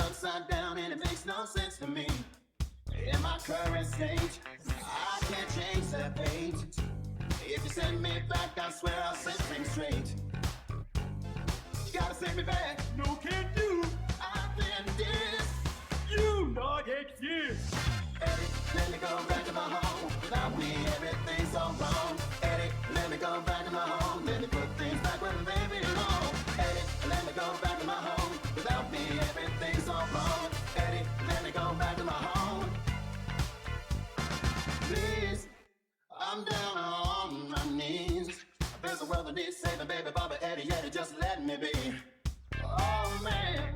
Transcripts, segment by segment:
upside down and it makes no sense to me. In my current state, I can't change that fate. If you send me back, I swear I'll set things straight. You gotta send me back. No, can't do. I've been this. You not exist. Eddie, let me go back to my home. Without me, everything's so wrong. Eddie, let me go back to my home. Let me put things back where they belong. Eddie, let me go back to my home. Without me, everything's so wrong. Eddie, let me go back to my home. Please, I'm down on my knees. There's a world that needs saving, baby, Bobby, Eddie, Eddie, just let me be. Oh man,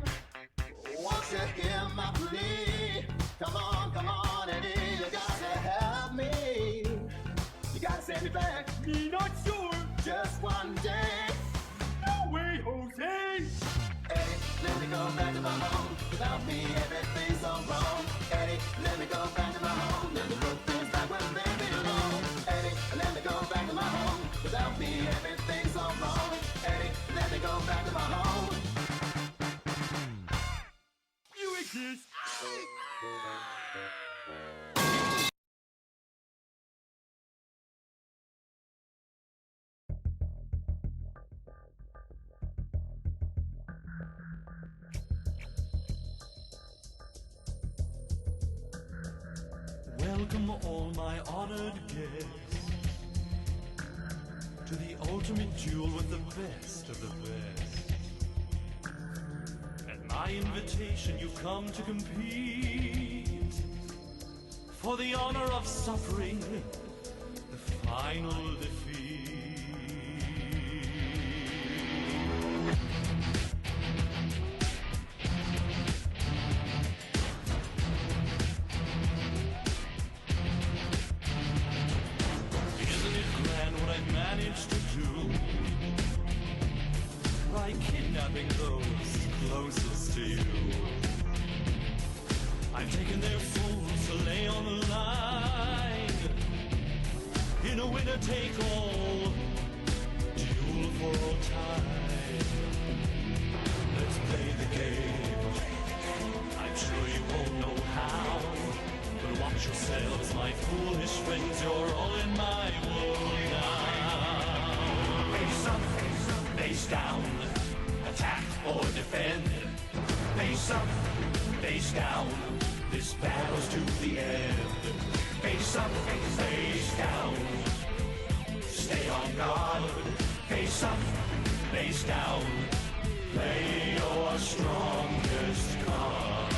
won't you hear my plea? Come on, Eddie, you gotta help me. You gotta send me back. Me not sure. Just one day. No way, Jose. Eddie, let me go back to my home. Without me, everything's so wrong. Eddie, let me go back to my home. Let me put things back where they belong. Eddie, let me go back to my home. Without me, everything's so wrong. Eddie, let me go back to my home. You exist. Welcome all my honored guests to the ultimate duel with the best of the best. At my invitation you come to compete for the honor of suffering the final defeat. Managed to do by kidnapping those closest to you. I've taken their souls to lay on the line in a winner-take-all duel for all time. Let's play the game. I'm sure you won't know how, but watch yourselves, my foolish friends. You're all in my world now. Face up, face down, attack or defend. Face up, face down, this battle's to the end. Face up, face down, stay on guard. Face up, face down, play your strongest card.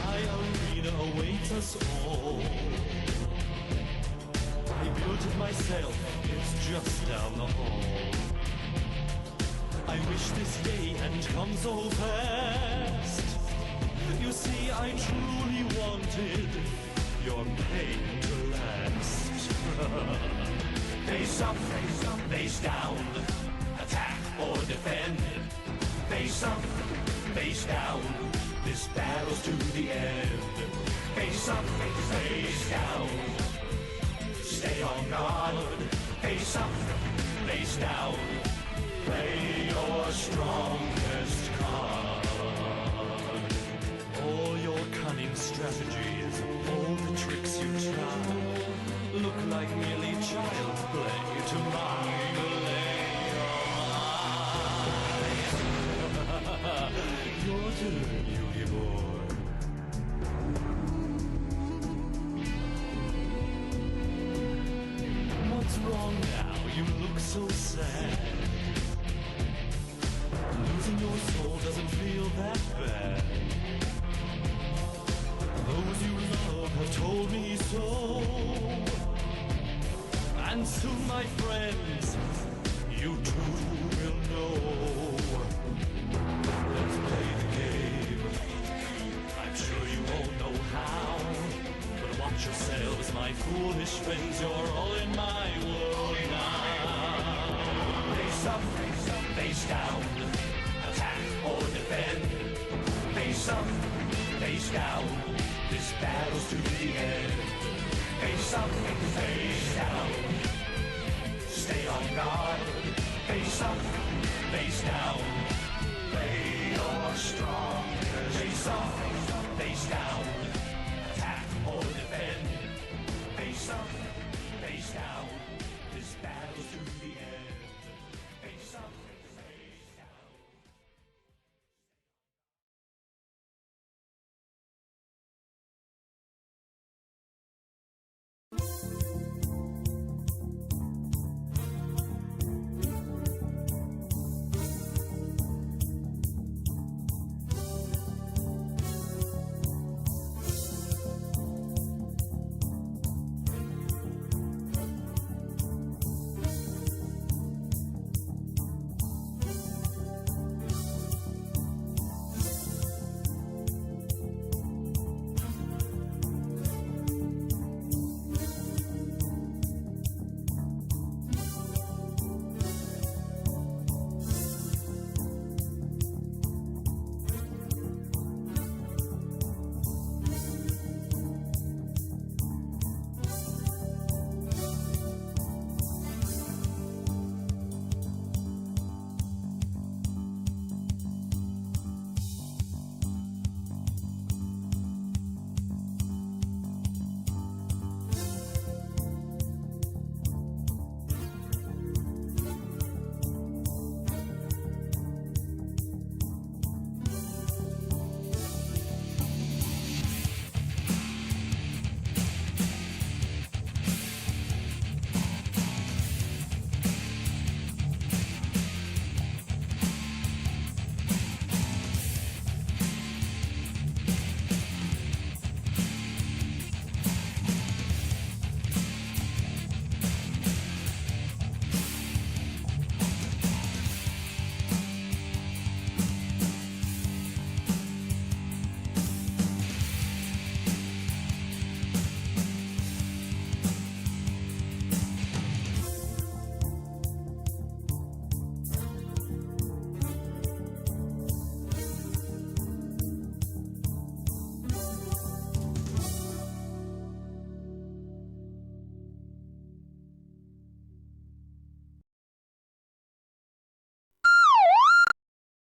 My arena awaits us all. I built it myself, it's just down the hall. I wish this day hadn't come so fast. You see, I truly wanted your pain to last. Face up, face down, attack or defend. Face up, face down, this battle's to the end. Face up, face down, stay on guard. Face up, face down, play your strongest card. All your cunning strategies, all the tricks you try, look like merely child's play to my Your turn, Yugi boy. What's wrong now? You look so sad. Losing your soul doesn't feel that bad. Those you love have told me so. And soon, my friends, you too will know. Let's play the game. I'm sure you won't know how, but watch yourselves, my foolish friends. You're all in my world now. Face up, face down, attack or defend. Face up, face down, this battle's to the end. Face up, face down, stay on guard. Face up, face down. Play your strong, face up, face down. Attack or defend, face up, face down. This battle's to the end. Face up, face down.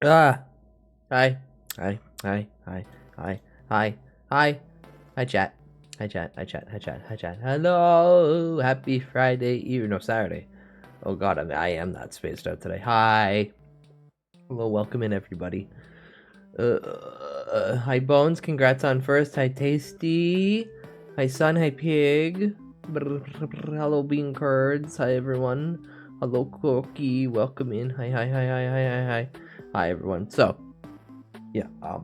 Ah, hi, hi, hi, hi, hi, hi, hi, hi, chat, hi, chat, hi, chat, hi, chat, hi, chat. Hello, happy Friday, even no Saturday. Oh God, I am not spaced out today. Hi, hello, welcome in everybody. Hi Bones, congrats on first. Hi Tasty, hi Sun, hi Pig. Hello Bean Curds. Hi everyone. Hello Cookie, welcome in. Hi, hi, hi, hi, hi, hi, hi. Hi everyone. So, yeah, I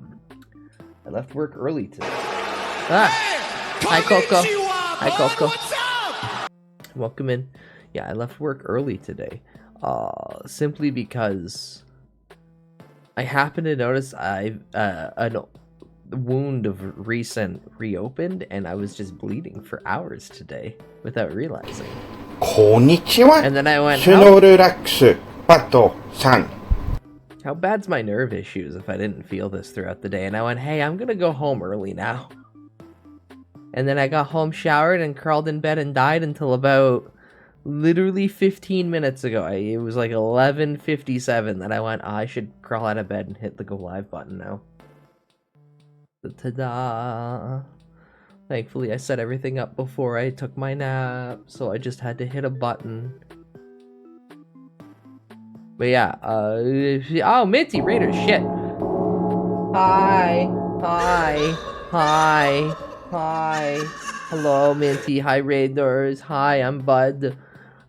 left work early today. Hi Coco. Hi Coco. What's up? Welcome in. Yeah, I left work early today. Simply because I happened to notice a wound of recent reopened, and I was just bleeding for hours today without realizing. こんにちは。 And then I went, スノールラックス、パトさん。 how bad's my nerve issues if I didn't feel this throughout the day? And I went, hey, I'm gonna go home early now. And then I got home, showered, and curled in bed and died until about literally 15 minutes ago. It was like 11:57 that I went, I should crawl out of bed and hit the go live button now. Ta-da! Thankfully, I set everything up before I took my nap, so I just had to hit a button. But yeah, oh, Minty Raiders, shit. Hi, hi, hi, hi. Hello, Minty. Hi, Raiders. Hi, I'm Bud.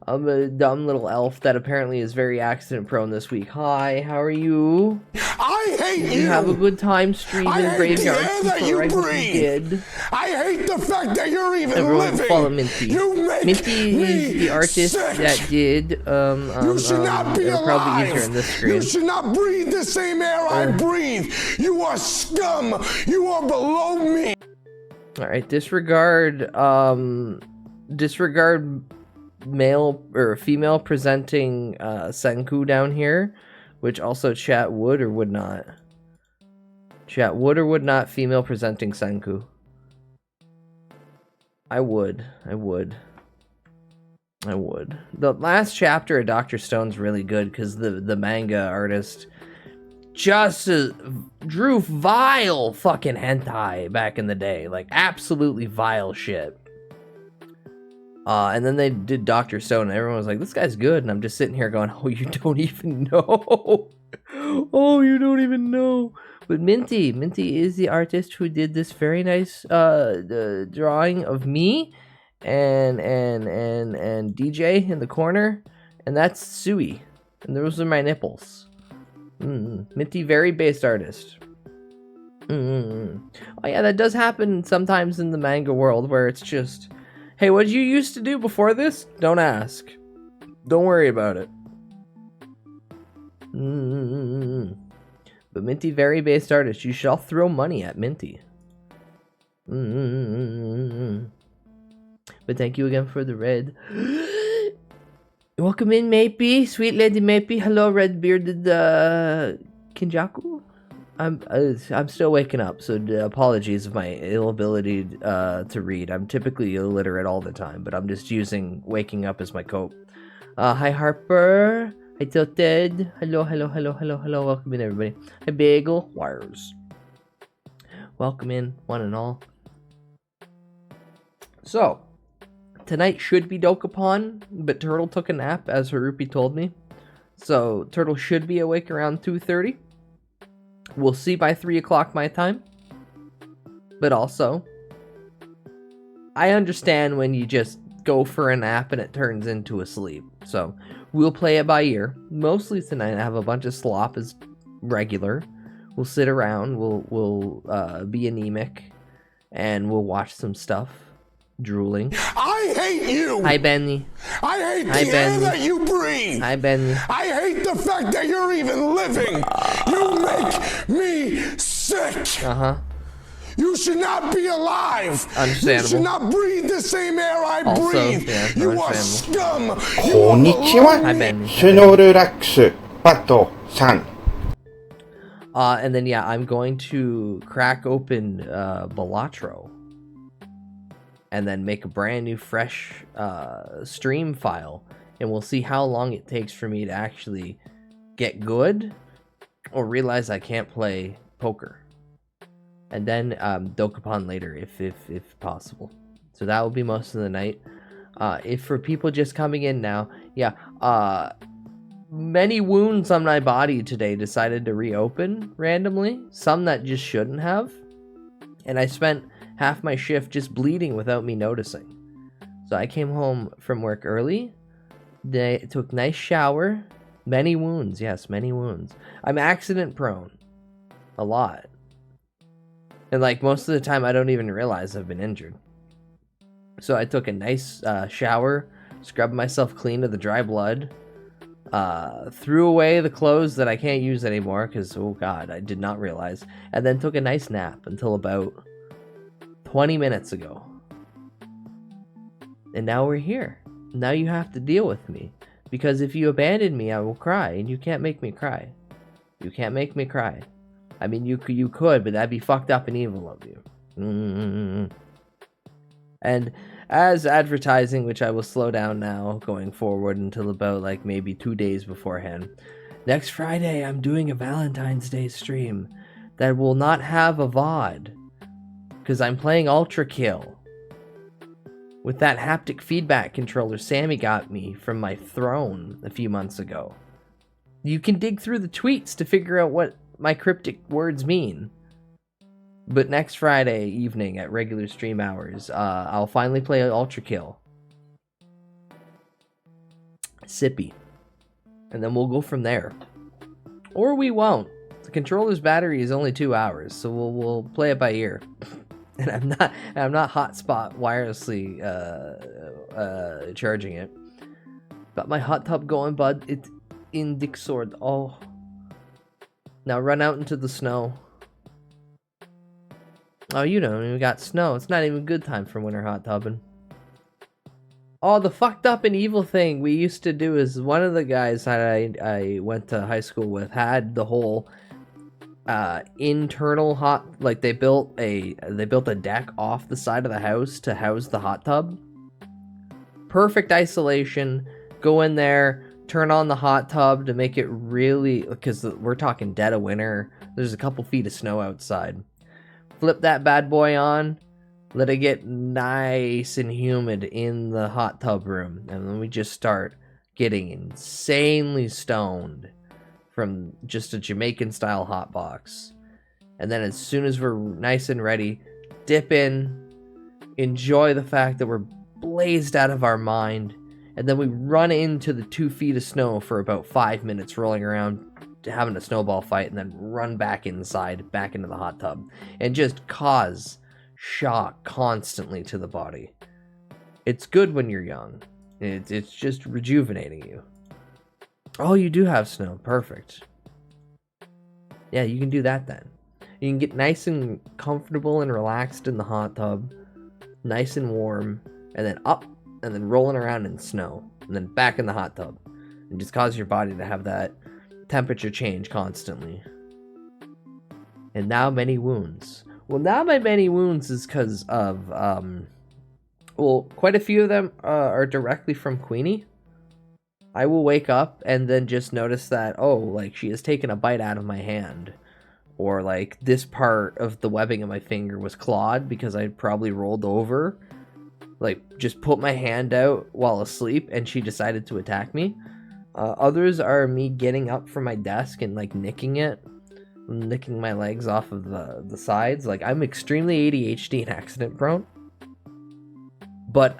I'm a dumb little elf that apparently is very accident prone this week. Hi, how are you? I hate Did you have a good time streaming I hate Graveyard the air that Keeper? you I hope you breathe. did. I hate the fact that you're even Everyone living. follow Minty. You make Minty me is the artist sick. that did You should not be it'll probably alive. be easier in this screen. You should not breathe the same air I breathe. You are scum. You are below me. Alright, disregard male or female presenting Senku down here, which also chat would or would not. Chat would or would not female presenting Senku. I would. I would. The last chapter of Dr. Stone's really good because the manga artist just drew vile fucking hentai back in the day. Like, absolutely vile shit. And then they did Dr. Stone, and everyone was like, this guy's good. And I'm just sitting here going, oh, you don't even know. Oh, you don't even know. But Minty is the artist who did this very nice drawing of me and DJ in the corner, and that's Sui, and those are my nipples. Minty, very based artist. Oh yeah, that does happen sometimes in the manga world where it's just, hey, what did you used to do before this? Don't ask. Don't worry about it. But Minty, very based artist. You shall throw money at Minty. But thank you again for the red. Welcome in, Mapey. Sweet Lady Mapey. Hello, red bearded Kinjaku. I'm still waking up, so apologies of my inability to read. I'm typically illiterate all the time, but I'm just using waking up as my cope. Hi, Harper. Hi, Tilted. Hello. Welcome in, everybody. Hi, Bagel. Wires. Welcome in, one and all. So, tonight should be Dokapon, but Turtle took a nap, as Harupi told me. So, Turtle should be awake around 2:30. We'll see by 3 o'clock my time. But also, I understand when you just go for a nap and it turns into a sleep. So, we'll play it by ear. Mostly tonight I have a bunch of slop as regular. We'll sit around, we'll be anemic, and we'll watch some stuff. Drooling. I hate you. Hi, Benny. I hate Hi, the air Benny. that you breathe. Hi, Benny. I hate the fact that you're even living. You make me sick. You should not be alive. Understandable. You should not breathe the same air I Also, breathe. yeah, you are understandable. scum. こんにちは Hi, Benny. スノールラックスパットさん And then, yeah, I'm going to crack open Balatro. And then make a brand new, fresh stream file. And we'll see how long it takes for me to actually get good. Or realize I can't play poker. And then Dokapon later, if possible. So that will be most of the night. If for people just coming in now, yeah, many wounds on my body today decided to reopen randomly. Some that just shouldn't have. And I spent half my shift just bleeding without me noticing. So I came home from work early. Took nice shower. Many wounds, yes, many wounds. I'm accident prone. A lot. And like most of the time I don't even realize I've been injured. So I took a nice shower, scrubbed myself clean of the dry blood, threw away the clothes that I can't use anymore because, oh god, I did not realize, and then took a nice nap until about 20 minutes ago. And now we're here. Now you have to deal with me. Because if you abandon me, I will cry, and you can't make me cry. You can't make me cry. I mean, you could, but that'd be fucked up and evil of you. And as advertising, which I will slow down now, going forward until about, like, maybe 2 days beforehand. Next Friday, I'm doing a Valentine's Day stream that will not have a VOD. Because I'm playing Ultra Kill. With that haptic feedback controller Sammy got me from my throne a few months ago. You can dig through the tweets to figure out what my cryptic words mean. But next Friday evening at regular stream hours, I'll finally play Ultra Kill. Sippy. And then we'll go from there. Or we won't. The controller's battery is only 2 hours, so we'll play it by ear. And I'm not hotspot wirelessly charging it. Got my hot tub going, bud. It's in Dick Sword. Oh. Now run out into the snow. Oh, you don't even got snow. It's not even a good time for winter hot tubbing. Oh, the fucked up and evil thing we used to do is one of the guys that I went to high school with had the whole internal hot, like they built a deck off the side of the house to house the hot tub. perfect isolation. Go in there, turn on the hot tub to make it really, because we're talking dead of winter. There's a couple feet of snow outside. Flip that bad boy on, let it get nice and humid in the hot tub room, and then we just start getting insanely stoned from just a Jamaican style hot box. And then as soon as we're nice and ready, dip in, enjoy the fact that we're blazed out of our mind, and then we run into the 2 feet of snow for about 5 minutes, rolling around, having a snowball fight, and then run back inside, back into the hot tub, and just cause shock constantly to the body. It's good when you're young. It's just rejuvenating you. Oh, you do have snow. Perfect. Yeah, you can do that then. You can get nice and comfortable and relaxed in the hot tub, nice and warm, and then up, and then rolling around in snow, and then back in the hot tub, and just cause your body to have that temperature change constantly. And now many wounds. Well, now my many wounds is because of, well, quite a few of them are directly from Queenie. I will wake up and then just notice that, oh, like, she has taken a bite out of my hand. Or, like, this part of the webbing of my finger was clawed because I probably rolled over. Like, just put my hand out while asleep and she decided to attack me. Others are me getting up from my desk and, like, nicking my legs off of the sides. Like, I'm extremely ADHD and accident prone. But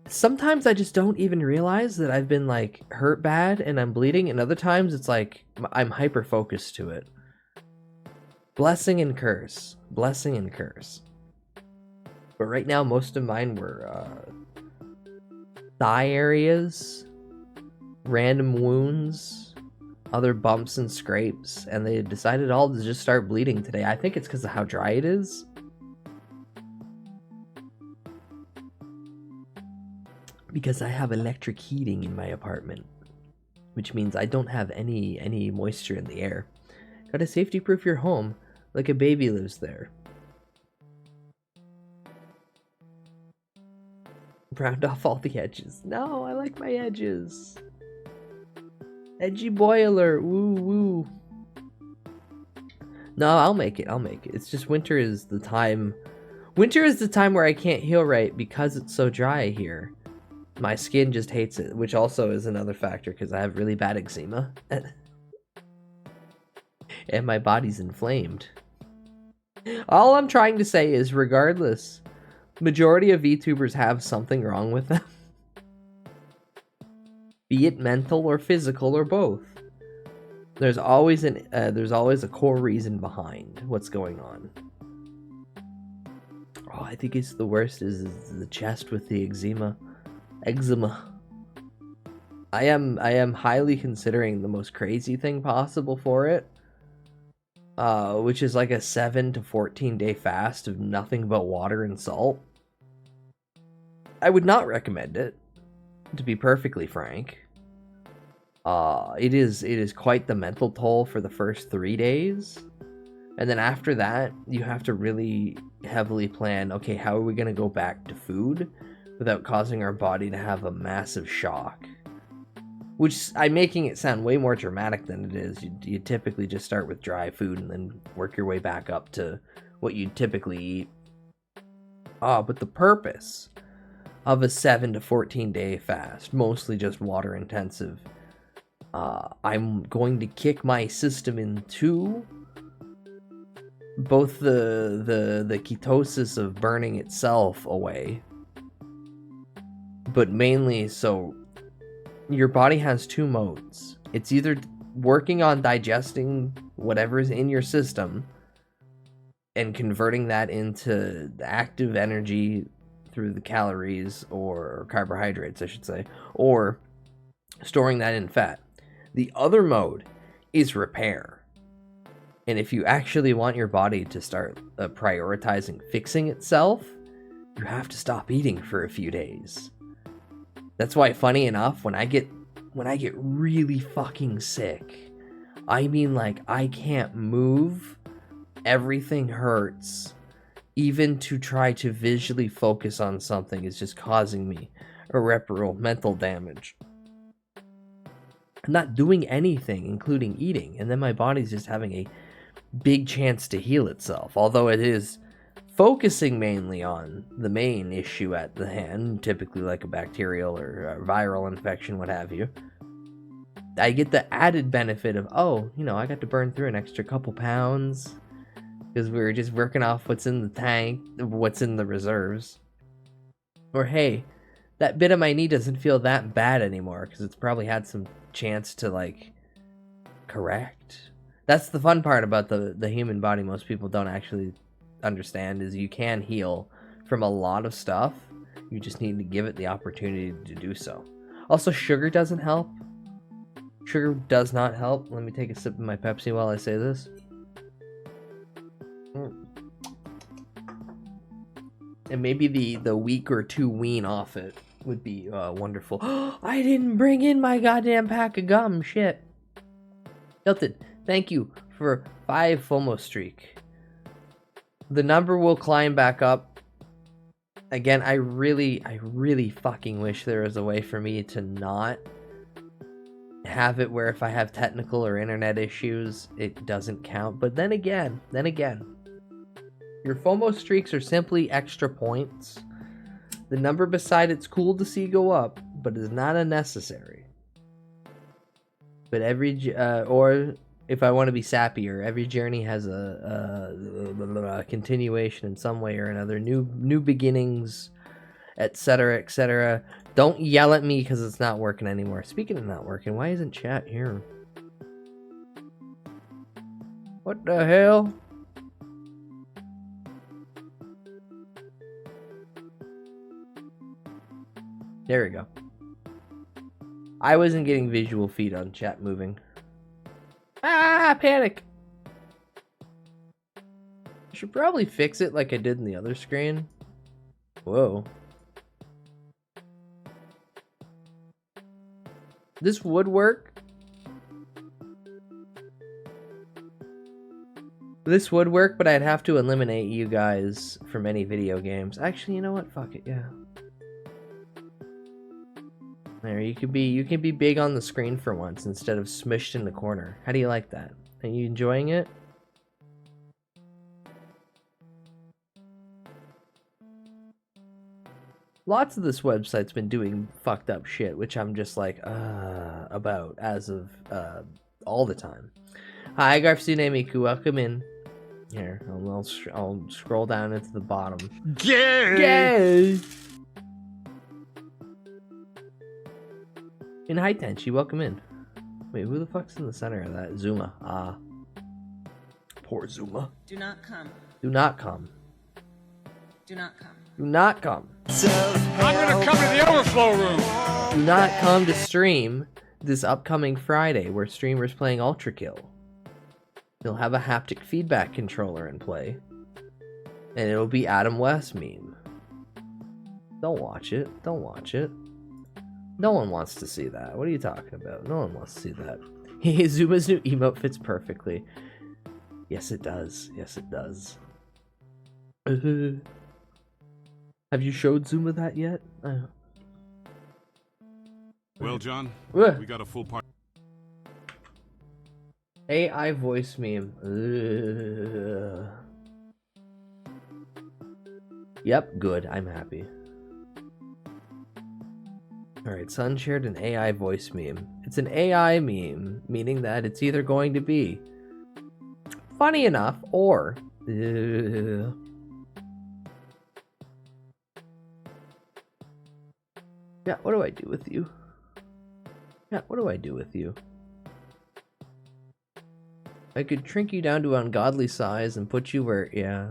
sometimes I just don't even realize that I've been, like, hurt bad and I'm bleeding, and other times it's like I'm hyper focused to it. Blessing and curse. Blessing and curse. But right now, most of mine were thigh areas, random wounds, other bumps and scrapes, and they decided all to just start bleeding today. I think it's because of how dry it is. Because I have electric heating in my apartment, which means I don't have any moisture in the air. Gotta safety-proof your home like a baby lives there. Round off all the edges. No, I like my edges. Edgy boy alert. Woo woo. No, I'll make it. It's just winter is the time. Winter is the time where I can't heal right because it's so dry here. My skin just hates it, which also is another factor because I have really bad eczema. And my body's inflamed. All I'm trying to say is, regardless, majority of VTubers have something wrong with them. Be it mental or physical or both. There's always a core reason behind what's going on. Oh, I think it's the worst is the chest with the eczema. I am highly considering the most crazy thing possible for it, which is like a 7 to 14 day fast of nothing but water and salt. I would not recommend it, to be perfectly frank. It is quite the mental toll for the first 3 days, and then after that you have to really heavily plan, okay, how are we going to go back to food without causing our body to have a massive shock. Which, I'm making it sound way more dramatic than it is. You typically just start with dry food and then work your way back up to what you'd typically eat. But the purpose of a 7 to 14 day fast, mostly just water intensive, I'm going to kick my system into both the ketosis of burning itself away, but mainly so your body has two modes. It's either working on digesting whatever's in your system and converting that into active energy through the calories or carbohydrates, I should say, or storing that in fat. The other mode is repair. And if you actually want your body to start prioritizing fixing itself, you have to stop eating for a few days. That's why, funny enough, when I get really fucking sick, I mean, like, I can't move, everything hurts, even to try to visually focus on something is just causing me irreparable mental damage. I'm not doing anything, including eating, and then my body's just having a big chance to heal itself, although it is focusing mainly on the main issue at the hand, typically like a bacterial or a viral infection, what have you. I get the added benefit of, oh, you know, I got to burn through an extra couple pounds because we were just working off what's in the tank, what's in the reserves. Or hey, that bit of my knee doesn't feel that bad anymore because it's probably had some chance to like correct. That's the fun part about the human body most people don't actually understand, is you can heal from a lot of stuff. You just need to give it the opportunity to do so. Also, sugar doesn't help. Sugar does not help. Let me take a sip of my Pepsi while I say this. And maybe the week or two wean off it would be wonderful. I didn't bring in my goddamn pack of gum. Shit. Hilton, thank you for 5 FOMO streak. The number will climb back up. Again, I really fucking wish there was a way for me to not have it where if I have technical or internet issues, it doesn't count. But then again, your FOMO streaks are simply extra points. The number beside it's cool to see go up, but is not unnecessary. But every, or if I want to be sappier, every journey has a continuation in some way or another. New beginnings, etc., etc. Don't yell at me because it's not working anymore. Speaking of not working, why isn't chat here? What the hell? There we go. I wasn't getting visual feed on chat moving. Ah, panic! I should probably fix it like I did in the other screen. Whoa. This would work. This would work, but I'd have to eliminate you guys from any video games. Actually, you know what? Fuck it, yeah. There, you can be big on the screen for once instead of smushed in the corner. How do you like that? Are you enjoying it? Lots of this website's been doing fucked up shit, which I'm just like, about as of all the time. Hi, Garfsune Miku, welcome in. Here, I'll scroll down into the bottom. Gay! In Hi Tenchi, welcome in. Wait, who the fuck's in the center of that? Zuma. Ah. Poor Zuma. Do not come. Do not come. Do not come. Do not come. I'm gonna come to the overflow room. Do not come to stream this upcoming Friday where streamers playing Ultra Kill. They'll have a haptic feedback controller in play. And it'll be Adam West meme. Don't watch it. Don't watch it. No one wants to see that. What are you talking about? No one wants to see that. Zuma's new emote fits perfectly. Yes, it does. Yes, it does. Have you showed Zuma that yet? Well, John, Ugh. we got a full party. AI voice meme. Ugh. Yep, good. I'm happy. Alright, Sun shared an AI voice meme. It's an AI meme, meaning that it's either going to be funny enough or... Yeah, what do I do with you? Yeah, what do I do with you? I could shrink you down to ungodly size and put you where... Yeah.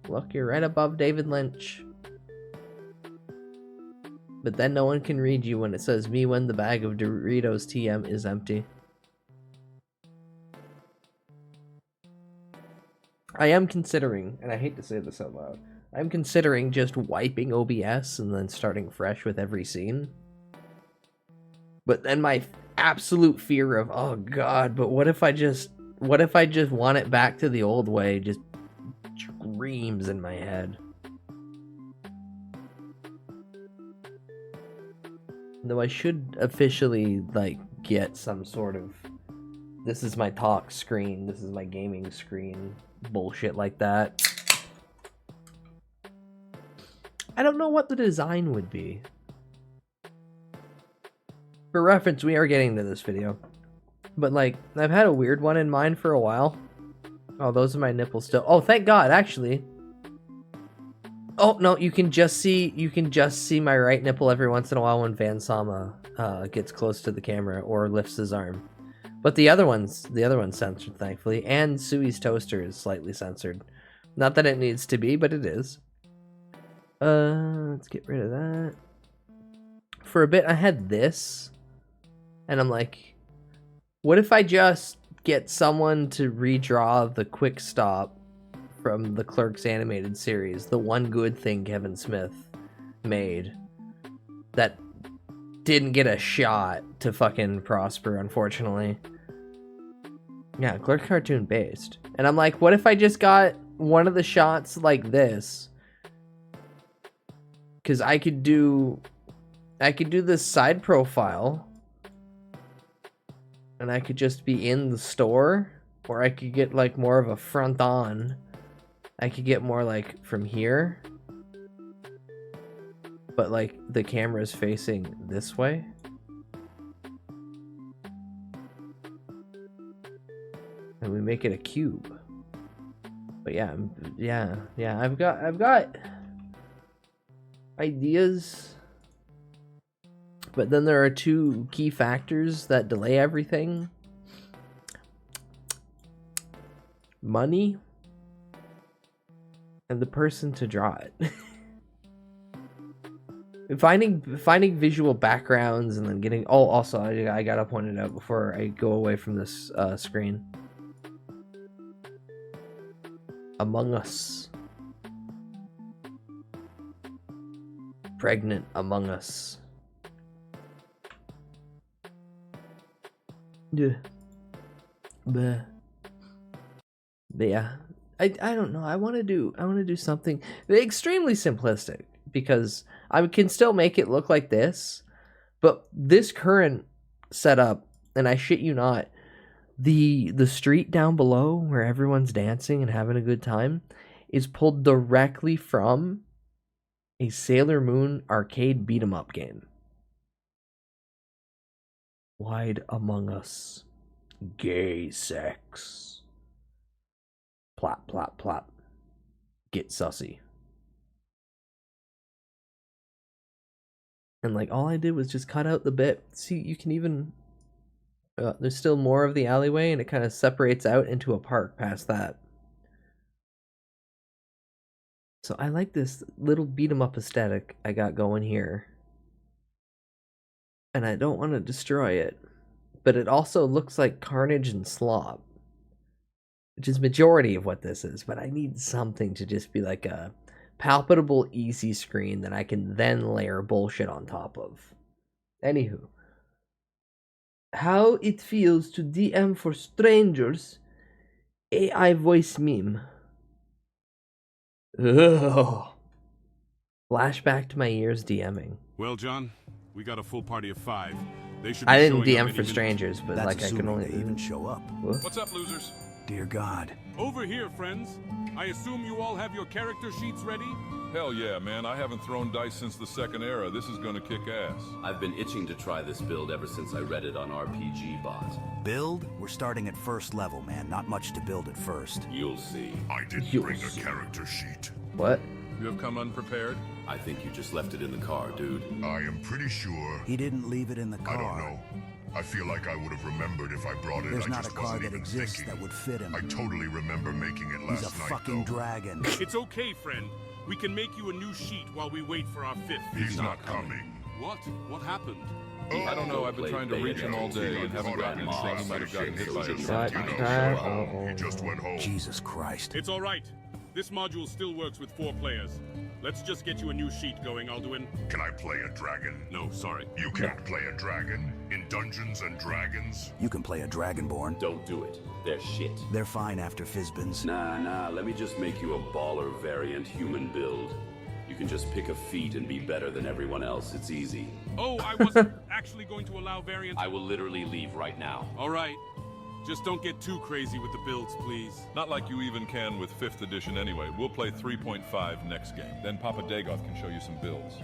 Look, you're right above David Lynch. But then no one can read you when it says me when the bag of Doritos TM is empty. I am considering, and I hate to say this out loud, I'm considering just wiping OBS and then starting fresh with every scene. But then my absolute fear of, oh god, but what if I just want it back to the old way just screams in my head. Though I should officially like get some sort of, this is my talk screen, this is my gaming screen, bullshit like that. I don't know what the design would be. For reference, we are getting to this video. But like, I've had a weird one in mind for a while. Oh, those are my nipples still. Oh, thank God, actually. Oh, no, you can just see my right nipple every once in a while when Van Sama gets close to the camera or lifts his arm. But the other one's censored, thankfully, and Sui's toaster is slightly censored. Not that it needs to be, but it is. Let's get rid of that. For a bit, I had this, and I'm like, what if I just get someone to redraw the quick stop from the Clerks animated series, the one good thing Kevin Smith made that didn't get a shot to fucking prosper, unfortunately. Yeah, Clerks cartoon based. And I'm like, what if I just got one of the shots like this? Because I could do this side profile, and I could just be in the store, or I could get like more of a front on. I could get more like from here, but like the camera's facing this way. And we make it a cube. But yeah, I've got ideas, but then there are two key factors that delay everything. Money and the person to draw it. finding visual backgrounds and then getting, oh, also I gotta point it out before I go away from this screen. Among Us. Pregnant Among Us. Yeah. But yeah, I don't know. I want to do something extremely simplistic, because I can still make it look like this, but this current setup, and I shit you not, the street down below where everyone's dancing and having a good time is pulled directly from a Sailor Moon arcade beat 'em up game. Wide Among Us. Gay sex. Plop, plop, plop. Get sussy. And like, all I did was just cut out the bit. See, you can even... there's still more of the alleyway, and it kind of separates out into a park past that. So I like this little beat 'em up aesthetic I got going here. And I don't want to destroy it. But it also looks like carnage and slop, which is majority of what this is. But I need something to just be like a palpable, easy screen that I can then layer bullshit on top of. Anywho. How it feels to DM for strangers. AI voice meme. Ugh. Flashback to my years DMing. Well, John, we got a full party of 5. They should. I didn't DM for strangers, but like I can only even show up. What? What's up, losers? Dear God. Over here, friends. I assume you all have your character sheets ready? Hell yeah, man. I haven't thrown dice since the second era. This is gonna kick ass. I've been itching to try this build ever since I read it on RPG Bot. Build? We're starting at first level, man. Not much to build at first. You'll see. I didn't bring a character sheet. What? You have come unprepared? I think you just left it in the car, dude. I am pretty sure. He didn't leave it in the car. I don't know. I feel like I would have remembered if I brought it. There's I not just a car wasn't that even exists thinking. that would fit him. I totally remember making it last He's a night, fucking though. dragon. It's okay, friend. We can make you a new sheet while we wait for our 5th. He's not coming. What? What happened? I don't know. I've been trying to reach him all day and haven't gotten anything. He might have gotten hit by a truck. What? He just went home. Jesus Christ. It's all right. This module still works with 4 players. Let's just get you a new sheet going, Alduin. Can I play a dragon? No, sorry. You can't play a dragon in Dungeons and Dragons? You can play a Dragonborn. Don't do it. They're shit. They're fine after Fizbins. Nah, let me just make you a baller variant human build. You can just pick a feat and be better than everyone else. It's easy. Oh, I wasn't actually going to allow variants. I will literally leave right now. All right. Just don't get too crazy with the builds, please. Not like you even can with 5th edition anyway. We'll play 3.5 next game. Then Papa Dagoth can show you some builds.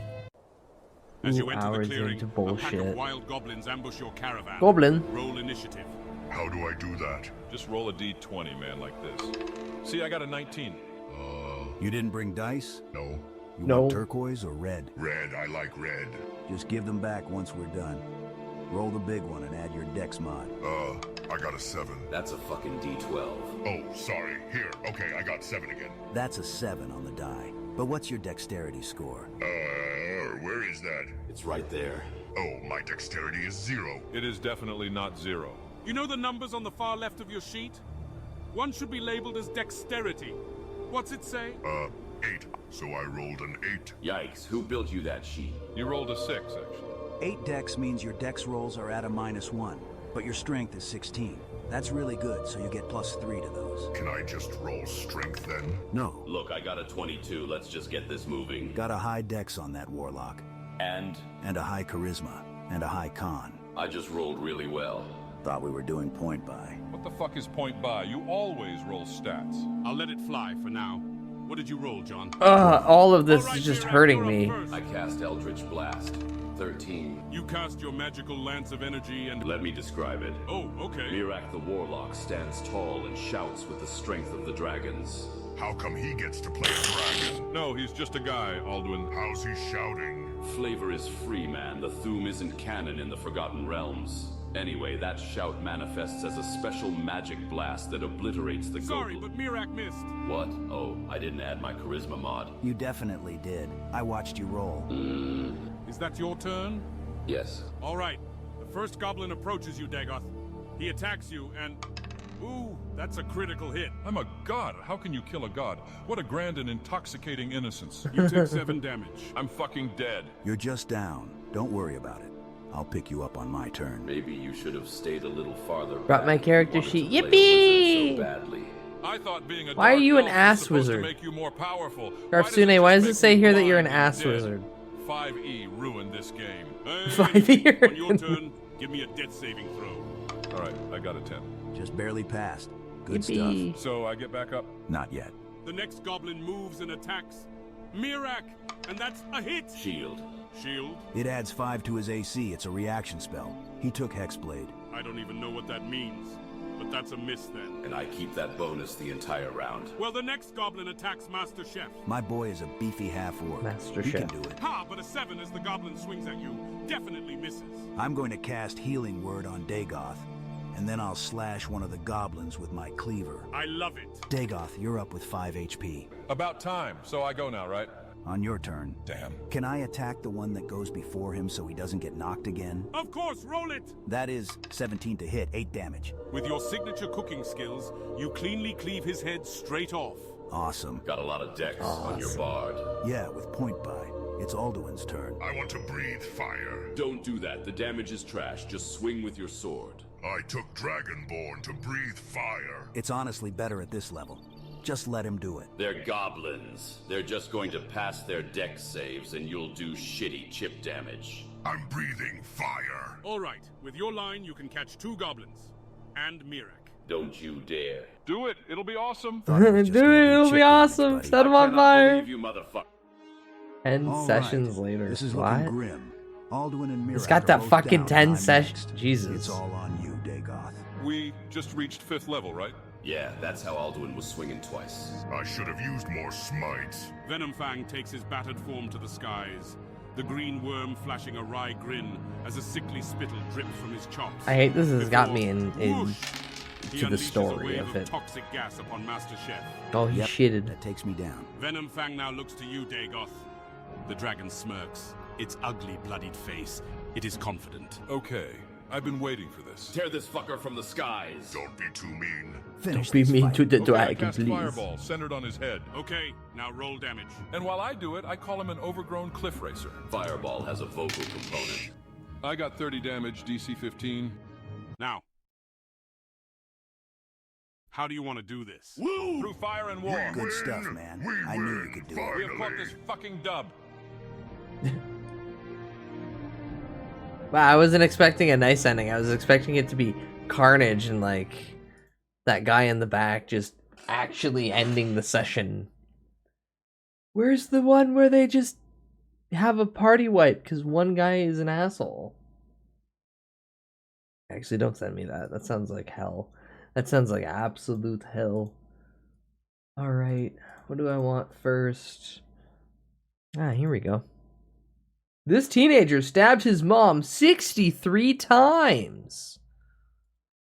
As you enter the hours clearing, into a pack bullshit. of wild goblins ambush your caravan. Goblin. Roll initiative. How do I do that? Just roll a d20, man, like this. See, I got a 19. You didn't bring dice? No. You No. want turquoise or red? Red, I like red. Just give them back once we're done. Roll the big one and add your dex mod. I got a 7. That's a fucking D12. Oh, sorry. Here, okay, I got 7 again. That's a 7 on the die. But what's your dexterity score? Where is that? It's right there. Oh, my dexterity is 0. It is definitely not 0. You know the numbers on the far left of your sheet? One should be labeled as dexterity. What's it say? 8. So I rolled an 8. Yikes, who built you that sheet? You rolled a 6, actually. 8 dex means your dex rolls are at a -1, but your strength is 16. That's really good, so you get +3 to those. Can I just roll strength then? No. Look, I got a 22. Let's just get this moving. Got a high dex on that warlock. And a high charisma. And a high con. I just rolled really well. Thought we were doing point buy. What the fuck is point buy? You always roll stats. I'll let it fly for now. What did you roll, John? All of this is just hurting me. I cast Eldritch Blast. 13. You cast your magical lance of energy and... Let me describe it. Oh, okay. Mirak the Warlock stands tall and shouts with the strength of the dragons. How come he gets to play a dragon? No, he's just a guy, Alduin. How's he shouting? Flavor is free, man. The Thuum isn't canon in the Forgotten Realms. Anyway, that shout manifests as a special magic blast that obliterates the Sorry, but Mirak missed. What? Oh, I didn't add my charisma mod. You definitely did. I watched you roll. Is that your turn? Yes. All right. The first goblin approaches you, Dagoth. He attacks you and... Ooh, that's a critical hit. I'm a god. How can you kill a god? What a grand and intoxicating innocence. You take 7 damage. I'm fucking dead. You're just down. Don't worry about it. I'll pick you up on my turn. Maybe you should have stayed a little farther. Brought my character sheet. So Yippee! badly. I thought being a Why are you an dark elf was ass supposed wizard? To make you more powerful. Garfsune, why does it just say make here you that you're an blind and ass dead? wizard? 5e ruined this game. Hey, 5e on your turn, give me a death saving throw. All right, I got a 10. Just barely passed. Good Yippee. stuff. So I get back up? Not yet. The next goblin moves and attacks. Mirak, and that's a hit. Shield. Shield? It adds 5 to his AC. It's a reaction spell. He took Hexblade. I don't even know what that means. But that's a miss then. And I keep that bonus the entire round. Well, the next goblin attacks Master Chef. My boy is a beefy half-orc. Master He Chef. can do it. Ha, but a 7 as the goblin swings at you definitely misses. I'm going to cast Healing Word on Dagoth, and then I'll slash one of the goblins with my cleaver. I love it. Dagoth, you're up with 5 HP. About time. So I go now, right? On your turn. Damn. Can I attack the one that goes before him so he doesn't get knocked again? Of course, roll it. That is 17 to hit, 8 damage. With your signature cooking skills, you cleanly cleave his head straight off. Awesome. Got a lot of dex on your bard. Yeah, with point buy. It's Alduin's turn. I want to breathe fire. Don't do that. The damage is trash. Just swing with your sword. I took Dragonborn to breathe fire. It's honestly better at this level. Just let him do it. They're goblins. They're just going to pass their dex saves and you'll do shitty chip damage. I'm breathing fire. All right, with your line, you can catch 2 goblins. And Mirak. Don't you dare. Do it. It'll be awesome. Dude, it'll be awesome. Set him on fire. You motherfucker. 10 All sessions right. later. This is what? looking grim. Alduin and Mirak It's got are that both fucking down. 10 I'm sessions. next. Jesus. It's all on you, Dagoth. We just reached 5th level, right? Yeah, that's how Alduin was swinging twice. I should have used more smites. Venomfang takes his battered form to the skies. The green worm flashing a wry grin as a sickly spittle drips from his chops. I hate this has got me Before, in whoosh, he to the unleashes story a wave of it. toxic gas upon Master Chef. Oh, he Yep, shitted. That takes me down. Venomfang now looks to you, Dagoth. The dragon smirks. Its ugly, bloodied face. It is confident. Okay. I've been waiting for this. Tear this fucker from the skies. Don't be too mean. Don't be mean to the Okay, I dragon, cast please. Fireball, centered on his head. Okay, now roll damage. And while I do it, I call him an overgrown cliff racer. Fireball has a vocal component. I got 30 damage, DC 15. Now, how do you want to do this? Woo! Through fire and war. Good stuff, man. I knew you could do it. We have caught this fucking dub. Wow, I wasn't expecting a nice ending. I was expecting it to be carnage and like that guy in the back just actually ending the session. Where's the one where they just have a party wipe because one guy is an asshole? Actually, don't send me that. That sounds like hell. That sounds like absolute hell. Alright, what do I want first? Ah, here we go. This teenager stabbed his mom 63 times.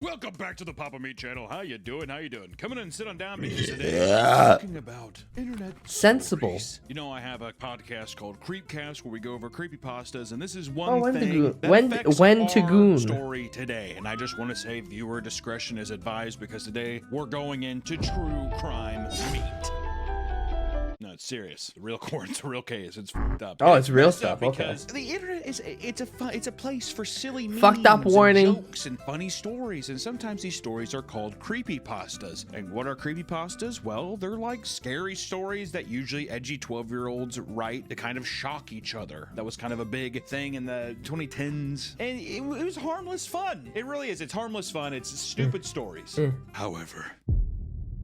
Welcome back to the Papa Meat channel. How you doing? How you doing? Come in and sit on down because today we're talking about internet sensible stories. You know, I have a podcast called Creepcast where we go over creepypastas, and this is one Oh, when to thing goon- that when- affects when to our goon. story today. And I just want to say viewer discretion is advised because today we're going into true crime meat. No, it's serious. The real court, it's a real case. It's fucked up. Oh, it's real messed up stuff, okay. Because the internet is it's a place for silly memes Fucked up warning. and jokes and funny stories, and sometimes these stories are called creepypastas. And what are creepypastas? Well, they're like scary stories that usually edgy 12-year-olds write to kind of shock each other. That was kind of a big thing in the 2010s, and it was harmless fun. It really is. It's harmless fun. It's stupid stories. However,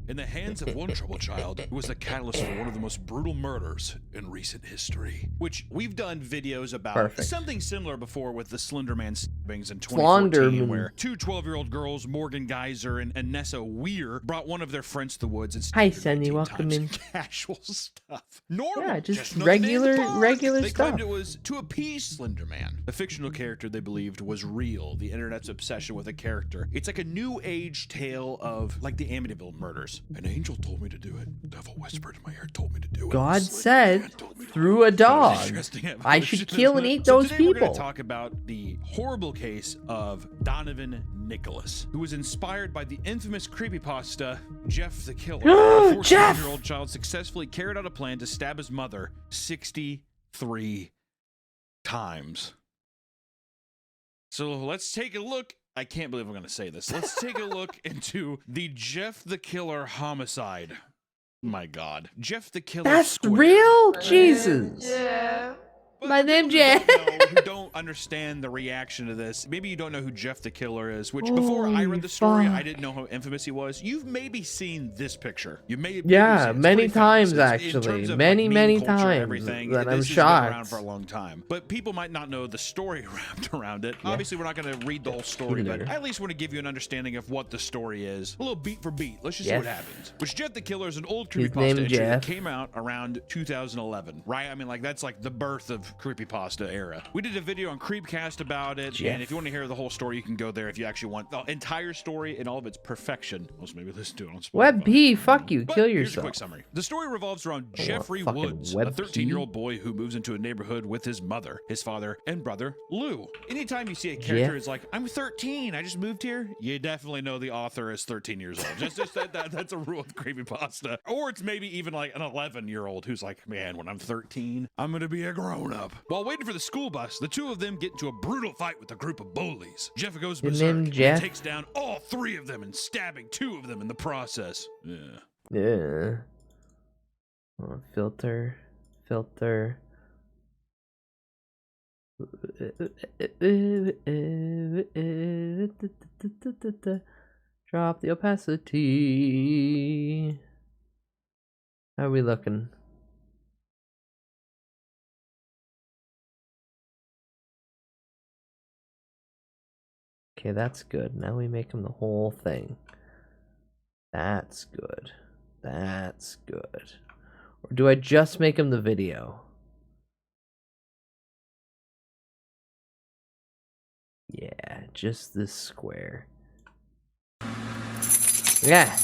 in the hands of one troubled child, it was the catalyst for one of the most brutal murders in recent history. Which we've done videos about. Perfect. Something similar before with the Slender Man stabbings in Slenderman. 2014, where two 12-year-old girls, Morgan Geyser and Nessa Weir, brought one of their friends to the woods and Hi, stabbed her Sandy. 18 Welcome times. in. Casual stuff. Normal. Yeah, just another day in the regular- park. regular They stuff. claimed it was to appease Slender Man. The fictional character they believed was real. The internet's obsession with a character. It's like a new age tale of like the Amityville murders. An angel told me to do it. Devil whispered in my ear, told me to do it. God said through a dog, I should kill and eat those today We're people. going to talk about the horrible case of Donovan Nicholas, who was inspired by the infamous creepypasta Jeff the Killer. A Jeff! 14-year-old child successfully carried out a plan to stab his mother 63 times. So let's take a look. I can't believe I'm going to say this. Let's take a look into the Jeff the Killer homicide. My God. Jeff the Killer That's Square. real? Jesus. My name Jeff. Who don't understand the reaction to this. Maybe you don't know who Jeff the Killer is, which before I read the story, I didn't know how infamous he was. You've maybe seen this picture. You may Yeah, many times in actually. terms of, many, like, many meme culture and times. everything, That I'm this has been around shocked. for a long time. But people might not know the story wrapped around it. Obviously, we're not going to read the whole story, but I at least want to give you an understanding of what the story is. A little beat for beat. Let's just see what happens. Which Jeff the Killer is an old His creepypasta name entry that Jeff. came out around 2011, right? I mean, like, that's like the birth of creepypasta era. We did a video on Creepcast about it, Jeff. and if you want to hear the whole story, you can go there if you actually want the entire story in all of its perfection. Let's maybe listen to it on Spotify. Web P, fuck you. But Kill here's a yourself. quick summary. The story revolves around Oh, Jeffrey fucking Woods, a Web 13-year-old boy who moves into a neighborhood with his mother, his father, and brother, Lou. Anytime you see a character Jeff. is like, I'm 13, I just moved here, you definitely know the author is 13 years old. Just that's a rule of creepypasta. Or it's maybe even like an 11-year-old who's like, man, when I'm 13, I'm going to be a grown-up. While waiting for the school bus, the two of them get into a brutal fight with a group of bullies. Jeff goes Your berserk name, and Jeff? takes down all three of them and stabbing two of them in the process. Yeah. Yeah. Oh, filter. Drop the opacity. How are we looking? Okay, that's good. Now we make him the whole thing. That's good. That's good. Or do I just make him the video? Yeah, just this square. Yeah.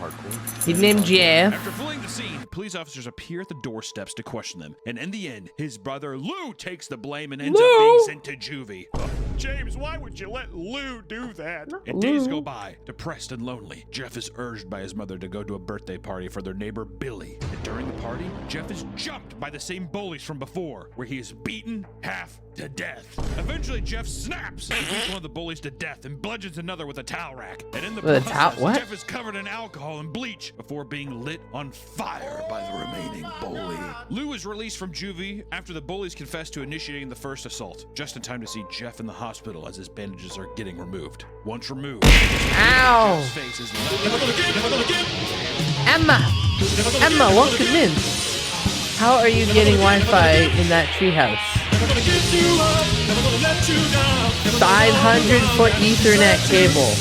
hardcore. He named Jeff. After fleeing the scene, police officers appear at the doorsteps to question them, and in the end, his brother Lou takes the blame and ends up being sent to juvie. James, why would you let Lou do that? And days go by, depressed and lonely. Jeff is urged by his mother to go to a birthday party for their neighbor Billy. And during the party, Jeff is jumped by the same bullies from before, where he is beaten half to death. Eventually, Jeff snaps and beats one of the bullies to death and bludgeons another with a towel rack. And in the process, Jeff is covered in alcohol and bleach before being lit on fire by the remaining bully. Lou is released from juvie after the bullies confess to initiating the first assault, just in time to see Jeff in the hospital as his bandages are getting removed. Once removed, Jeff's face is Emma, welcome in. How are you getting Wi-Fi in that treehouse? 500-foot Ethernet cable.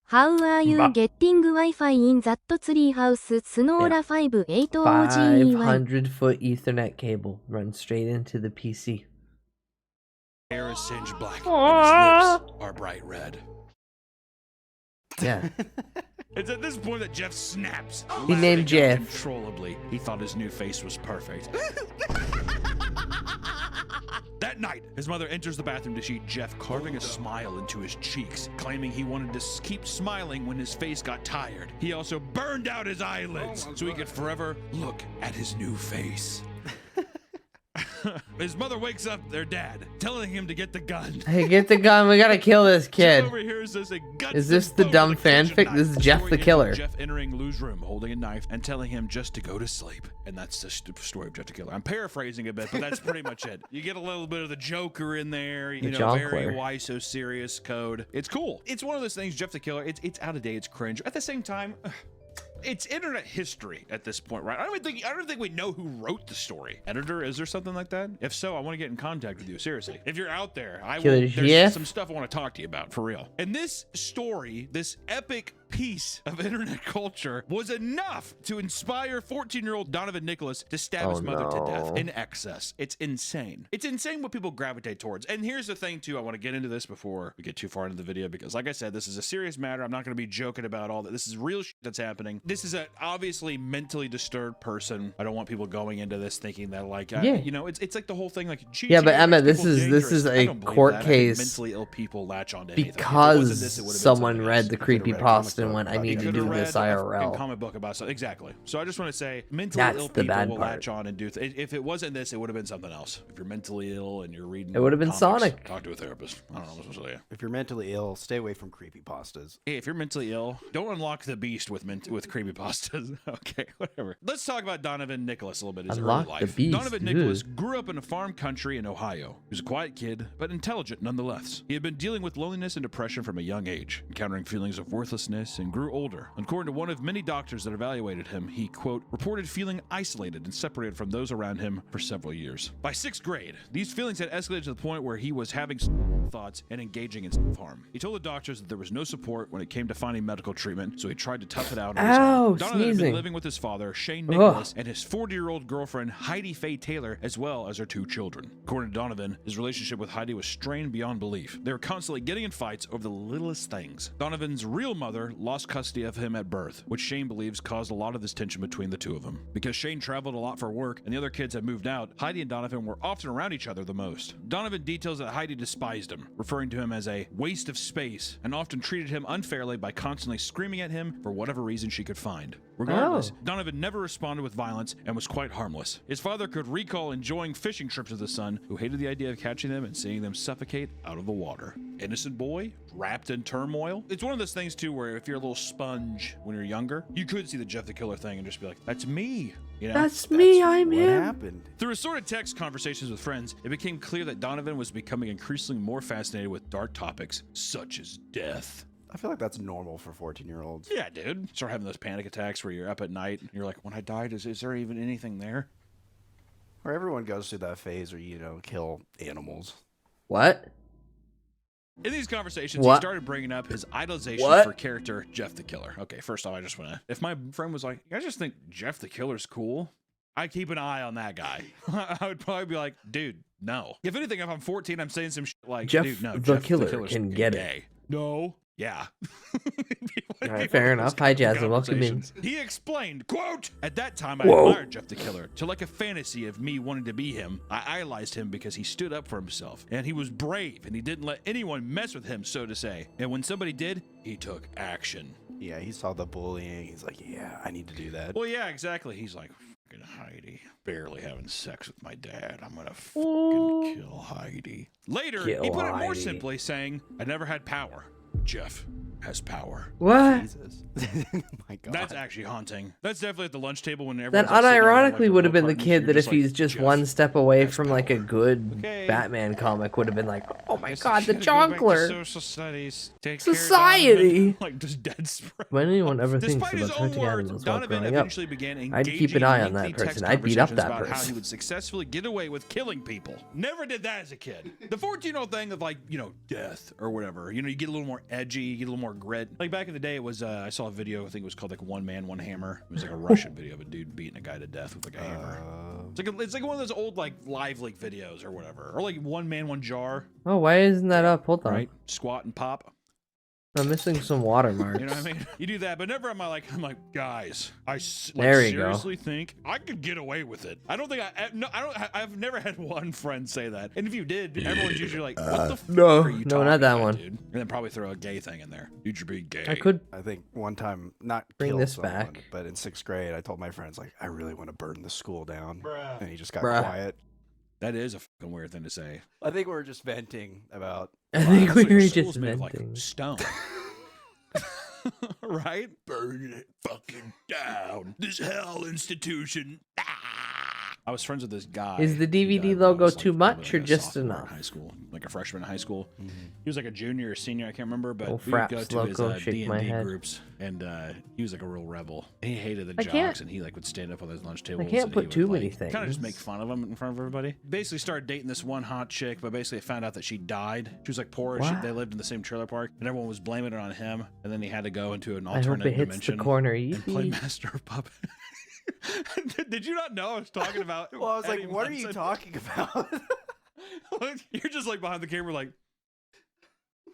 How are you getting Wi-Fi in that treehouse? Sonora 58OG. 500-foot Ethernet cable runs straight into the PC. Hair is singed black, and his lips are bright red. Yeah. It's at this point that Jeff snaps. He named Jeff. Uncontrollably. He thought his new face was perfect. That night, his mother enters the bathroom to see Jeff carving a smile into his cheeks, claiming he wanted to keep smiling when his face got tired. He also burned out his eyelids so he could forever look at his new face. His mother wakes up their dad, telling him to get the gun. Hey, get the gun. We gotta kill this kid. Is this the dumb fanfic? This is Jeff the killer. Jeff entering Lou's room, holding a knife, and telling him just to go to sleep. And that's the story of Jeff the Killer. I'm paraphrasing a bit, but that's pretty much it. You get a little bit of the Joker in there, you know, very why so serious code. It's cool. It's one of those things, Jeff the Killer, it's out of date, it's cringe. At the same time, it's internet history at this point, right? I don't think we know who wrote the story. Editor, is there something like that? If so, I want to get in contact with you, seriously. If you're out there, there's some stuff I want to talk to you about, for real. And this story, this epic piece of internet culture, was enough to inspire 14-year-old Donovan Nicholas to stab his mother to death in excess. It's insane. It's insane what people gravitate towards. And here's the thing, too. I want to get into this before we get too far into the video, because like I said, this is a serious matter. I'm not going to be joking about all that. This is real shit that's happening. This is an obviously mentally disturbed person. I don't want people going into this thinking that, like, you know, it's like the whole thing, like, geez, yeah, but Emma, this is a court case. Mentally ill people latch onto anything. Because someone read the creepypasta and went, I need to do this IRL. Comic book about something. Exactly. So I just want to say, mentally ill people will latch on and do. If it wasn't this, it would have been something else. If you're mentally ill and you're reading, it would have been comics, Sonic. Talk to a therapist. I don't know what to tell you. If you're mentally ill, stay away from creepypastas. Hey, if you're mentally ill, don't unlock the beast with creepypastas. Okay, whatever. Let's talk about Donovan Nicholas a little bit. His early life. Donovan Nicholas grew up in a farm country in Ohio. He was a quiet kid, but intelligent nonetheless. He had been dealing with loneliness and depression from a young age, encountering feelings of worthlessness, and grew older. According to one of many doctors that evaluated him, he, quote, reported feeling isolated and separated from those around him for several years. By 6th grade, these feelings had escalated to the point where he was having thoughts and engaging in self-harm. He told the doctors that there was no support when it came to finding medical treatment, so he tried to tough it out on his own. Donovan had been living with his father, Shane Nicholas, and his 40-year-old girlfriend, Heidi Faye Taylor, as well as their 2 children. According to Donovan, his relationship with Heidi was strained beyond belief. They were constantly getting in fights over the littlest things. Donovan's real mother lost custody of him at birth, which Shane believes caused a lot of this tension between the two of them. Because Shane traveled a lot for work and the other kids had moved out, Heidi and Donovan were often around each other the most. Donovan details that Heidi despised him, referring to him as a waste of space, and often treated him unfairly by constantly screaming at him for whatever reason she could find. Regardless, Donovan never responded with violence and was quite harmless. His father could recall enjoying fishing trips with his son, who hated the idea of catching them and seeing them suffocate out of the water. Innocent boy, wrapped in turmoil. It's one of those things too where if you're a little sponge when you're younger, you could see the Jeff the Killer thing and just be like, that's me. You know? That's me, I'm him. What happened? Through assorted text conversations with friends, it became clear that Donovan was becoming increasingly more fascinated with dark topics, such as death. I feel like that's normal for 14-year-olds. Yeah, dude. Start having those panic attacks where you're up at night and you're like, when I died, is there even anything there? Or everyone goes through that phase where, you know, kill animals. What? In these conversations, he started bringing up his idolization for character Jeff the Killer. Okay, first off, I just want to... If my friend was like, I just think Jeff the Killer's cool, I'd keep an eye on that guy. I would probably be like, dude, no. If anything, if I'm 14, I'm saying some shit like, Jeff dude, no, the Jeff Killer the Killer's can get gay. it. No. Yeah. All right, fair enough. Hi, Jasmine. Welcome in. He explained, quote, at that time I Whoa. admired Jeff the Killer. To like a fantasy of me wanting to be him, I idolized him because he stood up for himself. And he was brave, and he didn't let anyone mess with him, so to say. And when somebody did, he took action. Yeah, he saw the bullying. He's like, yeah, I need to do that. Well, yeah, exactly. He's like, fucking Heidi. Barely having sex with my dad. I'm gonna fucking kill Heidi. Later, Kill he put it more Heidi. simply, saying, I never had power. Jeff has power. What? Jesus. My God. That's actually haunting. That's definitely at the lunch table when That everyone's like, sitting down, like, unironically the would have milk been the cartons, kid you're that if like, he's just Jeff one step away has from power. like a good Okay. Batman comic would have been like, oh my Guess god, the I gotta go back to Jonkler! Social studies. Take care, Society! Donovan. Like just dead spread. When anyone ever thinks Despite his about own hurting words, animals while Donovan growing up, eventually began I'd keep an eye on that engaging in person. lengthy I'd beat up text that conversations about person. how he would successfully get away with killing people. Never did that as a kid. The 14-year-old thing of like, you know, death or whatever. You know, you get a little more edgy, you get a little more grit. Like back in the day, it was I saw a video. I think it was called like One Man, One Hammer. It was like a Russian video of a dude beating a guy to death with like a hammer. It's like one of those old like live leak videos or whatever, or like One Man, One Jar. Oh, why isn't that up? Hold on. Right, squat and pop. I'm missing some watermarks. You know what I mean? You do that, but never am I like, I'm like, guys, There you go. seriously think I could get away with it. I don't think I've never had one friend say that. And if you did, everyone's usually like, what the fuck No, are you no, talking not that about, one. dude? And then probably throw a gay thing in there. Dude, you're being gay. I could I think one time, not bring kill this someone, back. but in 6th grade, I told my friends, like, I really want to burn the school down. And he just got Bruh. quiet. That is a fucking weird thing to say. I think we were just venting about. I think we Your were soul's just made of, venting. like stone. Right? Burn it fucking down. This hell institution. I was friends with this guy. Is the DVD logo too much or just enough? In high school, like a freshman in high school. He was like a junior or senior, I can't remember, but Oh, we would go fraps to his logo, shake my D&D head. groups, and he was like a real rebel. He hated the I can't- jocks, and he like would stand up on those lunch tables. can't and put he would, too many Kind of just things. make fun of him in front of everybody. Basically started dating this one hot chick, but basically I found out that she died. She was like poor. What? They lived in the same trailer park, and everyone was blaming it on him. And then he had to go into an I hope alternate it hits dimension the corner and play easy. Master of Puppet. Did you not know I was talking about? Well, I was like, Eddie what are you Munson? talking about? You're just like behind the camera, like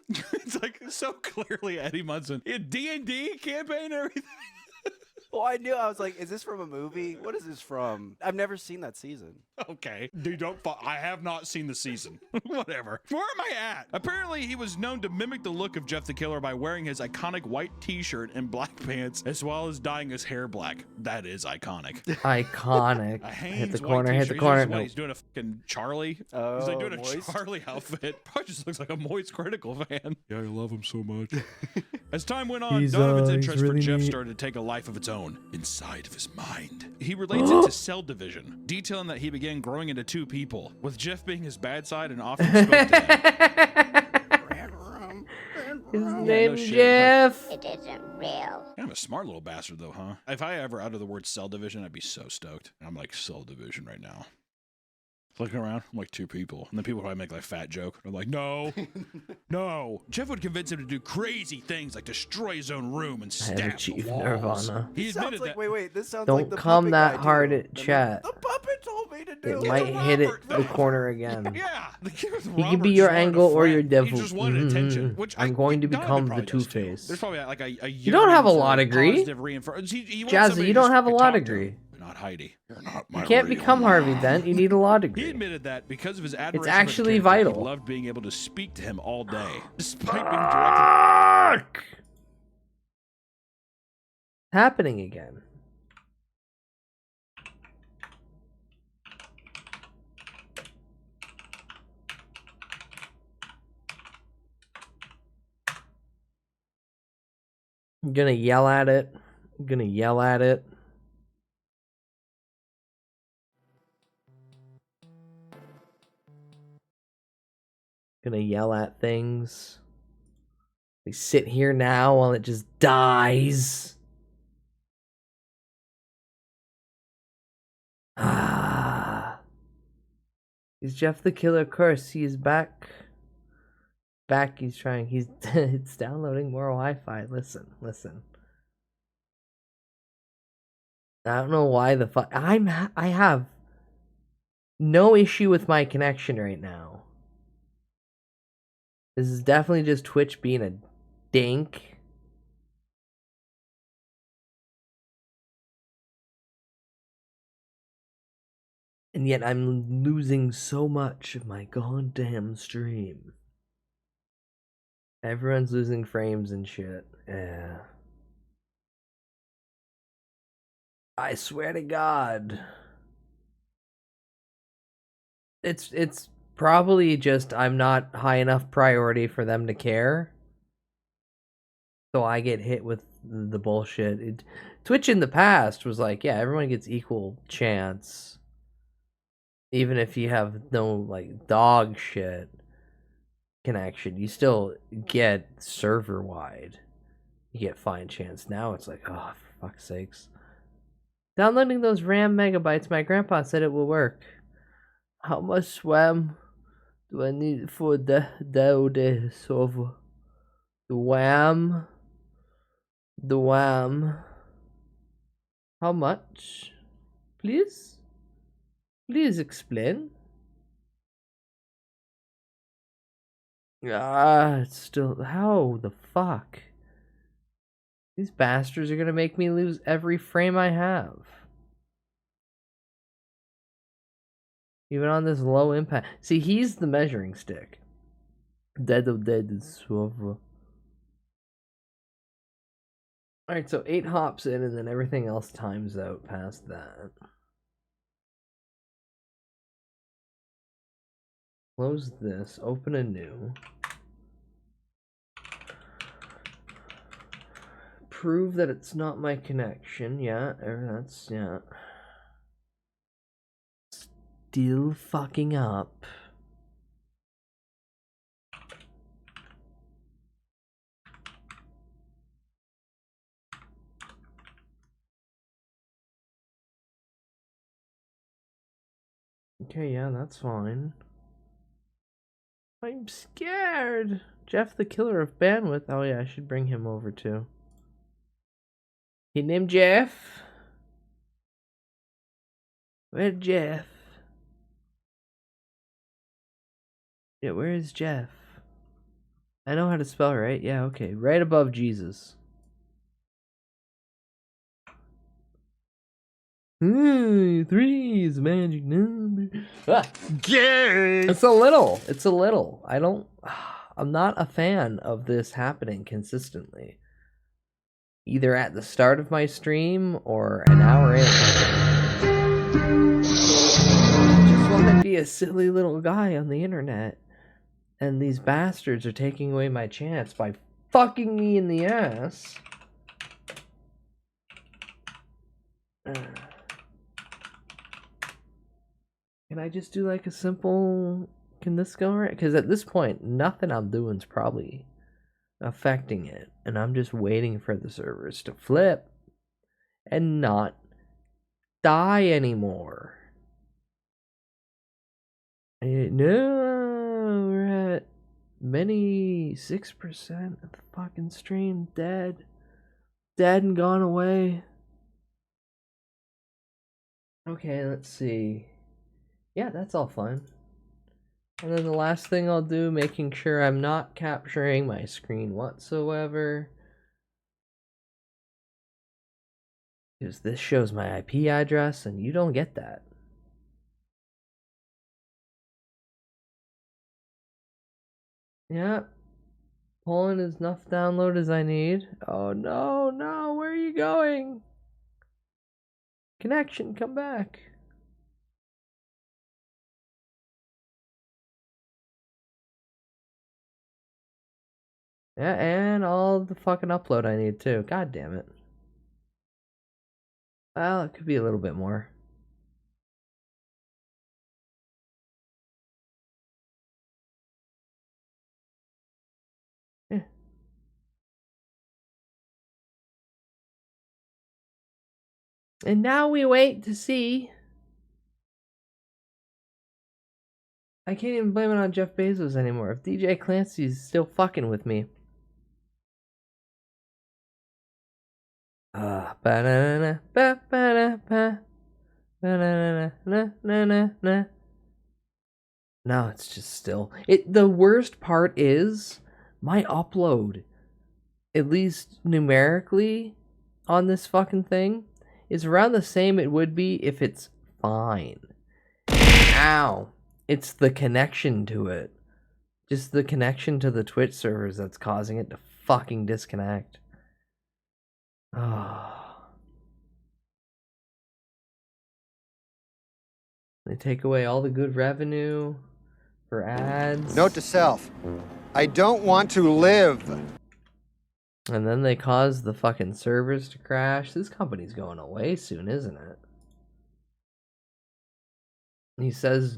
it's like so clearly Eddie Munson. D&D campaign and everything. Well, I knew. I was like, is this from a movie? What is this from? I've never seen that season. Okay, dude, I have not seen the season. Whatever. Where am I at? Apparently, he was known to mimic the look of Jeff the Killer by wearing his iconic white T-shirt and black pants, as well as dyeing his hair black. That is iconic. Iconic. A Hit Hanes the white corner, hit t-shirt. the corner. What, Nope. he's doing a fucking Charlie. He's Oh, like doing a Moist? Charlie outfit. Probably just looks like a Moist Critical fan. Yeah, I love him so much. As time went on, Donovan's interest for really Jeff neat. started to take a life of its own inside of his mind. He relates it to cell division, detailing that he began growing into two people, with Jeff being his bad side and often spoke to him. His no name's shit. Jeff. It isn't real. Kind of a smart little bastard, though, huh? If I ever uttered the word cell division, I'd be so stoked. I'm like, cell division right now. Looking around, I'm like, two people. And then people probably make like a fat joke. I'm like, no, no. Jeff would convince him to do crazy things like destroy his own room and I stab have the achieved walls. Nirvana. He Sounds admitted like, that. wait, this sounds Don't like the come puppet that guy hard too. at chat. The puppet told me to do It might hit it the corner again. Yeah, the kid with He Robert can be your just wanted a angle or your friend. devil. He just wanted attention, Mhm. which I'm going to Donovan become the probably does too. Two-Face. There's probably like a You don't have a law degree. Jazzy, Jazzy, you don't have a law degree. Not Heidi. You're not my You can't real become Harvey Dent. You need a law He degree. admitted that because of his admiration It's actually for the character, vital. he loved being able to speak to him all day, despite being directed. Fuck! Happening again. I'm gonna yell at it. I'm gonna yell at it. Gonna yell at things. We sit here now while it just dies. Ah. Is Jeff the Killer cursed? He is back. Back, he's trying. He's it's downloading more Wi-Fi. Listen. I don't know why the fuck I have no issue with my connection right now. This is definitely just Twitch being a dink. And yet I'm losing so much of my goddamn stream. Everyone's losing frames and shit. Yeah. I swear to God. It's probably just I'm not high enough priority for them to care. So I get hit with the bullshit. Twitch in the past was like, yeah, everyone gets equal chance. Even if you have no, like, dog shit connection, you still get server-wide. You get fine chance. Now it's like, oh, for fuck's sakes. Downloading those RAM megabytes, my grandpa said it will work. How much SWAM do I need for the server? The WAM? The WAM. How much? Please? Please explain. It's still... How the fuck? These bastards are gonna make me lose every frame I have. Even on this low impact. See, he's the measuring stick. Dead is server. Alright, so 8 hops in and then everything else times out past that. Close this, open a new. Prove that it's not my connection. Yeah, that's, yeah. Still fucking up. Okay, yeah, that's fine. I'm scared. Jeff the Killer of Bandwidth. Oh yeah, I should bring him over too. He named Jeff. Where's Jeff? Yeah, where is Jeff? I know how to spell right. Yeah, okay. Right above Jesus. Three is a magic number. Gay. It's a little. It's a little. I'm not a fan of this happening consistently. Either at the start of my stream or an hour in. I just want to be a silly little guy on the internet. And these bastards are taking away my chance by fucking me in the ass. Can I just do like a simple... Can this go right? Because at this point, nothing I'm doing is probably affecting it. And I'm just waiting for the servers to flip and not die anymore. No, we're at many 6% of the fucking stream dead. Dead and gone away. Okay, let's see. Yeah, that's all fine. And then the last thing I'll do, making sure I'm not capturing my screen whatsoever. Because this shows my IP address and you don't get that. Yeah. Pulling as enough download as I need. Oh no, no, where are you going? Connection, come back. Yeah, and all the fucking upload I need too. God damn it. Well, it could be a little bit more. Yeah. And now we wait to see. I can't even blame it on Jeff Bezos anymore. If DJ Clancy's still fucking with me. Ba-na-na-na, ba-ba-na-ba, ba-na-na-na-na-na-na. No, it's just still. The worst part is my upload, at least numerically, on this fucking thing, is around the same it would be if it's fine. Ow. It's the connection to it. Just the connection to the Twitch servers that's causing it to fucking disconnect. Oh. They take away all the good revenue for ads. Note to self, I don't want to live. And then they cause the fucking servers to crash. This company's going away soon, isn't it? He says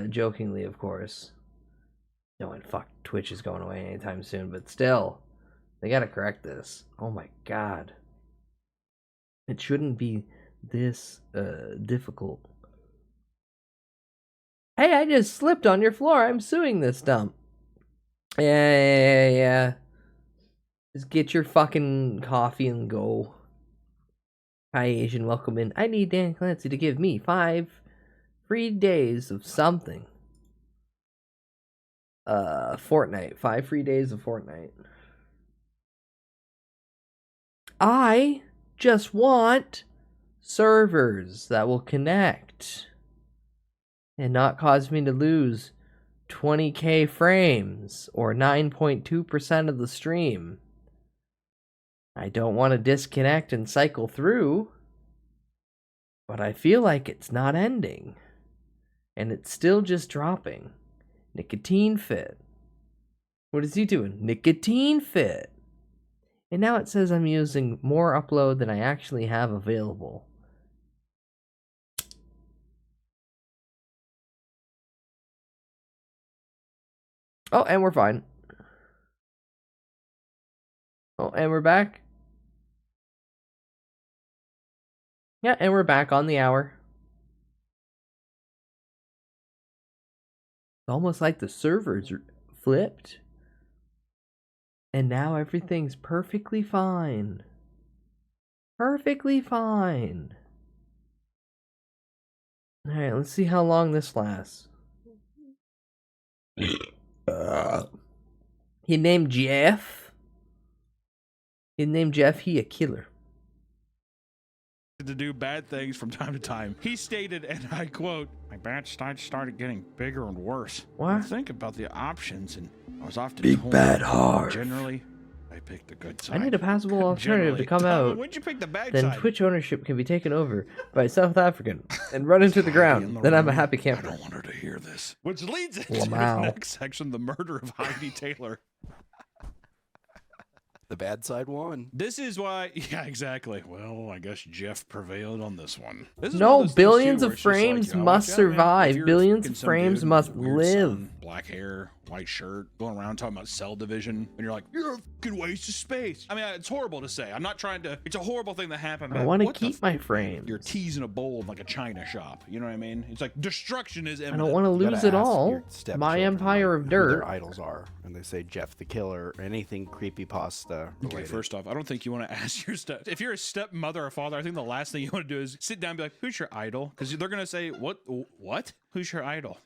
jokingly, of course. No one fuck Twitch is going away anytime soon, but still, they gotta correct this. Oh my god. It shouldn't be this difficult. Hey, I just slipped on your floor. I'm suing this dump. Yeah. Just get your fucking coffee and go. Hi, Asian. Welcome in. I need Dan Clancy to give me 5 free days of something. Fortnite. 5 free days of Fortnite. I just want servers that will connect and not cause me to lose 20k frames or 9.2% of the stream. I don't want to disconnect and cycle through, but I feel like it's not ending, and it's still just dropping. Nicotine fit. What is he doing? Nicotine fit. And now it says I'm using more upload than I actually have available. Oh, and we're fine. Oh, and we're back. Yeah, and we're back on the hour. It's almost like the servers flipped. And now everything's perfectly fine. Perfectly fine. Alright, let's see how long this lasts. He named Jeff. He named Jeff, he a killer. To do bad things from time to time. He stated, and I quote, "My bad side started getting bigger and worse. What? I think about the options, and I was often Big torn. bad hard. Generally, I picked the good side. I need a passable alternative to come out. When'd you pick the bad Then side? Twitch ownership can be taken over by a South African and run into the ground. Then I'm a happy camper. I don't want her to hear this. Which leads into Wow. the next section, the murder of Heidi Taylor. The bad side won. This is why, yeah, exactly. Well, I guess Jeff prevailed on this one. This is one No, those things, billions too, where of it's just like, frames you know, must watch out, man. If survive. you're Billions fucking of some frames dude must with weird live. son, black hair, white shirt, going around talking about cell division, and you're like, you're a fucking waste of space. I mean, it's horrible to say. I'm not trying to. It's a horrible thing that happened. I but want to what the keep my frames. You're teasing a bowl in like a china shop. You know what I mean? It's like destruction is I imminent. don't want to You lose gotta it ask all. your stepchildren, My empire of who dirt. their idols are, and they say Jeff the Killer or anything creepypasta related. Okay, first off, I don't think you want to ask your if you're a stepmother or father, I think the last thing you want to do is sit down and be like, who's your idol? Because they're going to say, what? Who's your idol?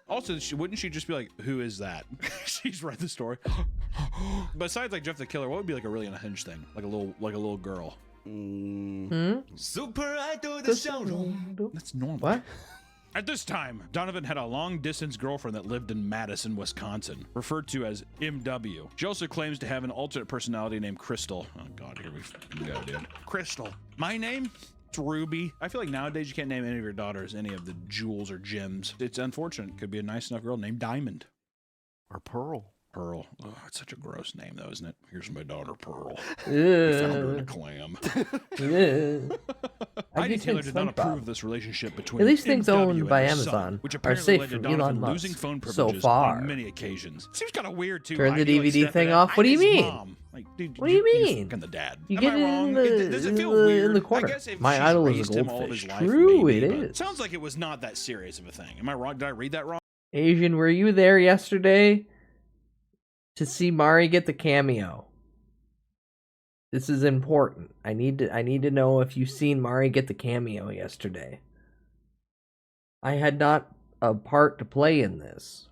Also, wouldn't she just be like, who is that? She's read the story. Besides like Jeff the Killer, what would be like a really unhinged thing? Like a little girl. Super idol the show. That's normal. What? At this time, Donovan had a long-distance girlfriend that lived in Madison, Wisconsin, referred to as MW. She also claims to have an alternate personality named Crystal. Oh God, here we go, dude. Crystal. My name? It's Ruby. I feel like nowadays you can't name any of your daughters any of the jewels or gems. It's unfortunate. Could be a nice enough girl named Diamond. Or Pearl. Pearl. Oh, it's such a gross name, though, isn't it? Here's my daughter, Pearl. Yeah. We found her in a clam. Yeah. Heidi just Taylor think did not SpongeBob. approve of this relationship between At least things MW owned and by her Amazon son, which are apparently safe led to from Donovan Elon losing Musk phone so privileges far. on many occasions. Seems kind of weird too. Turn the Heidi, like, DVD stepping thing in. off? What do you Heidi's mean? mom. Like, dude, What do you you're mean? fucking the dad. You Am get I it wrong? in the, Does it feel in weird? the corner. I guess if My she's idol is a raised him all of his goldfish. life, True, maybe, it but is. Sounds like it was not that serious of a thing. Am I wrong? Did I read that wrong? Asian, were you there yesterday to see Mari get the cameo? This is important. I need to know if you've seen Mari get the cameo yesterday. I had not a part to play in this.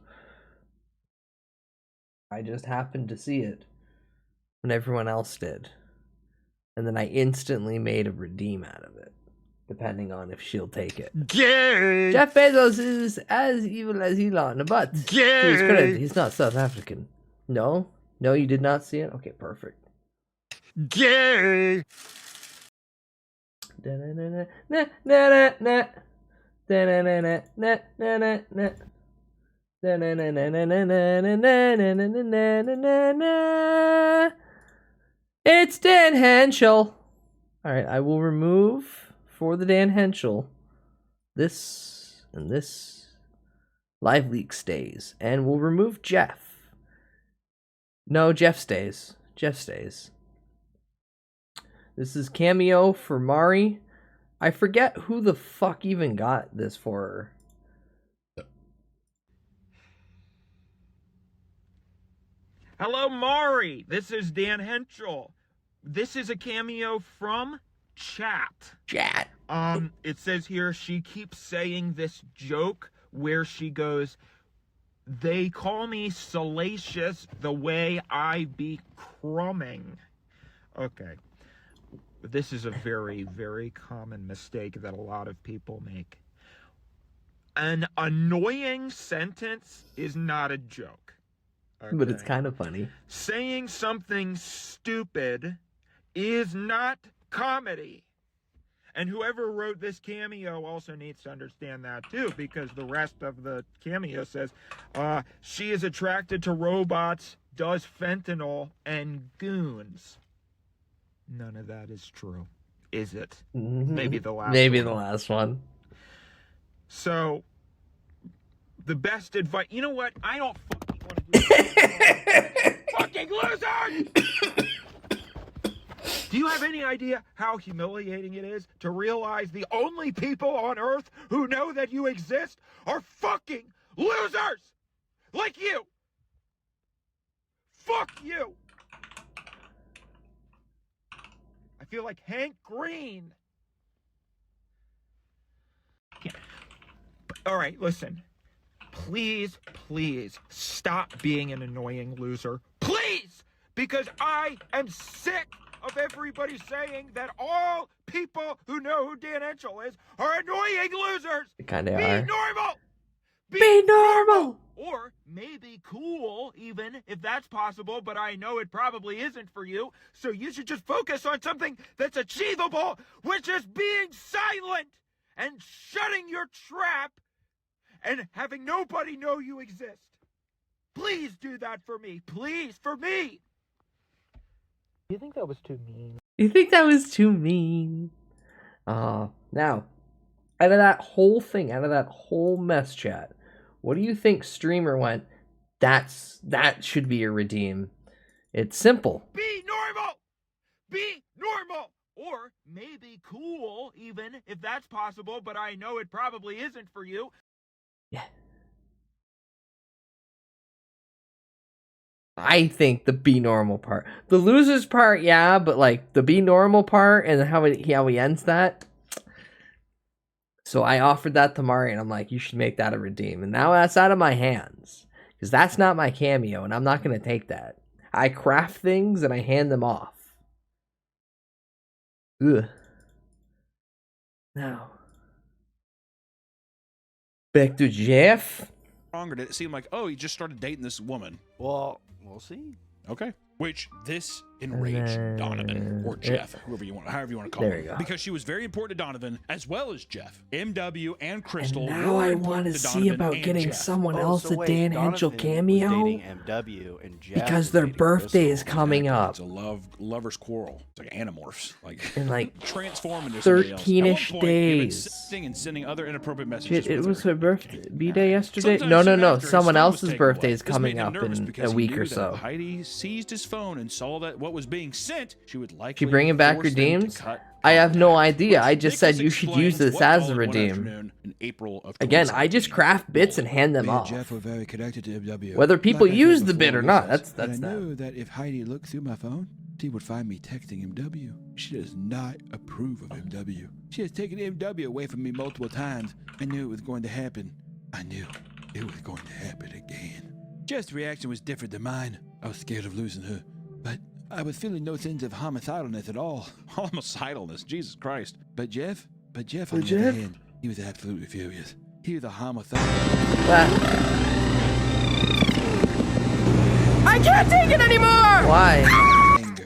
I just happened to see it when everyone else did. And then I instantly made a redeem out of it, depending on if she'll take it. Gay! Jeff Bezos is as evil as Elon, but to his credit, he's not South African. No? No, you did not see it? Okay, perfect. Gay! It's Dan Henschel. Alright, I will remove for the Dan Henschel this and this. Live leak stays. And we'll remove Jeff. No, Jeff stays. Jeff stays. This is cameo for Mari. I forget who the fuck even got this for her. Hello, Mari. This is Dan Henschel. This is a cameo from Chat. Chat. It says here she keeps saying this joke where she goes, "They call me salacious the way I be crumbing." Okay. This is a very, very common mistake that a lot of people make. An annoying sentence is not a joke. Okay? But it's kind of funny. Saying something stupid is not comedy. And whoever wrote this cameo also needs to understand that too, because the rest of the cameo says, she is attracted to robots, does fentanyl, and goons. None of that is true, is it? Maybe the last Maybe one. the last one. So, the best advice... You know what? I don't fucking want to do this. Fucking loser! Do you have any idea how humiliating it is to realize the only people on Earth who know that you exist are fucking losers! Like you! Fuck you! I feel like Hank Green. Alright, listen. Please, please, stop being an annoying loser. Please! Because I am sick of everybody saying that all people who know who Dan Henschel is are annoying losers. They kind of Be are. normal. Be normal. Or maybe cool, even if that's possible, but I know it probably isn't for you. So you should just focus on something that's achievable, which is being silent and shutting your trap and having nobody know you exist. Please do that for me. Please, for me. You think that was too mean? You think that was too mean? Now, out of that whole thing, out of that whole mess chat, what do you think streamer went, that should be a redeem? It's simple. Be normal! Be normal! Or maybe cool, even if that's possible, but I know it probably isn't for you. Yeah. I think the be normal part. The losers part, yeah, but like the be normal part and how he ends that. So I offered that to Mari and I'm like, you should make that a redeem. And now that's out of my hands. Because that's not my cameo and I'm not going to take that. I craft things and I hand them off. Ugh. Now. Back to Jeff. Longer did it seem like, oh, he just started dating this woman? Well, we'll see. Okay. Which this enraged Donovan or Jeff, however you want, however you want to call him, because she was very important to Donovan as well as Jeff. MW and Crystal. And now I want to see about getting someone else a Dan Henschel cameo. MW and Jeff because their birthday is coming up. It's a lover's quarrel. It's like Animorphs, like in like transform into somebody else. 13-ish days. And sending other inappropriate messages. Shit, it was her birthday, B-day yesterday. No. Someone else's birthday is coming up in a week or so. Heidi seized his phone and saw that what was being sent, she would likely she bringing back redeems. I have no idea. I just said you should use this as a redeem. In April of Again, I just craft bits and hand them off. Jeff were very connected to MW. Whether people use the bit or not, that's I know that if Heidi looked through my phone, She would find me texting MW. She does not approve of MW. She has taken MW away from me multiple times. I knew it was going to happen. I knew it was going to happen again. Jeff's reaction was different than mine. I was scared of losing her, but I was feeling no sense of homicidalness at all. Homicidalness, Jesus Christ. But Jeff, on the other hand, he was absolutely furious. He was a homicidal. I can't take it anymore! Why? Anger.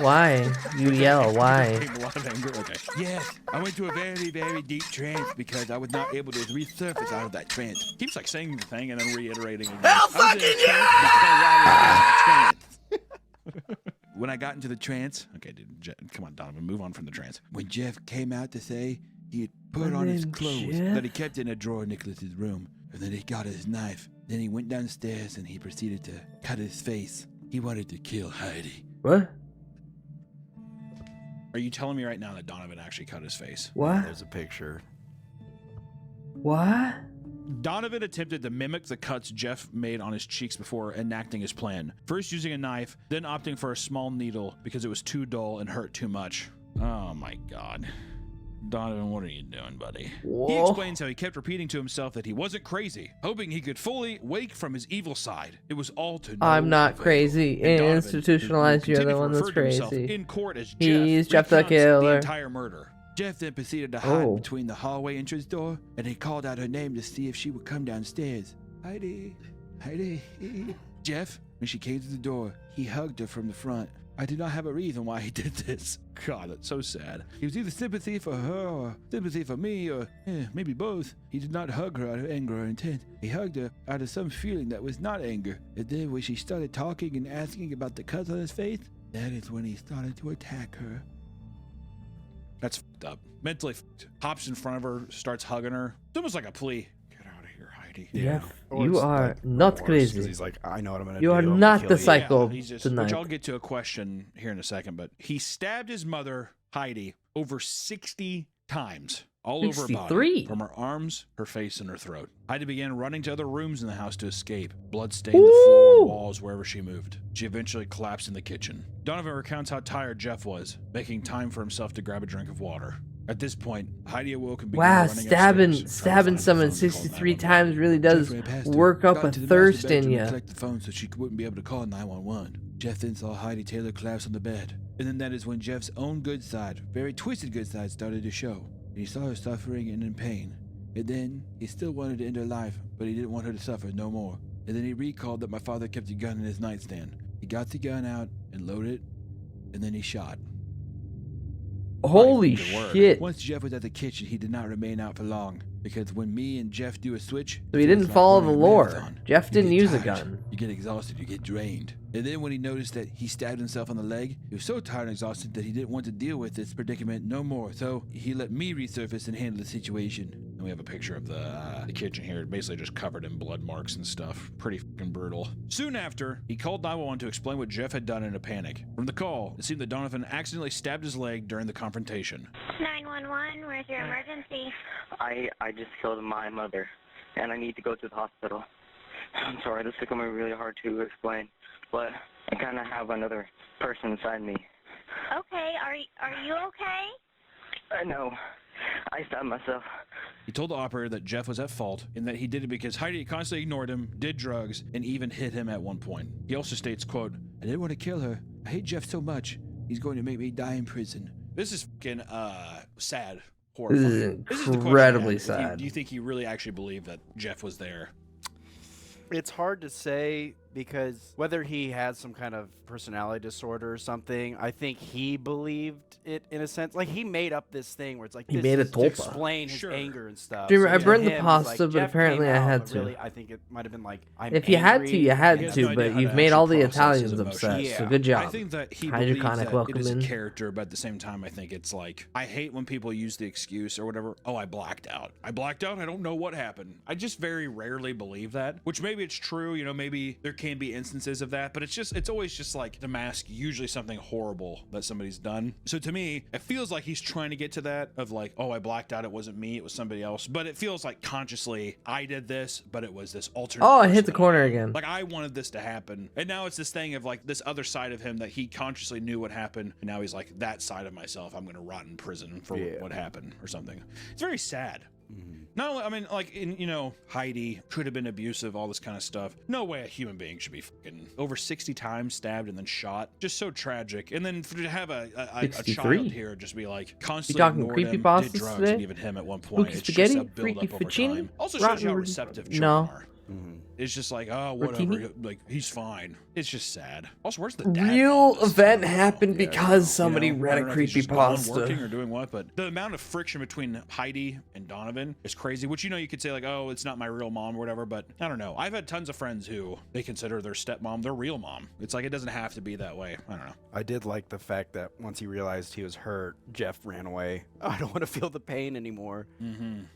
Why? You yell, why? A lot of anger. Okay. Yes, I went to a very, very deep trance because I was not able to resurface out of that trance. Keeps like saying the thing and then reiterating again. Hell fucking yeah! When I got into the trance, okay, dude, come on, Donovan, move on from the trance. When Jeff came out to say he had put on his clothes that he kept in a drawer in Nicholas's room, and then he got his knife. Then he went downstairs and he proceeded to cut his face. He wanted to kill Heidi. What? Are you telling me right now that Donovan actually cut his face? What? There's a picture. What? Donovan attempted to mimic the cuts Jeff made on his cheeks before enacting his plan. First using a knife, then opting for a small needle because it was too dull and hurt too much. Oh my God. Donovan, what are you doing, buddy? Whoa. He explains how he kept repeating to himself that he wasn't crazy, hoping he could fully wake from his evil side. It was all to no I'm not avail. crazy. And Donovan, Institutionalized, who you're the continued one to that's refer to himself crazy. in court as He's Jeff the recounts the killer. entire murder. Jeff then proceeded to hide between the hallway entrance door, and he called out her name to see if she would come downstairs. Heidi, Heidi. Jeff, when she came to the door, he hugged her from the front. I do not have a reason why he did this. God, that's so sad. It was either sympathy for her or sympathy for me, or maybe both. He did not hug her out of anger or intent. He hugged her out of some feeling that was not anger. And then when she started talking and asking about the cuts on his face, that is when he started to attack her. That's fucked up. Mentally fucked. Hops in front of her, starts hugging her. It's almost like a plea. Get out of here, Heidi. Yeah. Or You it's are like not remorse, crazy. 'cause he's like, I know what I'm gonna do. You are I'm gonna not kill the you. psycho he's just, tonight. which I'll get to a question here in a second, but he stabbed his mother, Heidi, over 60 times. All over her body. 63? From her arms, her face, and her throat. Heidi began running to other rooms in the house to escape. Blood stained the floor and walls wherever she moved. She eventually collapsed in the kitchen. Donovan recounts how tired Jeff was, making time for himself to grab a drink of water. At this point, Heidi awoke and began Wow, running upstairs, stabbing someone 63 times really does work up a thirst in you. Collect the phone so she wouldn't be able to call 911. Jeff then saw Heidi Taylor collapse on the bed. And then that is when Jeff's own good side, very twisted good side, started to show. And he saw her suffering and in pain. And then he still wanted to end her life, but he didn't want her to suffer no more. And then he recalled that my father kept a gun in his nightstand. He got the gun out and loaded it, and then he shot. Holy The word. shit. Once Jeff was at the kitchen, he did not remain out for long. Because when me and Jeff do a switch, So he it didn't feels like follow the running a lore. marathon. Jeff You didn't get use a tired, gun. You get exhausted, you get drained. And then when he noticed that he stabbed himself on the leg, he was so tired and exhausted that he didn't want to deal with this predicament no more. So he let me resurface and handle the situation. And we have a picture of the kitchen here, basically just covered in blood marks and stuff. Pretty fucking brutal. Soon after, he called 911 to explain what Jeff had done in a panic. From the call, it seemed that Donovan accidentally stabbed his leg during the confrontation. 911, where's your emergency? I just killed my mother, and I need to go to the hospital. I'm sorry, this is becoming really hard to explain, but I kind of have another person inside me. Okay, are you okay? I know. I stabbed myself. He told the operator that Jeff was at fault and that he did it because Heidi constantly ignored him, did drugs, and even hit him at one point. He also states, quote, I didn't want to kill her. I hate Jeff so much. He's going to make me die in prison. This is fucking sad. Horrifying. This is the question I incredibly have. sad. Do you think he really actually believed that Jeff was there? It's hard to say because whether he has some kind of personality disorder or something, I think he believed it in a sense. Like he made up this thing where it's like He this made a is to tulpa. explain his Sure. anger and stuff. Dreamer, So I to burned the him, it's pasta, but Jeff apparently came I out, had but to. Really, I think it might have been like, I'm If you had to, angry, you had He has to, no idea but how you've to made all the actually process his Italians upset, emotions. so good job. I think that he believes Hydroconic that welcome it is a in. character, but at the same time, I think it's like, I hate when people use the excuse or whatever, oh, I blacked out. I blacked out, I don't know what happened. I just very rarely believe that, which maybe it's true, you know, maybe there can be instances of that, but it's always just like to mask usually something horrible that somebody's done. So to to me, it feels like he's trying to get to that of like, oh, I blacked out. It wasn't me. It was somebody else. But it feels like consciously I did this, but it was this alternate. Oh, I hit the corner again. Like I wanted this to happen. And now it's this thing of like this other side of him that he consciously knew what happened. And now he's like, that side of myself, I'm going to rot in prison for what happened or something. It's very sad. Not only, I mean, like, you know, Heidi could have been abusive, all this kind of stuff. No way a human being should be fucking over 60 times stabbed and then shot. Just so tragic. And then to have a child here just be like constantly ignored him, did drugs, today? And even him at one point. It's just a build up over time. Also shows you how receptive children are. It's just like, oh, whatever. Like, he's fine. It's just sad. Also, where's the dad? Real event happened because somebody read a creepypasta. Working or doing what, but the amount of friction between Heidi and Donovan is crazy. Which, you know, you could say like, oh, it's not my real mom or whatever, but I don't know. I've had tons of friends who they consider their stepmom their real mom. It's like it doesn't have to be that way. I don't know. I did like the fact that once he realized he was hurt, Jeff ran away. I don't want to feel the pain anymore.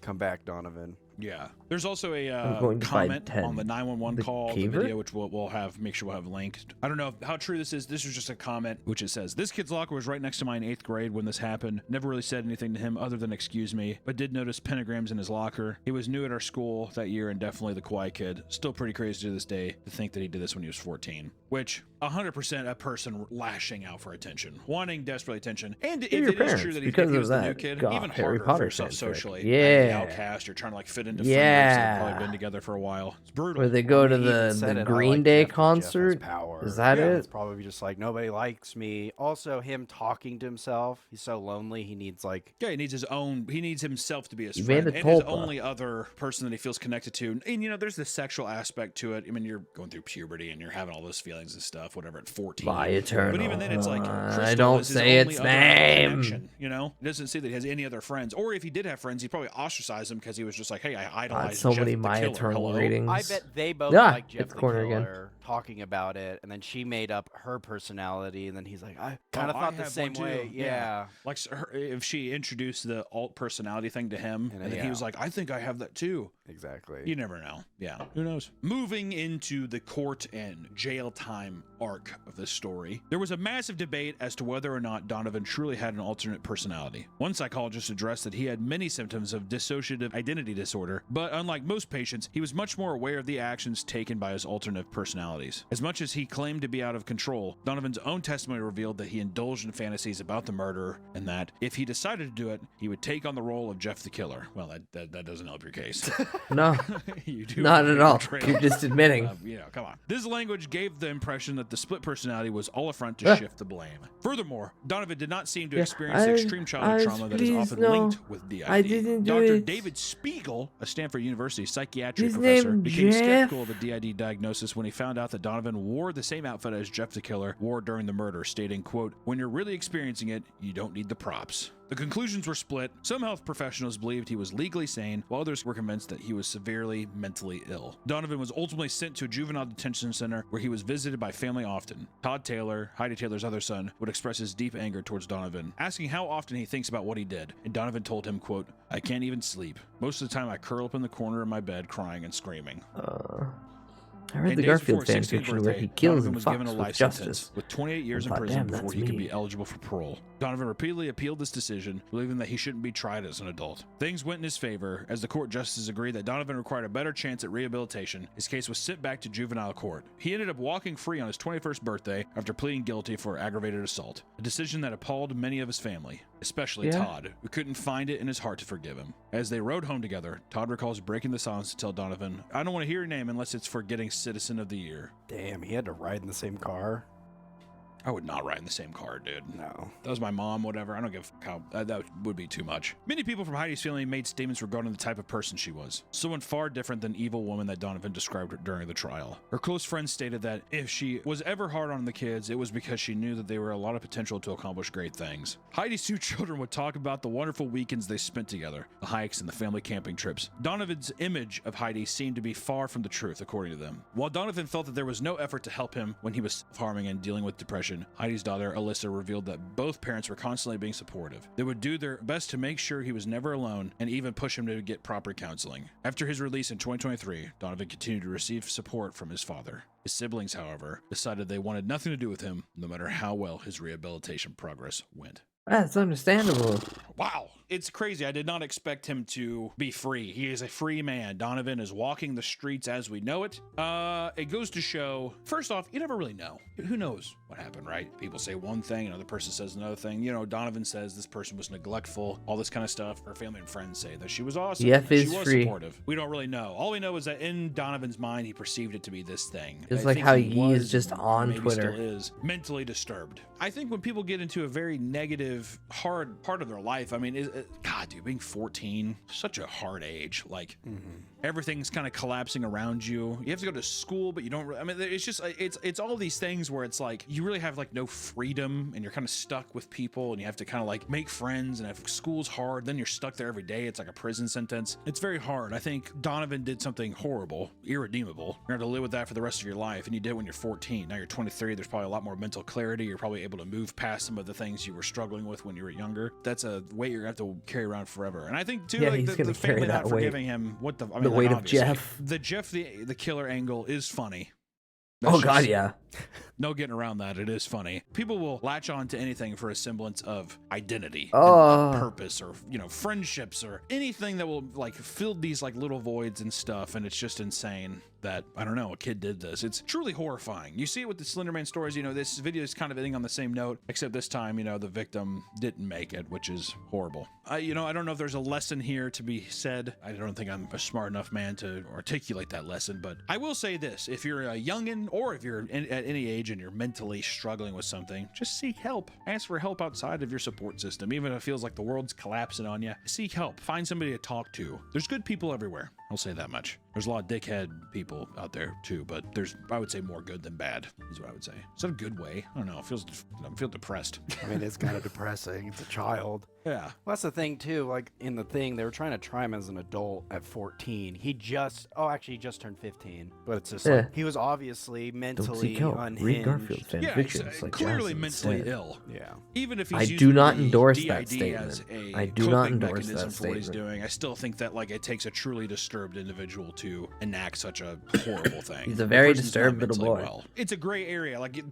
Come back, Donovan. Yeah. There's also a comment on the 911 call, the video, which we'll have, make sure we'll have linked. I don't know how true this is. This was just a comment, which it says, this kid's locker was right next to mine in 8th grade when this happened. Never really said anything to him other than excuse me, but did notice pentagrams in his locker. He was new at our school that year and definitely the quiet kid. Still pretty crazy to this day to think that he did this when he was 14, which 100% a person lashing out for attention, wanting desperately attention. And if it is true that he was the new kid, even harder for yourself socially. Yeah. The outcast, you're trying to like fit into friend groups that have probably been together for a while. It's brutal. Where they go to the Green Day concert. Is that it? It's probably just like, nobody likes me. Also, him talking to himself. He's so lonely. He needs like... Yeah, he needs his own... He needs himself to be his friend. And his only other person that he feels connected to. And, you know, there's the sexual aspect to it. I mean, you're going through puberty and you're having all those feelings and stuff, whatever, at 14. By Eternal. But even then, it's like... I don't say its name. You know? He doesn't say that he has any other friends. Or if he did have friends, he probably ostracized them because he was just like, hey, I idolize so Jeff many the My Killer. Eternal Hello? ratings. I bet they both like Jeff the corner Killer again. talking about it, and then she made up her personality, and then he's like, I kind of thought the same way. Yeah. Like if she introduced the alt personality thing to him, and then he was like, I think I have that too. Exactly. You never know. Yeah. Who knows? Moving into the court and jail time arc of this story, there was a massive debate as to whether or not Donovan truly had an alternate personality. One psychologist addressed that he had many symptoms of dissociative identity disorder, but unlike most patients, he was much more aware of the actions taken by his alternate personalities. As much as he claimed to be out of control, Donovan's own testimony revealed that he indulged in fantasies about the murder, and that if he decided to do it, he would take on the role of Jeff the Killer. Well, that doesn't help your case. No, you do not at all. You're just admitting. You know, come on. This language gave the impression that the split personality was all a front to shift the blame. Furthermore, Donovan did not seem to experience the extreme childhood trauma that is often linked with DID. I didn't do Dr. it. David Spiegel, a Stanford University psychiatry His professor, name became Jeff? skeptical of the DID diagnosis when he found out that Donovan wore the same outfit as Jeff the Killer wore during the murder, stating, quote, when you're really experiencing it, you don't need the props. The conclusions were split. Some health professionals believed he was legally sane, while others were convinced that he was severely mentally ill. Donovan was ultimately sent to a juvenile detention center where he was visited by family often. Todd Taylor, Heidi Taylor's other son, would express his deep anger towards Donovan, asking how often he thinks about what he did, and Donovan told him, quote, I can't even sleep. Most of the time I curl up in the corner of my bed crying and screaming. I read And the days Garfield before his fan 16th fiction where birthday, he kills Donovan and was given a fucks life with sentence justice. with 28 years in I thought, prison damn, before that's he could me. be eligible for parole. Donovan repeatedly appealed this decision, believing that he shouldn't be tried as an adult. Things went in his favor, as the court justices agreed that Donovan required a better chance at rehabilitation. His case was sent back to juvenile court. He ended up walking free on his 21st birthday after pleading guilty for aggravated assault, a decision that appalled many of his family, especially Todd, who couldn't find it in his heart to forgive him. As they rode home together, Todd recalls breaking the silence to tell Donovan, I don't want to hear your name unless it's for getting Citizen of the Year. Damn, he had to ride in the same car. I would not ride in the same car, dude. No. That was my mom, whatever. I don't give a fuck how... That would be too much. Many people from Heidi's family made statements regarding the type of person she was. Someone far different than evil woman that Donovan described during the trial. Her close friends stated that if she was ever hard on the kids, it was because she knew that they were a lot of potential to accomplish great things. Heidi's two children would talk about the wonderful weekends they spent together, the hikes and the family camping trips. Donovan's image of Heidi seemed to be far from the truth, according to them. While Donovan felt that there was no effort to help him when he was self-harming and dealing with depression, Heidi's daughter, Alyssa, revealed that both parents were constantly being supportive. They would do their best to make sure he was never alone and even push him to get proper counseling. After his release in 2023, Donovan continued to receive support from his father. His siblings, however, decided they wanted nothing to do with him, no matter how well his rehabilitation progress went. That's understandable. Wow. It's crazy. I did not expect him to be free. He is a free man. Donovan is walking the streets as we know it. It goes to show, first off, you never really know. Who knows what happened, right? People say one thing, another person says another thing. You know, Donovan says this person was neglectful, all this kind of stuff. Her family and friends say that she was awesome. Jeff is she was free. supportive. We don't really know. All we know is that in Donovan's mind, he perceived it to be this thing. It's I like think how he is was, just on maybe Twitter. Still is mentally disturbed. I think when people get into a very negative, hard part of their life, I mean, God, dude, being 14, such a hard age. Like, everything's kind of collapsing around you. You have to go to school, but you don't really, I mean, it's just, it's all these things where it's like, you really have like no freedom and you're kind of stuck with people and you have to kind of like make friends, and if school's hard, then you're stuck there every day. It's like a prison sentence. It's very hard. I think Donovan did something horrible, irredeemable. You're going to live with that for the rest of your life, and you did it when you're 14. Now you're 23. There's probably a lot more mental clarity. You're probably able to move past some of the things you were struggling with when you were younger. That's a weight you're going to have to carry around forever. And I think too, Yeah, like he's the gonna carry family that not weight. forgiving him, what the, I mean, The like, weight of obviously, Jeff. The Jeff the killer angle is funny. Oh God, yeah. No getting around that. It is funny. People will latch on to anything for a semblance of identity, Oh. and purpose, or, you know, friendships, or anything that will like fill these like little voids and stuff. And it's just insane that, I don't know, a kid did this. It's truly horrifying. You see it with the Slenderman stories. You know, this video is kind of ending on the same note, except this time, you know, the victim didn't make it, which is horrible. You know, I don't know if there's a lesson here to be said. I don't think I'm a smart enough man to articulate that lesson, but I will say this: if you're a youngin', or if you're at any age and you're mentally struggling with something, just seek help. Ask for help outside of your support system. Even if it feels like the world's collapsing on you, seek help. Find somebody to talk to. There's good people everywhere. I'll say that much. There's a lot of dickhead people out there too, but there's, I would say, more good than bad is what I would say. Is that a good way? I don't know. I feel depressed. I mean, it's kind of depressing. It's a child. Yeah. Well, that's the thing too. Like in the thing, they were trying to try him as an adult at 14. He just turned 15. But it's just like, he was obviously mentally unhinged. Garfield fan fiction. It's like clearly Johnson mentally said. ill. Yeah. Even if he's I using do not the endorse DID that statement. as a I do not coping endorse mechanism that for what he's statement. doing, I still think that like it takes a truly disturbed individual to enact such a horrible thing. He's a The very person's disturbed not little mentally boy. well. It's a gray area. Like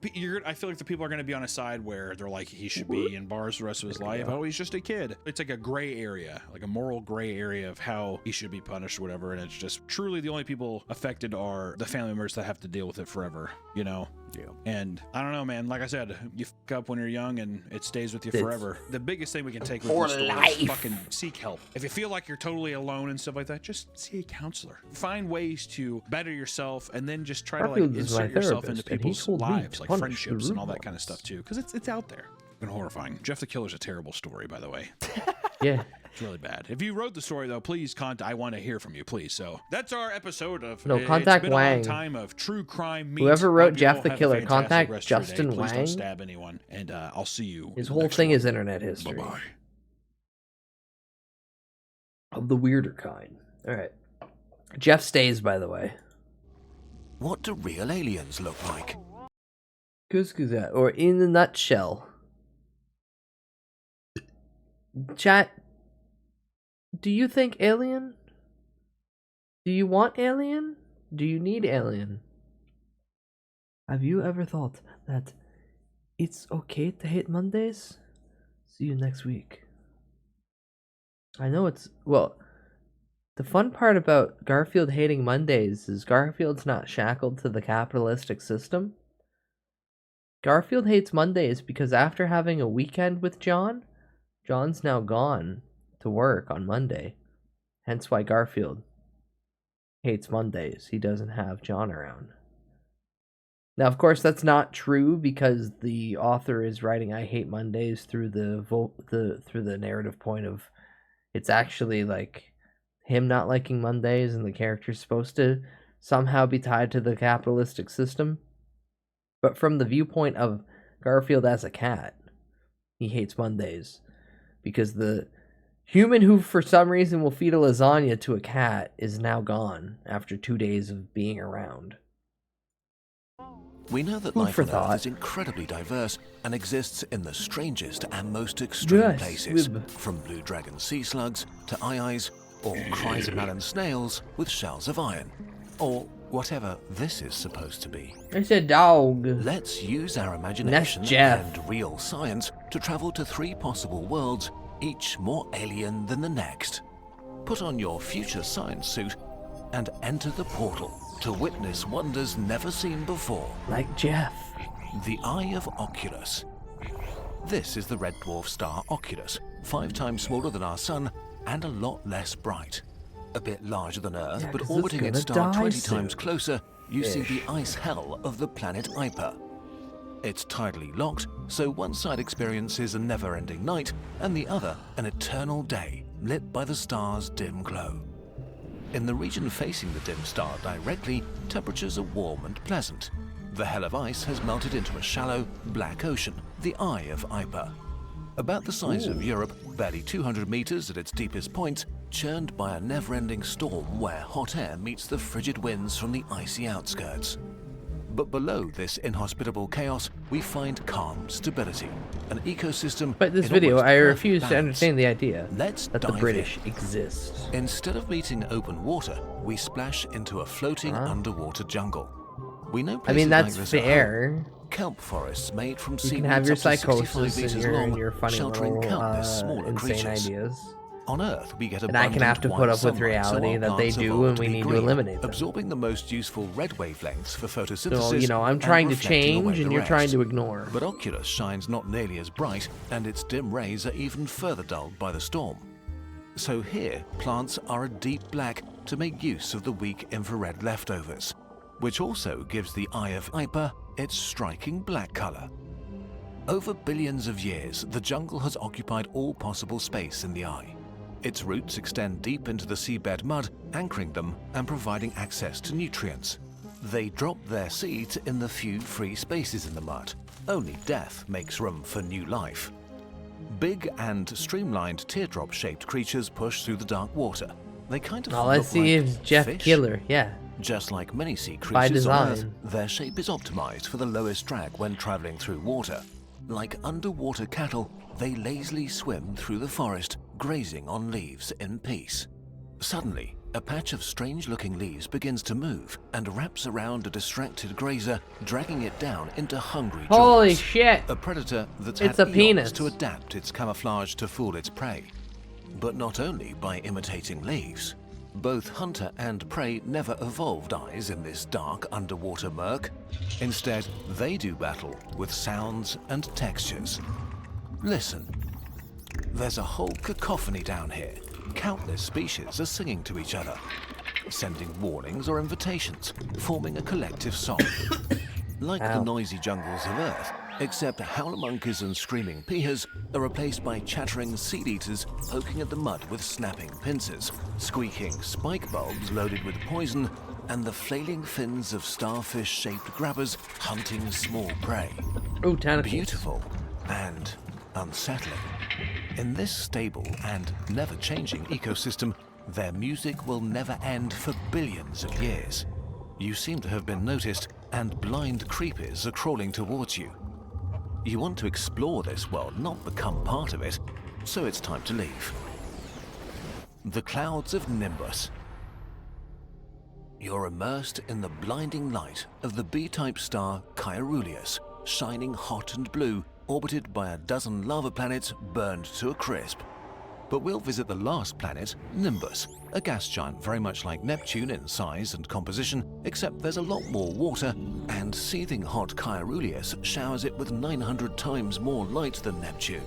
I feel like the people are going to be on a side where they're like, he should be in bars the rest of his life. Oh, he's just a kid. It's like a gray area, like a moral gray area of how he should be punished or whatever. And it's just truly the only people affected are the family members that have to deal with it forever, you know? Yeah. And I don't know, man. Like I said, you fuck up when you're young and it stays with you It's forever. The biggest thing we can take with for this story life. is fucking seek help. If you feel like you're totally alone and stuff like that, just see a counselor. Find ways to better yourself, and then just try Garfield to like is my insert yourself into therapist, and he people's told me lives, to like punish friendships the and all that rude kind of stuff too, because it's out there. And horrifying. Jeff the Killer's a terrible story, by the way. Yeah. It's really bad. If you wrote the story, though, please contact. I want to hear from you, please. So that's our episode of. No, it's contact been Wang. A long time of true crime meets. Whoever wrote Hope you Jeff all the have a Killer, fantastic contact rest of your day. Justin Please Wang. don't stab anyone, and I'll see you. His in the whole next thing one. is internet history. Bye-bye. Of the weirder kind. All right. Jeff stays, by the way. What do real aliens look like? That, or in a nutshell. Chat, do you think alien? Do you want alien? Do you need alien? Have you ever thought that it's okay to hate Mondays? See you next week. I know it's, well, the fun part about Garfield hating Mondays is Garfield's not shackled to the capitalistic system. Garfield hates Mondays because after having a weekend with John, John's now gone to work on Monday. Hence why Garfield hates Mondays. He doesn't have John around. Now, of course, that's not true because the author is writing "I hate Mondays" through the narrative point of it's actually like him not liking Mondays, and the character's supposed to somehow be tied to the capitalistic system. But from the viewpoint of Garfield as a cat, he hates Mondays because the human who for some reason will feed a lasagna to a cat is now gone after 2 days of being around. We know that Food life for on Earth thought. is incredibly diverse and exists in the strangest and most extreme Yes, places, with- from blue dragon sea slugs to eyes or chrysomelon snails with shells of iron, or whatever this is supposed to be. It's a dog. Let's use our imagination Jeff. and real science to travel to 3 possible worlds, each more alien than the next. Put on your future science suit and enter the portal to witness wonders never seen before. Like Jeff. The Eye of Oculus. This is the red dwarf star Oculus, 5 times smaller than our Sun and a lot less bright. A bit larger than Earth, but orbiting its star 20 times closer, you see the ice hell of the planet aaaa. It's tidally locked, so one side experiences a never-ending night, and the other an eternal day, lit by the star's dim glow. In the region facing the dim star directly, temperatures are warm and pleasant. The hell of ice has melted into a shallow, black ocean, the Eye of aaaa. About the size of Europe, barely 200 meters at its deepest point, churned by a never-ending storm where hot air meets the frigid winds from the icy outskirts. But below this inhospitable chaos, we find calm stability, an ecosystem. But this in video, almost I perfect refuse to balance. understand the idea Let's that the dive British in. exist. Instead of meeting open water, we splash into a floating underwater jungle. We know places that's like this at fair. home. Kelp forests made from You can have seaweeds your up to 65 psychosis meters and long, your funny sheltering little countless smaller insane creatures. ideas. On Earth, we get And I can have to put up with reality that they do, and we need to eliminate them. absorbing the most useful red wavelengths for photosynthesis. So, you know, I'm and trying to reflecting away change, the and you're trying rest. to ignore. But Oculus shines not nearly as bright, and its dim rays are even further dulled by the storm. So here, plants are a deep black to make use of the weak infrared leftovers, which also gives the Eye of aaaa its striking black color. Over billions of years, the jungle has occupied all possible space in the eye. Its roots extend deep into the seabed mud, anchoring them and providing access to nutrients. They drop their seeds in the few free spaces in the mud. Only death makes room for new life. Big and streamlined teardrop-shaped creatures push through the dark water. They kind of Now let's see look if like Jeff fish. Killer, yeah. Just like many sea By creatures on Earth, design. their shape is optimized for the lowest drag when traveling through water. Like underwater cattle, they lazily swim through the forest, grazing on leaves in peace. Suddenly, a patch of strange-looking leaves begins to move and wraps around a distracted grazer, dragging it down into hungry jaws. Holy shit! A predator that's It's had a penis. eons to adapt its camouflage to fool its prey. But not only by imitating leaves. Both hunter and prey never evolved eyes in this dark underwater murk. Instead, they do battle with sounds and textures. Listen. There's a whole cacophony down here. Countless species are singing to each other, sending warnings or invitations, forming a collective song. Like the noisy jungles of Earth, except howler monkeys and screaming piehas are replaced by chattering seed eaters poking at the mud with snapping pincers, squeaking spike bulbs loaded with poison, and the flailing fins of starfish-shaped grabbers hunting small prey. Ooh, tentacles. Beautiful and unsettling. In this stable and never-changing ecosystem, their music will never end for billions of years. You seem to have been noticed, and blind creepers are crawling towards you. You want to explore this world, not become part of it, so it's time to leave. The clouds of Nimbus. You're immersed in the blinding light of the B-type star Caeruleus, shining hot and blue, orbited by a dozen lava planets burned to a crisp. But we'll visit the last planet, Nimbus, a gas giant very much like Neptune in size and composition, except there's a lot more water, and seething hot Caeruleus showers it with 900 times more light than Neptune.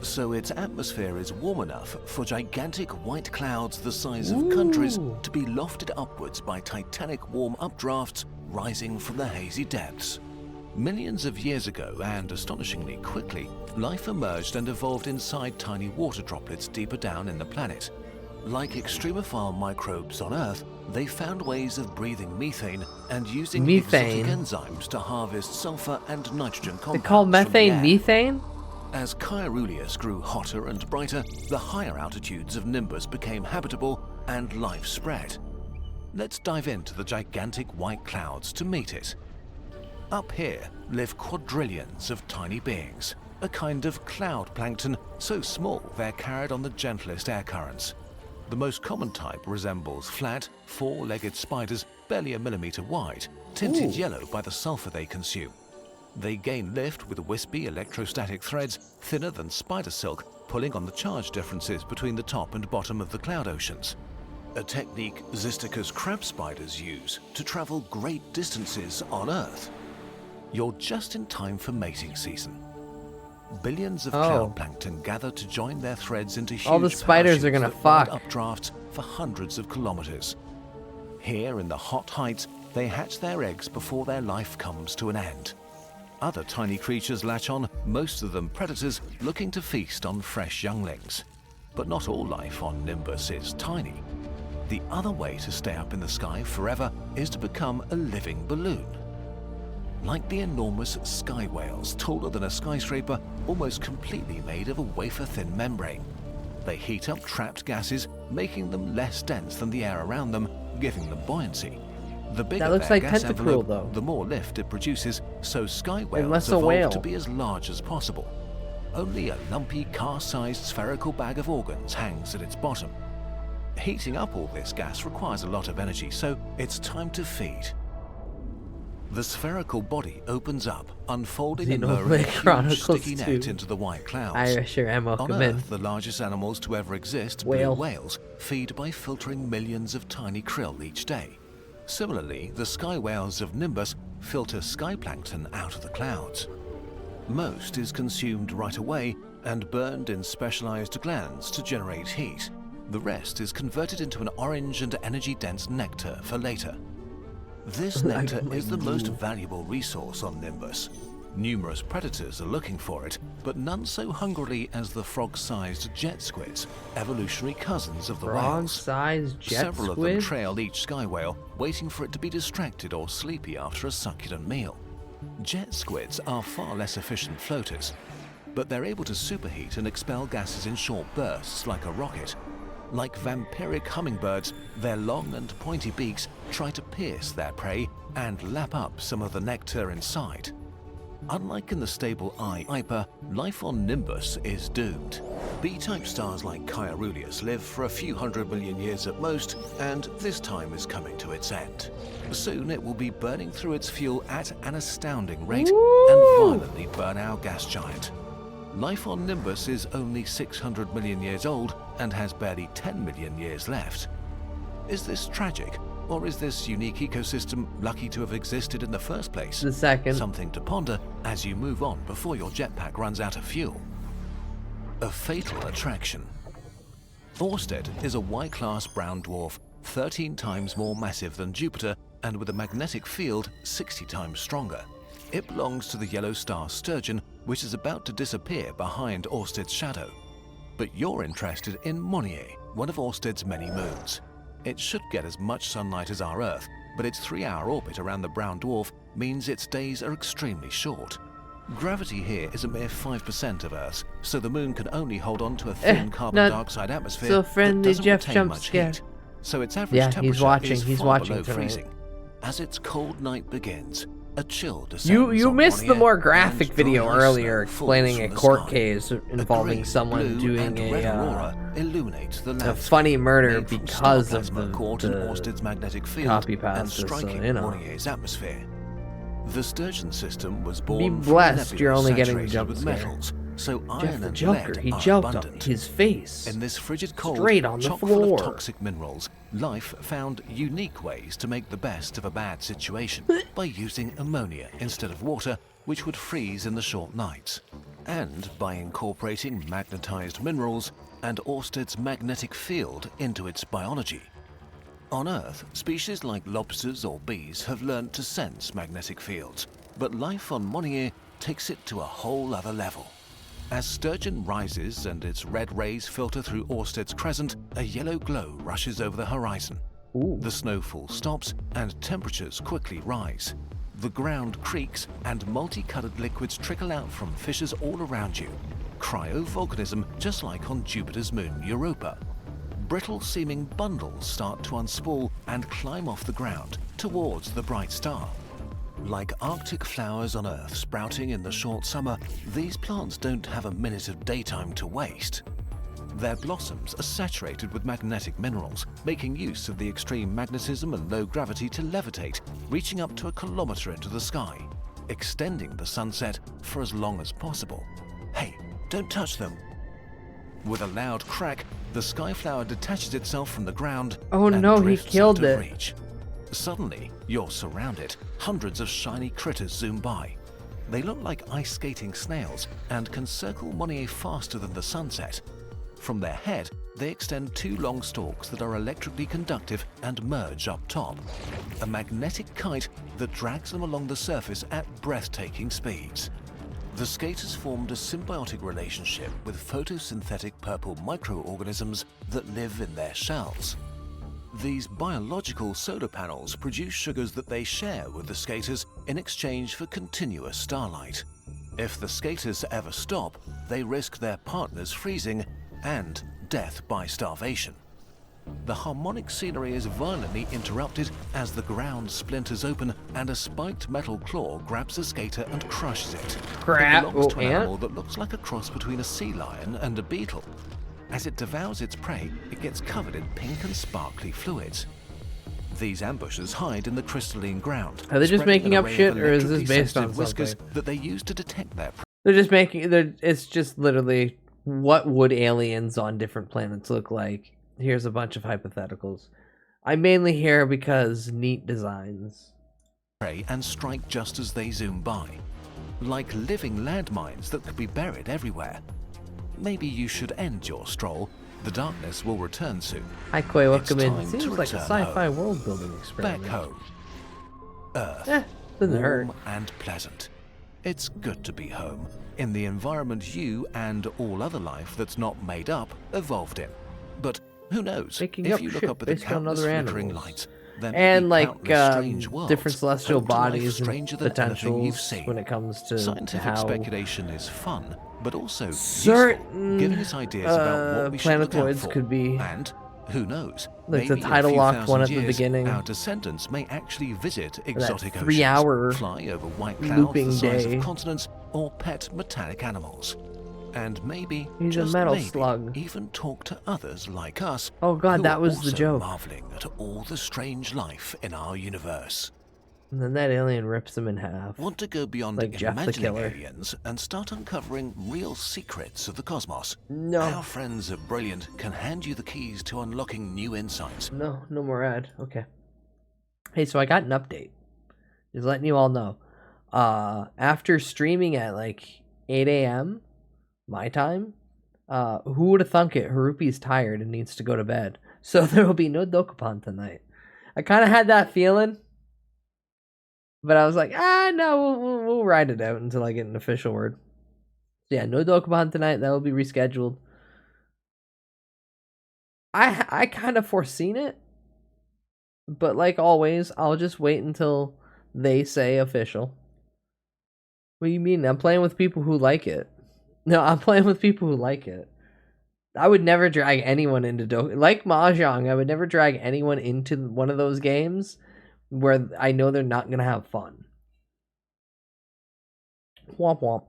So its atmosphere is warm enough for gigantic white clouds the size of countries to be lofted upwards by titanic warm updrafts rising from the hazy depths. Millions of years ago, and astonishingly quickly, life emerged and evolved inside tiny water droplets deeper down in the planet. Like extremophile microbes on Earth, they found ways of breathing methane and using exotic enzymes to harvest sulfur and nitrogen compounds. They call from the methane air. methane? As Caeruleus grew hotter and brighter, the higher altitudes of Nimbus became habitable and life spread. Let's dive into the gigantic white clouds to meet it. Up here live quadrillions of tiny beings, a kind of cloud plankton so small they're carried on the gentlest air currents. The most common type resembles flat, four-legged spiders barely a millimeter wide, tinted yellow by the sulfur they consume. They gain lift with wispy electrostatic threads thinner than spider silk, pulling on the charge differences between the top and bottom of the cloud oceans. A technique Xysticus crab spiders use to travel great distances on Earth. You're just in time for mating season. Billions of cloud plankton gather to join their threads into huge all the spiders are gonna parachutes that fuck. ride updrafts for hundreds of kilometers. Here in the hot heights, they hatch their eggs before their life comes to an end. Other tiny creatures latch on, most of them predators looking to feast on fresh younglings. But not all life on Nimbus is tiny. The other way to stay up in the sky forever is to become a living balloon. Like the enormous sky whales, taller than a skyscraper, almost completely made of a wafer-thin membrane. They heat up trapped gases, making them less dense than the air around them, giving them buoyancy. The bigger That looks their like gas Tentacruel, envelope, though. the more lift it produces, so sky whales Unless a evolved whale. to be as large as possible. Only a lumpy, car-sized spherical bag of organs hangs at its bottom. Heating up all this gas requires a lot of energy, so it's time to feed. The spherical body opens up, unfolding and lowering a huge Chronicles sticky net 2. into the white clouds. Irish or ammo, On come in. Earth, the largest animals to ever exist, Whale. blue whales, feed by filtering millions of tiny krill each day. Similarly, the sky whales of Nimbus filter sky plankton out of the clouds. Most is consumed right away and burned in specialized glands to generate heat. The rest is converted into an orange and energy-dense nectar for later. This nectar is the most valuable resource on Nimbus. Numerous predators are looking for it, but none so hungrily as the frog-sized jet squids, evolutionary cousins of the whales. Frog-sized jet Several of them squid? trail each sky whale, waiting for it to be distracted or sleepy after a succulent meal. Jet squids are far less efficient floaters, but they're able to superheat and expel gases in short bursts like a rocket. Like vampiric hummingbirds, their long and pointy beaks try to pierce their prey and lap up some of the nectar inside. Unlike in the stable aaaa, life on Nimbus is doomed. B-type stars like Caeruleus live for a few 100 million years at most, and this time is coming to its end. Soon it will be burning through its fuel at an astounding rate and violently burn our gas giant. Life on Nimbus is only 600 million years old and has barely 10 million years left. Is this tragic, or is this unique ecosystem lucky to have existed in the first place? The second. Something to ponder as you move on before your jetpack runs out of fuel. A fatal attraction. Orsted is a Y-class brown dwarf, 13 times more massive than Jupiter and with a magnetic field 60 times stronger. It belongs to the yellow star Sturgeon, which is about to disappear behind Orsted's shadow. But you're interested in Monnier, one of Orsted's many moons. It should get as much sunlight as our Earth, but its 3-hour orbit around the brown dwarf means its days are extremely short. Gravity here is a mere 5% of Earth's, so the moon can only hold on to a thin carbon dioxide atmosphere so friendly that doesn't Jeff retain jump much scare. heat. So its average temperature is far below freezing. As its cold night begins, a chill descends You on missed the Monnier more graphic and video dry earlier snow explaining falls a from the court sky. case involving green, someone blue, doing and red a aurora illuminate the a landscape, funny murder made from because of starplasma caught in Orsted's magnetic field copy and pastas, so, striking you know. Monnier's atmosphere. The Sturgeon system was born Be from a blessed, you're nebula only getting a saturated jump with scare. metals, so Jeff iron the and Joker, lead he are jumped abundant. on his face. In this frigid cold, Straight on the chock full floor. of toxic minerals, life found unique ways to make the best of a bad situation by using ammonia instead of water, which would freeze in the short nights, and by incorporating magnetized minerals and Orsted's magnetic field into its biology. On Earth, species like lobsters or bees have learned to sense magnetic fields, but life on Monnier takes it to a whole other level. As Sturgeon rises and its red rays filter through Orsted's crescent, a yellow glow rushes over the horizon. The snowfall stops and temperatures quickly rise. The ground creaks and multicolored liquids trickle out from fissures all around you. Cryovolcanism, just like on Jupiter's moon Europa. Brittle-seeming bundles start to unspool and climb off the ground towards the bright star. Like Arctic flowers on Earth sprouting in the short summer, these plants don't have a minute of daytime to waste. Their blossoms are saturated with magnetic minerals, making use of the extreme magnetism and low gravity to levitate, reaching up to 1 kilometer into the sky. extending the sunset for as long as possible. Hey, don't touch them. With a loud crack, the skyflower detaches itself from the ground. Oh and no, he drifts killed out of it. reach. Suddenly, you're surrounded. Hundreds of shiny critters zoom by. They look like ice skating snails and can circle Monnier faster than the sunset. From their head, they extend two long stalks that are electrically conductive and merge up top. A magnetic kite that drags them along the surface at breathtaking speeds. The skaters formed a symbiotic relationship with photosynthetic purple microorganisms that live in their shells. These biological solar panels produce sugars that they share with the skaters in exchange for continuous starlight. If the skaters ever stop, they risk their partners freezing and death by starvation. The harmonic scenery is violently interrupted as the ground splinters open and a spiked metal claw grabs a skater and crushes it. Crap. It belongs to an animal that looks like a cross between a sea lion and a beetle. As it devours its prey, it gets covered in pink and sparkly fluids. These ambushes hide in the crystalline ground. Are they just spreading making an up array shit, of or is this electrically based on sensitive whiskers something? that they use to detect their prey? They're just making. It's just literally what would aliens on different planets look like. Here's a bunch of hypotheticals. I'm mainly here because neat designs. Prey and strike just as they zoom by, like living landmines that could be buried everywhere. Maybe you should end your stroll. The darkness will return soon. Hi, Koi, welcome It's in. time Seems to like a return sci-fi home. world-building experiment. Back home. Earth. Doesn't hurt. Warm and pleasant. It's good to be home, in the environment you and all other life that's not made up evolved in. But who knows? Making if up you look shit up at the based on countless other flickering animals. lights, there may And be like countless strange worlds, different celestial home to life bodies and stranger than anything you've potentials seen. when it comes to Scientific how speculation is fun, but also useful, certain giving us ideas about what we should look out planetoids for. could be. And who knows? Like the maybe in a title few locked one thousand at the years, beginning. Our descendants may actually visit exotic 3 hour oceans, fly over white clouds looping the size day. of continents, or pet metallic animals. And maybe, He's a just metal maybe, slug. even talk to others like us. Oh god, who that are was the also joke. marveling at all the strange life in our universe. And then that alien rips him in half. Want to go beyond Like Jeff the imagining Killer. aliens and start uncovering real secrets of the cosmos? No. Our friends at Brilliant can hand you the keys to unlocking new insights. No more ad. Okay. Hey, so I got an update. Just letting you all know. After streaming at like 8 a.m. my time, who would have thunk it? Harupi's tired and needs to go to bed. So there will be no Dokapon tonight. I kind of had that feeling. But I was like, no, we'll ride it out until I get an official word. So yeah, no Dokapon tonight. That will be rescheduled. I kind of foreseen it. But like always, I'll just wait until they say official. What do you mean? I'm playing with people who like it. No, I'm playing with people who like it. I would never drag anyone into like Mahjong. I would never drag anyone into one of those games where I know they're not gonna have fun. Womp womp.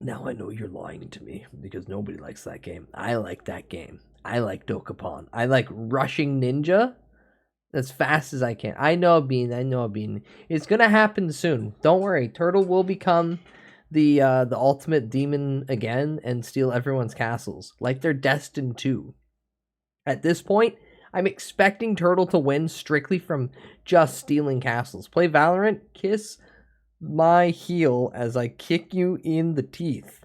Now I know you're lying to me because nobody likes that game. I like that game. I like Dokapon. I like rushing ninja as fast as I can. I know Bean. It's gonna happen soon. Don't worry. Turtle will become the ultimate demon again and steal everyone's castles, like they're destined to. At this point, I'm expecting Turtle to win strictly from just stealing castles. Play Valorant, kiss my heel as I kick you in the teeth.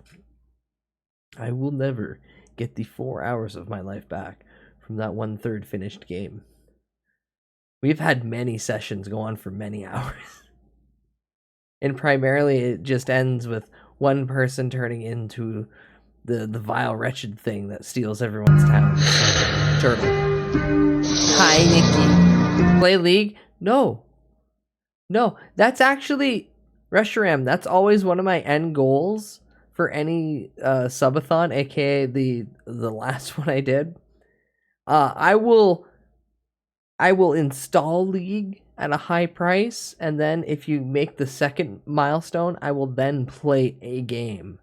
I will never get the 4 hours of my life back from that 1/3 finished game. We've had many sessions go on for many hours. And primarily it just ends with one person turning into the vile, wretched thing that steals everyone's town. Turtle. Hi, Nikki. Play League? No. That's actually Reshiram. That's always one of my end goals for any subathon, aka the last one I did. I will install League at a high price, and then if you make the second milestone, I will then play a game.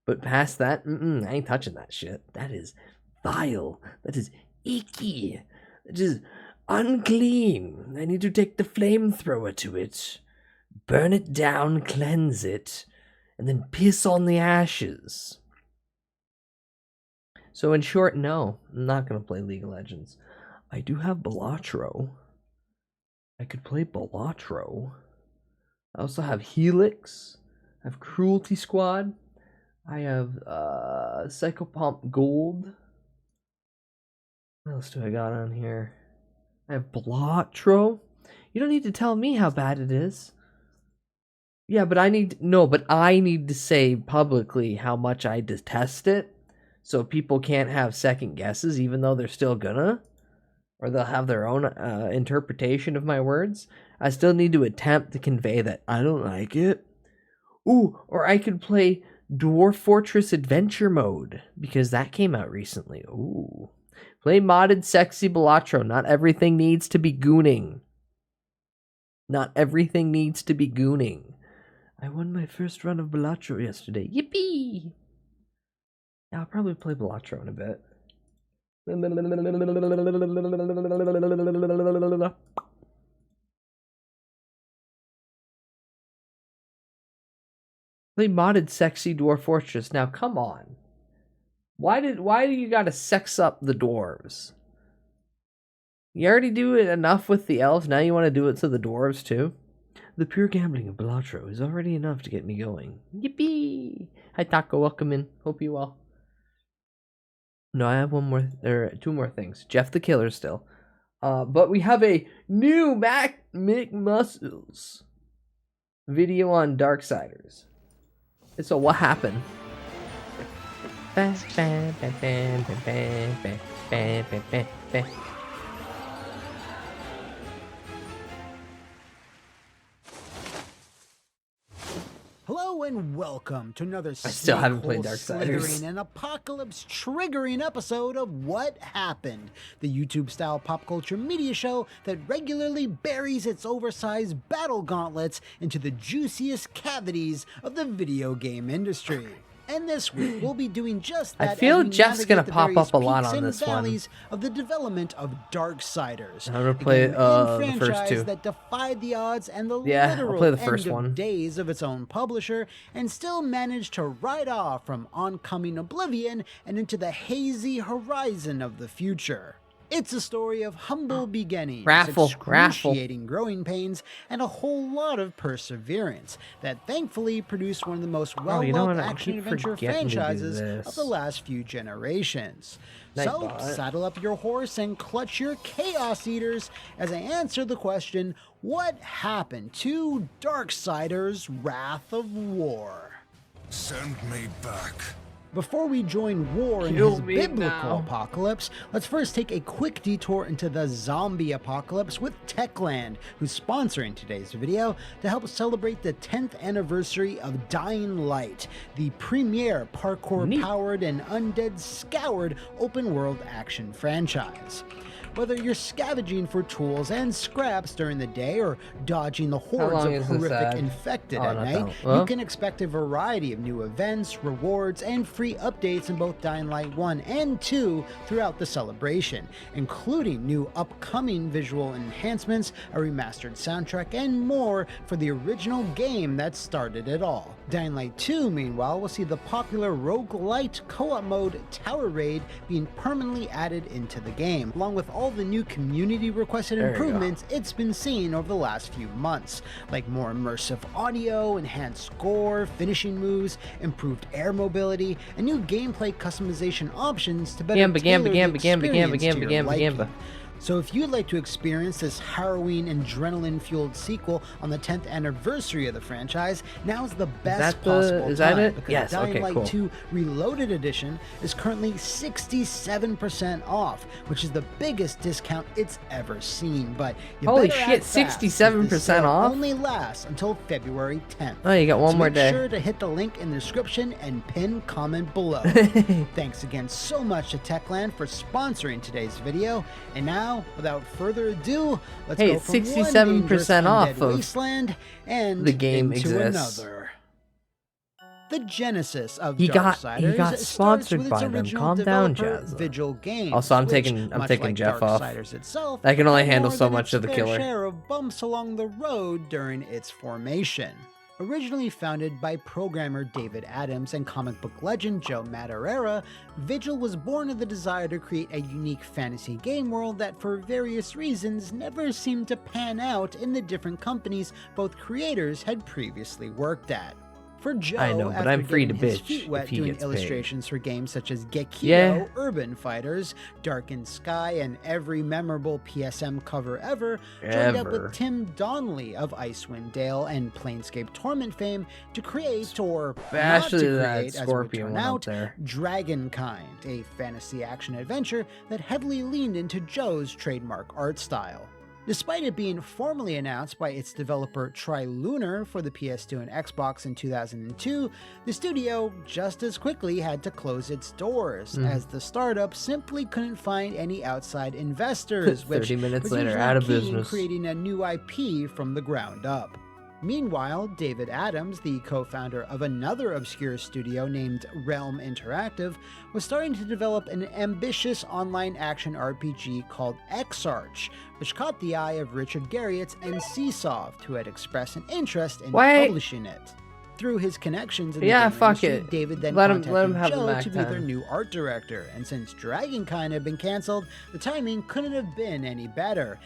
But past that, I ain't touching that shit. That is vile. That is icky. That is unclean. I need to take the flamethrower to it. burn it down, cleanse it, and then piss on the ashes. So in short, no, I'm not going to play League of Legends. I do have Balatro. I could play Balatro. I also have Helix. I have Cruelty Squad. I have Psychopomp Gold. What else do I got on here? I have Balatro. You don't need to tell me how bad it is. Yeah, but I need to say publicly how much I detest it, so people can't have second guesses, even though they're still gonna, or they'll have their own interpretation of my words. I still need to attempt to convey that I don't like it. Ooh, or I could play Dwarf Fortress Adventure Mode, because that came out recently. Ooh. Play modded sexy Balatro. Not everything needs to be gooning. Not everything needs to be gooning. I won my first run of Balatro yesterday. Yippee! Yeah, I'll probably play Balatro in a bit. Play modded sexy Dwarf Fortress. Now come on. Why do you gotta sex up the dwarves? You already do it enough with the elves, now you want to do it to the dwarves too? The pure gambling of Balatro is already enough to get me going. Yippee! Hi Taco, welcome in. Hope you well. No, I have two more things. Jeff the Killer still. But we have a new Mick Muscles video on Darksiders. So what happened? Hello and welcome to another I still haven't played Darksiders. slithering and apocalypse triggering episode of What Happened, the YouTube-style pop culture media show that regularly buries its oversized battle gauntlets into the juiciest cavities of the video game industry. And this week, we'll be doing just that. I feel as we Jeff's gonna navigate the pop various up a lot peaks on and this one. valleys of the development of Darksiders. I'm gonna play a game the and first franchise two. that defied the odds and the Yeah, I'll literal play the first end one. of days of its own publisher, and still managed to ride off from oncoming oblivion and into the hazy horizon of the future. It's a story of humble beginnings, excruciating growing pains, and a whole lot of perseverance that thankfully produced one of the most well-loved action-adventure franchises of the last few generations. So, Nightbot. saddle up your horse and clutch your Chaos Eaters as I answer the question, what happened to Darksiders Wrath of War? Send me back. Before we join war in Kill his me biblical now. apocalypse, let's first take a quick detour into the zombie apocalypse with Techland, who's sponsoring today's video to help celebrate the 10th anniversary of Dying Light, the premier parkour-powered and undead-scoured open-world action franchise. Whether you're scavenging for tools and scraps during the day or dodging the hordes long of is this horrific ad? infected Oh, at not night, that one. you can expect a variety of new events, rewards, and free updates in both Dying Light 1 and 2 throughout the celebration, including new upcoming visual enhancements, a remastered soundtrack, and more for the original game that started it all. Dying Light 2, meanwhile, will see the popular roguelite co-op mode Tower Raid being permanently added into the game, along with all the new community requested There you go. improvements it's been seeing over the last few months, like more immersive audio, enhanced score, finishing moves, improved air mobility, and new gameplay customization options to better tailor the experience to your liking. So if you'd like to experience this harrowing, adrenaline-fueled sequel on the 10th anniversary of the franchise, now's the best possible is that time, it? because Yes, Dying okay, Light cool. 2 Reloaded Edition is currently 67% off, which is the biggest discount it's ever seen. But you Holy better shit, act fast, 67% this sale off? only lasts until February 10th. Oh, you got one So more make day. sure to hit the link in the description and pin comment below. Thanks again so much to Techland for sponsoring today's video. And now, without further ado, let's Hey, go it's from 67% one off dangerous of undead wasteland and the game into exists. another. The genesis of He got Darksiders sponsored by them. Calm down, Jazza. Vigil Games. Also, I'm which, taking much like Jeff off. Darksiders itself, I can only had handle more so than much its of the fair killer. share of bumps along the road during its formation. Originally founded by programmer David Adams and comic book legend Joe Madureira, Vigil was born of the desire to create a unique fantasy game world that for various reasons never seemed to pan out in the different companies both creators had previously worked at. For Joe, I know, but after I'm free to getting his bitch feet wet if he doing gets paid. illustrations for games such as Gekido, Yeah. Urban Fighters, Darkened Sky, and every memorable PSM cover ever, joined up Ever. with Tim Donnelly of Icewind Dale and Planescape Torment fame to create, or not Especially to that create, as it would Scorpion turn one up out, there. Dragonkind, a fantasy action adventure that heavily leaned into Joe's trademark art style. Despite it being formally announced by its developer Trilunar for the PS2 and Xbox in 2002, the studio just as quickly had to close its doors, as the startup simply couldn't find any outside investors, 30 minutes was later, usually out of key in business. creating a new IP from the ground up. Meanwhile, David Adams, the co-founder of another obscure studio named Realm Interactive, was starting to develop an ambitious online action RPG called Exarch, which caught the eye of Richard Garriott and Csoft, who had expressed an interest in publishing it. Through his connections in the game fuck industry, it. David then Let him contacted have the Joe Mac to be their time. new art director, and since Dragonkind had been cancelled, the timing couldn't have been any better.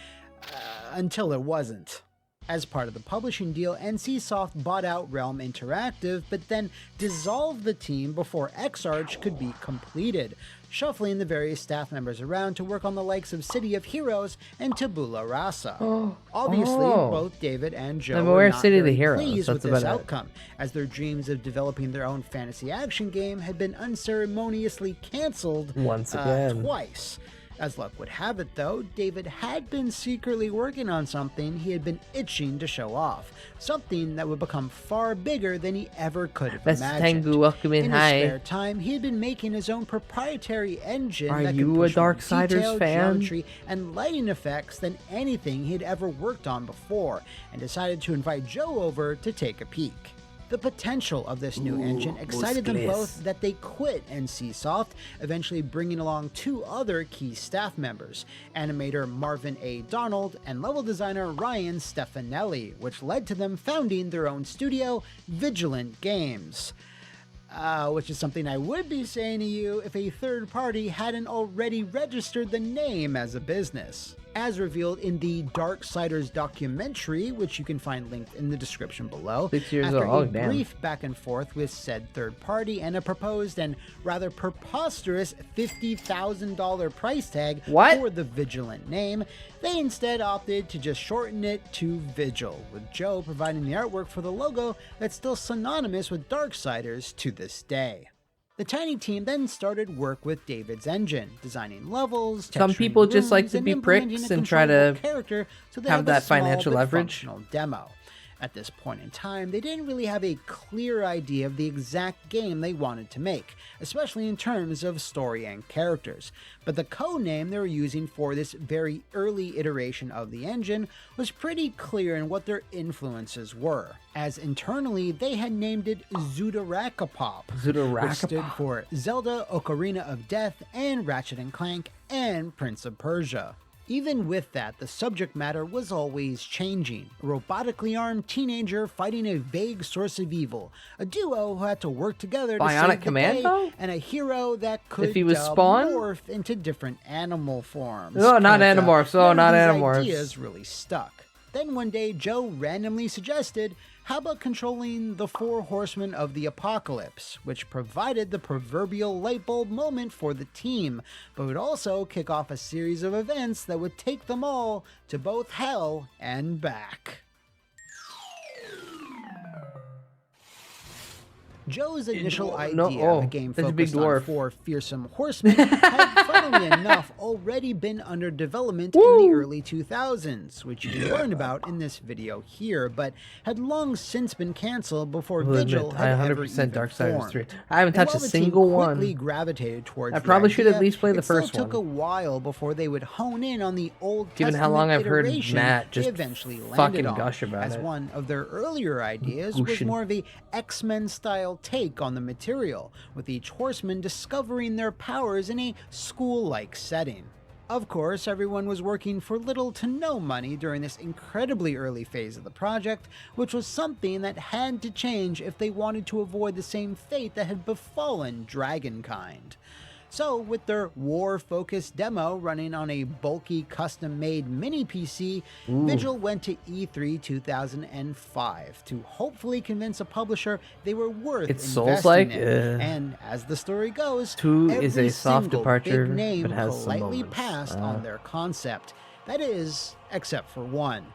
Until it wasn't. As part of the publishing deal, NCSoft bought out Realm Interactive, but then dissolved the team before Exarch could be completed, shuffling the various staff members around to work on the likes of City of Heroes and Tabula Rasa. Obviously, both David and Joe I'm were aware not City of the very Heroes, pleased with that's this about it. outcome, as their dreams of developing their own fantasy action game had been unceremoniously cancelled Once again. twice. As luck would have it, though, David had been secretly working on something he had been itching to show off. Something that would become far bigger than he ever could have Best imagined. Tengu, welcome in. his Hi. spare time, he had been making his own proprietary engine Are that could you a push more Darksiders detail, fan? geometry, and lighting effects than anything he'd ever worked on before, and decided to invite Joe over to take a peek. The potential of this new engine excited them both that they quit NCSoft, eventually bringing along two other key staff members, animator Marvin A. Donald and level designer Ryan Stefanelli, which led to them founding their own studio, Vigilant Games. Which is something I would be saying to you if a third party hadn't already registered the name as a business. As revealed in the Darksiders documentary, which you can find linked in the description below, 6 years after old. a Oh, damn. brief back and forth with said third party and a proposed and rather preposterous $50,000 price tag for the Vigilant name, they instead opted to just shorten it to Vigil, with Joe providing the artwork for the logo that's still synonymous with Darksiders to this day. The tiny team then started work with David's engine, designing levels, Some texturing people just like rooms, to and be implementing pricks a and try to controllable character so they have a that small financial but leverage. functional demo. At this point in time, they didn't really have a clear idea of the exact game they wanted to make, especially in terms of story and characters. But the codename they were using for this very early iteration of the engine was pretty clear in what their influences were, as internally they had named it Zoodarakapop, which stood for Zelda Ocarina of Death and Ratchet & Clank and Prince of Persia. Even with that, the subject matter was always changing. A robotically armed teenager fighting a vague source of evil, a duo who had to work together to Bionic save the Commando? day, and a hero that could If he was Spawn? morph into different animal forms. Oh, not But, Animorphs. Oh, none of not these Animorphs. ideas really stuck. Then one day, Joe randomly suggested, how about controlling the 4 horsemen of the apocalypse, which provided the proverbial light bulb moment for the team, but would also kick off a series of events that would take them all to both hell and back. Joe's initial idea of a game that's a big focused on dwarf. 4 fearsome horsemen had, funnily enough, already been under development in the early 2000s, which you can learn about in this video here, but had long since been cancelled before I'll Vigil admit, had I ever 100% even Darksiders formed. 3. I haven't And touched a while the team single quickly one. gravitated towards I the probably should at idea, least play the it still first took one. a while before they would hone in on the Old Given Testament how long I've heard iteration Matt they just eventually landed fucking on, gush about as it. one of their earlier ideas was Gushing. more of a X-Men style style take on the material, with each horseman discovering their powers in a school-like setting. Of course, everyone was working for little to no money during this incredibly early phase of the project, which was something that had to change if they wanted to avoid the same fate that had befallen Dragonkind. So, with their war-focused demo running on a bulky custom-made mini-PC, Vigil went to E3 2005 to hopefully convince a publisher they were worth investing in. And as the story goes, 2 every is a soft single departure, big name but has some politely moments. passed on their concept. That is, except for one.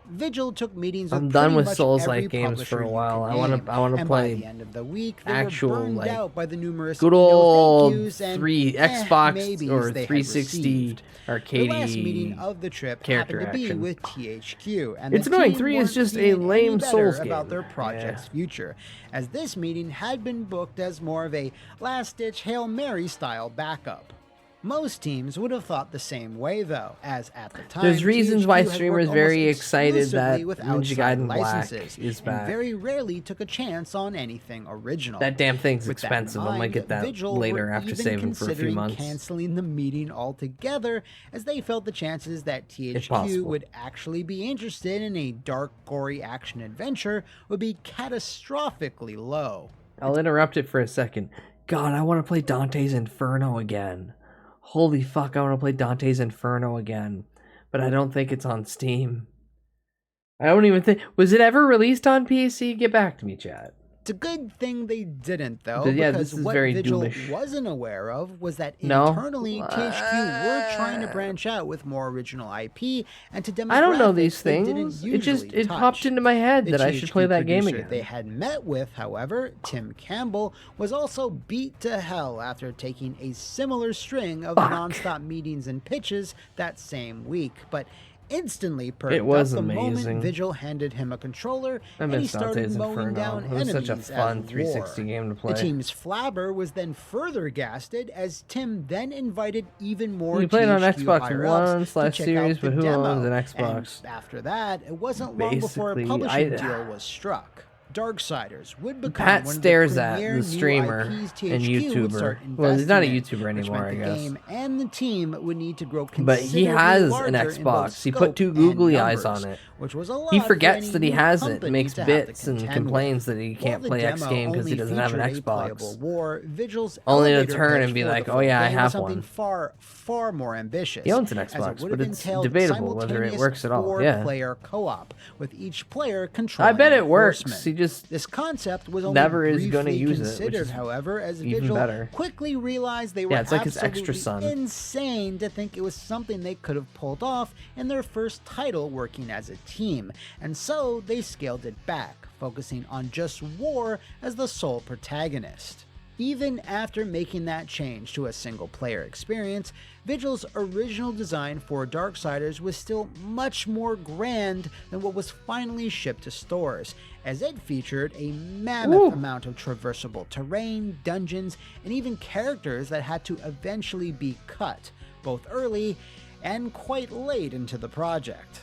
Vigil took meetings with I'm done pretty with much Souls-like every games for publisher a you while. could I want name, to and play by the end of the week, they actual, were burned like, out by the numerous good thank old yous and Xbox maybes or they had 360 received. arcade The last meeting of the trip character happened to be action. with THQ, and It's the annoying. team 3 is weren't just a feeling lame any better Souls about game. their project's future, as this meeting had been booked as more of a last-ditch Hail Mary style backup. Most teams would have thought the same way, though, as at the time, There's reasons why THQ had streamers worked very almost excited that exclusively with Ninja outside Gaiden Black licenses, is and back. very rarely took a chance on anything original. That damn thing's With that in expensive. I might mind, get that Vigil later were after even saving for a few considering months. canceling the meeting altogether, as they felt the chances that THQ possible. would actually be interested in a dark, gory action adventure would be catastrophically low. I'll interrupt it for a second. God, I want to play Dante's Inferno again. Holy fuck, I want to play Dante's Inferno again. But I don't think it's on Steam. I don't even think... Was it ever released on PC? Get back to me, chat. It's a good thing they didn't, though, Yeah, because this is what very Vigil Doomish. wasn't aware of was that No? internally THQ were trying to branch out with more original IP and to demographics I don't know these they things. didn't usually It touch. popped into my head The that I should THQ play that game producer again. They had met with, however, Tim Campbell, was also beat to hell after taking a similar string of non-stop meetings and pitches that same week, but instantly perked was up the amazing. moment Vigil handed him a controller I and he missed started Dante's mowing Inferno. down It was enemies such a fun as 360 war. game to play. The team's flabber was then further gasted as Tim then invited even more You played on THQ Xbox higher-ups One to / check Series, out the but who demo. owns an Xbox? And after that, it wasn't long before a Basically, publishing deal was struck. Darksiders would become Pat one stares of the at premier the streamer new IPs and THQ would start YouTuber. Well, he's not a investing YouTuber in, which anymore, meant I the guess. game and the team would need to grow But he considerably has an larger in both Xbox. He scope put 2 and googly eyes numbers, on it. which was a lot He for forgets any that he new has it, company makes to have to bits, and contend complains with. that he While can't the play X demo game because he only doesn't have an featured a playable Xbox. war, Vigil's Only to elevator turn pitch and be for the like, full "Oh yeah, I game was have something one." far more ambitious. He owns an as it Xbox, would but have it's entailed debatable whether it simultaneous works at all. Yeah. 4-player co-op with each player controlling I bet a it works. horseman. He just This concept was only never is going to briefly use it, which considered, is however, as even Vigil better. quickly realized they were Yeah, it's like his absolutely extra son. insane to think it was something they could have pulled off in their first title working as a team, and so they scaled it back, focusing on just war as the sole protagonist. Even after making that change to a single-player experience, Vigil's original design for Darksiders was still much more grand than what was finally shipped to stores, as it featured a mammoth amount of traversable terrain, dungeons, and even characters that had to eventually be cut, both early and quite late into the project.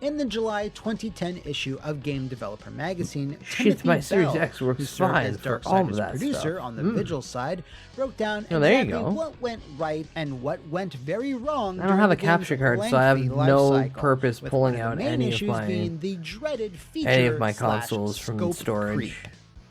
In the July 2010 issue of Game Developer Magazine, Timothy my Series Bell, X works who served fine as for all of Darksiders that producer stuff. on the Vigil side, broke down Oh, there you exactly go. what went right and what went very wrong. I don't have a during the game's capture card, so I have lengthy life no cycle, purpose with pulling one of out the main any of issues my being the dreaded any of my feature slash consoles from scope storage. creep.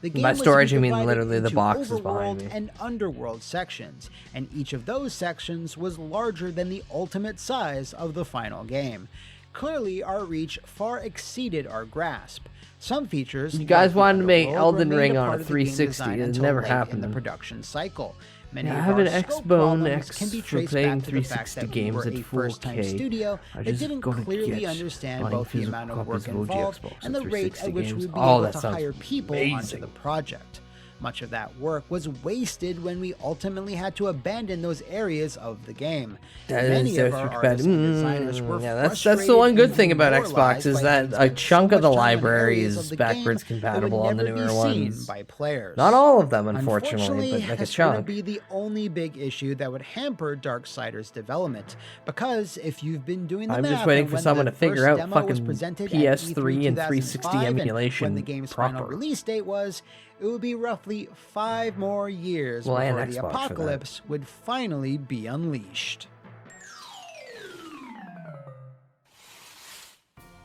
The By game was storage, I mean divided literally the into boxes behind overworld me. and underworld sections, and each of those sections was larger than the ultimate size of the final game. Clearly, our reach far exceeded our grasp. Some features, You guys like the wanted to make underworld, Elden remained Ring a on part a of the game 360. design It until never late happened. in the production cycle. Many Yeah, I of have our an scope Xbone problems X can be for traced playing back to the fact 360 that we games were at a first-time 4K. studio I that just didn't gonna clearly get understand buying both the physical amount of copies work of OG involved Xbox and the and rate 360 at which games. we'd be Oh, able that to sounds hire people onto amazing. the project. Much of that work was wasted when we ultimately had to abandon those areas of the game. Many of our artists and designers were yeah, that's the one good thing about Xbox is that a chunk of the library is backwards compatible on the newer ones. By players. Not all of them, unfortunately, but like a this wouldn't chunk. be the only big issue that would hamper Darksiders development, because if you've been doing the I'm math just waiting on for when someone the to figure first out demo was fucking presented at PS3 E3 and 360 2005 emulation when the game's proper. final release date was, it would be roughly roughly 5 more years Well, and before the Xbox for that. apocalypse would finally be unleashed.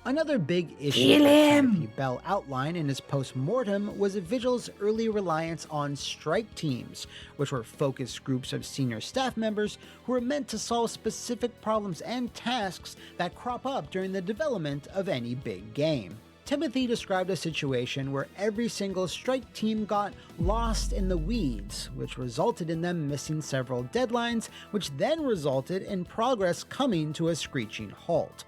Another big issue Kill that him! Timothy Bell outlined in his post-mortem was Vigil's early reliance on strike teams, which were focused groups of senior staff members who were meant to solve specific problems and tasks that crop up during the development of any big game. Timothy described a situation where every single strike team got lost in the weeds, which resulted in them missing several deadlines, which then resulted in progress coming to a screeching halt.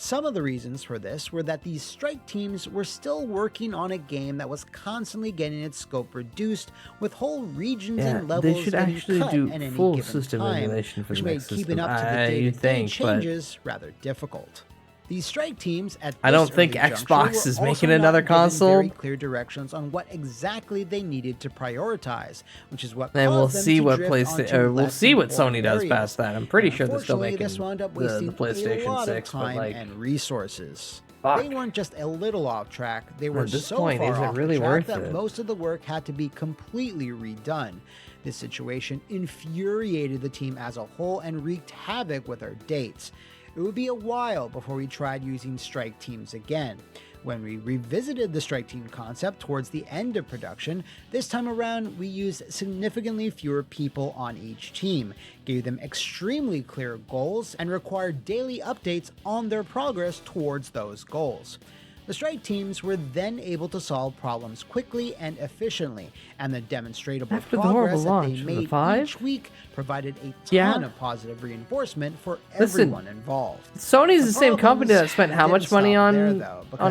Some of the reasons for this were that these strike teams were still working on a game that was constantly getting its scope reduced, with whole regions and levels they should getting actually cut do at any full given system time, emulation for which the made next keeping system. up to the I day-to-day think, but changes rather difficult. These strike teams at I don't this think early Xbox juncture is were making also another not given console. very clear directions on what exactly they needed to prioritize, which is what And we'll caused them see to what drift PlayStation, onto we'll less see what important Sony does areas. past that. I'm pretty And sure they're still unfortunately, making this wound up the wasting PlayStation a lot 6, of but time like, and resources. fuck. They weren't just a little off track, they were At this so point, far is it off really the track worth that it? most of the work had to be completely redone. This situation infuriated the team as a whole and wreaked havoc with our dates. It would be a while before we tried using strike teams again. When we revisited the strike team concept towards the end of production, this time around we used significantly fewer people on each team, gave them extremely clear goals, and required daily updates on their progress towards those goals. The strike teams were then able to solve problems quickly and efficiently, and the demonstrable After the progress horrible that launch they of the made 5? each week provided a Yeah. ton of positive reinforcement for Listen, everyone involved. Sony's the same company that spent how much money on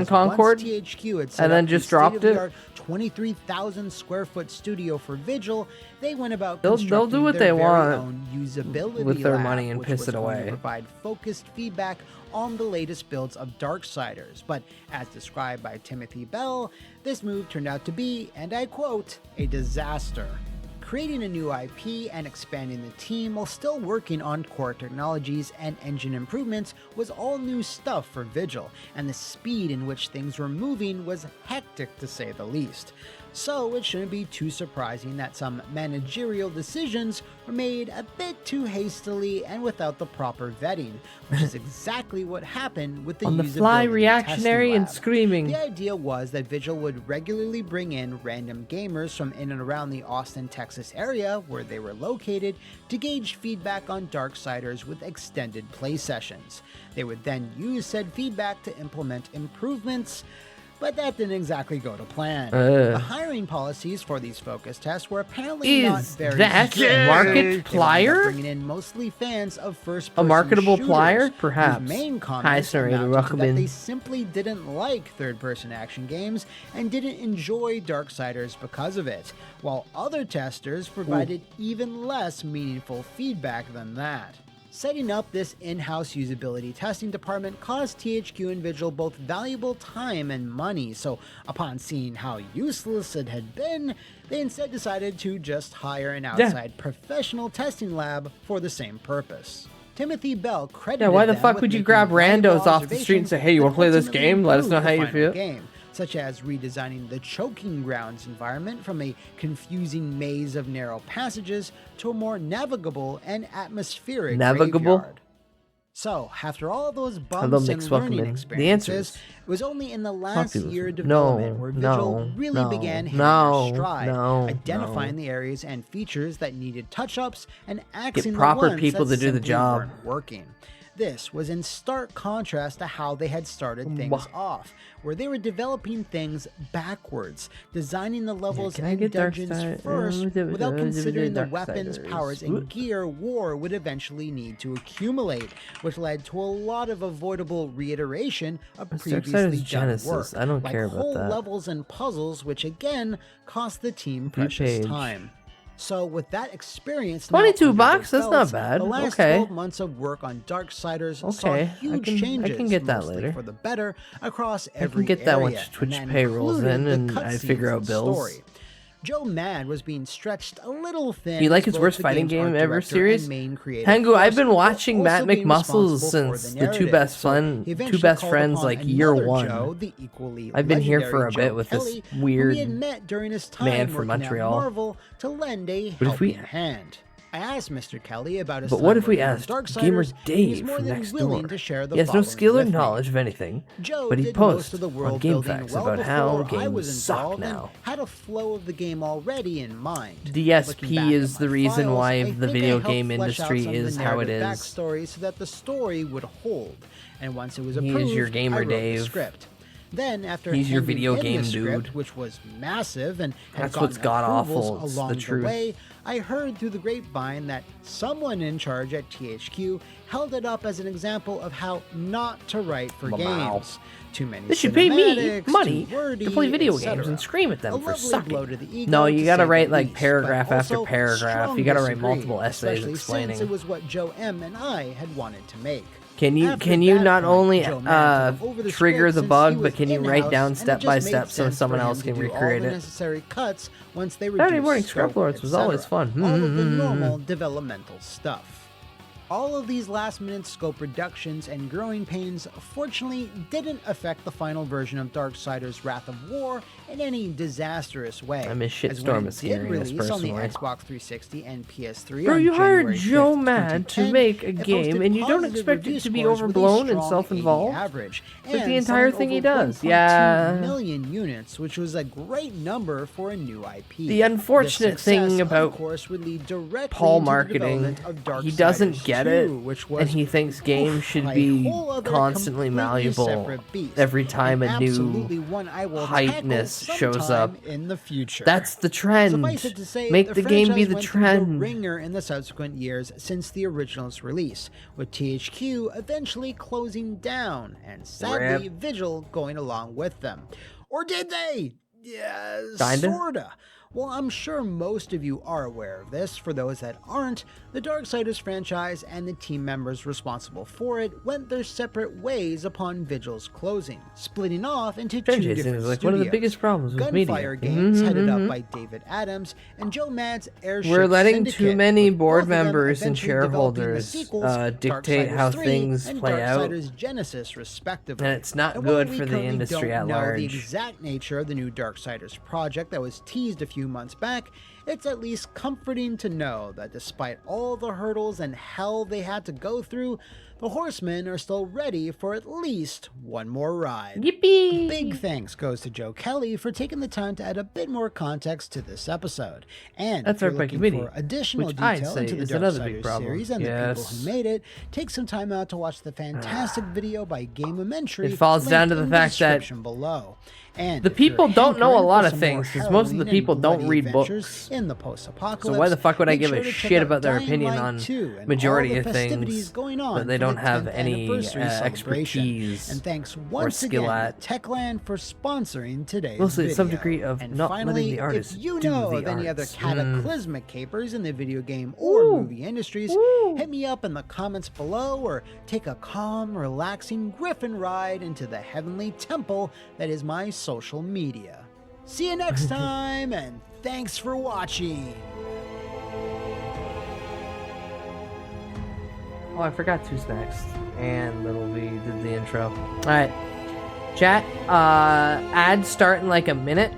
Concord, THQ had and then just dropped it. 23,000 square foot studio for Vigil. They went about They'll constructing do what their they very want own usability with their lab, money and which piss was it going to away. provide focused feedback on the latest builds of Darksiders. But as described by Timothy Bell, this move turned out to be, and I quote, a disaster. Creating a new IP and expanding the team while still working on core technologies and engine improvements was all new stuff for Vigil, and the speed in which things were moving was hectic to say the least. So it shouldn't be too surprising that some managerial decisions were made a bit too hastily and without the proper vetting, which is exactly what happened with the On the fly, usability reactionary testing and lab. screaming. The idea was that Vigil would regularly bring in random gamers from in and around the Austin, Texas area where they were located to gauge feedback on Darksiders with extended play sessions. They would then use said feedback to implement improvements, but that didn't exactly go to plan. The hiring policies for these focus tests were apparently not Is very that strict. They Markiplier? would bringing in mostly fans of first-person A marketable shooters, plier? whose Perhaps. main Hi, comments sorry, amounted to welcome that in. they simply didn't like third-person action games and didn't enjoy Darksiders because of it, while other testers provided even less meaningful feedback than that. Setting up this in-house usability testing department caused THQ and Vigil both valuable time and money, so upon seeing how useless it had been, they instead decided to just hire an outside professional testing lab for the same purpose. Timothy Bell credited why the them fuck with would you making grab valuable randos off the street and say, hey, you observations want to play this that game? Let us know how ultimately you improved the feel. final game, such as redesigning the Choking Grounds environment from a confusing maze of narrow passages to a more navigable and atmospheric graveyard. So, after all those bumps and learning experiences, it was only in the last year of development where Vigil really began hitting their stride, identifying the areas and features that needed touch-ups and axing the proper ones people that to do the simply job. weren't working. This was in stark contrast to how they had started things off, where they were developing things backwards, designing the levels and dungeons first without considering the weapons, powers, and gear war would eventually need to accumulate, which led to a lot of avoidable reiteration of previously done work, I don't like care about whole that. levels and puzzles, which again cost the team precious page. time. So with that experience, 22 now under bucks? their That's not belts, bad. The last Okay. 12 months of work on Darksiders saw Okay, huge I changes, can get that mostly later. for the better across I can every get that area, once Twitch and that payrolls included in the and I cutscenes figure out and bills. story. Joe Mad was being stretched a little thin. Do you like as his both worst the fighting game's game art ever director series? and main creative Tengu, I've been force, watching while Matt also being McMuscles responsible for since the the two narrative. best So friend, he two eventually best called friends upon like year another one. Joe, the equally I've been here for legendary a Joe bit with Kelly, this whom weird he had met during his time man from working at Montreal. Marvel, to lend a But if we- helping hand. I asked Mr. Kelly about his But time what if we working on asked Darksiders, Gamer and he's Dave more from than next willing door? to share the He has no following skill or with me. knowledge of anything, Joe but he did posts most of the on world Game building Facts well about how before I was games suck involved and now. had a flow of the game already in mind. Looking DSP back is at the my reason files, why I the think I video helped game flesh out industry some of the is how it narrative is. backstory so that the story would hold. And once it was He approved, is your gamer I wrote Dave. the script. Then, after He's your handing video in game the script, dude. which was massive and had That's gotten what's god-awful. approvals It's the along the truth. way, I heard through the grapevine that someone in charge at THQ held it up as an example of how not to write for Wow. games. Too many They should pay me cinematics, money too wordy, to play video etc. games and scream at them A for lovely sucking. blow to the ego, No, to you gotta say the write like least, but paragraph after also paragraph. strong You gotta write disagree, multiple essays especially explaining. since it was what Joe M and I had wanted to make. Can you After that not point, only Joe Mann took over the trigger script the since bug, he but was can you write in-house, down and it step just by made step so sense someone for him else to can do recreate all the it? necessary cuts once they Saturday reduced morning scope, Scrapplords was always etc. fun. All of the Mm. normal developmental stuff. All of these last-minute scope reductions and growing pains fortunately didn't affect the final version of Darksiders Wrath of War in any disastrous way. I miss as when Shitstorm it is did hearing this release on the personally. Xbox 360 and PS3 Bro, on you hired January Joe 5th, Mad to 2010, make a it game, posted and you don't positive expect it review to be scores with a overblown and strong 80 self-involved? average, It's like the and entire selling thing he over does. 1.2 Yeah. million units, which was a great number for a new IP. The unfortunate This thing success, about of course, would lead directly Paul into the marketing, development of he doesn't Darksiders get 2, it, which was and he thinks games should a be whole other constantly completely malleable separate beast, every time and a new absolutely one I will hypeness tackle shows up. sometime in the future. That's the trend. Suffice it to say, Make the game be franchise the went through the trend. ringer in the subsequent years since the original's release, with THQ eventually closing down, and sadly, Rip. Vigil going along with them. Or did they? Yeah, Kinda. sorta. Well, I'm sure most of you are aware of this. For those that aren't, the Darksiders franchise and the team members responsible for it went their separate ways upon Vigil's closing, splitting off into two Franchise different is like studios. one of the biggest problems with Gunfire media. Games, headed up Mhm. by David Adams, and Joe Mad's Airship We're letting Syndicate, too many with board both of them members and eventually developing the shareholders sequels, dictate Darksiders how 3 things and play out, Darksiders Genesis, respectively. and it's not And while good we for the currently industry don't at know large. the exact nature of the new Darksiders project that was teased a few months back, it's at least comforting to know that despite all the hurdles and hell they had to go through, the Horsemen are still ready for at least one more ride. Yippee! Big thanks goes to Joe Kelly for taking the time to add a bit more context to this episode. And That's if you're Art by looking Committee, for additional which I'd detail say into the is another big Darksiders problem. series and the people Yes. who made it, take some time out to watch the fantastic video by Gamementary. It falls down to the linked in fact that description below. And the if you're people don't know a hankering lot for of some things, more 'cause most of the harrowing people and don't bloody read adventures books. in the post-apocalypse, So why the fuck would I make give sure a to check shit out about their Dying opinion Light on 2 and majority all of the festivities things going on that they for don't the have 10th any anniversary celebration. expertise And thanks or once skill again at? to Techland for sponsoring today's Mostly video. at some degree of And not finally, letting the artist if you do know the of any other arts. cataclysmic capers in the video game or movie industries, hit me up in the comments below or take a calm, relaxing griffin ride into the heavenly temple that is my social media. See you next time, and thanks for watching. Oh, I forgot who's next. And Little V did the intro. Alright. Chat, ads start in like a minute.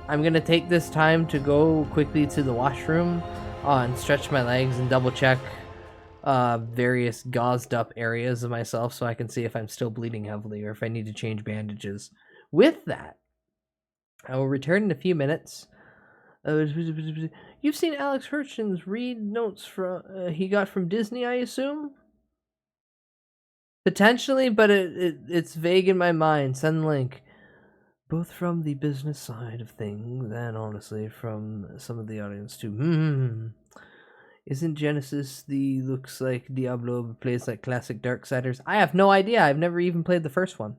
I'm gonna take this time to go quickly to the washroom and stretch my legs and double check various gauzed up areas of myself so I can see if I'm still bleeding heavily or if I need to change bandages. With that, I will return in a few minutes. You've seen Alex Hirschen's read notes from he got from Disney, I assume? Potentially, but it's vague in my mind. Send link. Both from the business side of things and honestly from some of the audience too. Isn't Genesis the looks like Diablo but plays like classic Darksiders? I have no idea. I've never even played the first one.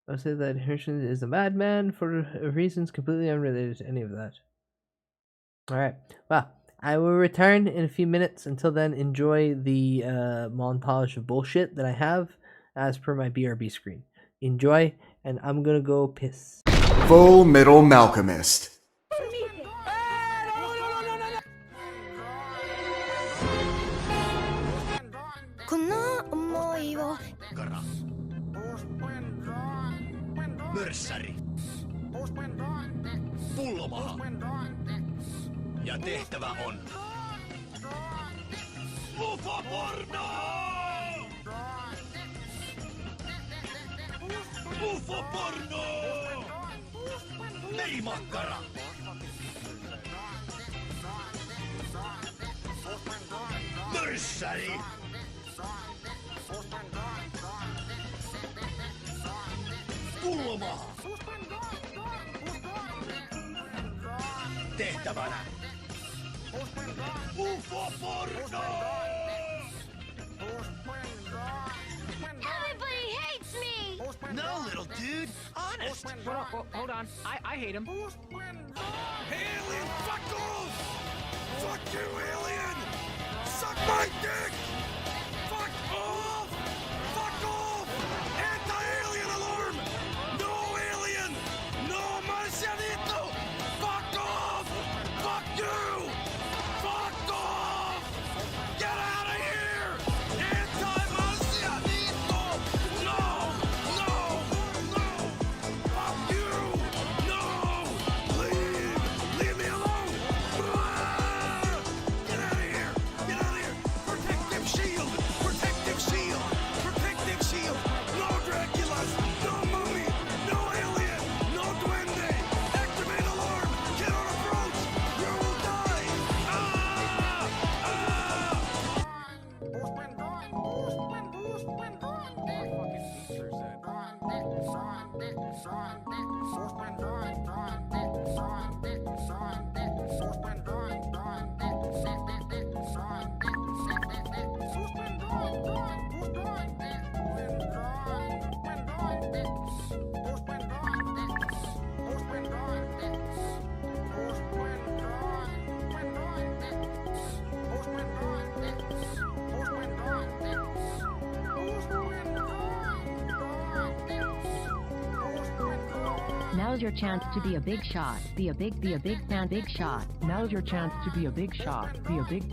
I'll say that Hirschen is a madman for reasons completely unrelated to any of that. Alright. Well, I will return in a few minutes. Until then, enjoy the montage of bullshit that I have as per my BRB screen. Enjoy, and I'm gonna go piss. Full Metal Malcolmist. この想いを Mörssari. Pullomaha. Ja tehtävä on... Ufoporno! Ufoporno! Merimakkara! Mörssari! Pullomaha! Tehtävänä! Ufoporno! Everybody hates me! No, little dude. Honest. Hold on. I hate him. Alien, fuck off! Fuck you, alien! Suck my dick! Fuck off! Fuck off! Anti-alien alarm! No alien! No marcianito! Fuck off! Fuck you! Fuck off! Get out of here! Anti-marcianito! No! No! No! Fuck you! No! Leave! Leave me alone! Ah! Get out of here! Get out of here! Protective shield! Protective shield! Protective shield! No Draculas! No mummy! No alien! No duende! Activate alarm! Get on approach! You will die! Ah! Now's your chance to be a big shot. Be a big fan, big shot. Now's your chance to be a big shot. Be a big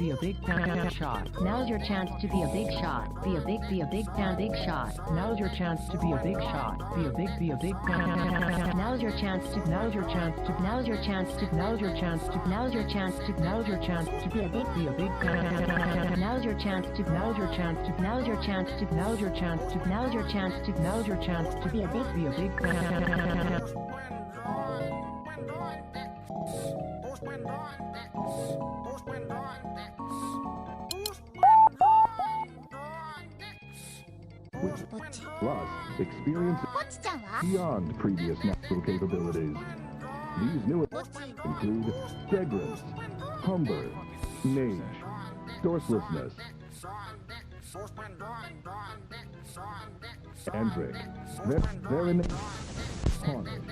fan, shot. Now's your chance to be a big shot. Be a big fan, big shot. Now's your chance to be a big shot. Be a big fan. Now's your chance to. Now's your chance to. Now's your chance to. Now's your chance to. Now's your chance to. Now's your chance to be a big fan. Now's your chance to. Now's your chance to. Now's your chance to. Now's your chance to. Now's your chance to. Now's your chance to be a big fan. Plus, experience beyond previous natural capabilities. These new include Degrance, Humber, Mage, Sourcelessness, Andric, Verin, Haunter,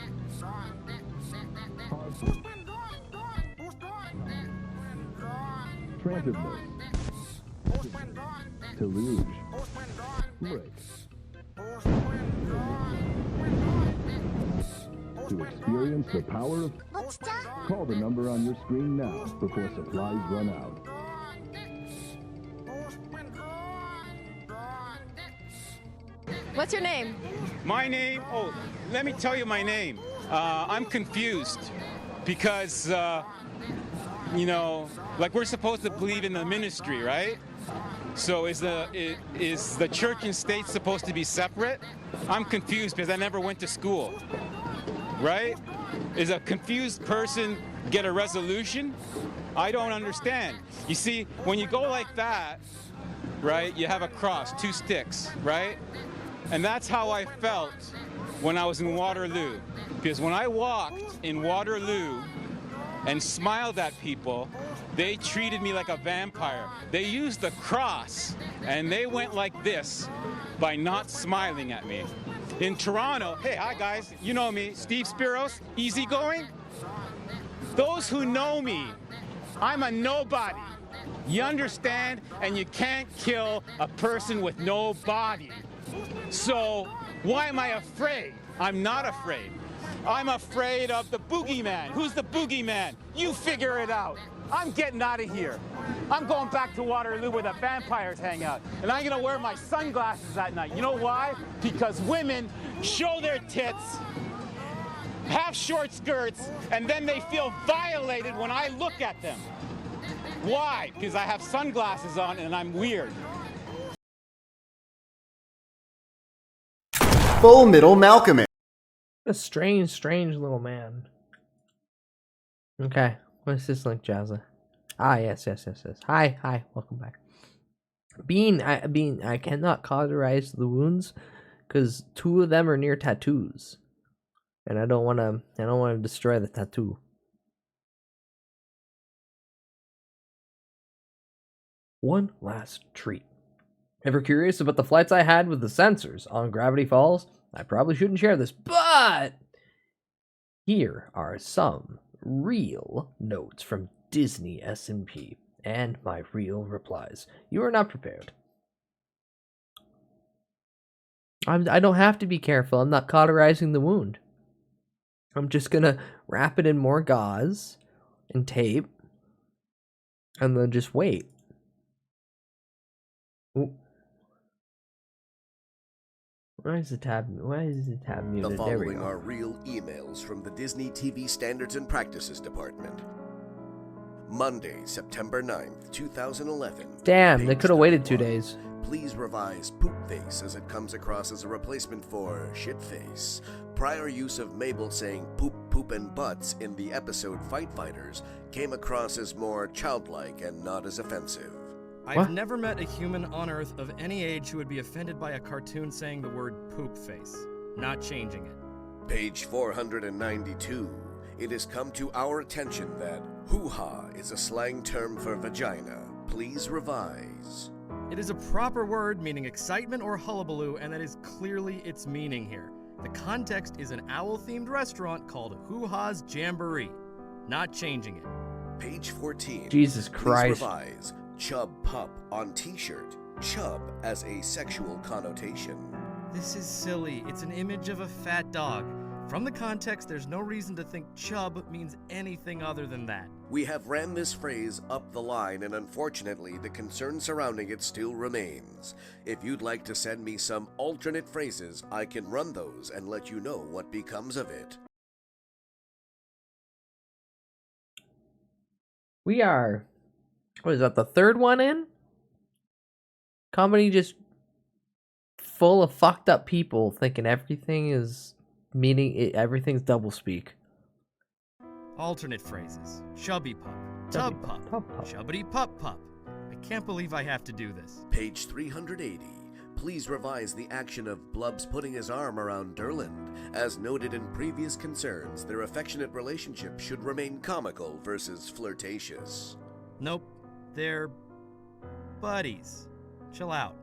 Transiveness, Deluge, Lick. To experience the power of... Call the number on your screen now before supplies run out. What's your name? My name? Oh, let me tell you my name. I'm confused because, you know, like we're supposed to believe in the ministry, right? So is the church and state supposed to be separate? I'm confused because I never went to school, right? Is a confused person get a resolution? I don't understand. You see, when you go like that, right, you have a cross, two sticks, right? And that's how I felt when I was in Waterloo. Because when I walked in Waterloo and smiled at people, they treated me like a vampire. They used the cross and they went like this by not smiling at me. In Toronto, hey, hi guys, you know me, Steve Spiros, easygoing. Those who know me, I'm a nobody. You understand? And you can't kill a person with no body. So why am I afraid? I'm not afraid. I'm afraid of the boogeyman. Who's the boogeyman? You figure it out. I'm getting out of here. I'm going back to Waterloo where the vampires hang out. And I'm gonna wear my sunglasses at night. You know why? Because women show their tits, have short skirts, and then they feel violated when I look at them. Why? Because I have sunglasses on and I'm weird. Full Middle Malcolm. A strange little man. Okay, what's this link, Jazza? Ah, yes. Hi, welcome back. I cannot cauterize the wounds because 2 of them are near tattoos, and I don't want to destroy the tattoo. One last treat. Ever curious about the flights I had with the sensors on Gravity Falls? I probably shouldn't share this, but here are some real notes from Disney S&P and my real replies. You are not prepared. I don't have to be careful. I'm not cauterizing the wound. I'm just gonna wrap it in more gauze and tape and then just wait. Ooh. Why is the tab muted? The following are real emails from the Disney TV Standards and Practices Department. Monday, September 9th, 2011. Damn, they could have waited 2 days. Please revise poop face as it comes across as a replacement for shit face. Prior use of Mabel saying poop, poop, and butts in the episode Fight Fighters came across as more childlike and not as offensive. I've never met a human on Earth of any age who would be offended by a cartoon saying the word poop face. Not changing it. Page 492. It has come to our attention that hoo-ha is a slang term for vagina. Please revise. It is a proper word meaning excitement or hullabaloo, and that is clearly its meaning here. The context is an owl-themed restaurant called Hoo-Ha's Jamboree. Not changing it. Page 14. Jesus Christ. Please revise. Chub pup on t-shirt. Chub as a sexual connotation. This is silly. It's an image of a fat dog. From the context, there's no reason to think chub means anything other than that. We have ran this phrase up the line, and unfortunately, the concern surrounding it still remains. If you'd like to send me some alternate phrases, I can run those and let you know what becomes of it. We are... What is that, the 3rd one in? Comedy just full of fucked up people thinking everything is everything's doublespeak. Alternate phrases. Chubby pup. Tub pup. Chubbity pup pup. I can't believe I have to do this. Page 380. Please revise the action of Blubs putting his arm around Durland. As noted in previous concerns, their affectionate relationship should remain comical versus flirtatious. Nope. They're buddies. Chill out.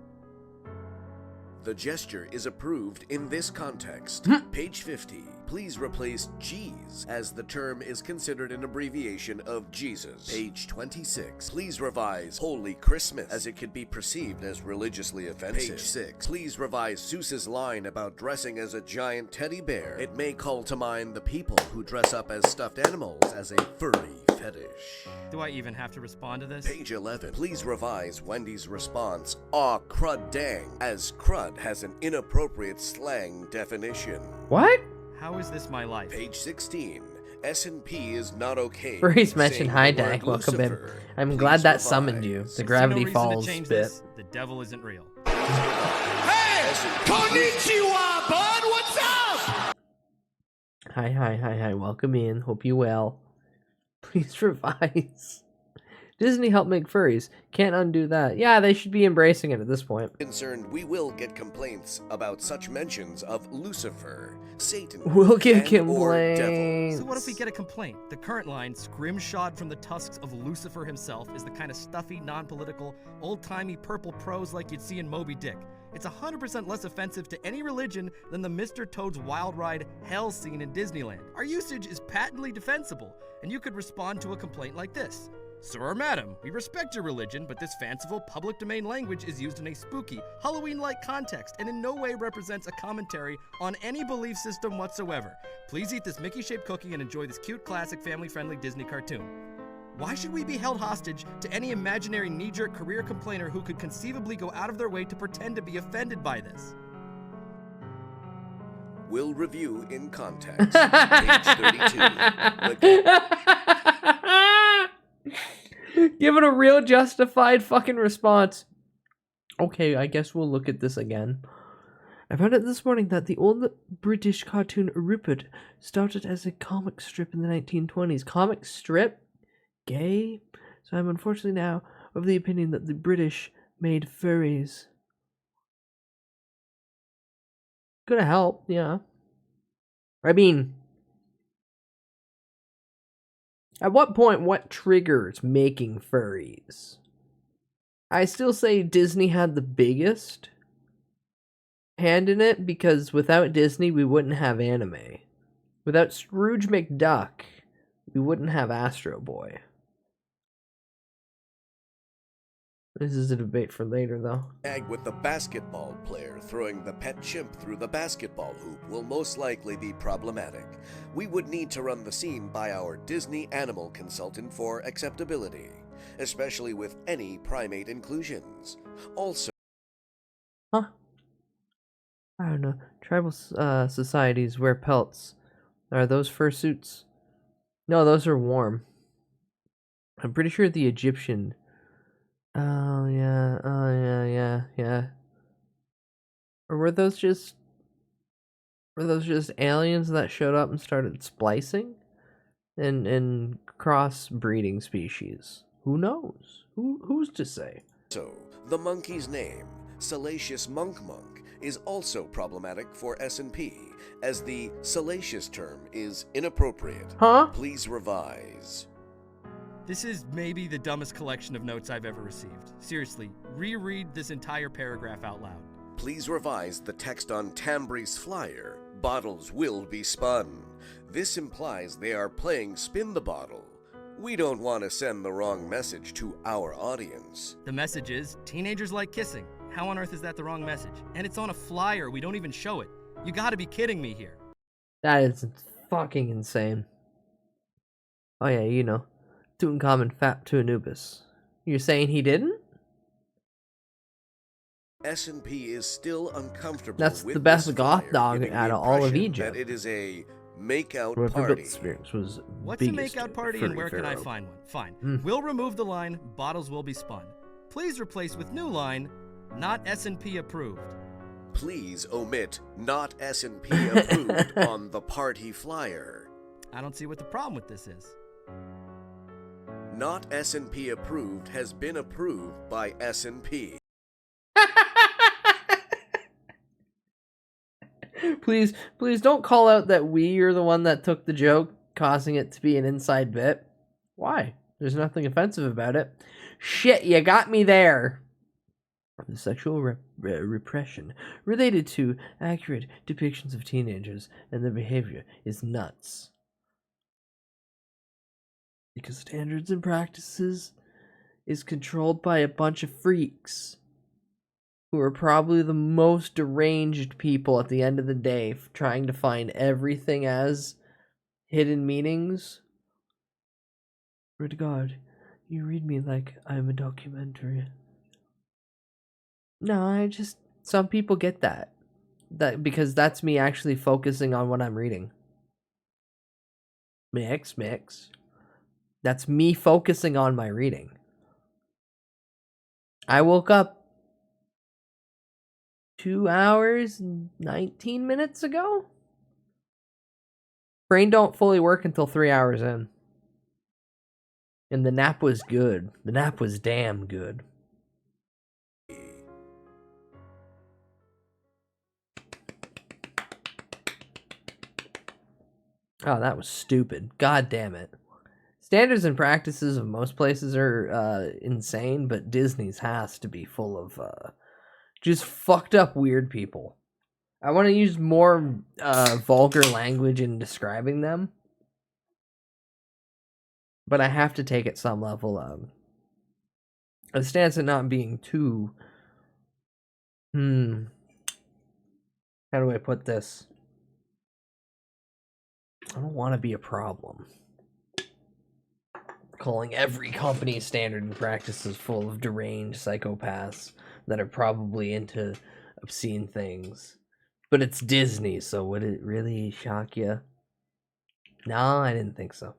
The gesture is approved in this context. Page 50. Please replace G's as the term is considered an abbreviation of Jesus. Page 26. Please revise Holy Christmas as it could be perceived as religiously offensive. Page 6. Please revise Seuss's line about dressing as a giant teddy bear. It may call to mind the people who dress up as stuffed animals as a furry fetish. Do I even have to respond to this? Page 11. Please revise Wendy's response, "Aw, crud dang," as crud has an inappropriate slang definition. What? How is this my life? Page 16. S&P is not okay. Furries mentioned hi, Dak. Welcome in. I'm glad that summoned you. The Gravity Falls bit. This. The devil isn't real. Hey! Konnichiwa, bud! What's up? Hi. Welcome in. Hope you well. Please revise. Disney helped make furries. Can't undo that. Yeah, they should be embracing it at this point. Concerned, we will get complaints about such mentions of Lucifer, Satan, we'll get complaints. So what if we get a complaint? The current line, scrimshot from the tusks of Lucifer himself, is the kind of stuffy, non-political, old-timey purple prose like you'd see in Moby Dick. It's 100% less offensive to any religion than the Mr. Toad's Wild Ride hell scene in Disneyland. Our usage is patently defensible, and you could respond to a complaint like this. Sir or madam, we respect your religion, but this fanciful public domain language is used in a spooky, Halloween-like context and in no way represents a commentary on any belief system whatsoever. Please eat this Mickey-shaped cookie and enjoy this cute, classic, family-friendly Disney cartoon. Why should we be held hostage to any imaginary knee-jerk career complainer who could conceivably go out of their way to pretend to be offended by this? Will review in context. Page 32. Give it a real justified fucking response. Okay, I guess we'll look at this again. I found out this morning that the old British cartoon Rupert started as a comic strip in the 1920s. Comic strip? Gay? So I'm unfortunately now of the opinion that the British made furries. Gonna help, yeah. I mean, at what point, what triggers making furries? I still say Disney had the biggest hand in it, because without Disney, we wouldn't have anime. Without Scrooge McDuck, we wouldn't have Astro Boy. This is a debate for later, though. Tag with the basketball player throwing the pet chimp through the basketball hoop will most likely be problematic. We would need to run the scene by our Disney animal consultant for acceptability, especially with any primate inclusions. Also, Huh? I don't know. Tribal societies wear pelts. Are those fursuits? No, those are warm. I'm pretty sure the Egyptian... Oh yeah. Or were those just aliens that showed up and started splicing? And cross-breeding species? Who knows? Who's to say? So, the monkey's name, Salacious Monk, is also problematic for S&P, as the salacious term is inappropriate. Huh? Please revise. This is maybe the dumbest collection of notes I've ever received. Seriously, reread this entire paragraph out loud. Please revise the text on Tambry's flyer. Bottles will be spun. This implies they are playing Spin the Bottle. We don't want to send the wrong message to our audience. The message is, teenagers like kissing. How on earth is that the wrong message? And it's on a flyer, we don't even show it. You gotta be kidding me here. That is fucking insane. Oh yeah, you know. Tutankhamun fap to Anubis. You're saying he didn't? S&P is still uncomfortable That's with the best this goth flyer, dog giving out the of all of impression Egypt. that it is a make-out Whoever built party. the Sphinx was What's a biggest makeout party and furry where can I pharaoh. find one? Fine. We'll remove the line, bottles will be spun. Please replace with new line, not S&P approved. Please omit not S&P approved on the party flyer. I don't see what the problem with this is. Not S&P approved has been approved by S&P. Please don't call out that we are the one that took the joke, causing it to be an inside bit. Why? There's nothing offensive about it. Shit, you got me there. The sexual repression related to accurate depictions of teenagers and their behavior is nuts. Because standards and practices is controlled by a bunch of freaks who are probably the most deranged people at the end of the day, trying to find everything as hidden meanings. Swear to God, you read me like I'm a documentary. No, some people get that because that's me actually focusing on what I'm reading. Mix. That's me focusing on my reading. I woke up 2 hours and 19 minutes ago. Brain don't fully work until 3 hours in. And the nap was good. The nap was damn good. Oh, that was stupid. God damn it. Standards and practices of most places are insane, but Disney's has to be full of just fucked up weird people. I want to use more vulgar language in describing them, but I have to take at some level a stance of not being too... How do I put this? I don't want to be a problem. calling every company standard and practices full of deranged psychopaths that are probably into obscene things. But it's Disney, so would it really shock you? No, I didn't think so.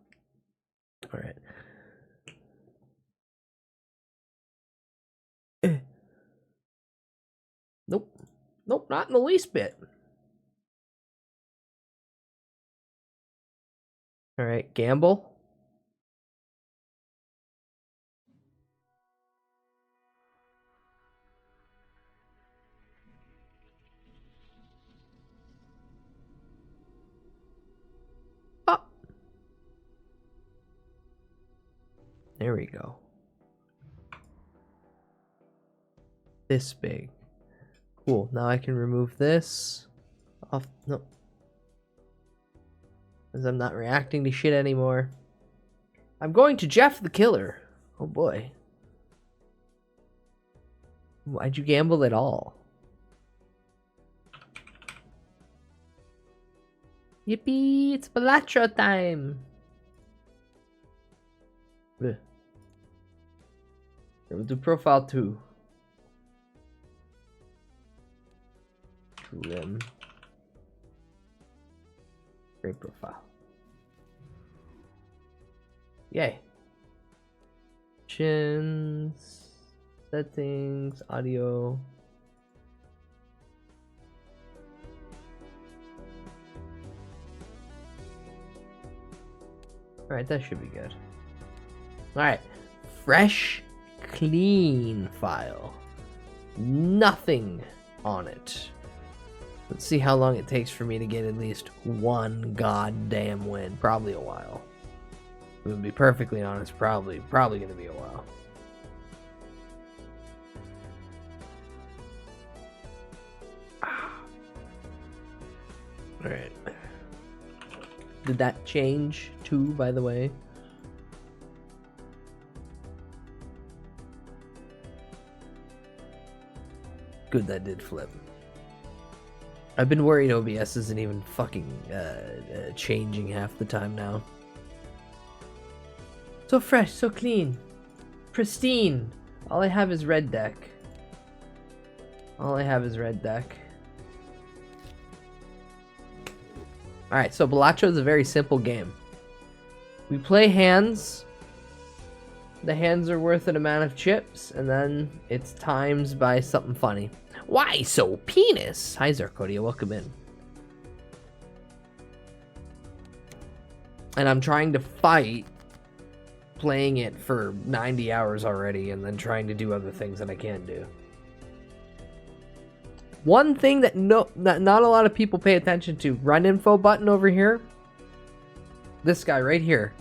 All right. Nope. Nope, not in the least bit. All right, gamble. Oh. There we go. This big. Cool. Now I can remove this off. No. As I'm not reacting to shit anymore. I'm going to Jeff the Killer. Oh boy. Why'd you gamble at all? Yippee! It's Balatro time! Ugh. We'll do profile 2. Trim. Great profile. Yay. Chins. Settings. Audio. Alright, that should be good. Alright. Fresh, clean file. Nothing on it. Let's see how long it takes for me to get at least one goddamn win. Probably a while. To be perfectly honest, probably gonna be a while. Alright. Did that change too, by the way? Good, that did flip. I've been worried OBS isn't even fucking changing half the time now. So fresh, so clean, pristine. All I have is red deck. All I have is red deck. Alright, so Balatro is a very simple game. We play hands. The hands are worth an amount of chips, and then it's times by something funny. Why so penis? Hi Zarkodia, welcome in. And I'm trying to fight playing it for 90 hours already and then trying to do other things that I can't do. One thing that not a lot of people pay attention to, run info button over here. This guy right here.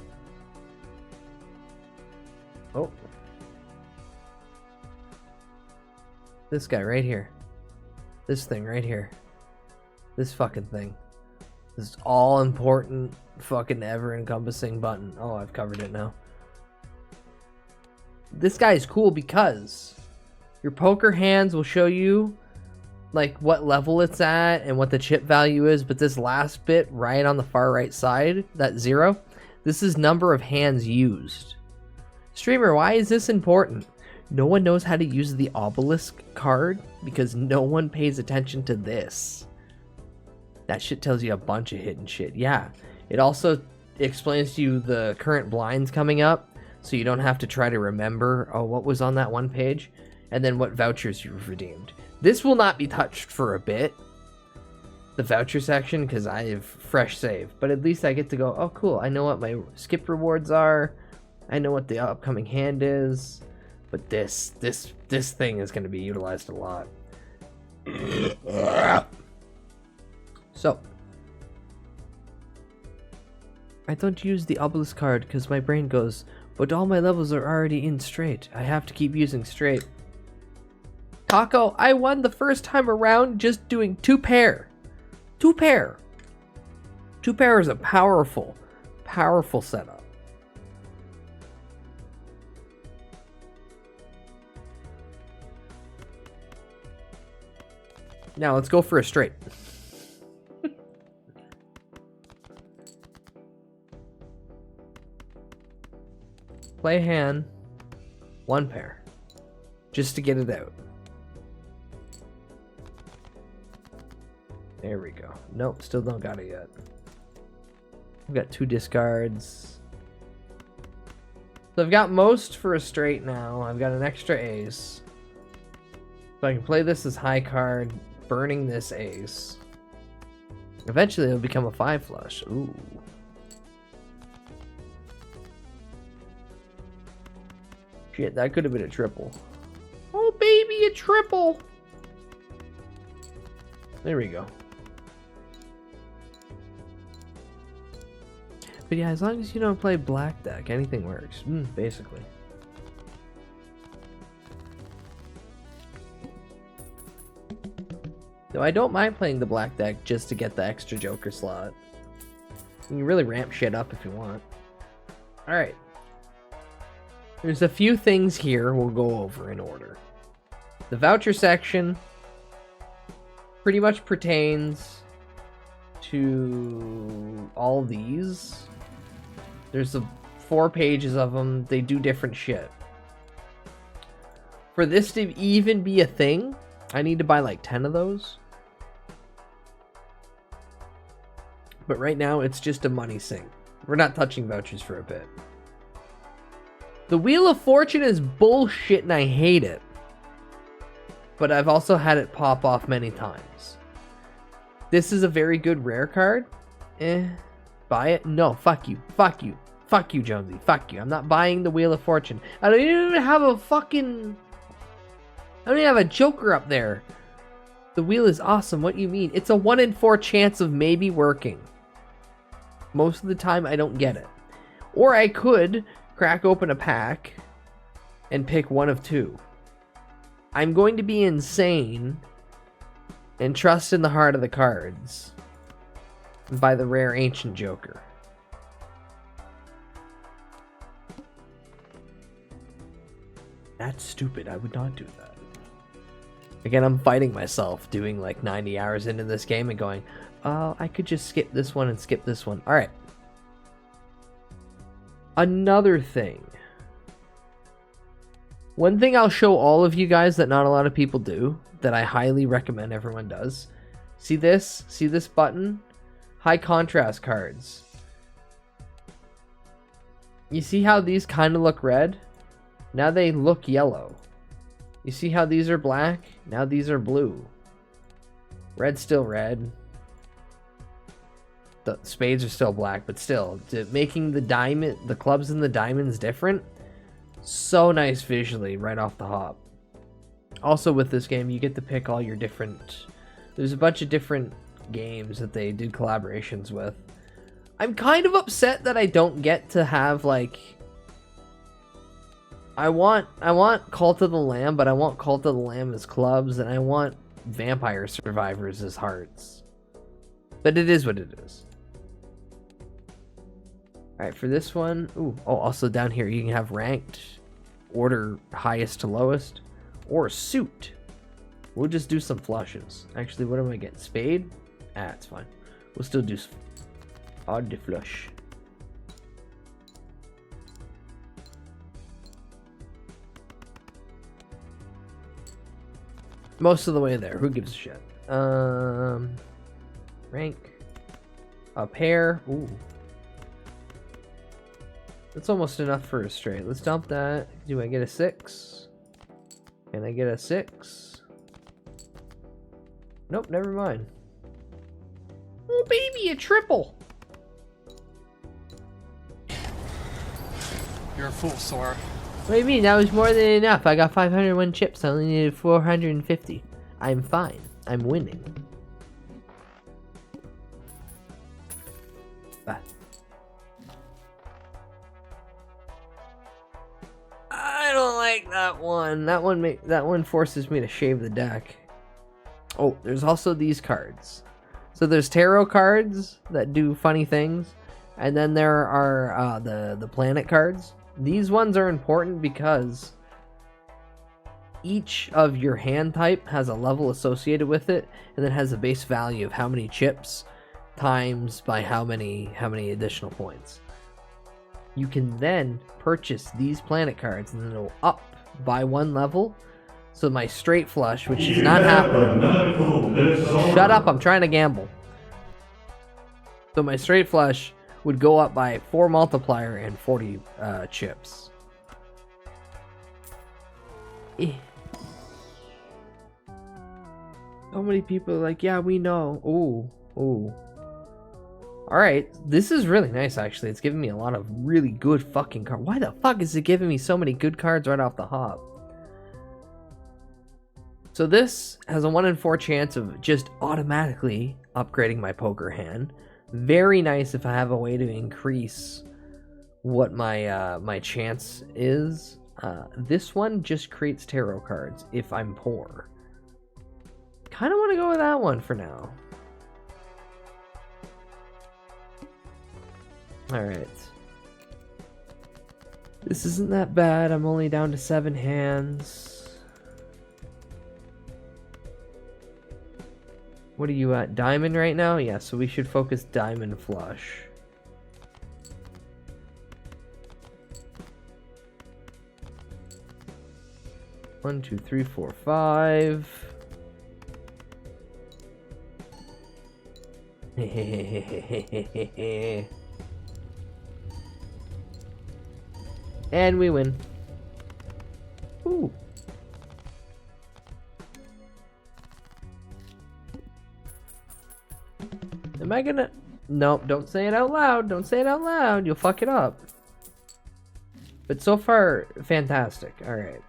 Oh. This guy right here. This thing right here. This fucking thing. This all important fucking ever encompassing button. Oh, I've covered it now. This guy is cool because your poker hands will show you like what level it's at and what the chip value is, but this last bit right on the far right side, that 0, this is number of hands used. Streamer, why is this important? No one knows how to use the obelisk card because no one pays attention to this. That shit tells you a bunch of hidden shit. Yeah, it also explains to you the current blinds coming up, so you don't have to try to remember, oh, what was on that one page, and then what vouchers you've redeemed. This will not be touched for a bit, the voucher section, because I have fresh save, but at least I get to go, oh cool, I know what my skip rewards are, I know what the upcoming hand is, but this thing is going to be utilized a lot. So, I don't use the obelisk card because my brain goes, but all my levels are already in straight. I have to keep using straight. Taco, I won the first time around just doing 2 pair. 2 pair. 2 pair is a powerful, powerful setup. Now let's go for a straight. play a hand. 1 pair. Just to get it out. There we go. Nope, still don't got it yet. I've got 2 discards. So I've got most for a straight now. I've got an extra ace. So I can play this as high card, burning this ace. Eventually it'll become a 5 flush. Ooh. Shit, that could have been a triple. Oh baby, a triple! There we go. But yeah, as long as you don't play black deck, anything works. Basically. Though I don't mind playing the black deck just to get the extra Joker slot. You can really ramp shit up if you want. Alright. There's a few things here we'll go over in order. The voucher section pretty much pertains to all these. There's 4 pages of them. They do different shit. For this to even be a thing, I need to buy like 10 of those. But right now, it's just a money sink. We're not touching vouchers for a bit. The Wheel of Fortune is bullshit and I hate it. But I've also had it pop off many times. This is a very good rare card. Buy it? No, fuck you. Fuck you. Fuck you, Jonesy. Fuck you. I'm not buying the Wheel of Fortune. I don't even have a fucking... I don't even have a Joker up there. The wheel is awesome. What do you mean? It's a 1 in 4 chance of maybe working. Most of the time, I don't get it. Or I could crack open a pack and pick one of 2. I'm going to be insane and trust in the heart of the cards by the rare Ancient Joker. That's stupid. I would not do that. Again, I'm fighting myself doing like 90 hours into this game and going, oh, I could just skip this one and skip this one. Alright. Another thing. One thing I'll show all of you guys that not a lot of people do, that I highly recommend everyone does. See this? See this button? High contrast cards. You see how these kind of look red? Now they look yellow. You see how these are black? Now these are blue. Red's still red. The spades are still black, but still, making the clubs and the diamonds different. So nice visually right off the hop. Also with this game, you get to pick all your different... There's a bunch of different games that they did collaborations with. I'm kind of upset that I don't get to have, like... I want Cult of the Lamb, but I want Cult of the Lamb as clubs, and I want Vampire Survivors as hearts. But it is what it is. Alright, for this one... Ooh, oh, also down here, you can have ranked, order highest to lowest, or suit. We'll just do some flushes. Actually, what am I getting? Spade? Ah, it's fine. We'll still do odd to flush. Most of the way there. Who gives a shit? Rank. A pair. Ooh. That's almost enough for a straight. Let's dump that. Do I get a 6? Can I get a 6? Nope, never mind. Oh, baby, a triple. You're a fool, Sora. What do you mean? That was more than enough. I got 501 chips. I only needed 450. I'm fine. I'm winning. Bah. I don't like that one. That one forces me to shave the deck. Oh, there's also these cards. So there's tarot cards that do funny things, and then there are the planet cards. These ones are important because each of your hand type has a level associated with it, and then has a base value of how many chips times by how many additional points. you can then purchase these planet cards and then it'll up by 1 level. So my straight flush, which is not happening. Shut up, I'm trying to gamble. So my straight flush would go up by 4 multiplier and 40 chips. So many people are like, yeah, we know. Ooh. Alright, this is really nice actually. It's giving me a lot of really good fucking cards. Why the fuck is it giving me so many good cards right off the hop? So this has a 1 in 4 chance of just automatically upgrading my poker hand. Very nice if I have a way to increase what my my chance is. This one just creates tarot cards if I'm poor. Kind of want to go with that one for now. Alright. This isn't that bad. I'm only down to 7 hands. What are you at? Diamond right now? Yeah, so we should focus diamond flush. One, two, three, four, 5. And we win. Ooh. Am I gonna... Nope, don't say it out loud. Don't say it out loud. You'll fuck it up. But so far, fantastic. Alright.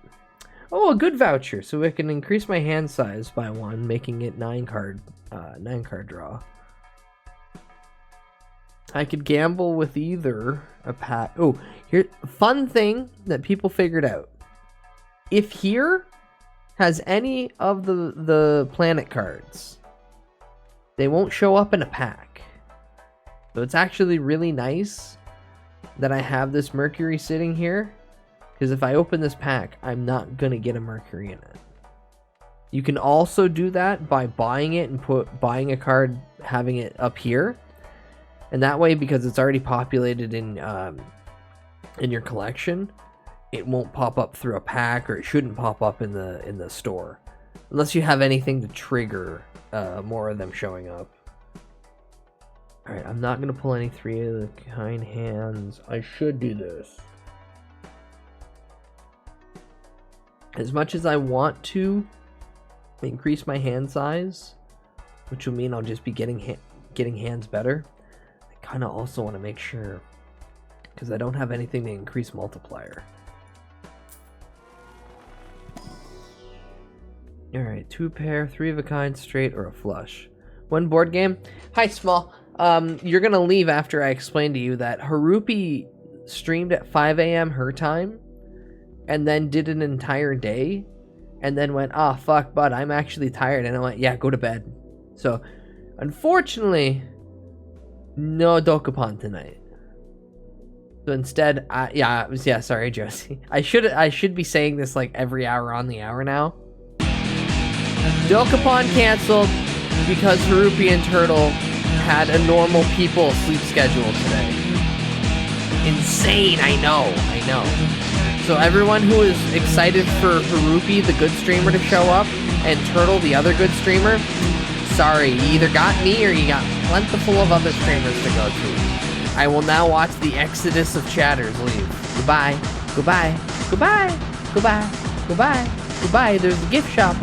Oh, a good voucher. So I can increase my hand size by 1, making it 9 card draw. I could gamble with either a pack. Oh, here, fun thing that people figured out. If here has any of the planet cards, they won't show up in a pack. So it's actually really nice that I have this Mercury sitting here, because if I open this pack, I'm not going to get a Mercury in it. You can also do that by buying it and buying a card, having it up here. And that way, because it's already populated in your collection, it won't pop up through a pack, or it shouldn't pop up in the store. Unless you have anything to trigger more of them showing up. Alright, I'm not going to pull any 3 of the kind hands. I should do this. As much as I want to increase my hand size, which will mean I'll just be getting hands better, I kind of also want to make sure, because I don't have anything to increase multiplier. Alright, 2 pair, 3 of a kind, straight, or a flush. 1 board game. Hi, Small. You're gonna leave after I explain to you that Harupi streamed at 5 a.m. her time, and then did an entire day, and then went, ah, fuck, bud, I'm actually tired. And I went, yeah, go to bed. So, unfortunately, no Dokapon tonight. So instead, sorry, Josie. I should be saying this like every hour on the hour now. Dokapon canceled because Harupi and Turtle had a normal people sleep schedule today. Insane, I know. So everyone who is excited for Harupi, the good streamer, to show up, and Turtle, the other good streamer, sorry, you either got me or you got plentiful of other streamers to go to. I will now watch the exodus of chatters leave. Goodbye. Goodbye. Goodbye. Goodbye. Goodbye. Goodbye. There's a gift shop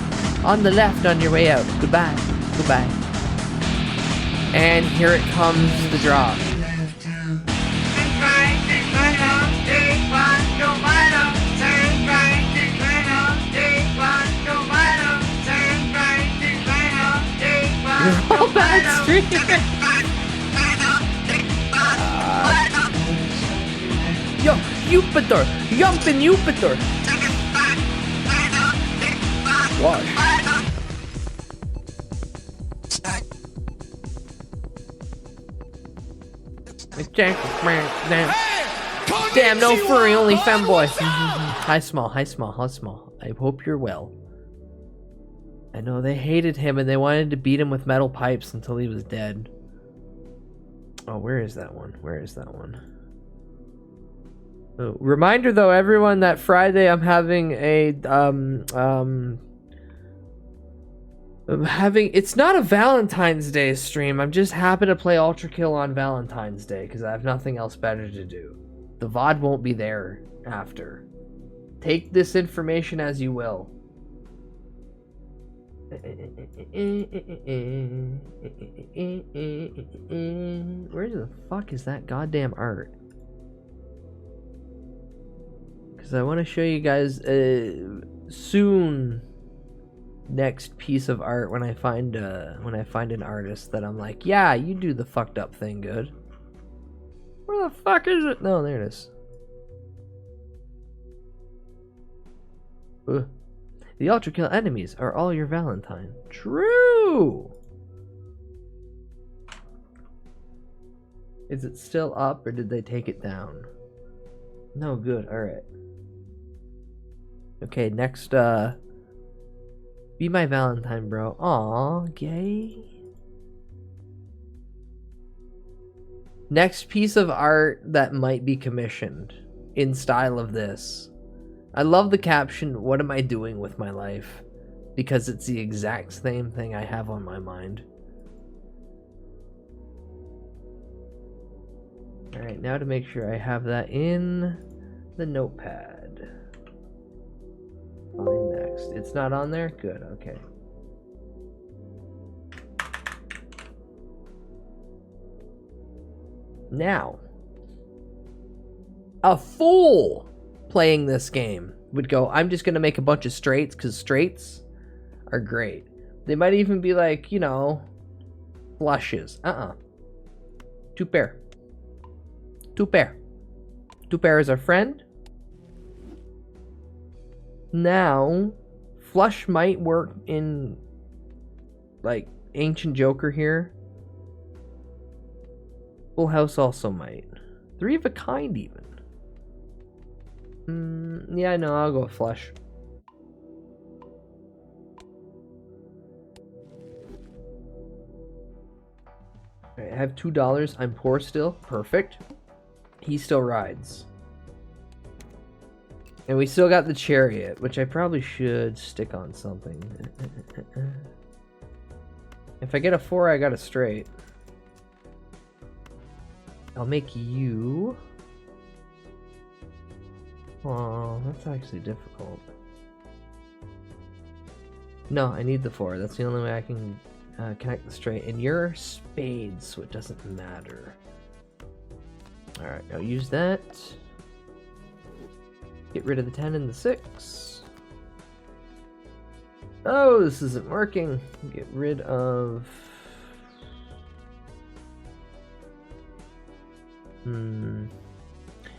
on the left on your way out. Goodbye. Goodbye. And here it comes, the drop. You're all bad streamers. Yo, Jupiter! Jumpin' Jupiter! What? Damn, no furry, only femboy. Hi, Small. I hope you're well. I know they hated him and they wanted to beat him with metal pipes until he was dead. Oh, where is that one? Oh, reminder though, everyone, that Friday I'm having it's not a Valentine's Day stream. I'm just happy to play Ultra Kill on Valentine's Day because I have nothing else better to do. The VOD won't be there after. Take this information as you will. Where the fuck is that goddamn art? Because I want to show you guys soon next piece of art when I find an artist that I'm like, yeah, you do the fucked up thing good. Where the fuck is it? No, there it is. Ugh. The Ultra Kill enemies are all your Valentine. True! Is it still up or did they take it down? No, good. Alright. Okay, next, be my Valentine, bro. Aw, gay. Next piece of art that might be commissioned in style of this. I love the caption, "What am I doing with my life?" Because it's the exact same thing I have on my mind. Alright, now to make sure I have that in the notepad. Find next. It's not on there? Good, okay. Now, a fool playing this game would go, I'm just gonna make a bunch of straights because straights are great. They might even be like, you know, flushes. Two pair. Two pair. Two pair is our friend. Now, flush might work in like Ancient Joker here. Full House also might. Three of a kind even. Yeah, no, I'll go with flush. Alright, I have $2. I'm poor still. Perfect. He still rides. And we still got the chariot, which I probably should stick on something. If I get a 4, I got a straight. I'll make you... Oh, that's actually difficult. No, I need the 4. That's the only way I can connect the straight. And you're spades, so it doesn't matter. Alright, I'll use that. Get rid of the 10 and the 6. Oh, this isn't working. Get rid of...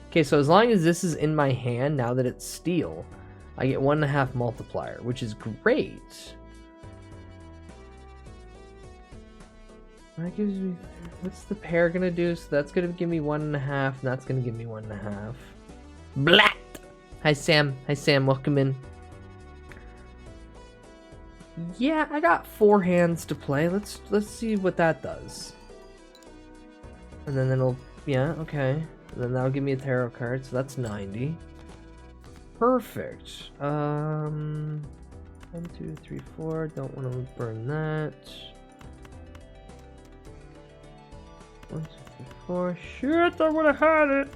Okay, so as long as this is in my hand, now that it's steel, I get 1.5 multiplier, which is great. That gives me... What's the pair gonna do? So that's gonna give me 1.5, and that's gonna give me 1.5. Blat! Hi, Sam. Hi, Sam. Welcome in. Yeah, I got 4 hands to play. Let's see what that does. And then it'll... Yeah, okay. And then that'll give me a tarot card, so that's 90. Perfect. 1, 2, 3, 4. Don't want to burn that. 1, 2, 3, 4. Shit, I would have had it.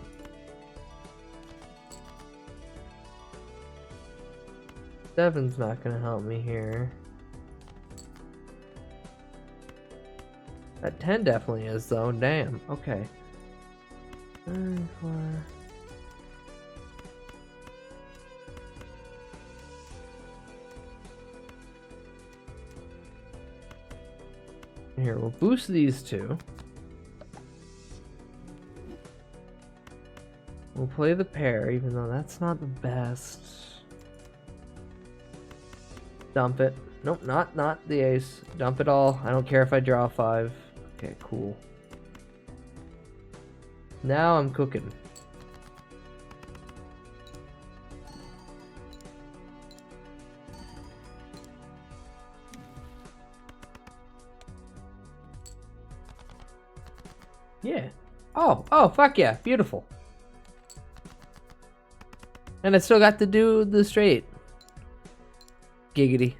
Seven's not gonna help me here. That 10 definitely is though. Damn. Okay. 3, 4. Here, we'll boost these two. We'll play the pair, even though that's not the best. Dump it. Nope, not the ace. Dump it all. I don't care if I draw 5. Okay, cool. Now I'm cooking. Yeah. Oh, fuck yeah. Beautiful. And I still got to do the straight. Giggity.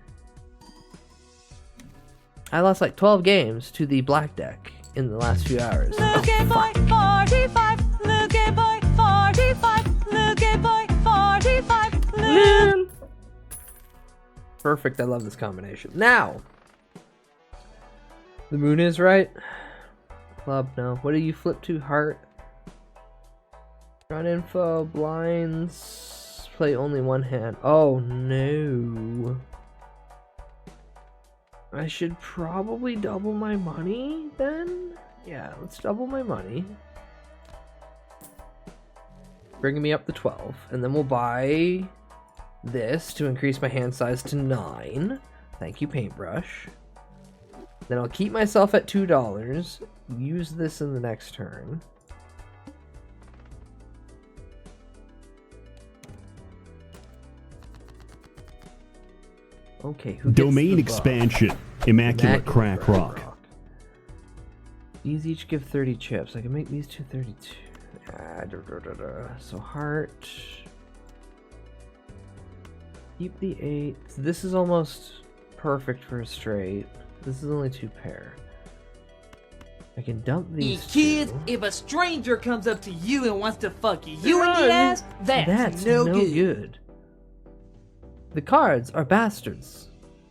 I lost like 12 games to the black deck in the last few hours. Looking boy 45, looking boy 45, looking boy 45, Lil. Perfect, I love this combination. Now, the moon is right. Club, no. What do you flip to? Heart. Run info, blinds. Play only one hand. Oh no. I should probably double my money then? Yeah, let's double my money. Bringing me up to 12. And then we'll buy this to increase my hand size to 9. Thank you, paintbrush. Then I'll keep myself at $2. Use this in the next turn. Okay, who gets Domain the buff? expansion. Immaculate crack rock. These each give 30 chips. I can make these two 32. So heart. Keep the 8. So this is almost perfect for a straight. This is only 2 pair. I can dump these kids, two. if a stranger comes up to you and wants to fuck you in the ass, that's no good. The cards are bastards.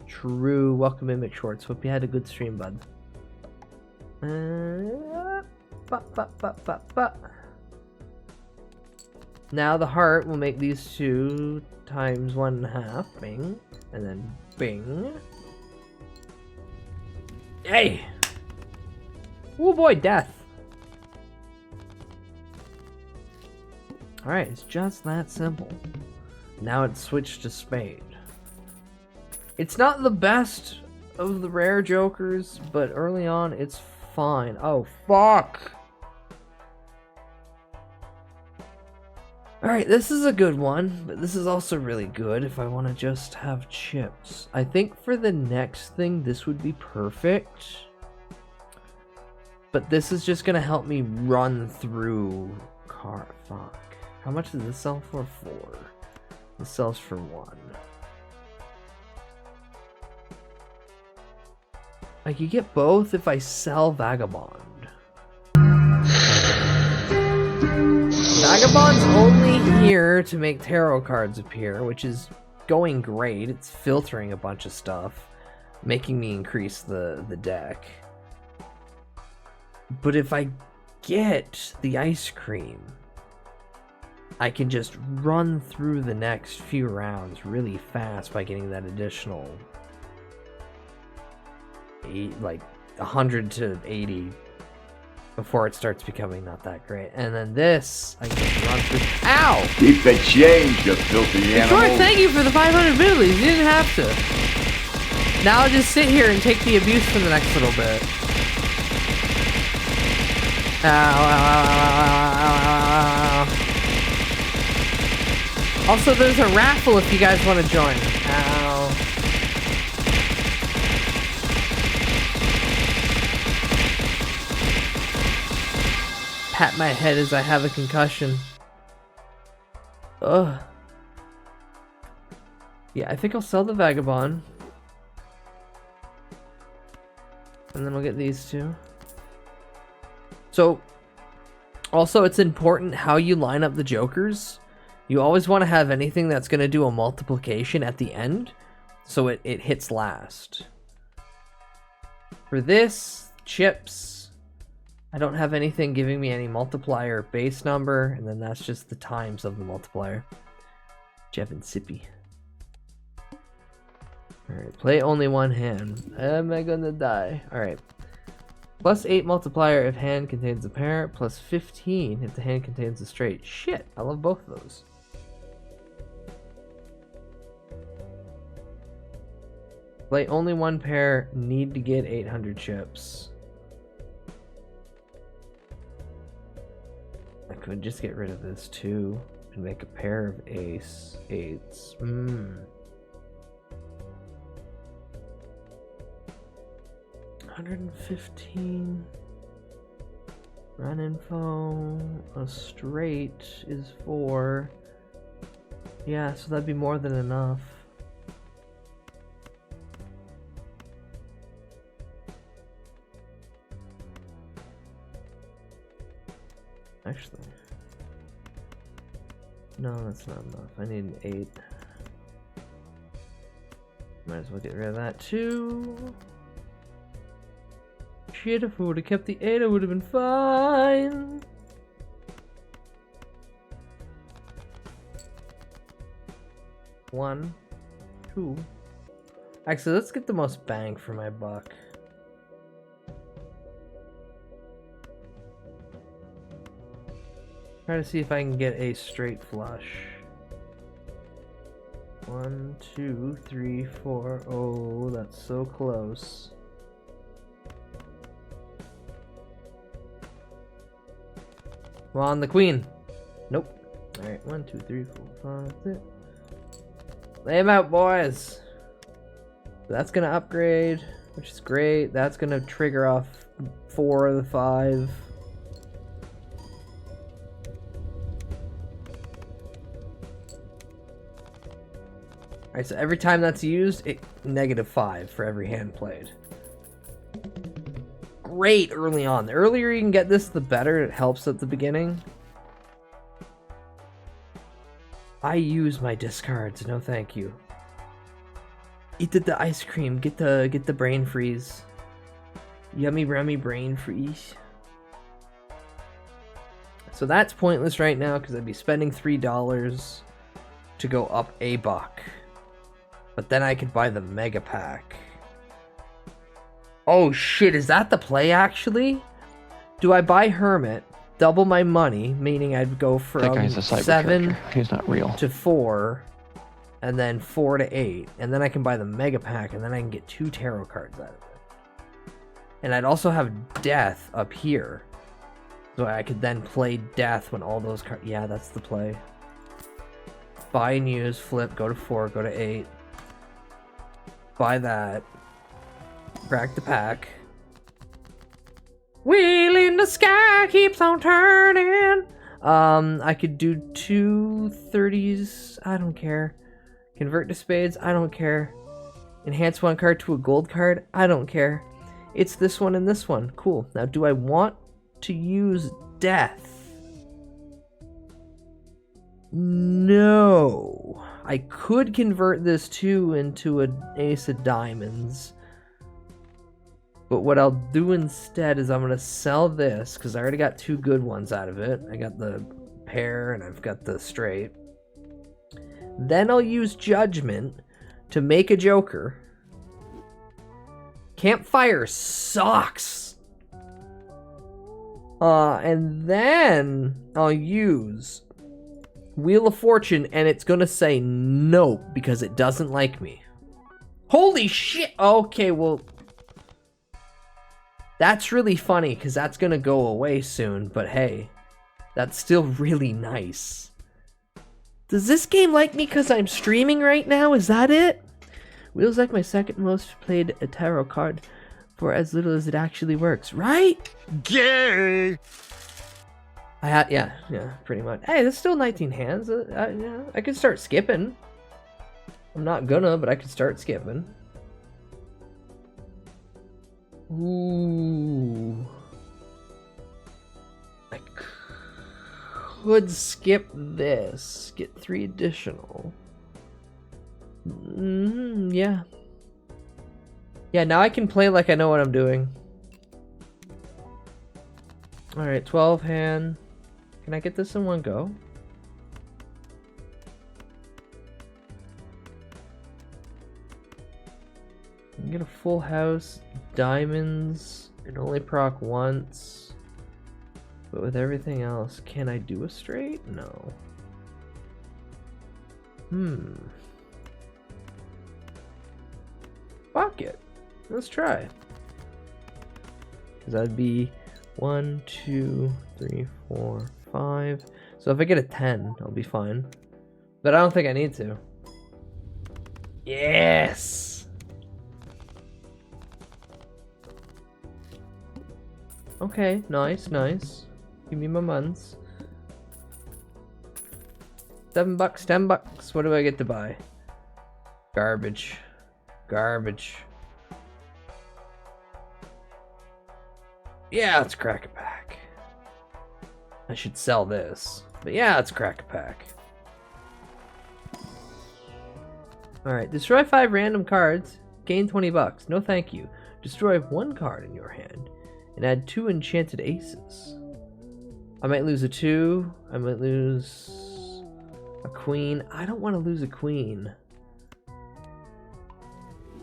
True. Welcome in, McShorts. Hope you had a good stream, bud. Now the heart will make these 2 times 1.5. Bing. And then bing. Hey! Oh boy, death. Alright, it's just that simple. Now it's switched to spade. It's not the best of the rare jokers, but early on it's fine. Oh, fuck! Alright, this is a good one, but this is also really good if I want to just have chips. I think for the next thing, this would be perfect. But this is just gonna help me run through car. Fuck. How much does this sell for? 4. This sells for 1. I could get both if I sell Vagabond. Vagabond's only here to make tarot cards appear, which is going great. It's filtering a bunch of stuff, making me increase the deck. But if I get the ice cream, I can just run through the next few rounds really fast by getting that additional 100 to 80 before it starts becoming not that great. And then this, I can run through. Ow! Keep the change, you filthy animal. Sure, thank you for the 500 biddies. You didn't have to. Now I'll just sit here and take the abuse for the next little bit. Ow, ow, ow, ow, ow, ow. Also, there's a raffle if you guys want to join. Ow. Pat my head as I have a concussion. Ugh. Yeah, I think I'll sell the Vagabond. And then we'll get these two. So, also it's important how you line up the jokers. You always want to have anything that's going to do a multiplication at the end, so it hits last. For this, chips, I don't have anything giving me any multiplier base number, and then that's just the times of the multiplier. Jeff and Sippy. Alright, play only one hand. Am I gonna die? Alright. Plus 8 multiplier if hand contains a pair. Plus 15 if the hand contains a straight. Shit, I love both of those. Play only one pair. Need to get 800 chips. I could just get rid of this too and make a pair of ace 8s. 115. Run info. A straight is 4. Yeah, so that'd be more than enough. Actually, no, that's not enough. I need an 8. Might as well get rid of that too. Shit, if I would have kept the 8, I would have been fine. One, 2. Actually, let's get the most bang for my buck. Try to see if I can get a straight flush. 1, 2, 3, 4. Oh, that's so close. Come on, the queen. Nope. Alright, 1, 2, 3, 4, 5, 6. Lay him out, boys. That's gonna upgrade, which is great. That's gonna trigger off 4 of the 5. Alright, so every time that's used, it -5 for every hand played. Great early on. The earlier you can get this, the better. It helps at the beginning. I use my discards. No, thank you. Eat the ice cream. Get the brain freeze. Yummy, rummy brain freeze. So that's pointless right now because I'd be spending $3 to go up a buck. But then I could buy the mega pack. Oh shit, is that the play actually? Do I buy Hermit, double my money, meaning I'd go from 7 He's not real. to 4, and then 4 to 8, and then I can buy the mega pack, and then I can get 2 tarot cards out of it. And I'd also have Death up here, so I could then play Death when all those cards. Yeah, that's the play. Buy and use, flip, go to 4, go to 8. Buy that. Crack the pack. Wheel in the sky keeps on turning. I could do 2 30s. I don't care. Convert to spades. I don't care. Enhance one card to a gold card. I don't care. It's this one and this one. Cool. Now, do I want to use Death? No. I could convert this 2 into an ace of diamonds. But what I'll do instead is I'm going to sell this because I already got 2 good ones out of it. I got the pair and I've got the straight. Then I'll use Judgment to make a joker. Campfire sucks. And then I'll use Wheel of Fortune, and it's gonna say no because it doesn't like me. Holy shit! Okay, well, that's really funny because that's gonna go away soon, but hey, that's still really nice. Does this game like me because I'm streaming right now? Is that it? Wheel's like my second most played tarot card for as little as it actually works, right? Gay! Yeah, pretty much. Hey, there's still 19 hands. Yeah, I could start skipping. I'm not gonna, but I could start skipping. Ooh. I could skip this. Get 3 additional. Yeah. Yeah, now I can play like I know what I'm doing. Alright, 12 hand. Can I get this in one go? I can get a full house, diamonds, and only proc once. But with everything else, can I do a straight? No. Fuck it. Let's try. Because that'd be 1, 2, 3, 4, 5. So if I get a 10, I'll be fine. But I don't think I need to. Yes! Okay, nice, nice. Give me my months. $7, $10. What do I get to buy? Garbage. Garbage. Yeah, let's crack a pack. I should sell this. But yeah, let's crack a pack. Alright, destroy 5 random cards. Gain $20. No thank you. Destroy 1 card in your hand. And add 2 enchanted aces. I might lose a 2. I might lose a queen. I don't want to lose a queen.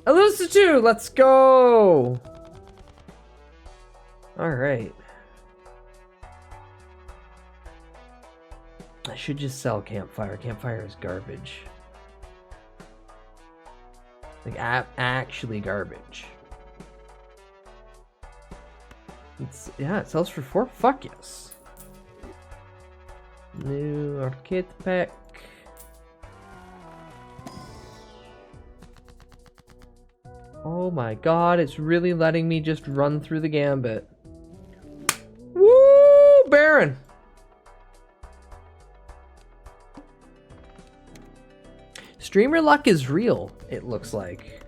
I lose a 2! Let's go! Alright. I should just sell Campfire. Campfire is garbage. Like, actually garbage. Yeah, it sells for 4? Fuck yes. New arcade pack. Oh my god, it's really letting me just run through the gambit. Woo! Baron! Streamer luck is real, it looks like.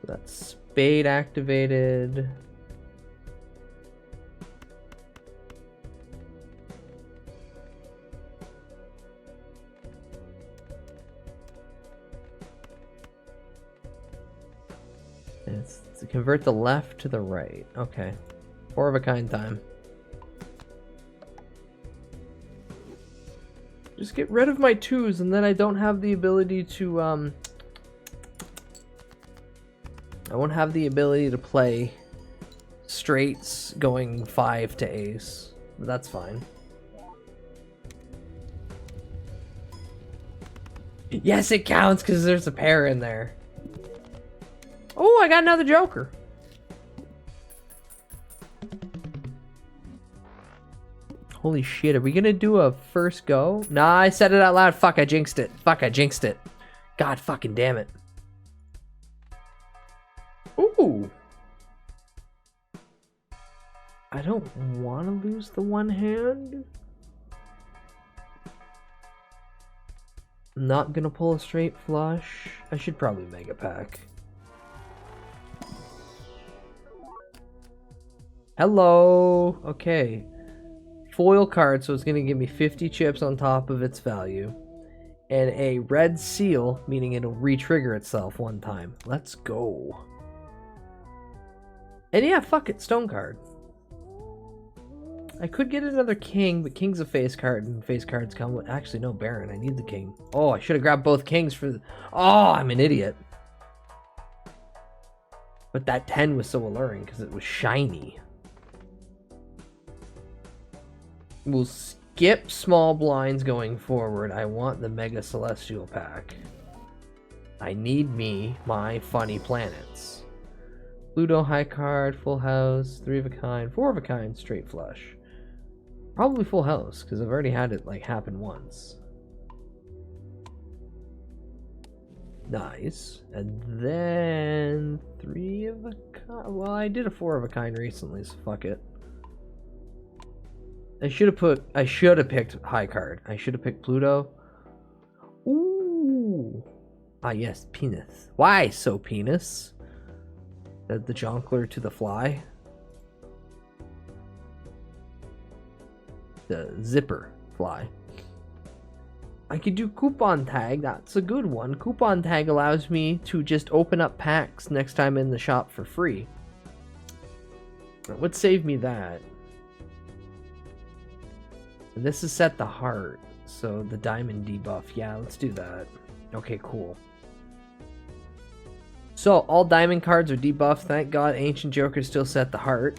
That's spade activated. It's to convert the left to the right. Okay. 4 of a kind time. Just get rid of my 2s and then I don't have the ability to I won't have the ability to play straights going 5 to ace. But that's fine. Yes, it counts because there's a pair in there. Oh, I got another joker. Holy shit, are we gonna do a first go? Nah, I said it out loud. Fuck, I jinxed it. Fuck, I jinxed it. God fucking damn it. Ooh. I don't want to lose the one hand. I'm not gonna pull a straight flush. I should probably mega pack. Hello. Okay. Foil card, so it's going to give me 50 chips on top of its value. And a red seal, meaning it'll re-trigger itself 1 time. Let's go. And yeah, fuck it, stone card. I could get another king, but king's a face card, and face cards come with... Actually, no, baron, I need the king. Oh, I should have grabbed both kings for... Oh, I'm an idiot. But that 10 was so alluring, because it was shiny. We'll skip small blinds going forward. I want the Mega Celestial pack. I need my funny planets. Pluto high card, full house, 3 of a kind, 4 of a kind, straight flush. Probably full house, because I've already had it like happen once. Nice. And then 3 of a kind. Well, I did a 4 of a kind recently, so fuck it. I should have picked high card. I should have picked Pluto. Ooh. Ah, yes, penis. Why so penis? The jonkler to the fly. The zipper fly. I could do coupon tag. That's a good one. Coupon tag allows me to just open up packs next time in the shop for free. That would save me that. And this is set the heart, so the diamond debuff. Yeah, let's do that. Okay, cool. So, all diamond cards are debuffed. Thank God Ancient Joker still set the heart.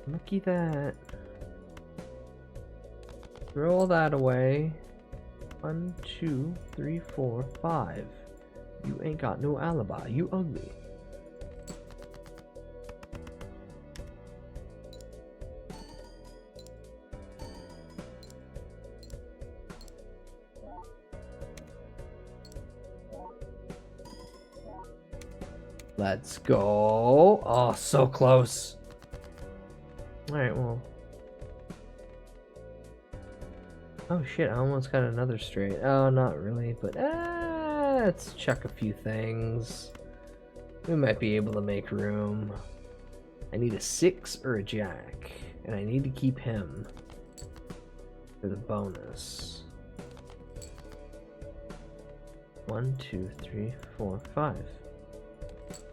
Looky that. Throw all that away. 1, 2, 3, 4, 5. You ain't got no alibi. You ugly. Let's go. Oh, so close. Alright, well. Oh shit, I almost got another straight. Oh, not really, but let's chuck a few things. We might be able to make room. I need a 6 or a jack, and I need to keep him for the bonus. 1, 2, 3, 4, 5.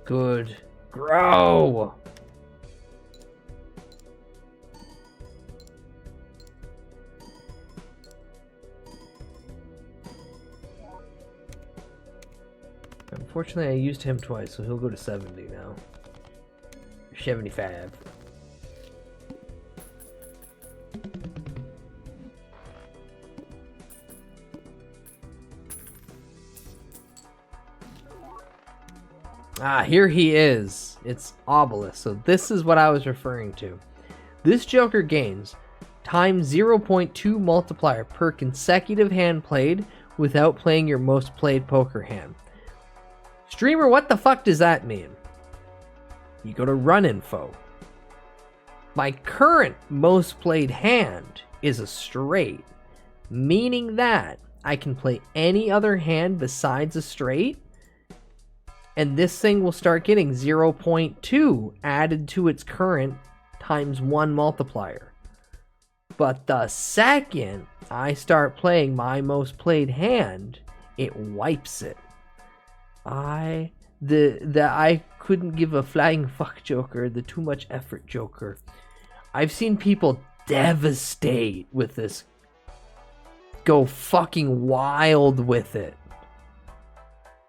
Good. Grow! Unfortunately, I used him twice, so he'll go to 70 now. 75. Ah, here he is. It's Obelisk. So this is what I was referring to. This Joker gains times 0.2 multiplier per consecutive hand played without playing your most played poker hand. Streamer, what the fuck does that mean? You go to run info. My current most played hand is a straight, meaning that I can play any other hand besides a straight, and this thing will start getting 0.2 added to its current times 1 multiplier. But the second I start playing my most played hand, it wipes it. I couldn't give a flying fuck Joker, the too much effort Joker. I've seen people devastate with this. Go fucking wild with it.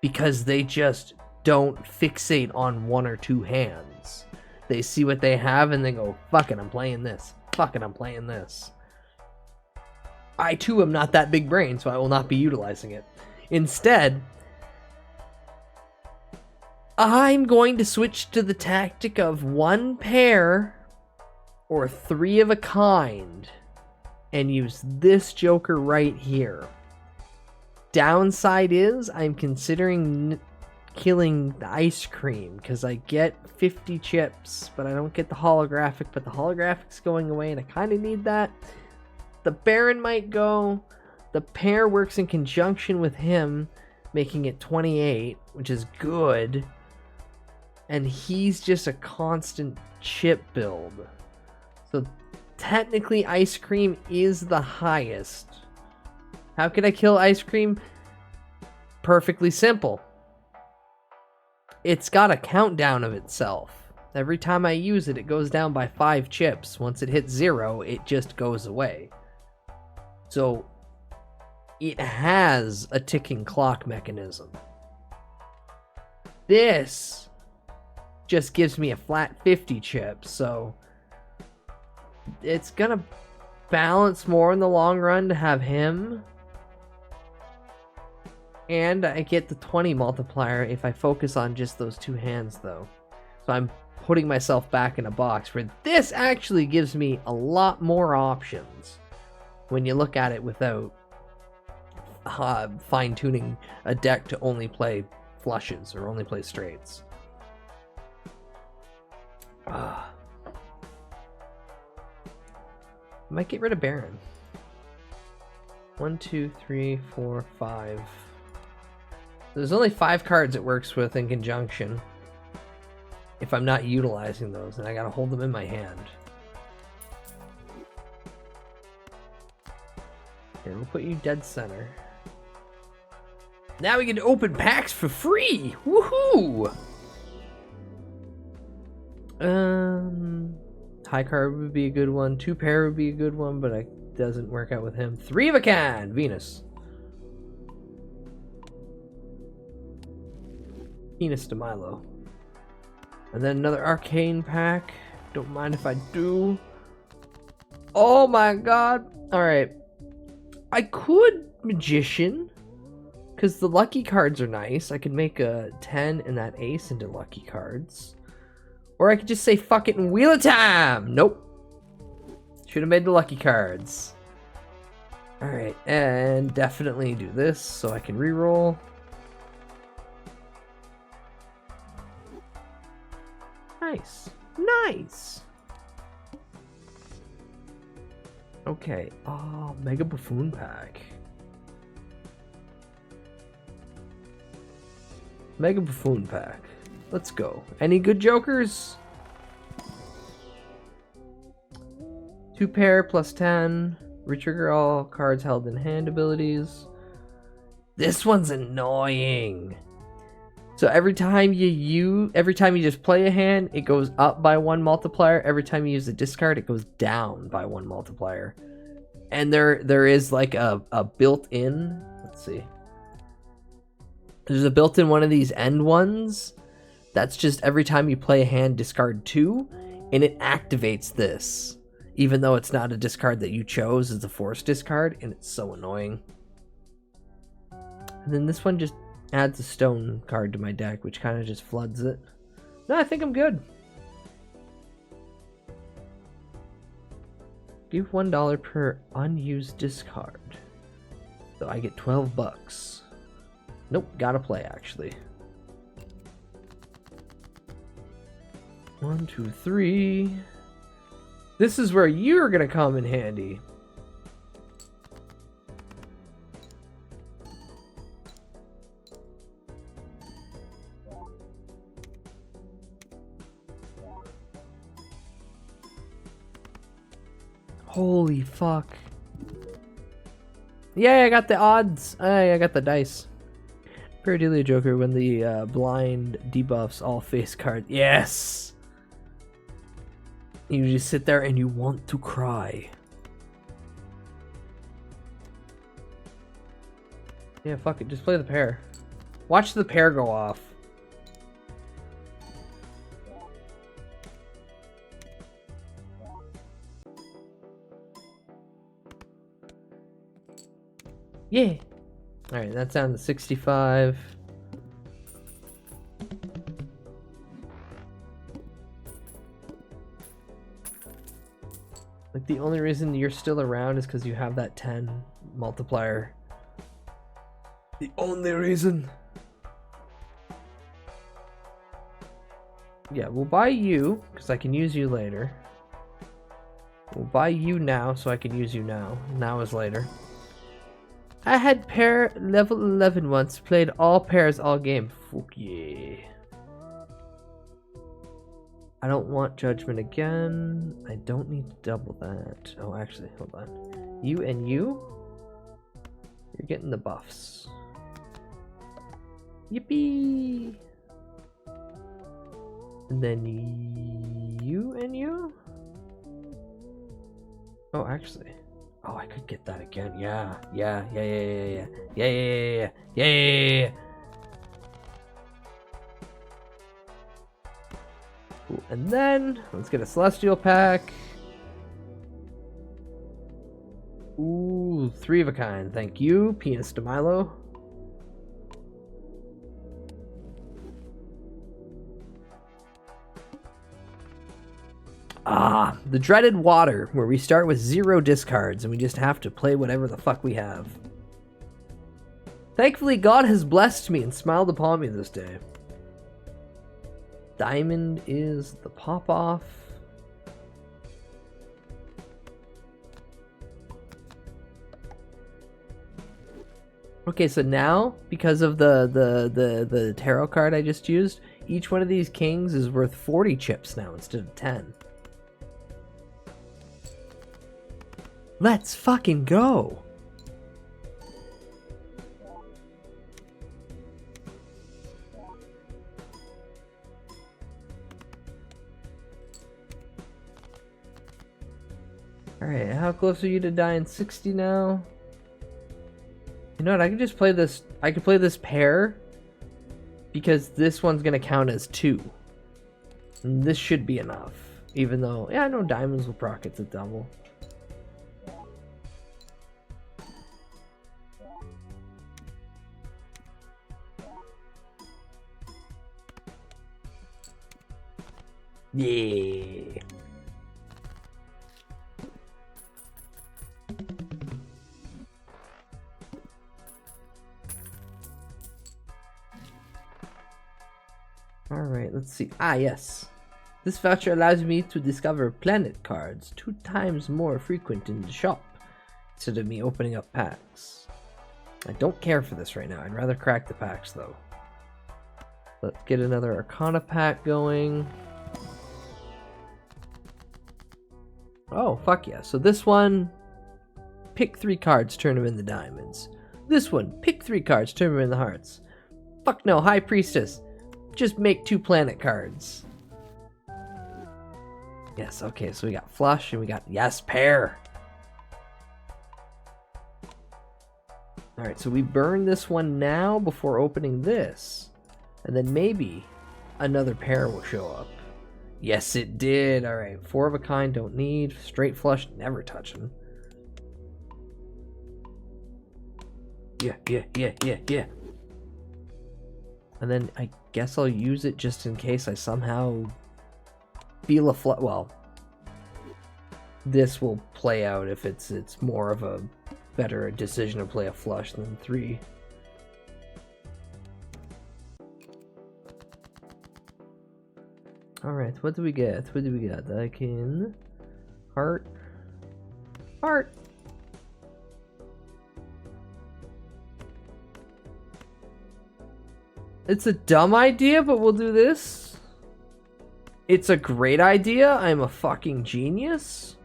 Because they just don't fixate on 1 or 2 hands. They see what they have and they go, fuck it, I'm playing this. Fuck it, I'm playing this. I too am not that big brain, so I will not be utilizing it. Instead, I'm going to switch to the tactic of 1 pair or 3 of a kind and use this Joker right here. Downside is I'm considering killing the ice cream because I get 50 chips, but I don't get the holographic, but the holographic's going away and I kind of need that. The Baron might go. The pair works in conjunction with him, making it 28, which is good. And he's just a constant chip build. So technically ice cream is the highest. How can I kill ice cream? Perfectly simple. It's got a countdown of itself. Every time I use it, it goes down by 5 chips. Once it hits 0, it just goes away. So it has a ticking clock mechanism. This just gives me a flat 50 chips, so it's gonna balance more in the long run to have him. And I get the 20 multiplier if I focus on just those 2 hands, though. So I'm putting myself back in a box where this actually gives me a lot more options when you look at it without fine-tuning a deck to only play flushes or only play straights. Might get rid of Baron. 1, 2, 3, 4, 5. There's only 5 cards it works with in conjunction. If I'm not utilizing those, and I gotta hold them in my hand. Here, we'll put you dead center. Now we can open packs for free! Woohoo! High card would be a good one. 2 pair would be a good one, but it doesn't work out with him. 3 of a kind! Venus. Venus to Milo. And then another arcane pack. Don't mind if I do. Oh my god. Alright. I could Magician. Because the lucky cards are nice. I could make a 10 and that ace into lucky cards. Or I could just say fuck it and Wheel of Time. Nope. Should have made the lucky cards. Alright. And definitely do this so I can reroll. Nice. Nice. Okay. Oh, Mega Buffoon Pack. Mega Buffoon Pack. Let's go. Any good jokers? 2 pair plus 10. Retrigger all cards held in hand abilities. This one's annoying. So every time you just play a hand, it goes up by 1 multiplier. Every time you use a discard, it goes down by 1 multiplier. And there is like a built-in, let's see. There's a built-in one of these end ones. That's just every time you play a hand, discard 2, and it activates this. Even though it's not a discard that you chose, it's a forced discard, and it's so annoying. And then this one just adds a stone card to my deck, which kind of just floods it. No, I think I'm good. Give $1 per unused discard. So I get 12 bucks. Nope, gotta play actually. 1, 2, 3. This is where you're gonna come in handy. Holy fuck. Yeah, I got the odds. I got the dice. Pareidolia Joker when the blind debuffs all face card. Yes! You just sit there and you want to cry. Yeah, fuck it. Just play the pair. Watch the pair go off. Yeah. Alright, that's down to 65. Like, the only reason you're still around is because you have that 10 multiplier. The only reason. Yeah, we'll buy you, because I can use you later. We'll buy you now, so I can use you now. Now is later. I had pair level 11 once, played all pairs all game. Fuck yeah. I don't want judgment again. I don't need to double that. Oh, actually, hold on. You and you? You're getting the buffs. Yippee! And then you and you? Oh, actually. Oh, I could get that again. Yeah. Cool. And then let's get a celestial pack. Ooh, 3 of a kind. Thank you, Penis de Milo. Ah, the dreaded water, where we start with 0 discards and we just have to play whatever the fuck we have. Thankfully, God has blessed me and smiled upon me this day. Diamond is the pop-off. Okay, so now, because of the tarot card I just used, each one of these kings is worth 40 chips now instead of 10. Let's fucking go! Alright, how close are you to dying? 60 now? You know what, I can just play this, I can play this pair, because this one's gonna count as 2. And this should be enough, even though, yeah, I know diamonds will proc it to double. Yeah. All right, let's see. Ah, yes. This voucher allows me to discover planet cards 2 times more frequent in the shop, instead of me opening up packs. I don't care for this right now. I'd rather crack the packs though. Let's get another Arcana pack going. Oh, fuck yeah. So this one, pick 3 cards, turn them in the diamonds. This one, pick 3 cards, turn them in the hearts. Fuck no, High Priestess. Just make 2 planet cards. Yes, okay, so we got flush and we got, yes, pair. Alright, so we burn this one now before opening this. And then maybe another pair will show up. Yes, it did. Alright, 4 of a kind, don't need. Straight flush, never touching. Yeah. And then I guess I'll use it just in case I somehow feel a flush. Well, this will play out if it's more of a better decision to play a flush than 3. Alright, what do we get? What do we got? I can... Heart. Heart! It's a dumb idea, but we'll do this. It's a great idea. I'm a fucking genius.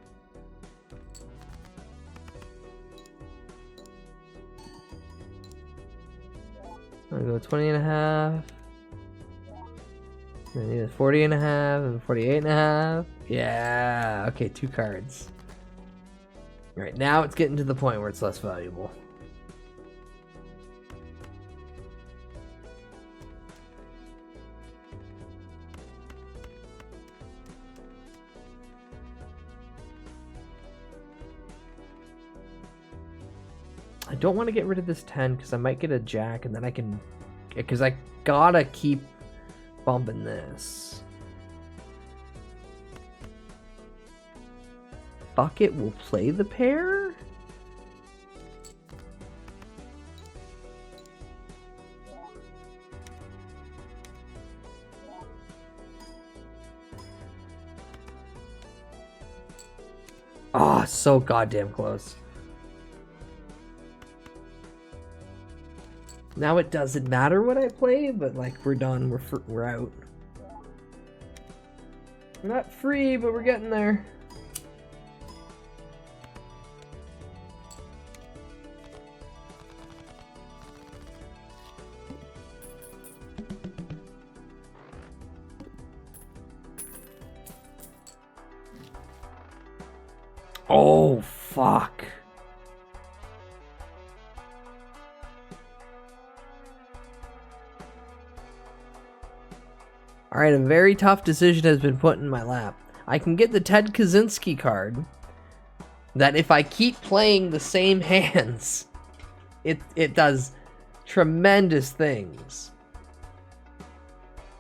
I'm gonna go 20.5. Then either 40.5 and 48.5. Yeah. Okay, 2 cards. All right, now it's getting to the point where it's less valuable. I don't want to get rid of this 10 because I might get a jack and then I can... Because I gotta keep bumping this. Bucket will play the pair? Oh, so goddamn close. Now it doesn't matter what I play, but like we're done, we're out. We're not free, but we're getting there. Oh, fuck. Alright, a very tough decision has been put in my lap. I can get the Ted Kaczynski card that if I keep playing the same hands, it does tremendous things.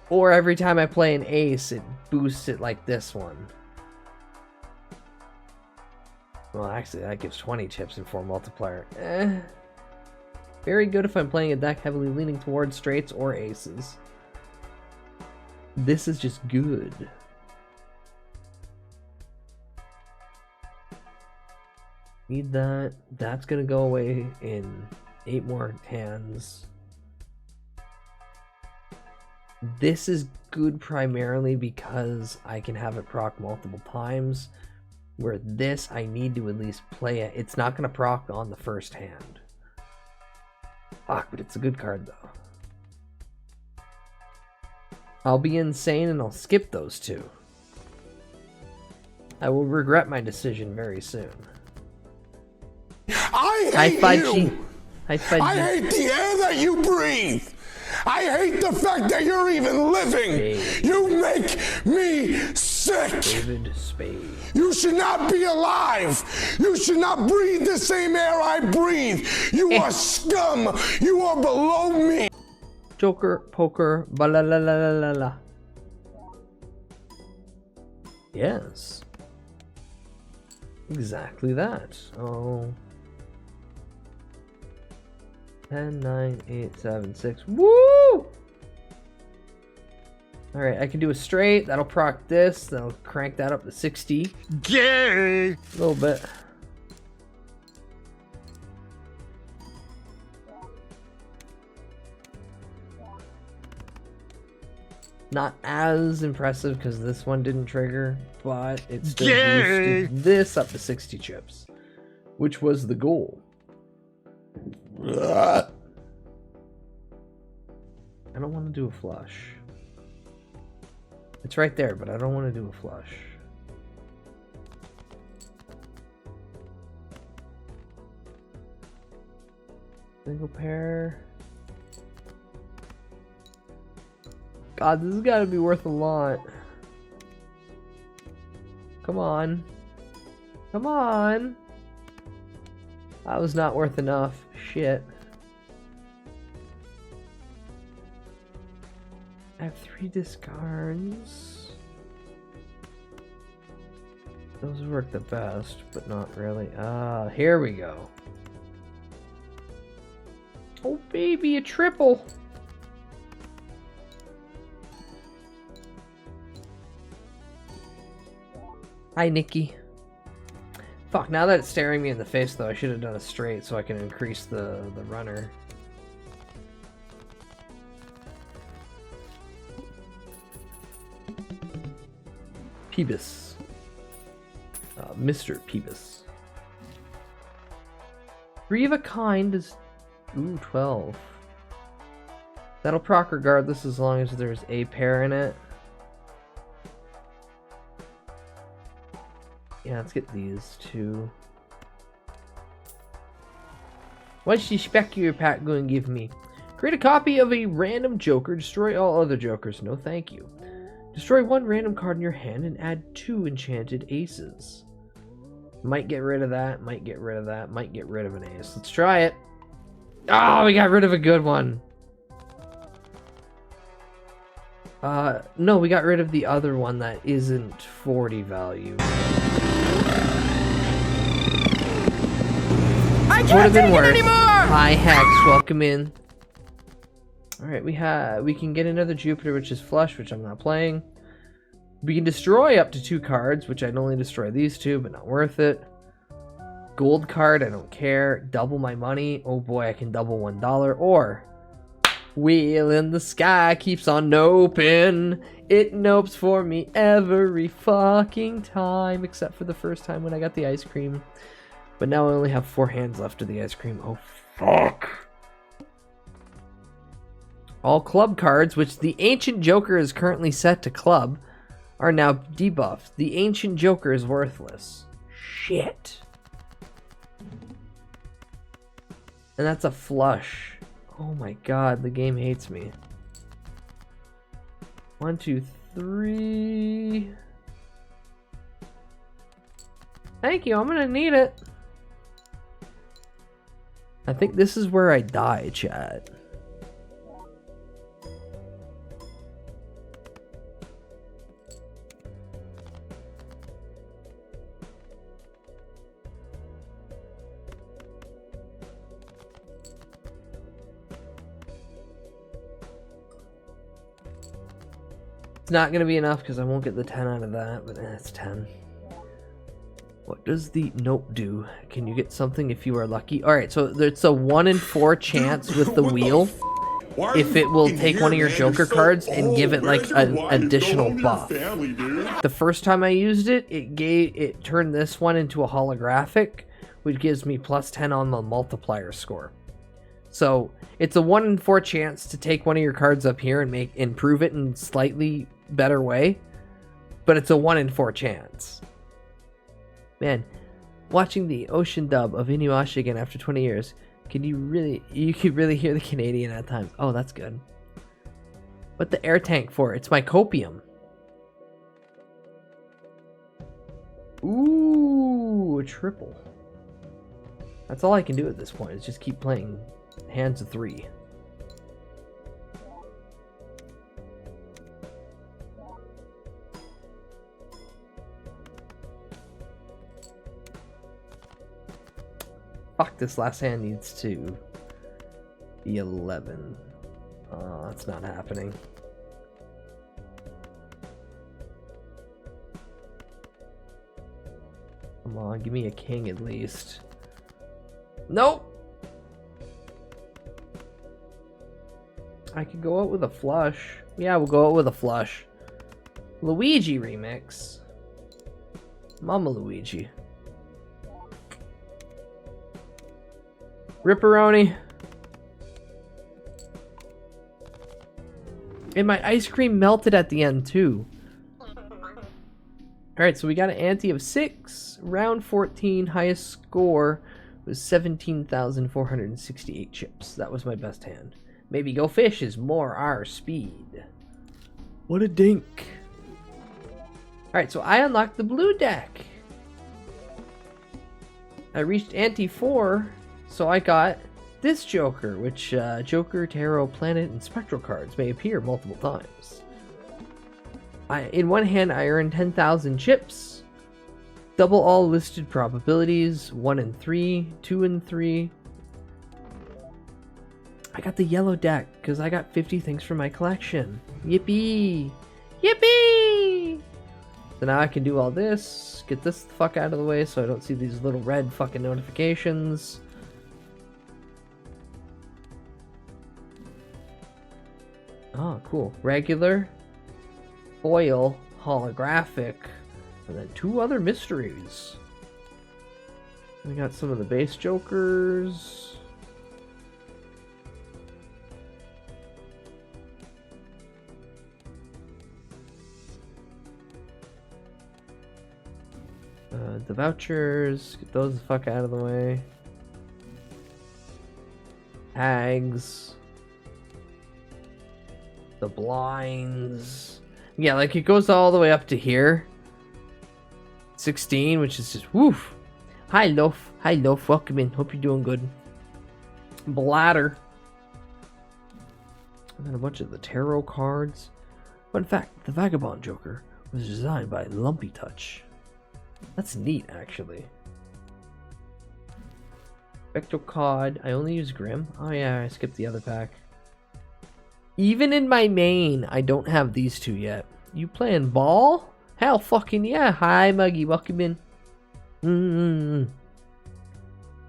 Or every time I play an ace, it boosts it like this one. Well, actually, that gives 20 chips and 4 multiplier. Very good if I'm playing a deck heavily leaning towards straights or aces. This is just good. Need that. That's gonna go away in 8 more hands. This is good primarily because I can have it proc multiple times. Where this, I need to at least play it. It's not gonna proc on the first hand. Fuck, but it's a good card though. I'll be insane and I'll skip those 2. I will regret my decision very soon. I hate you! I hate the air that you breathe! I hate the fact that you're even living! You make me sick! David Spade. You should not be alive! You should not breathe the same air I breathe! You are scum! You are below me! Joker, poker, balalalalala. Yes. Exactly that. Oh. 10, 9, 8, 7, 6. Woo! Alright, I can do a straight. That'll proc this. That'll crank that up to 60. Gay! A little bit. Not as impressive because this one didn't trigger, but it still boosted this up to 60 chips, which was the goal. I don't want to do a flush. It's right there, but I don't want to do a flush. Single pair. God, this has got to be worth a lot. Come on. Come on. That was not worth enough. Shit. I have 3 discards. Those work the best, but not really. Here we go. Oh, baby, a triple. Hi, Nikki. Fuck, now that it's staring me in the face, though, I should have done a straight so I can increase the runner. Peebus. Mr. Peebus. 3 of a kind is... Ooh, 12. That'll proc regardless as long as there's a pair in it. Yeah, let's get these two. What's the specular pack going to give me? Create a copy of a random joker. Destroy all other jokers. No thank you. Destroy 1 random card in your hand and add 2 enchanted aces. Might get rid of that. Might get rid of that. Might get rid of an ace. Let's try it. Oh, we got rid of a good one. No, we got rid of the other one that isn't 40 value. I can't take it anymore! Hi, Hex. Welcome in. Alright, we can get another Jupiter, which is flush, which I'm not playing. We can destroy up to 2 cards, which I'd only destroy these 2, but not worth it. Gold card, I don't care. Double my money. Oh boy, I can double $1. Or wheel in the sky keeps on noping. It nopes for me every fucking time, except for the first time when I got the ice cream. But now I only have 4 hands left of the ice cream. Oh fuck. All club cards, which the Ancient Joker is currently set to club, are now debuffed. The Ancient Joker is worthless. Shit. And that's a flush. Oh my god, the game hates me. 1, 2, 3. Thank you, I'm gonna need it. I think this is where I die, chat. It's not going to be enough because I won't get the 10 out of that, but it's 10. What does the nope do? Can you get something if you are lucky? Alright, so it's a 1 in 4 chance with the wheel if it will take one of your Joker cards and give it like an additional buff. The first time I used it, it turned this one into a holographic, which gives me +10 on the multiplier score. So it's a 1 in 4 chance to take one of your cards up here and improve it in slightly better way, but it's a 1 in 4 chance. Man, watching the ocean dub of Inuyasha again after 20 years, you could really hear the Canadian at times. Oh, that's good. What the air tank for? It's my copium. Ooh, a triple. That's all I can do at this point, is just keep playing hands of 3. Fuck, this last hand needs to be 11. That's not happening. Come on, give me a king at least. Nope! I could go out with a flush. Yeah, we'll go out with a flush. Luigi remix. Mama Luigi. Ripperoni. And my ice cream melted at the end too. Alright, so we got an ante of 6. Round 14, highest score was 17,468 chips. That was my best hand. Maybe Go Fish is more our speed. What a dink. Alright, so I unlocked the blue deck. I reached ante 4, so I got this Joker, which Joker, Tarot, Planet, and Spectral cards may appear multiple times. In one hand, I earned 10,000 chips. Double all listed probabilities, 1 in 3, 2 in 3. I got the yellow deck because I got 50 things from my collection. Yippee! Yippee! So now I can do all this, get this the fuck out of the way so I don't see these little red fucking notifications. Oh, cool. Regular, foil, holographic, and then 2 other mysteries. We got some of the base Jokers. The vouchers, get those the fuck out of the way. Tags. The blinds. Yeah, like it goes all the way up to here. 16, which is just woof. Hi Loaf. Hi Loaf, welcome in. Hope you're doing good. Bladder. And then a bunch of the tarot cards. Fun fact, the Vagabond Joker was designed by Lumpy Touch. That's neat, actually. Spectral card. I only use Grim. Oh yeah, I skipped the other pack. Even in my main, I don't have these 2 yet. You playing ball? Hell fucking yeah. Hi Muggy, welcome in.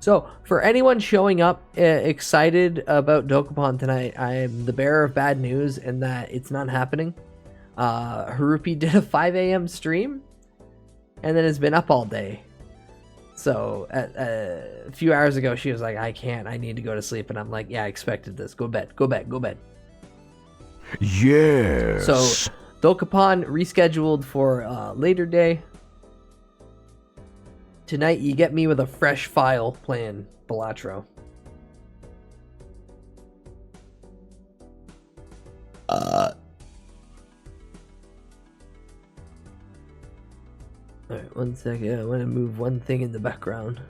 So, for anyone showing up excited about Dokapon tonight, I am the bearer of bad news in that it's not happening. Harupi did a 5 a.m. stream, and then has been up all day. So, a few hours ago, she was like, I can't, I need to go to sleep. And I'm like, yeah, I expected this. Go bed, go bed, go bed. Yes. So, Dokapon rescheduled for later day. Tonight, you get me with a fresh file playing Balatro. Alright, 1 second. I want to move one thing in the background.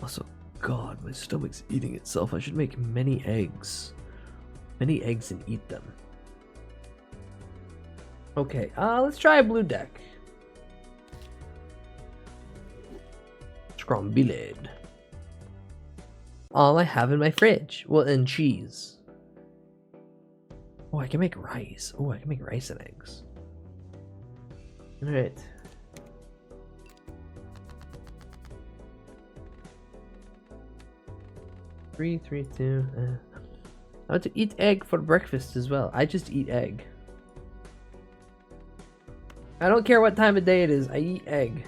Also, God, my stomach's eating itself. I should make many eggs. Many eggs and eat them. Okay, let's try a blue deck. Scrombiled. All I have in my fridge. Well, and cheese. Oh, I can make rice. Oh, I can make rice and eggs. Alright. Three, 2. I want to eat egg for breakfast as well. I just eat egg. I don't care what time of day it is. I eat egg.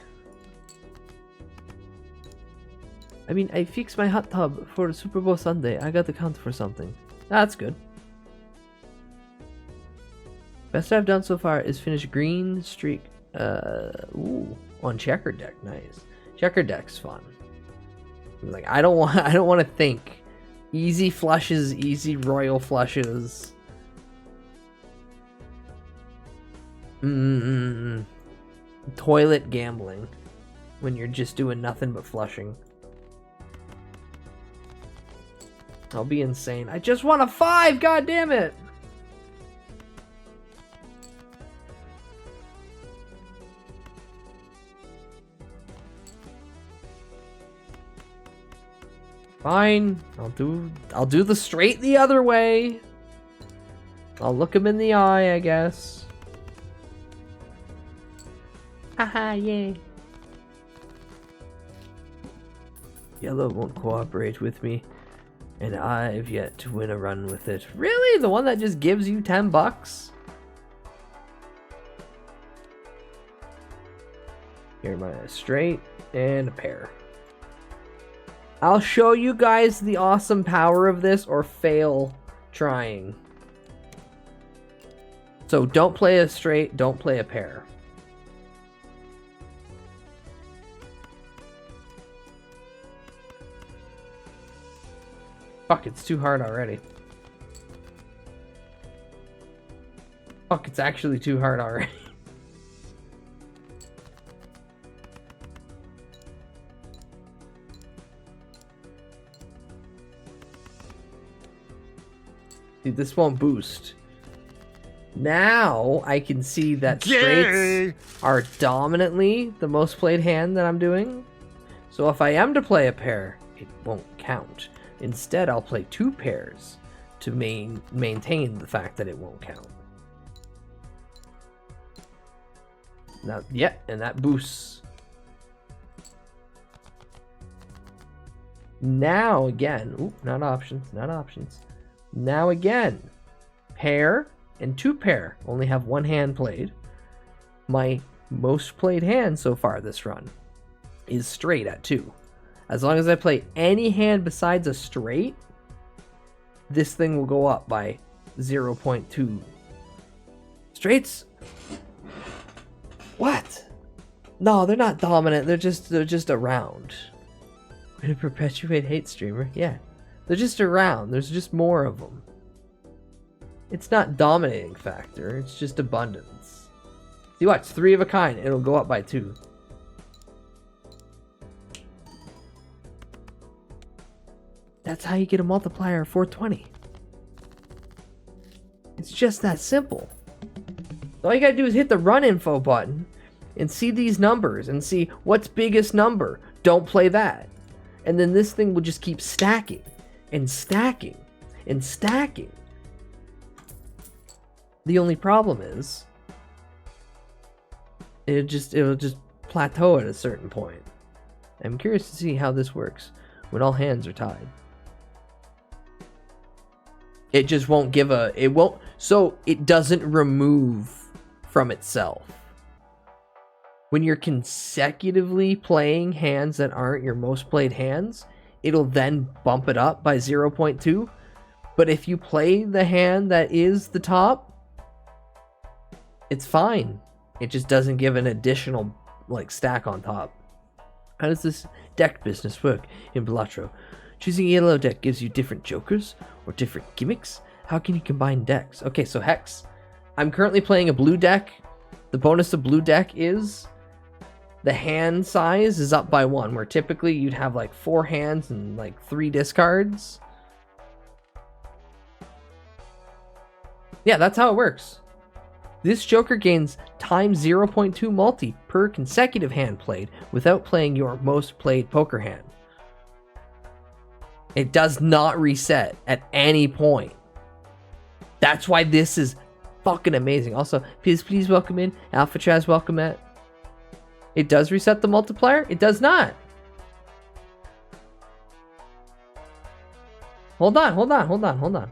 I mean, I fixed my hot tub for Super Bowl Sunday. I got to count for something. That's good. Best I've done so far is finish green streak. On checker deck. Nice. Checker deck's fun. Like I don't want to think. Easy flushes, easy royal flushes. Toilet gambling when you're just doing nothing but flushing. I'll be insane. I just want a 5, god damn it. Fine. I'll do the straight the other way. I'll look him in the eye, I guess. Haha, yay. Yellow won't cooperate with me, and I've yet to win a run with it. Really? The one that just gives you 10 bucks? Here, my straight and a pair. I'll show you guys the awesome power of this or fail trying. So don't play a straight, don't play a pair. Fuck, it's too hard already. Fuck, it's actually too hard already. Dude, this won't boost. Now I can see that straights are dominantly the most played hand that I'm doing. So if I am to play a pair, it won't count. Instead, I'll play 2 pairs to maintain the fact that it won't count. Now, yeah, and that boosts. Now again, ooh, not options, not options. Now again, pair and 2 pair only have 1 hand played. My most played hand so far this run is straight at 2. As long as I play any hand besides a straight, this thing will go up by 0.2. Straights? What? No, they're not dominant. They're just around. Way to perpetuate hate, streamer. Yeah. They're just around. There's just more of them. It's not dominating factor. It's just abundance. See, watch. 3 of a kind. It'll go up by 2. That's how you get a multiplier of 420. It's just that simple. All you gotta do is hit the run info button and see these numbers and see what's biggest number. Don't play that. And then this thing will just keep stacking and stacking and stacking. The only problem is it'll just plateau at a certain point. I'm curious to see how this works when all hands are tied. It just won't give a, it won't, so it doesn't remove from itself. When you're consecutively playing hands that aren't your most played hands, it'll then bump it up by 0.2. But if you play the hand that is the top, it's fine. It just doesn't give an additional like stack on top. How does this deck business work in Balatro? Choosing a yellow deck gives you different jokers or different gimmicks. How can you combine decks? Okay, so Hex, I'm currently playing a blue deck. The bonus of blue deck is the hand size is up by 1, where typically you'd have like 4 hands and like 3 discards. Yeah, that's how it works. This Joker gains times 0.2 multi per consecutive hand played without playing your most played poker hand. It does not reset at any point. That's why this is fucking amazing. Also, please welcome in Alpha Chaz, welcome at. It does reset the multiplier? It does not. Hold on.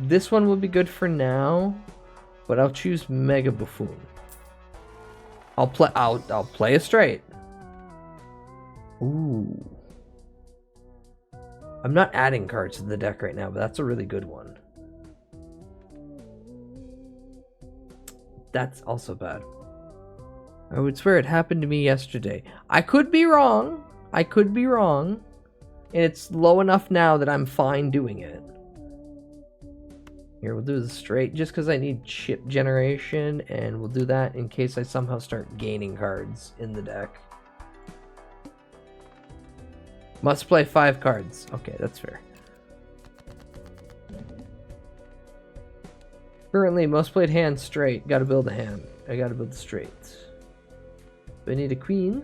This one will be good for now, but I'll choose Mega Buffoon. I'll play a straight. Ooh. I'm not adding cards to the deck right now, but that's a really good one. That's also bad. I would swear it happened to me yesterday. I could be wrong. And it's low enough now that I'm fine doing it. Here, we'll do the straight just because I need chip generation, and we'll do that in case I somehow start gaining cards in the deck. Must play 5 cards. Okay, that's fair. Currently, most played hand straight. Gotta build a hand. I gotta build the straight. I need a queen.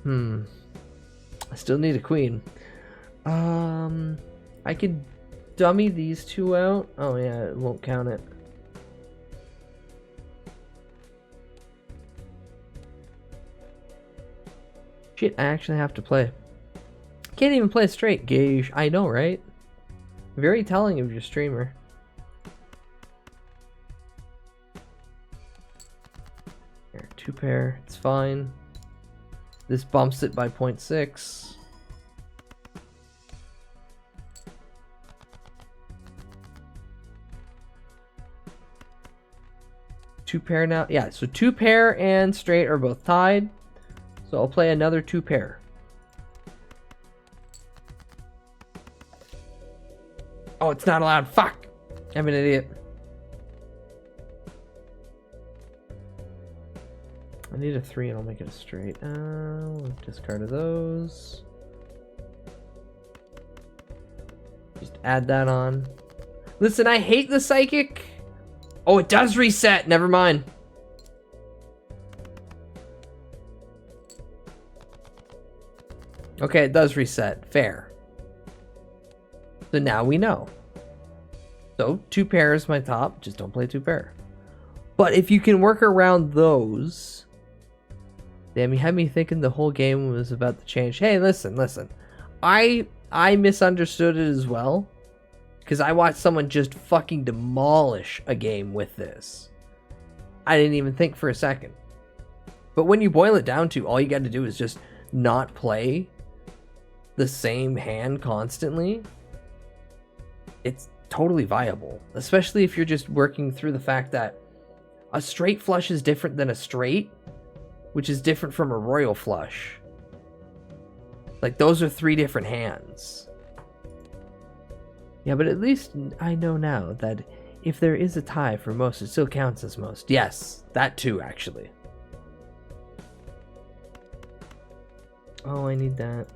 I still need a queen. I could dummy these two out. Oh yeah, it won't count it. Shit, I actually have to play. Can't even play straight, Gage. I know, right? Very telling of your streamer. Here, 2 pair. It's fine. This bumps it by 0.6. Two pair now. Yeah, so 2 pair and straight are both tied. So I'll play another 2 pair. Oh, it's not allowed. Fuck! I'm an idiot. I need a 3 and I'll make it a straight. Discard of those. Just add that on. Listen, I hate the psychic. Oh, it does reset. Never mind. Okay, it does reset. Fair. So now we know. So 2 pairs my top. Just don't play 2 pair. But if you can work around those... Damn, you had me thinking the whole game was about to change. Hey, listen. I misunderstood it as well. Because I watched someone just fucking demolish a game with this. I didn't even think for a second. But when you boil it down to, all you got to do is just not play the same hand constantly. It's totally viable. Especially if you're just working through the fact that a straight flush is different than a straight, which is different from a royal flush. Like, those are 3 different hands. Yeah, but at least I know now that if there is a tie for most, it still counts as most. Yes, that too, actually. Oh, I need that.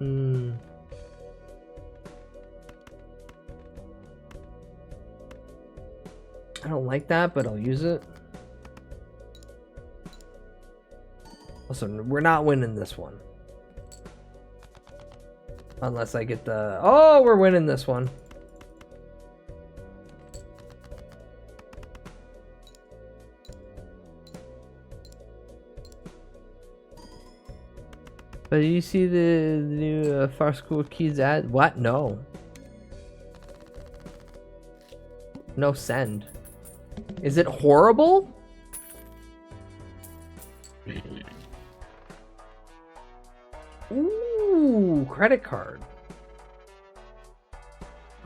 I don't like that, but I'll use it. Also, we're not winning this one. Unless I get the... Oh, we're winning this one. But you see the new Far School Kids ad? What? No. No send. Is it horrible? Ooh, credit card.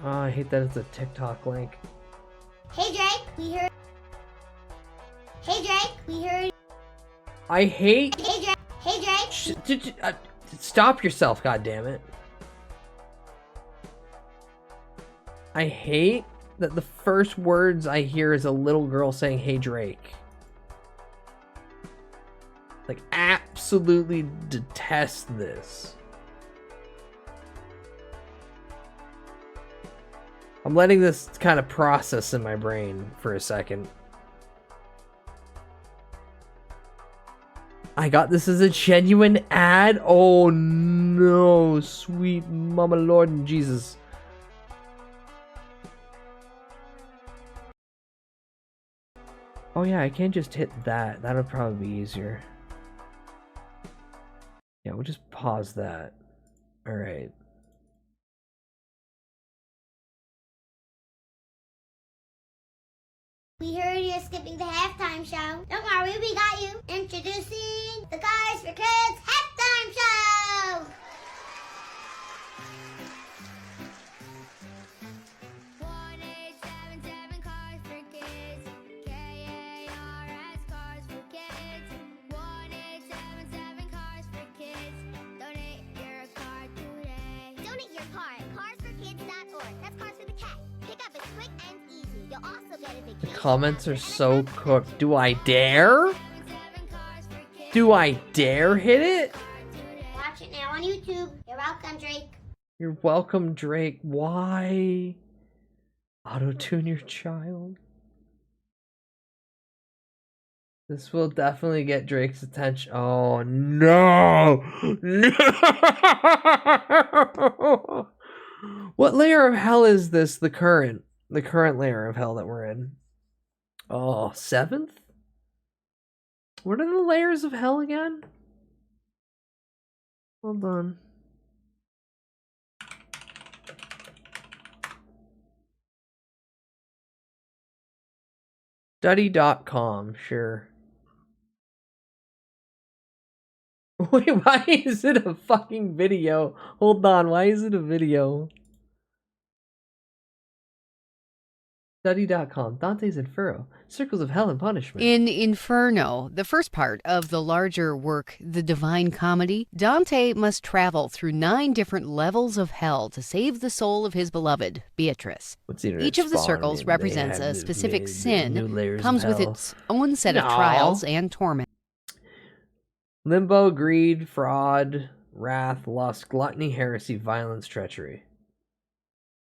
Oh, I hate that it's a TikTok link. Hey Drake, we heard. Hey Drake, we heard. I hate. Hey Drake. Hey Drake. Stop yourself, goddammit. I hate that the first words I hear is a little girl saying, "Hey Drake." Like, absolutely detest this. I'm letting this kind of process in my brain for a second. I got this as a genuine ad? Oh no, sweet mama Lord and Jesus. Oh yeah, I can't just hit that. That'll probably be easier. Yeah, we'll just pause that. Alright. We heard you're skipping the halftime show. Don't worry, we got you. Introducing the Cars for Kids halftime show. The comments are so cooked. Do I dare? Do I dare hit it? Watch it now on YouTube. You're welcome, Drake. You're welcome, Drake. Why? Auto-tune your child. This will definitely get Drake's attention. Oh no! No! What layer of hell is this? The current layer of hell that we're in. Oh, 7th? What are the layers of hell again? Hold on. Study.com, sure. Wait, why is it a fucking video? Hold on, why is it a video? Study.com, Dante's Inferno, Circles of Hell and Punishment. In Inferno, the first part of the larger work, The Divine Comedy, Dante must travel through 9 different levels of hell to save the soul of his beloved, Beatrice. Each of the circles represents a specific sin, comes with its own set of trials and torment. Limbo, greed, fraud, wrath, lust, gluttony, heresy, violence, treachery.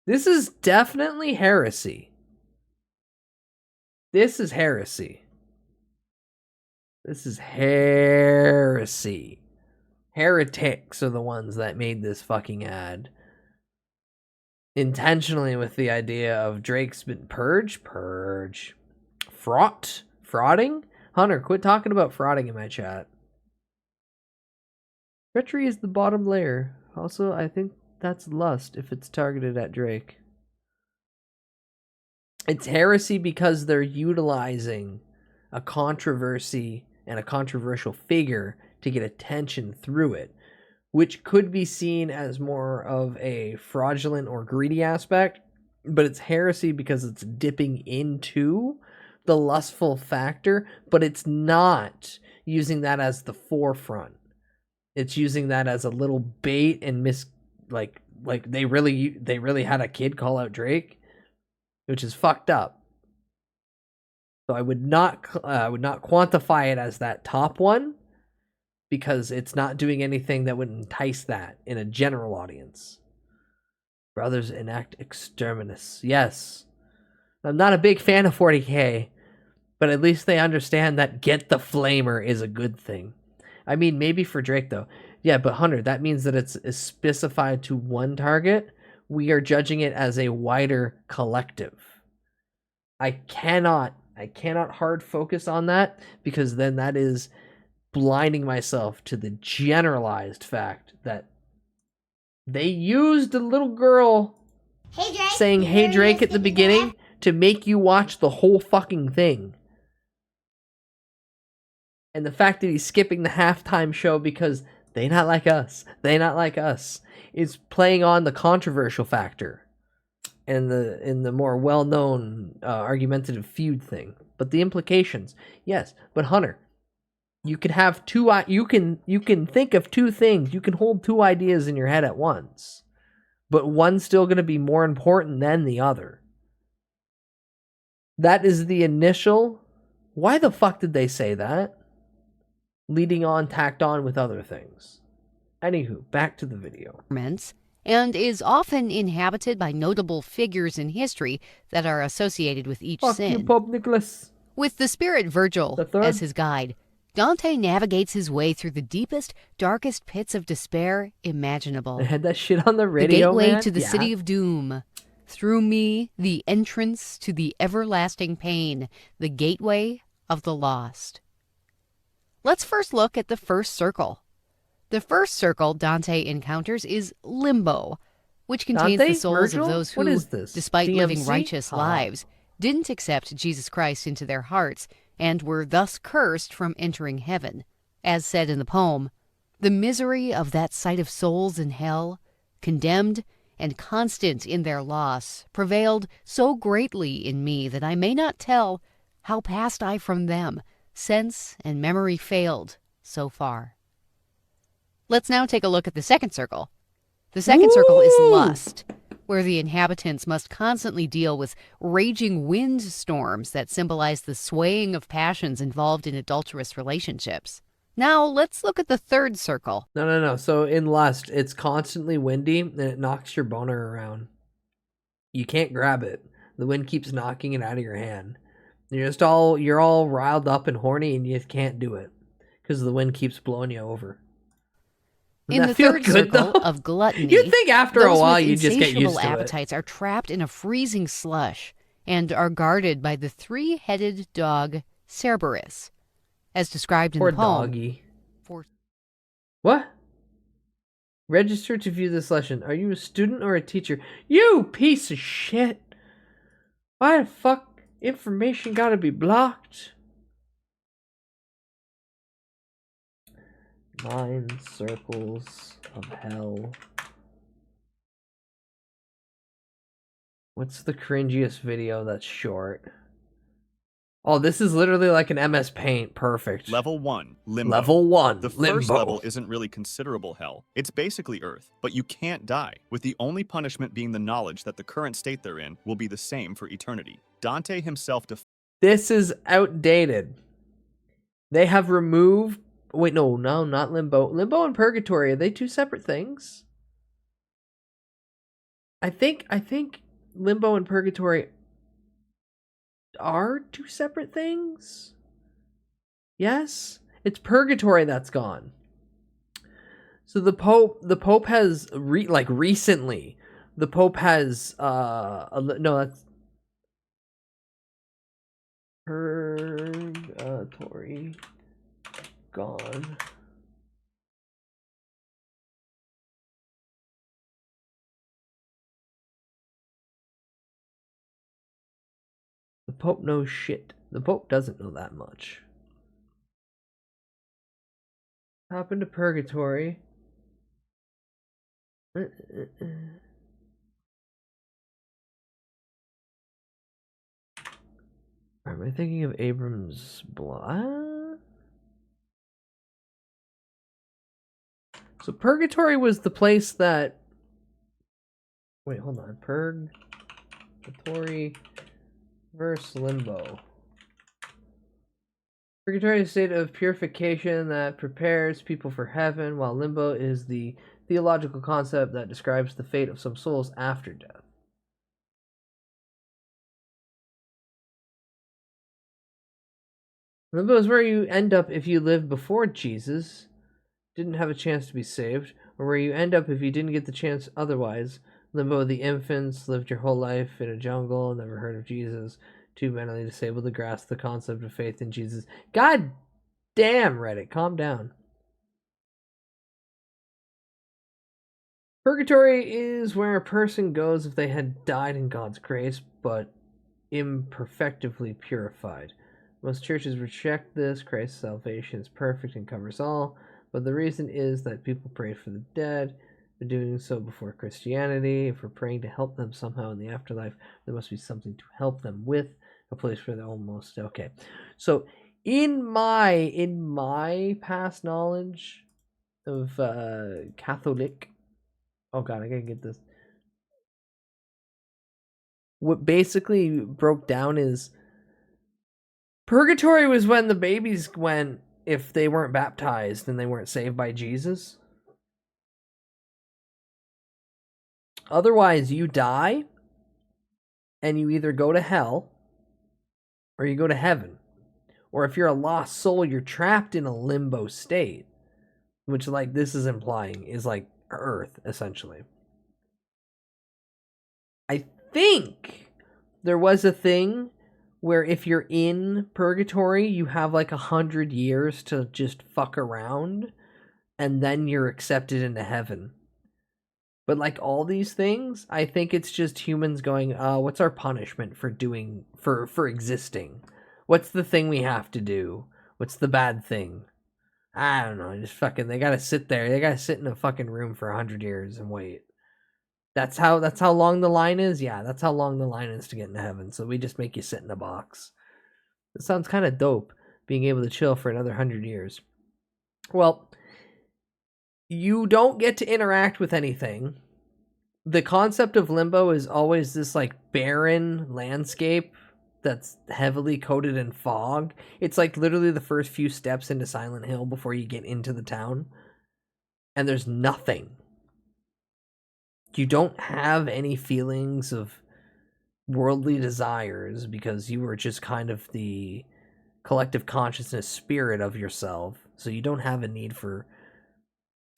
This is definitely heresy. This is heresy. This is heresy. Heretics are the ones that made this fucking ad. Intentionally with the idea of Drake's been purge. Frauding? Hunter, quit talking about frauding in my chat. Treachery is the bottom layer. Also, I think that's lust if it's targeted at Drake. It's heresy because they're utilizing a controversy and a controversial figure to get attention through it, which could be seen as more of a fraudulent or greedy aspect, but it's heresy because it's dipping into the lustful factor, but it's not using that as the forefront. It's using that as a little bait and like they really had a kid call out Drake, which is fucked up. So I would not quantify it as that top one because it's not doing anything that would entice that in a general audience. Brothers enact exterminus. Yes. I'm not a big fan of 40K, but at least they understand that get the flamer is a good thing. I mean, maybe for Drake though. Yeah, but Hunter, that means that it's specified to one target. We are judging it as a wider collective. I cannot hard focus on that because then that is blinding myself to the generalized fact that they used a little girl saying "Hey Drake" at the beginning to make you watch the whole fucking thing. And the fact that he's skipping the halftime show because they not like us is playing on the controversial factor and the more well-known argumentative feud thing. But the implications, yes. But Hunter, you can have you can think of two things. You can hold two ideas in your head at once, but one's still going to be more important than the other. That is the initial. Why the fuck did they say that? Leading on, tacked on with other things. Anywho, back to the video. And is often inhabited by notable figures in history that are associated with each sin. You, Pope Nicholas. With the spirit Virgil as his guide, Dante navigates his way through the deepest, darkest pits of despair imaginable. They had that shit on the radio, the gateway to the city of doom. Through me, the entrance to the everlasting pain, the gateway of the lost. Let's first look at the first circle. The first circle Dante encounters is limbo, which contains the souls of those who, despite living righteous lives, didn't accept Jesus Christ into their hearts and were thus cursed from entering heaven. As said in the poem, the misery of that sight of souls in hell, condemned and constant in their loss, prevailed so greatly in me that I may not tell how passed I from them, sense and memory failed so far. Let's now take a look at the second circle. The second circle is lust, where the inhabitants must constantly deal with raging wind storms that symbolize the swaying of passions involved in adulterous relationships. Now, let's look at the third circle. No. So in lust, it's constantly windy and it knocks your boner around. You can't grab it. The wind keeps knocking it out of your hand. You're all riled up and horny, and you just can't do it because the wind keeps blowing you over. In the third circle of gluttony, you'd think after a while you'd just get used to appetites are trapped in a freezing slush and are guarded by the three-headed dog Cerberus, as described in the poem. Doggy. What? Register to view this lesson. Are you a student or a teacher? You piece of shit! Why the fuck information gotta be blocked? 9 circles of hell. What's the cringiest video that's short? Oh, this is literally like an MS Paint. Perfect. Level 1, Limbo. Level 1, The Limbo. first level isn't really considerable hell. It's basically Earth, but you can't die, with the only punishment being the knowledge that the current state they're in will be the same for eternity. Dante himself This is outdated. They have removed... Wait, no, not Limbo. Limbo and Purgatory, are they two separate things? I think Limbo and Purgatory are two separate things? Yes? It's Purgatory that's gone. So the Pope has recently, the Pope has no, that's Purgatory gone. The Pope knows shit. The Pope doesn't know that much. Hop into Purgatory. Am I thinking of Abram's Blood? So Purgatory was the place that... Wait, hold on. Purgatory versus Limbo. Purgatory is a state of purification that prepares people for heaven, while Limbo is the theological concept that describes the fate of some souls after death. Limbo is where you end up if you lived before Jesus, didn't have a chance to be saved, or where you end up if you didn't get the chance otherwise. Limbo, the infants, lived your whole life in a jungle, never heard of Jesus, too mentally disabled to grasp the concept of faith in Jesus. God damn, Reddit, calm down. Purgatory is where a person goes if they had died in God's grace, but imperfectly purified. Most churches reject this. Christ's salvation is perfect and covers all, but the reason is that people pray for the dead. They're doing so before Christianity. If we're praying to help them somehow in the afterlife, there must be something to help them with, a place where they're almost okay. So in my past knowledge of Catholic, oh god, I gotta get this. What basically broke down is Purgatory was when the babies went if they weren't baptized and they weren't saved by Jesus. Otherwise, you die and you either go to hell or you go to heaven. Or if you're a lost soul, you're trapped in a limbo state, which, like, this is implying is like Earth, essentially. I think there was a thing where if you're in Purgatory, you have like 100 years to just fuck around, and then you're accepted into heaven. But like all these things, I think it's just humans going, what's our punishment for doing, for existing? What's the thing we have to do? What's the bad thing? I don't know, just fucking, they gotta sit there, they gotta sit in a fucking room for 100 years and wait. That's how long the line is? Yeah, that's how long the line is to get into heaven. So we just make you sit in a box. It sounds kind of dope, being able to chill for another 100 years. Well, you don't get to interact with anything. The concept of limbo is always this like barren landscape that's heavily coated in fog. It's like literally the first few steps into Silent Hill before you get into the town. And there's nothing. You don't have any feelings of worldly desires because you were just kind of the collective consciousness spirit of yourself. So you don't have a need for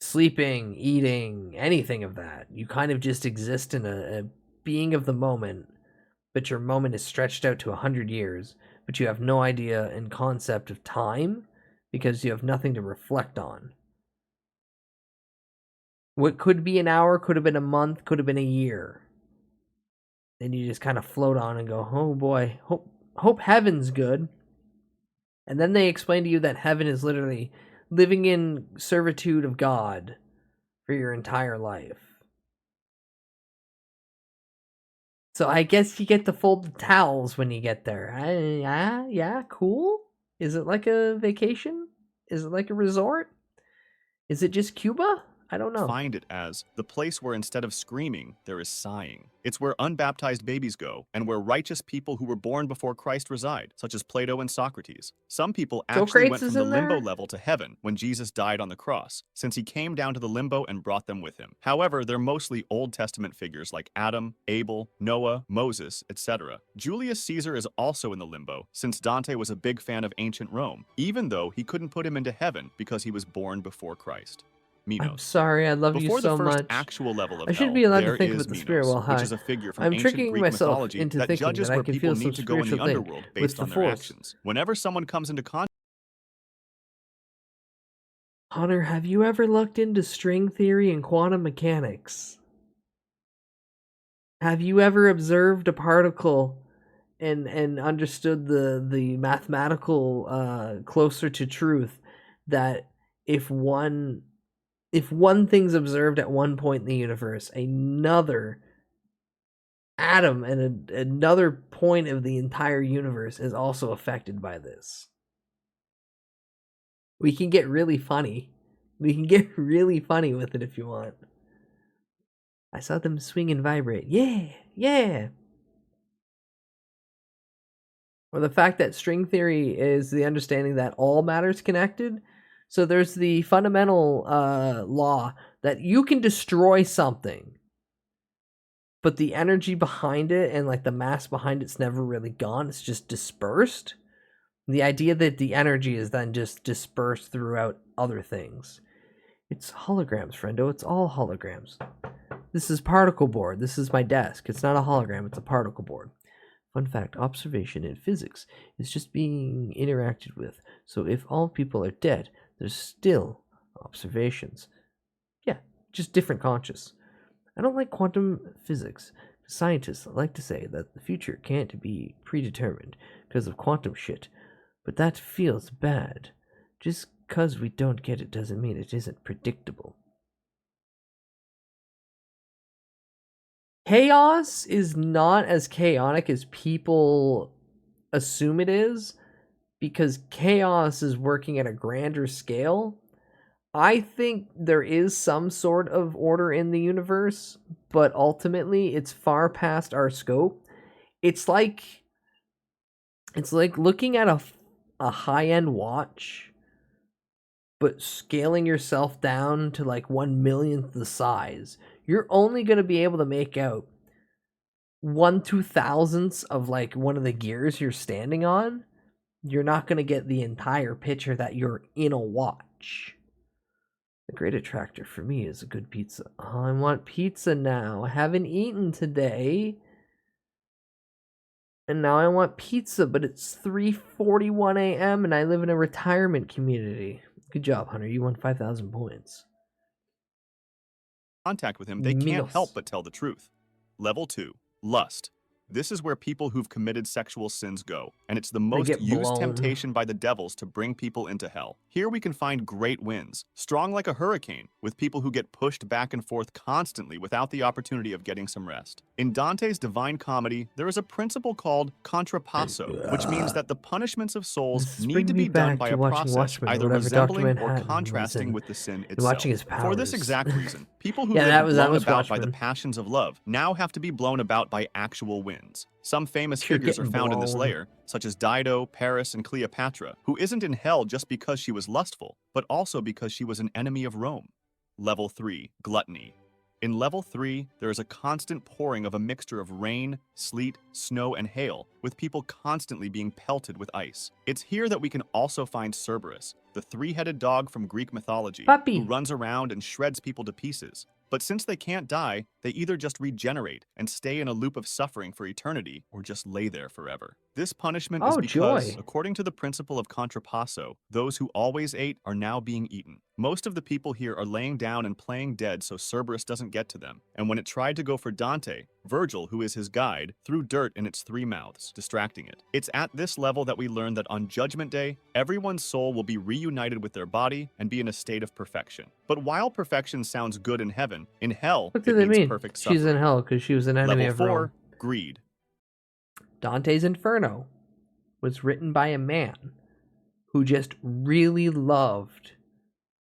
sleeping, eating, anything of that. You kind of just exist in a being of the moment, but your moment is stretched out to 100 years, but you have no idea and concept of time because you have nothing to reflect on. What could be an hour, could have been a month, could have been a year. Then you just kind of float on and go, oh boy, hope heaven's good. And then they explain to you that heaven is literally living in servitude of God for your entire life. So I guess you get to fold the towels when you get there. Yeah, cool. Is it like a vacation? Is it like a resort? Is it just Cuba? I don't know. Find it as the place where instead of screaming, there is sighing. It's where unbaptized babies go, and where righteous people who were born before Christ reside, such as Plato and Socrates. Some people actually went from the limbo level to heaven when Jesus died on the cross, since he came down to the limbo and brought them with him. However, they're mostly Old Testament figures like Adam, Abel, Noah, Moses, etc. Julius Caesar is also in the limbo, since Dante was a big fan of ancient Rome, even though he couldn't put him into heaven because he was born before Christ. Minos. I'm sorry, I love Before you so the first much. actual level of I should hell, be allowed there to think is about the spirit Minos, while high. which is a figure from I'm ancient tricking Greek myself mythology into that thinking judges that I where can people feel some need to go in the spiritual thing underworld with based the on their Force. actions. Whenever someone comes into contact Hunter, have you ever looked into string theory and quantum mechanics? Have you ever observed a particle and understood the mathematical closer to truth that if one thing's observed at one point in the universe, another atom and another point of the entire universe is also affected by this? We can get really funny. We can get really funny with it if you want. I saw them swing and vibrate. Yeah, yeah. Or the fact that string theory is the understanding that all matter is connected. So there's the fundamental law that you can destroy something, but the energy behind it and like the mass behind it's never really gone. It's just dispersed. The idea that the energy is then just dispersed throughout other things. It's holograms, friendo. It's all holograms. This is particle board. This is my desk. It's not a hologram. It's a particle board. Fun fact, observation in physics is just being interacted with. So if all people are dead, there's still observations. Yeah, just different conscious. I don't like quantum physics. Scientists like to say that the future can't be predetermined because of quantum shit. But that feels bad. Just because we don't get it doesn't mean it isn't predictable. Chaos is not as chaotic as people assume it is, because chaos is working at a grander scale. I think there is some sort of order in the universe, but ultimately it's far past our scope. It's like looking at a high-end watch, but scaling yourself down to like 1/1,000,000th the size. You're only going to be able to make out 1/2000th of like one of the gears you're standing on. You're not going to get the entire picture that you're in a watch. The great attractor for me is a good pizza. Oh, I want pizza now. I haven't eaten today. And now I want pizza, but it's 3:41 a.m. and I live in a retirement community. Good job, Hunter. You won 5,000 points. contact with him, they can't help but tell the truth. Level 2. Lust. This is where people who've committed sexual sins go, and it's the most used temptation by the devils to bring people into hell. Here we can find great winds, strong like a hurricane, with people who get pushed back and forth constantly without the opportunity of getting some rest. In Dante's Divine Comedy, there is a principle called contrapasso, which means that the punishments of souls need to be done by a process either resembling or contrasting with the sin itself. For this exact reason, people who live blown about by the passions of love now have to be blown about by actual winds. Some famous figures are found in this layer, such as Dido, Paris, and Cleopatra, who isn't in hell just because she was lustful, but also because she was an enemy of Rome. Level 3. Gluttony. In level 3, there is a constant pouring of a mixture of rain, sleet, snow, and hail, with people constantly being pelted with ice. It's here that we can also find Cerberus, the three-headed dog from Greek mythology, who runs around and shreds people to pieces. But since they can't die, they either just regenerate and stay in a loop of suffering for eternity, or just lay there forever. This punishment is because, according to the principle of contrapasso, those who always ate are now being eaten. Most of the people here are laying down and playing dead so Cerberus doesn't get to them, and when it tried to go for Dante, Virgil, who is his guide, threw dirt in its 3 mouths, distracting it. It's at this level that we learn that on Judgment Day, everyone's soul will be reunited with their body and be in a state of perfection. But while perfection sounds good in heaven, in hell, What do it they means mean? perfect suffering. She's in hell because she was an enemy of Level 4, Rome. greed. Dante's Inferno was written by a man who just really loved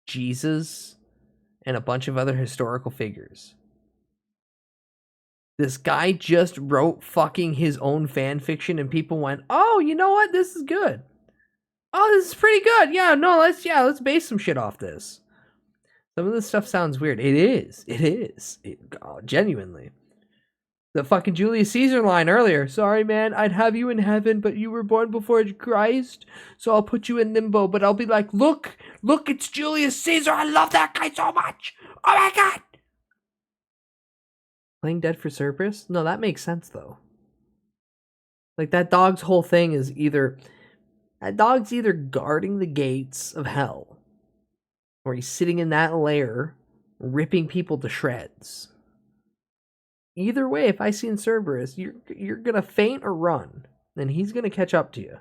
Jesus and a bunch of other historical figures. This guy just wrote fucking his own fan fiction and people went, "Oh, you know what? This is good. Oh, this is pretty good. Yeah, no, let's base some shit off this." Some of this stuff sounds weird. It is. Genuinely. The fucking Julius Caesar line earlier. "Sorry, man, I'd have you in heaven, but you were born before Christ, so I'll put you in limbo, but I'll be like, look, it's Julius Caesar. I love that guy so much. Oh my God." Playing dead for Cerberus? No, that makes sense, though. Like, that dog's whole thing is that dog's either guarding the gates of hell, or he's sitting in that lair, ripping people to shreds. Either way, if I seen Cerberus, you're gonna faint or run, and he's gonna catch up to you.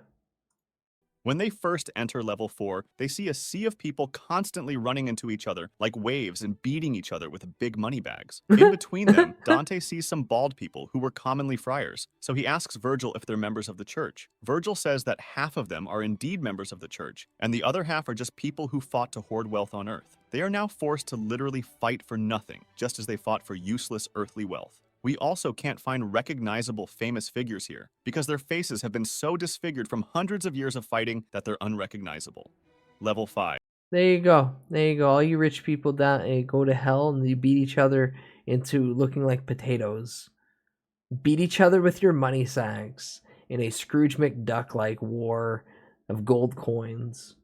When they first enter level 4, they see a sea of people constantly running into each other like waves and beating each other with big money bags. In between them, Dante sees some bald people who were commonly friars, so he asks Virgil if they're members of the church. Virgil says that half of them are indeed members of the church, and the other half are just people who fought to hoard wealth on earth. They are now forced to literally fight for nothing, just as they fought for useless earthly wealth. We also can't find recognizable famous figures here, because their faces have been so disfigured from hundreds of years of fighting that they're unrecognizable. Level 5. There you go. All you rich people down go to hell and you beat each other into looking like potatoes. Beat each other with your money sacks in a Scrooge McDuck-like war of gold coins.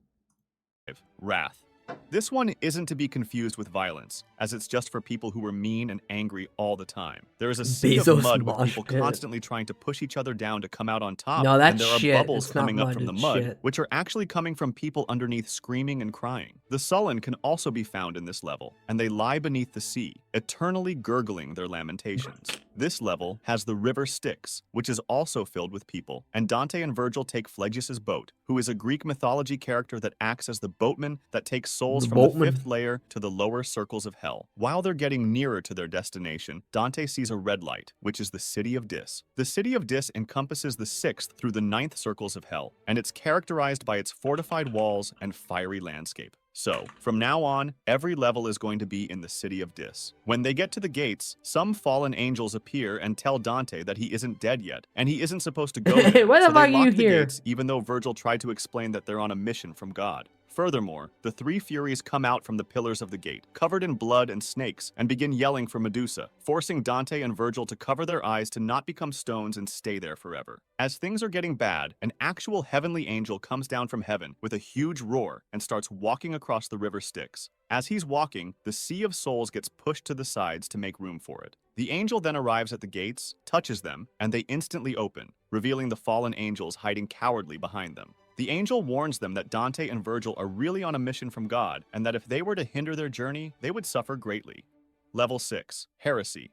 Wrath. This one isn't to be confused with violence, as it's just for people who were mean and angry all the time. There is a sea of mud with people constantly trying to push each other down to come out on top, no, that's and there are shit. bubbles coming up from the mud, shit. which are actually coming from people underneath screaming and crying. The sullen can also be found in this level, and they lie beneath the sea, eternally gurgling their lamentations. This level has the river Styx, which is also filled with people, and Dante and Virgil take Phlegyas' boat, who is a Greek mythology character that acts as the boatman that takes souls from the 5th layer to the lower circles of hell. While they're getting nearer to their destination, Dante sees a red light, which is the city of Dis. The city of Dis encompasses the 6th through the 9th circles of hell, and it's characterized by its fortified walls and fiery landscape. So, from now on, every level is going to be in the city of Dis. When they get to the gates, some fallen angels appear and tell Dante that he isn't dead yet, and he isn't supposed to go there. What So the they fuck are lock you the here? gates, even though Virgil tried to explain that they're on a mission from God. Furthermore, the 3 Furies come out from the pillars of the gate, covered in blood and snakes, and begin yelling for Medusa, forcing Dante and Virgil to cover their eyes to not become stones and stay there forever. As things are getting bad, an actual heavenly angel comes down from heaven with a huge roar and starts walking across the river Styx. As he's walking, the sea of souls gets pushed to the sides to make room for it. The angel then arrives at the gates, touches them, and they instantly open, revealing the fallen angels hiding cowardly behind them. The angel warns them that Dante and Virgil are really on a mission from God, and that if they were to hinder their journey, they would suffer greatly. Level 6. Heresy.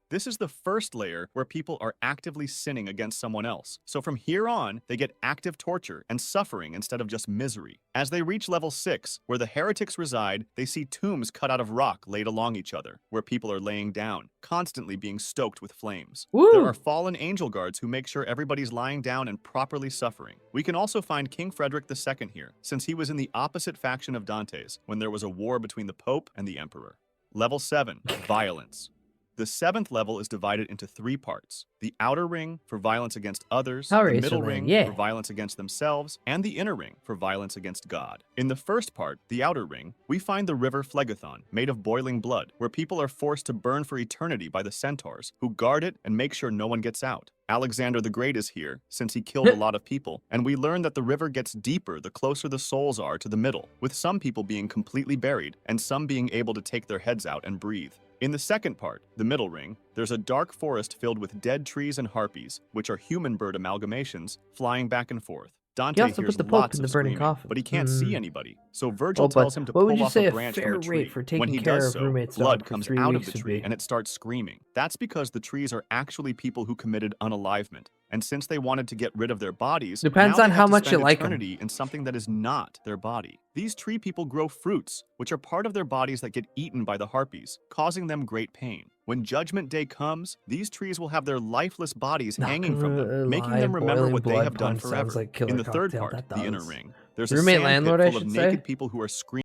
This is the first layer where people are actively sinning against someone else. So from here on, they get active torture and suffering instead of just misery. As they reach level 6, where the heretics reside, they see tombs cut out of rock laid along each other, where people are laying down, constantly being stoked with flames. Woo! There are fallen angel guards who make sure everybody's lying down and properly suffering. We can also find King Frederick II here, since he was in the opposite faction of Dante's when there was a war between the Pope and the Emperor. Level 7. Violence. The 7th level is divided into 3 parts. The outer ring for violence against others, Power the Racer middle Man, ring yeah. for violence against themselves, and the inner ring for violence against God. In the first part, the outer ring, we find the river Phlegethon, made of boiling blood, where people are forced to burn for eternity by the centaurs, who guard it and make sure no one gets out. Alexander the Great is here, since he killed a lot of people, and we learn that the river gets deeper the closer the souls are to the middle, with some people being completely buried, and some being able to take their heads out and breathe. In the second part, the middle ring, there's a dark forest filled with dead trees and harpies, which are human-bird amalgamations, flying back and forth. Dante also hears put the Pope lots in of the burning screaming, coffin. but he can't see anybody, so Virgil but tells him to what would pull you off say a a branch fair from a tree. rate for taking When he care does of so, roommate's blood dog for comes 3 out of weeks the would tree be? and it starts screaming. That's because the trees are actually people who committed unalivement, and since they wanted to get rid of their bodies, Depends now on they how have to much you spend like 'em. eternity in something that is not their body. These tree people grow fruits, which are part of their bodies that get eaten by the harpies, causing them great pain. When Judgment Day comes, these trees will have their lifeless bodies hanging from them, making them remember what they have done forever. Sounds like Killer In the third Cocktail, part, that the inner does. ring, there's a Roommate sand landlord, pit I full of should naked say. people who are screaming.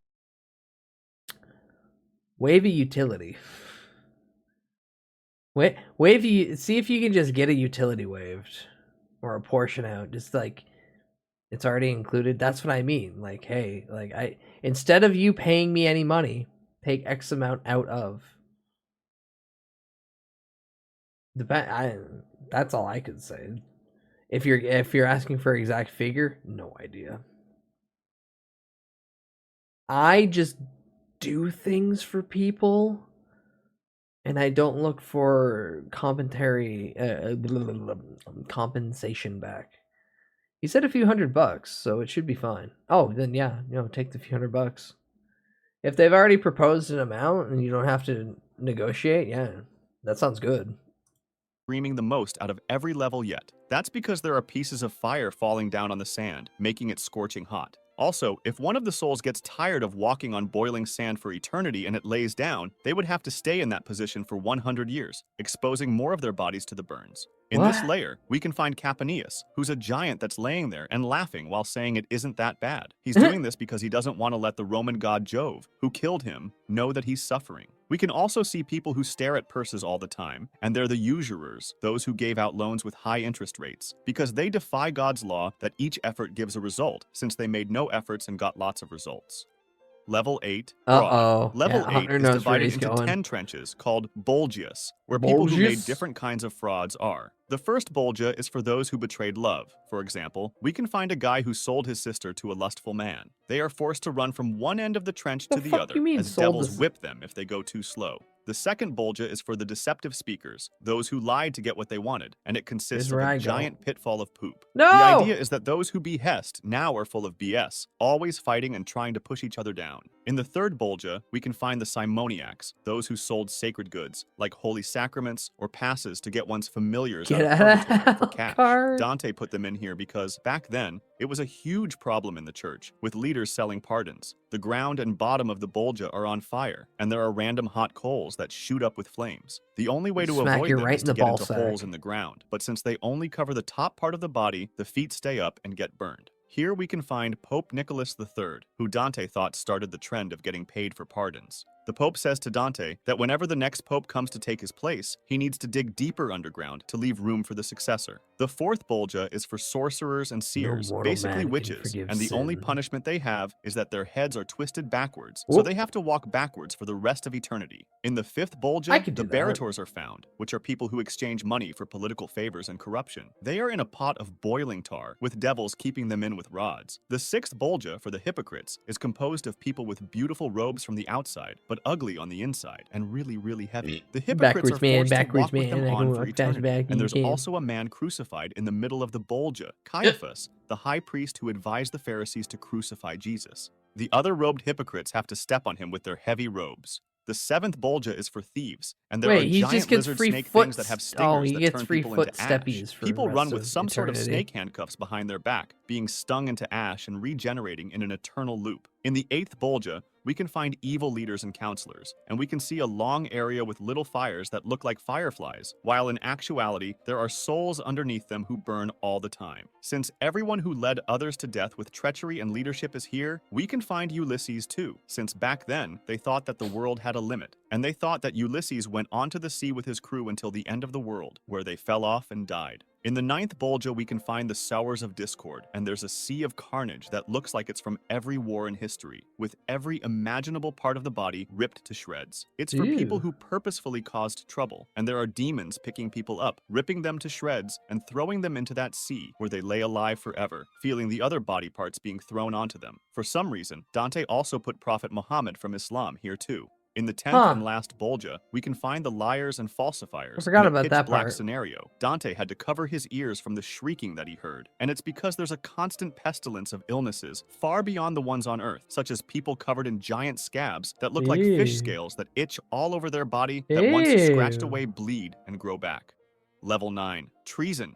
Wavy utility. Wavy. See if you can just get a utility waived, or a portion out. Just like it's already included. That's what I mean. Like, hey, like instead of you paying me any money, take X amount out of. That's all I could say. If you're asking for exact figure, no idea. I just do things for people, and I don't look for compensation back. He said a few $100, so it should be fine. Oh, then yeah, take the few $100. If they've already proposed an amount and you don't have to negotiate, yeah, that sounds good. Screaming the most out of every level yet. That's because there are pieces of fire falling down on the sand, making it scorching hot. Also, if one of the souls gets tired of walking on boiling sand for eternity and it lays down, they would have to stay in that position for 100 years, exposing more of their bodies to the burns. In this layer, we can find Caponius, who's a giant that's laying there and laughing while saying it isn't that bad. He's doing this because he doesn't want to let the Roman god Jove, who killed him, know that he's suffering. We can also see people who stare at purses all the time, and they're the usurers, those who gave out loans with high interest rates, because they defy God's law that each effort gives a result, since they made no efforts and got lots of results. Level 8, fraud. Level 8 is divided into 10 trenches called Bolgias, where people who made different kinds of frauds are. The first Bolgia is for those who betrayed love. For example, we can find a guy who sold his sister to a lustful man. They are forced to run from one end of the trench to the other, as devils whip them if they go too slow. The second Bolgia is for the deceptive speakers, those who lied to get what they wanted, and it consists of a giant pitfall of poop. No! The idea is that those who behest now are full of BS, always fighting and trying to push each other down. In the third Bolgia, we can find the simoniacs, those who sold sacred goods, like holy sacraments or passes to get one's familiars out of purgatory for cash. Dante put them in here because, back then, it was a huge problem in the church, with leaders selling pardons. The ground and bottom of the Bolgia are on fire, and there are random hot coals that shoot up with flames. The only way to avoid them is to get into holes in the ground, but since they only cover the top part of the body, the feet stay up and get burned. Here we can find Pope Nicholas III, who Dante thought started the trend of getting paid for pardons. The Pope says to Dante that whenever the next Pope comes to take his place, he needs to dig deeper underground to leave room for the successor. The fourth Bolgia is for sorcerers and seers, basically witches, and the only punishment they have is that their heads are twisted backwards, so they have to walk backwards for the rest of eternity. In the fifth Bolgia, the Baritors are found, which are people who exchange money for political favors and corruption. They are in a pot of boiling tar, with devils keeping them in with rods. The sixth Bolgia, for the hypocrites, is composed of people with beautiful robes from the outside, but ugly on the inside, and really, really heavy. The hypocrites are forced to walk with them on for eternity, and there's also a man crucified in the middle of the Bolgia, Caiaphas, the high priest who advised the Pharisees to crucify Jesus. The other robed hypocrites have to step on him with their heavy robes. The seventh Bolgia is for thieves, and there are giant lizard snake things that have stingers that turn people into ash. People run with some sort of snake handcuffs behind their back, being stung into ash and regenerating in an eternal loop. In the eighth Bolgia, we can find evil leaders and counselors, and we can see a long area with little fires that look like fireflies, while in actuality, there are souls underneath them who burn all the time. Since everyone who led others to death with treachery and leadership is here, we can find Ulysses too, since back then, they thought that the world had a limit, and they thought that Ulysses went onto the sea with his crew until the end of the world, where they fell off and died. In the 9th Bolgia, we can find the Sowers of Discord, and there's a sea of carnage that looks like it's from every war in history, with every imaginable part of the body ripped to shreds. It's for people who purposefully caused trouble, and there are demons picking people up, ripping them to shreds, and throwing them into that sea, where they lay alive forever, feeling the other body parts being thrown onto them. For some reason, Dante also put Prophet Muhammad from Islam here too. In the 10th and last Bolgia, we can find the liars and falsifiers. I forgot in a about that pitch-black part. scenario. Dante had to cover his ears from the shrieking that he heard, and it's because there's a constant pestilence of illnesses far beyond the ones on Earth, such as people covered in giant scabs that look like fish scales that itch all over their body that once scratched away bleed and grow back. Level 9. Treason.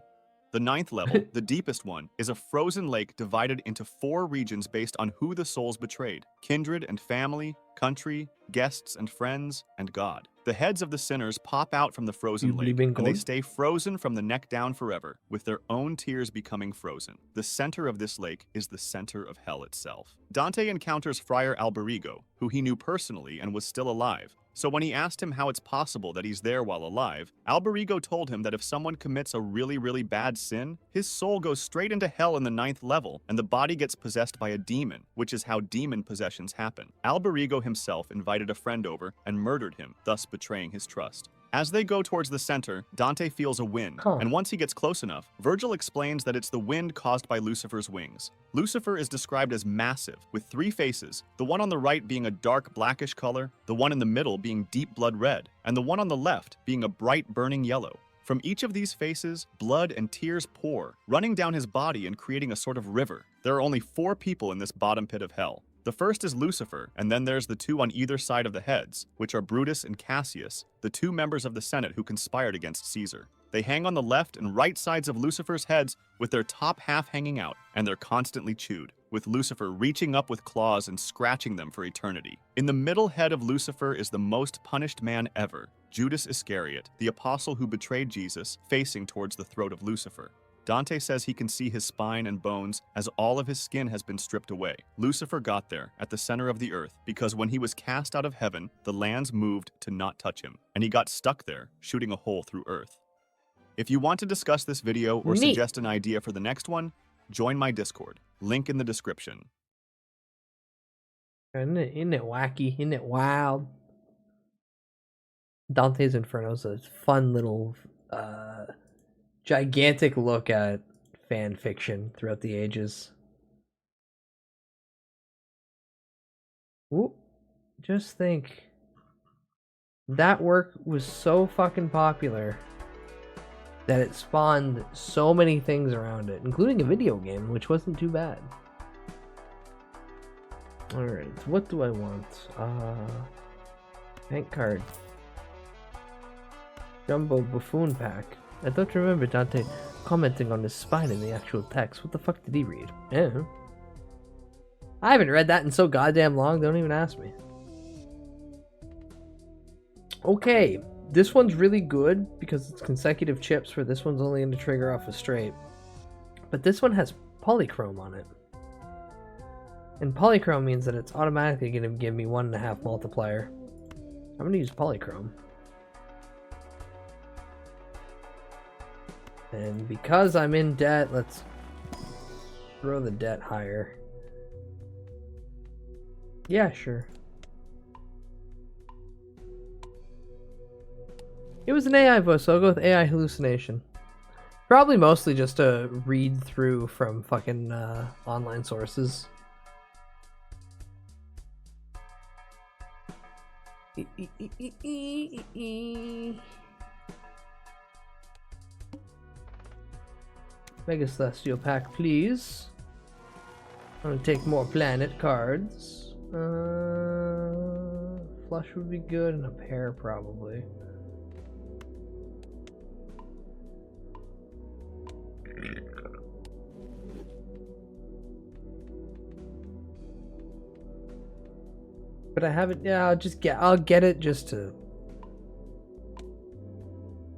The 9th level, the deepest one, is a frozen lake divided into 4 regions based on who the souls betrayed: kindred and family, country, guests and friends, and God. The heads of the sinners pop out from the frozen lake, and they stay frozen from the neck down forever, with their own tears becoming frozen. The center of this lake is the center of hell itself. Dante encounters Friar Alberigo, who he knew personally and was still alive. So when he asked him how it's possible that he's there while alive, Alberigo told him that if someone commits a really bad sin, his soul goes straight into hell in the 9th level, and the body gets possessed by a demon, which is how demon possessions happen. Alberigo himself invited a friend over and murdered him, thus betraying his trust. As they go towards the center, Dante feels a wind, and once he gets close enough, Virgil explains that it's the wind caused by Lucifer's wings. Lucifer is described as massive, with 3 faces, the one on the right being a dark blackish color, the one in the middle being deep blood red, and the one on the left being a bright burning yellow. From each of these faces, blood and tears pour, running down his body and creating a sort of river. There are only 4 people in this bottom pit of hell. The first is Lucifer, and then there's the 2 on either side of the heads, which are Brutus and Cassius, the 2 members of the Senate who conspired against Caesar. They hang on the left and right sides of Lucifer's heads with their top half hanging out, and they're constantly chewed, with Lucifer reaching up with claws and scratching them for eternity. In the middle head of Lucifer is the most punished man ever, Judas Iscariot, the apostle who betrayed Jesus, facing towards the throat of Lucifer. Dante says he can see his spine and bones as all of his skin has been stripped away. Lucifer got there, at the center of the earth, because when he was cast out of heaven, the lands moved to not touch him, and he got stuck there, shooting a hole through earth. If you want to discuss this video or suggest an idea for the next one, join my Discord. Link in the description. Isn't it wacky? Isn't it wild? Dante's Inferno is a fun little gigantic look at fan fiction throughout the ages. Ooh, just think. That work was so fucking popular that it spawned so many things around it, including a video game, which wasn't too bad. Alright, what do I want? Bank card. Jumbo Buffoon Pack. I don't remember Dante commenting on his spine in the actual text. What the fuck did he read? Yeah. I haven't read that in so goddamn long, don't even ask me. Okay, this one's really good because it's consecutive chips where this one's only going to trigger off a straight. But this one has polychrome on it. And polychrome means that it's automatically going to give me 1.5 multiplier. I'm going to use polychrome. And because I'm in debt, let's throw the debt higher. Yeah, sure. It was an AI voice, so I'll go with AI hallucination. Probably mostly just a read through from fucking online sources. Mega Celestial pack, please. I'm gonna take more planet cards. Flush would be good, and a pair probably. But I haven't. Yeah, I'll get it just to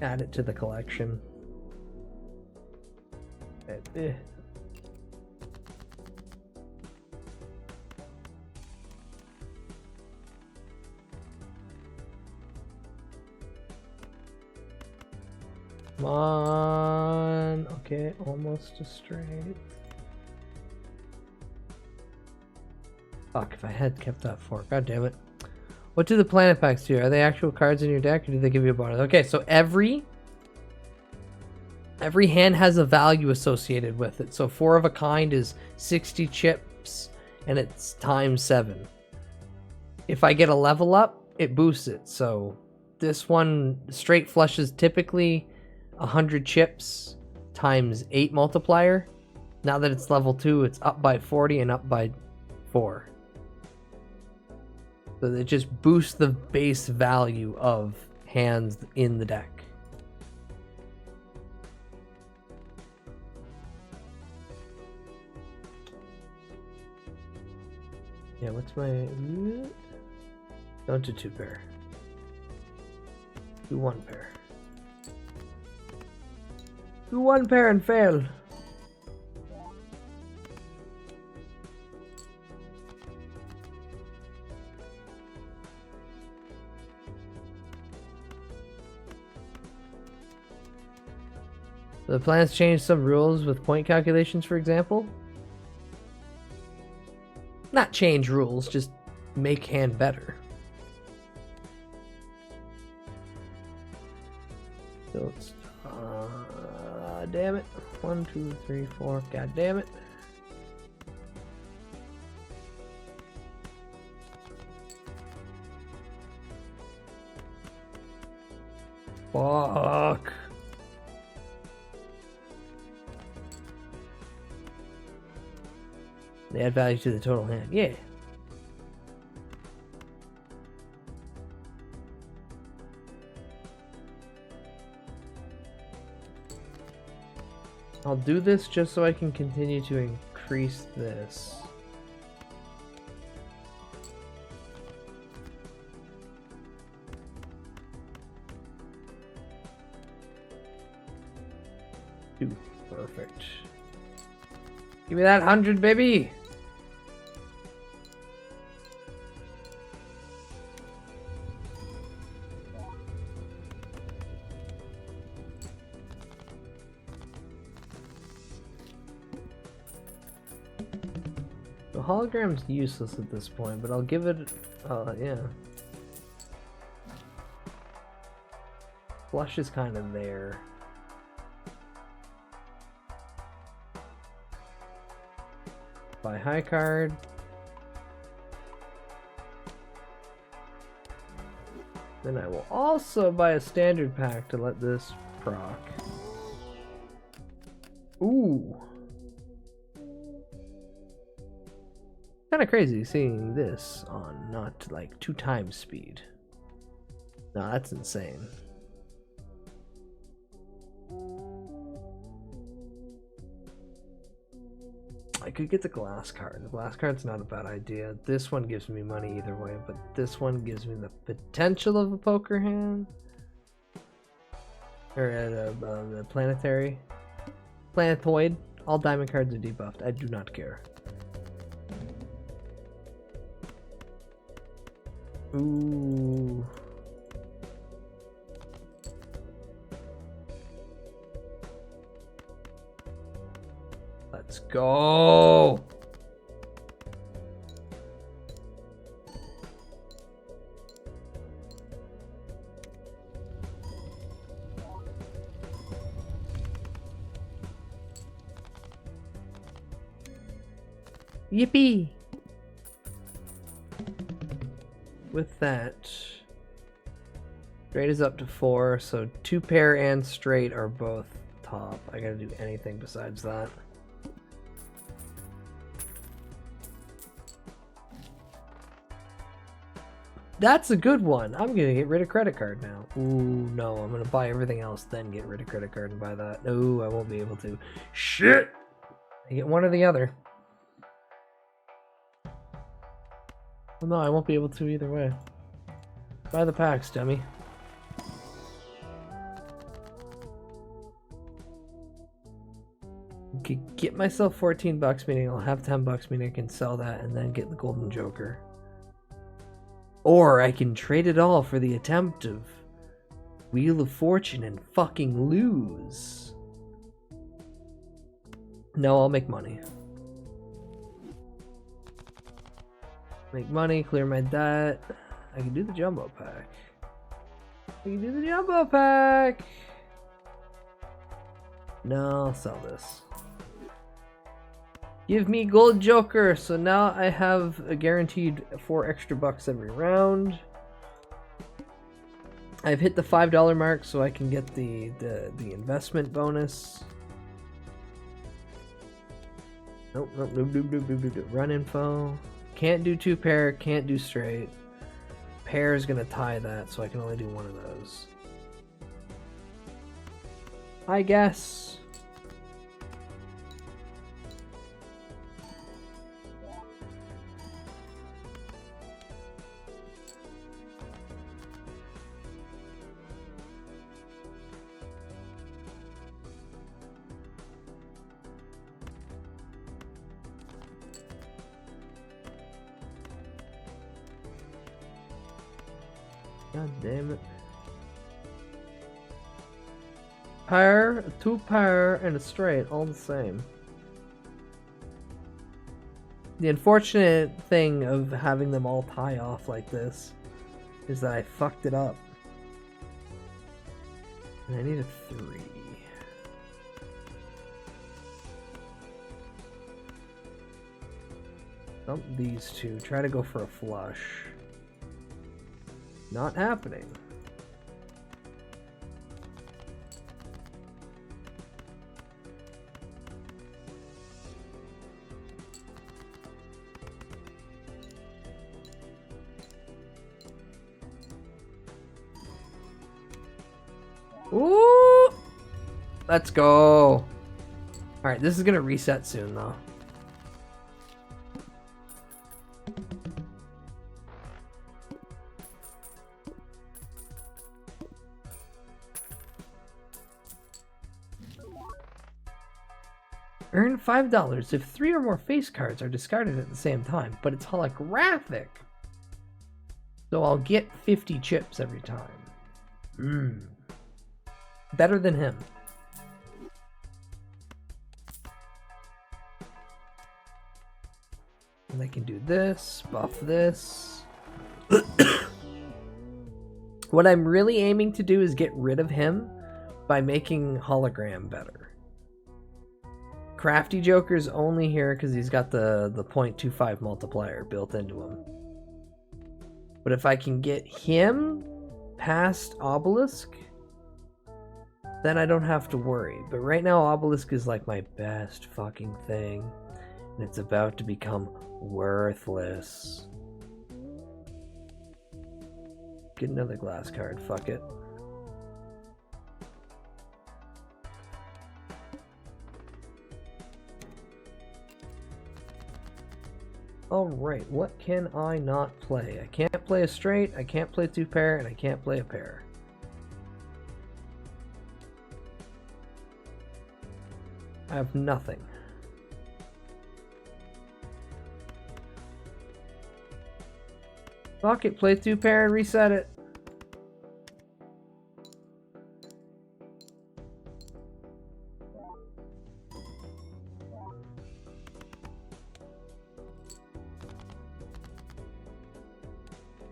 add it to the collection. Come on. Okay, almost a straight. Fuck, if I had kept that fork. God damn it. What do the planet packs do? Are they actual cards in your deck, or do they give you a bonus? Okay, so every hand has a value associated with it. So 4 of a kind is 60 chips, and it's times 7. If I get a level up, it boosts it. So this one, straight flush, is typically 100 chips times 8 multiplier. Now that it's level 2, it's up by 40 and up by 4. So it just boosts the base value of hands in the deck. Yeah, what's my... Don't do 2 pair. Do 1 pair. Do 1 pair and fail. The plans change some rules with point calculations, for example. Not change rules, just make hand better. So it's, damn it. 1, 2, 3, 4. God damn it. Fuck. They add value to the total hand. Yeah. I'll do this just so I can continue to increase this. Perfect. Give me that 100, baby! The hologram's useless at this point, but I'll give it... yeah. Flush is kind of there. Buy high card. Then I will also buy a standard pack to let this proc. Ooh. Kind of crazy seeing this on not like 2 times speed. No, that's insane. I could get the glass card. The glass card's not a bad idea. This one gives me money either way, but this one gives me the potential of a poker hand. Or the planetary. Planetoid. All diamond cards are debuffed. I do not care. Ooh. Let's go. Yippee. With that, straight is up to 4, so 2 pair and straight are both top. I gotta do anything besides that. That's a good one. I'm gonna get rid of credit card now. Ooh, no, I'm gonna buy everything else, then get rid of credit card and buy that. No, I won't be able to. Shit! I get one or the other. Well, no, I won't be able to either way. Buy the packs, dummy. Okay, get myself 14 bucks, meaning I'll have 10 bucks, meaning I can sell that and then get the golden joker. Or I can trade it all for the attempt of Wheel of Fortune and fucking lose. No, I'll make money. Make money, clear my debt. I can do the jumbo pack. I can do the jumbo pack. No, I'll sell this. Give me gold joker. So now I have a guaranteed 4 extra bucks every round. I've hit the $5 mark, so I can get the investment bonus. Nope. Run info. Can't do 2 pair, can't do straight. Pair is gonna tie that, so I can only do one of those. I guess. God damn it. Pair, 2 pair, and a straight, all the same. The unfortunate thing of having them all tie off like this is that I fucked it up. And I need a 3. Dump these 2, try to go for a flush. Not happening. Ooh! Let's go. Alright, this is gonna reset soon though. Earn $5 if 3 or more face cards are discarded at the same time, but it's holographic. So I'll get 50 chips every time. Better than him. And I can do this, buff this. What I'm really aiming to do is get rid of him by making hologram better. Crafty Joker's only here because he's got the 0.25 multiplier built into him. But if I can get him past Obelisk, then I don't have to worry. But right now Obelisk is like my best fucking thing. And it's about to become worthless. Get another glass card, fuck it. Alright, what can I not play? I can't play a straight, I can't play 2 pair, and I can't play a pair. I have nothing. Fuck it, play 2 pair and reset it.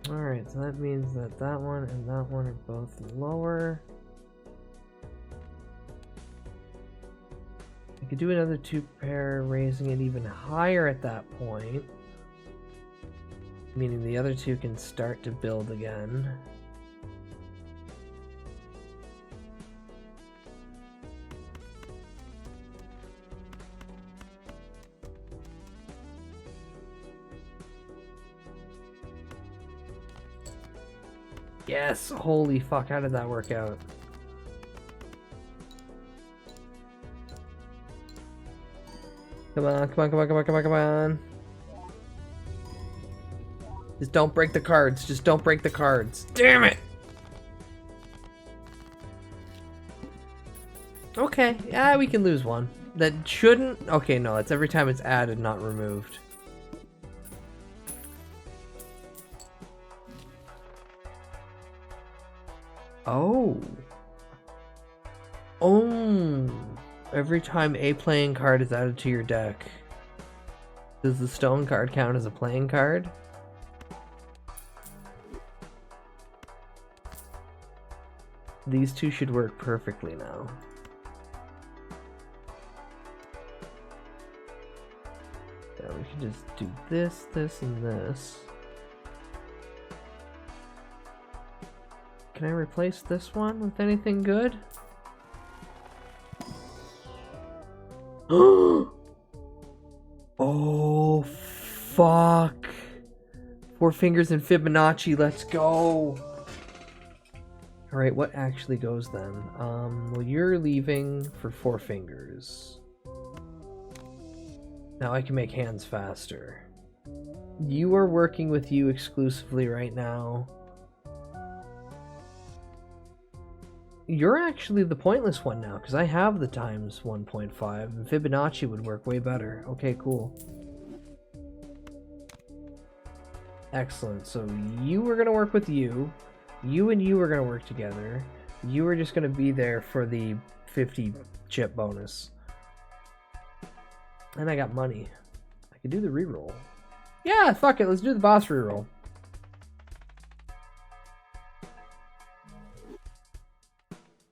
Alright, so that means that that one and that one are both lower. I could do another 2 pair, raising it even higher at that point. Meaning the other 2 can start to build again. Yes! Holy fuck, how did that work out? Come on, come on, come on, come on, come on, come on. Just don't break the cards. Just don't break the cards. Damn it! Okay, yeah, we can lose one. That shouldn't... Okay, no, it's every time it's added, not removed. Oh. Oh. Every time a playing card is added to your deck. Does the stone card count as a playing card? These two should work perfectly now. Yeah, we can just do this, this, and this. Can I replace this one with anything good? Oh, fuck. Four Fingers and Fibonacci, let's go. Alright, what actually goes then? Well, you're leaving for Four Fingers. Now I can make hands faster. You are working with you exclusively right now. You're actually the pointless one now, because I have the times 1.5, and Fibonacci would work way better. Okay, cool. Excellent. So you are going to work with you. You and you are going to work together. You are just going to be there for the 50 chip bonus. And I got money. I could do the reroll. Yeah, fuck it. Let's do the boss reroll.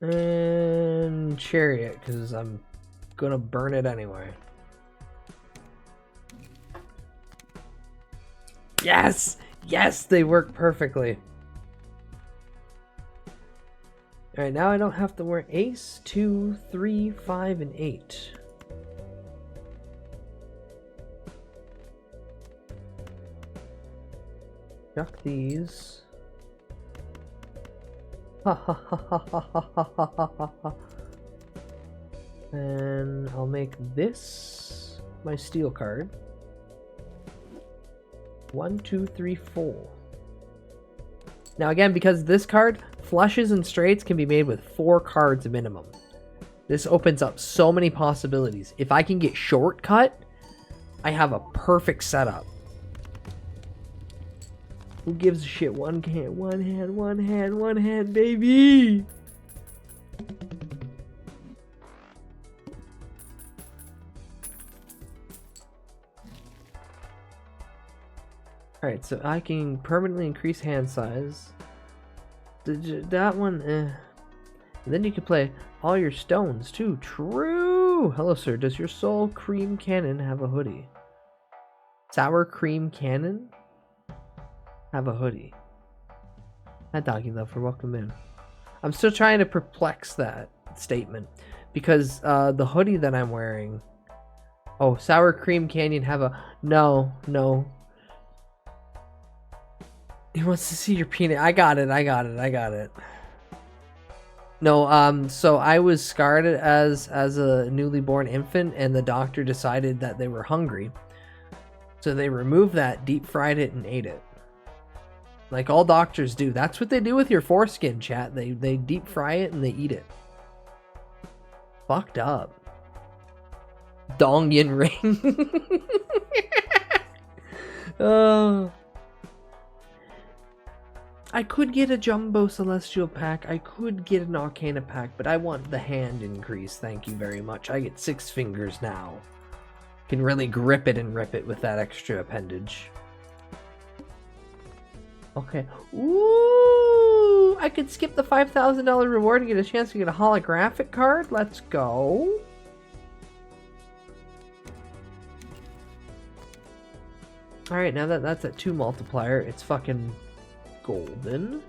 And Chariot, because I'm gonna burn it anyway. Yes! Yes, they work perfectly. Alright, now I don't have to wear Ace, 2, 3, 5, and 8. Chuck these. Ha ha ha ha ha ha ha ha ha. And I'll make this my steel card. 1, 2, 3, 4. Now again, because this card, flushes and straights can be made with 4 cards minimum. This opens up so many possibilities. If I can get shortcut, I have a perfect setup. Who gives a shit? One hand, one hand, one hand, one hand, baby! Alright, so I can permanently increase hand size. That one, eh. And then you can play all your stones, too. True! Hello, sir. Does your soul cream cannon have a hoodie? Sour cream cannon? Have a hoodie. Hi, Doggy Lover. Welcome in. I'm still trying to perplex that statement. Because the hoodie that I'm wearing... Oh, Sour Cream Canyon have a... No, no. He wants to see your peanut. I got it, I got it, I got it. No, so I was scarred as a newly born infant, and the doctor decided that they were hungry. So they removed that, deep fried it, and ate it. Like all doctors do. That's what they do with your foreskin, chat. They deep fry it and they eat it. Fucked up. Dongyan ring. I could get a jumbo celestial pack. I could get an arcana pack, but I want the hand increase. Thank you very much. I get 6 fingers now. Can really grip it and rip it with that extra appendage. Okay. Ooh! I could skip the $5,000 reward and get a chance to get a holographic card. Let's go. Alright, now that that's at 2 multiplier, it's fucking golden.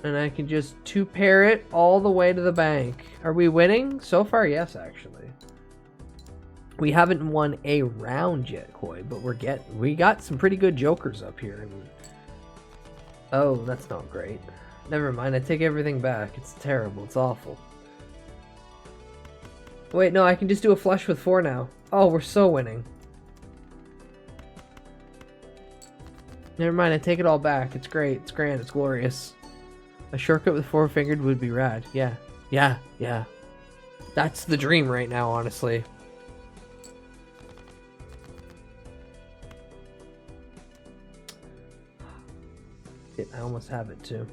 And I can just 2-pair it all the way to the bank. Are we winning? So far, yes, actually. We haven't won a round yet, Koi, but we got some pretty good jokers up here. And oh, that's not great. Never mind, I take everything back. It's terrible. It's awful. Wait, no, I can just do a flush with 4 now. Oh, we're so winning. Never mind, I take it all back. It's great. It's grand. It's glorious. A shortcut with 4-fingered would be rad. Yeah. Yeah. Yeah. That's the dream right now, honestly. Shit, I almost have it too.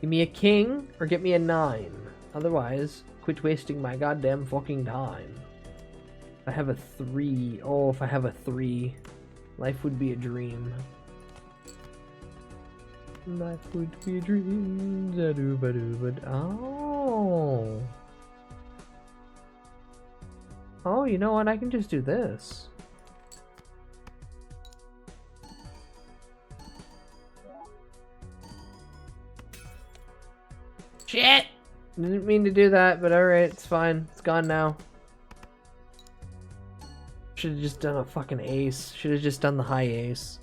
Give me a king or get me a 9. Otherwise, quit wasting my goddamn fucking time. If I have a 3. Oh, if I have a 3. Life would be a dream. Life would be a dream. Oh. Oh, you know what? I can just do this. Shit! Didn't mean to do that, but alright, it's fine. It's gone now. Should have just done a fucking ace. Should have just done the high ace.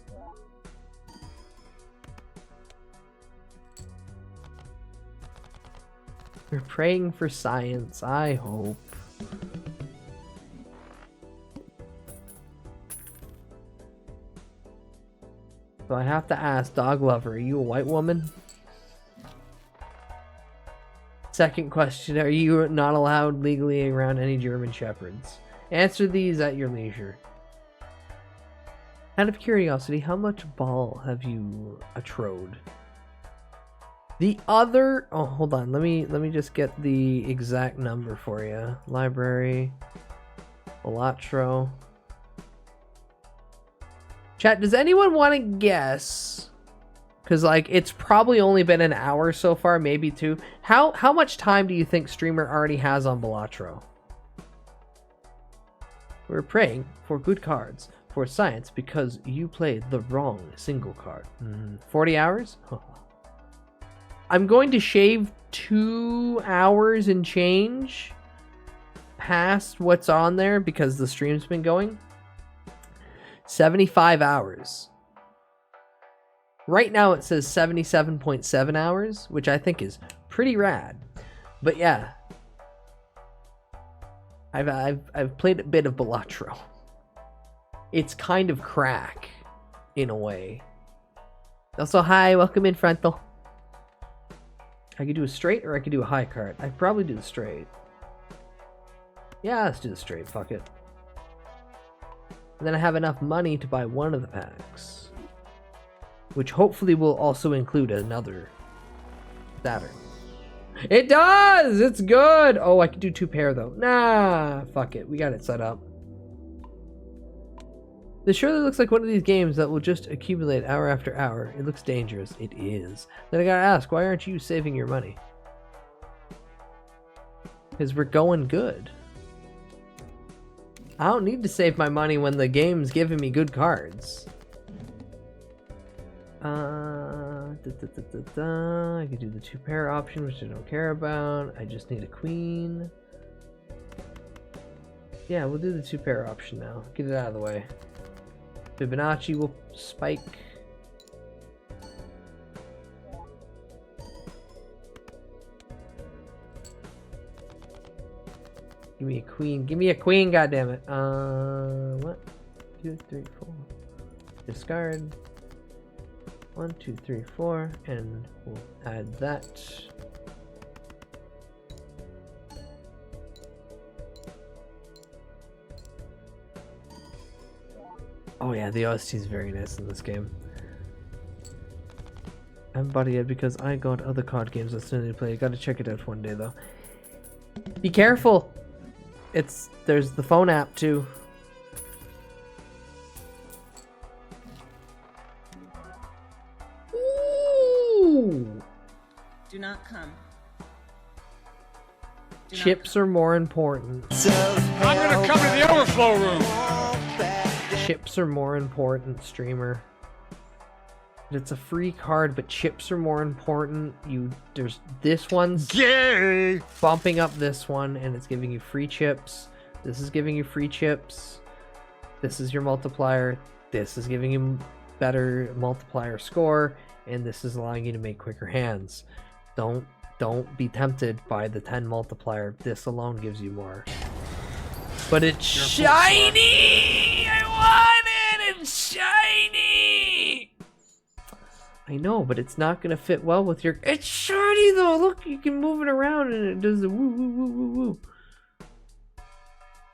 We're praying for science, I hope. So I have to ask, dog lover, are you a white woman? Second question, are you not allowed legally around any German shepherds? Answer these at your leisure. Out of curiosity, how much ball have you atrode? The other... Oh, hold on. Let me just get the exact number for you. Library. Balatro. Chat, does anyone want to guess? Because, like, it's probably only been an hour so far, maybe 2. How much time do you think Streamer already has on Balatro? We're praying for good cards for science because you played the wrong single card. 40 hours? I'm going to shave 2 hours and change past what's on there because the stream's been going. 75 hours. Right now it says 77.7 hours, which I think is pretty rad. But yeah, I've played a bit of Balatro. It's kind of crack in a way. Also, hi, welcome in, Frontal. I could do a straight or I could do a high card. I'd probably do the straight. Yeah, let's do the straight, fuck it. And then I have enough money to buy one of the packs, which hopefully will also include another Saturn. It does! It's good! Oh, I could do 2 pair though. Nah, fuck it. We got it set up. This surely looks like one of these games that will just accumulate hour after hour. It looks dangerous. It is. Then I gotta ask, why aren't you saving your money? Because we're going good. I don't need to save my money when the game's giving me good cards. I could do the 2 pair option, which I don't care about. I just need a queen. Yeah, we'll do the 2 pair option now. Get it out of the way. Fibonacci will spike. Give me a queen. Give me a queen, goddammit. What? 2, 3, 4. Discard. 1, 2, 3, 4, and we'll add that. Oh yeah, the OST is very nice in this game. I haven't bought it yet because I got other card games that still need to play. Gotta check it out one day though. Be careful! There's the phone app too. Do not come. Chips are more important. I'm gonna come to the overflow room. Chips are more important, streamer. It's a free card, but chips are more important. There's this one's gay, bumping up this one, and it's giving you free chips. This is giving you free chips. This is your multiplier. This is giving you better multiplier score, and this is allowing you to make quicker hands. Don't be tempted by the 10 multiplier. This alone gives you more. But it's shiny! I want it! It's shiny! I know, but it's not gonna fit well with your... It's shiny though! Look, you can move it around and it does the woo woo woo woo woo.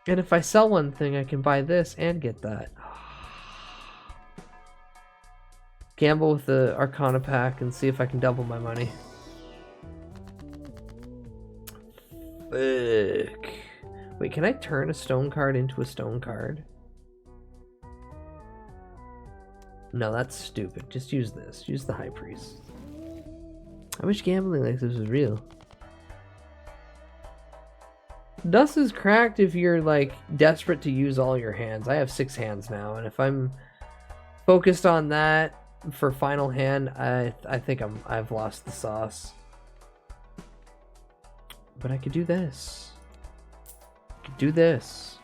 And if I sell one thing, I can buy this and get that. Gamble with the Arcana pack and see if I can double my money. Fuck. Wait, can I turn a stone card into a stone card? No, that's stupid. Just use this. Use the High Priest. I wish gambling like this was real. Dust is cracked if you're like desperate to use all your hands. I have 6 hands now, and if I'm focused on that for final hand, I think I've lost the sauce. But I could do this. I could do this.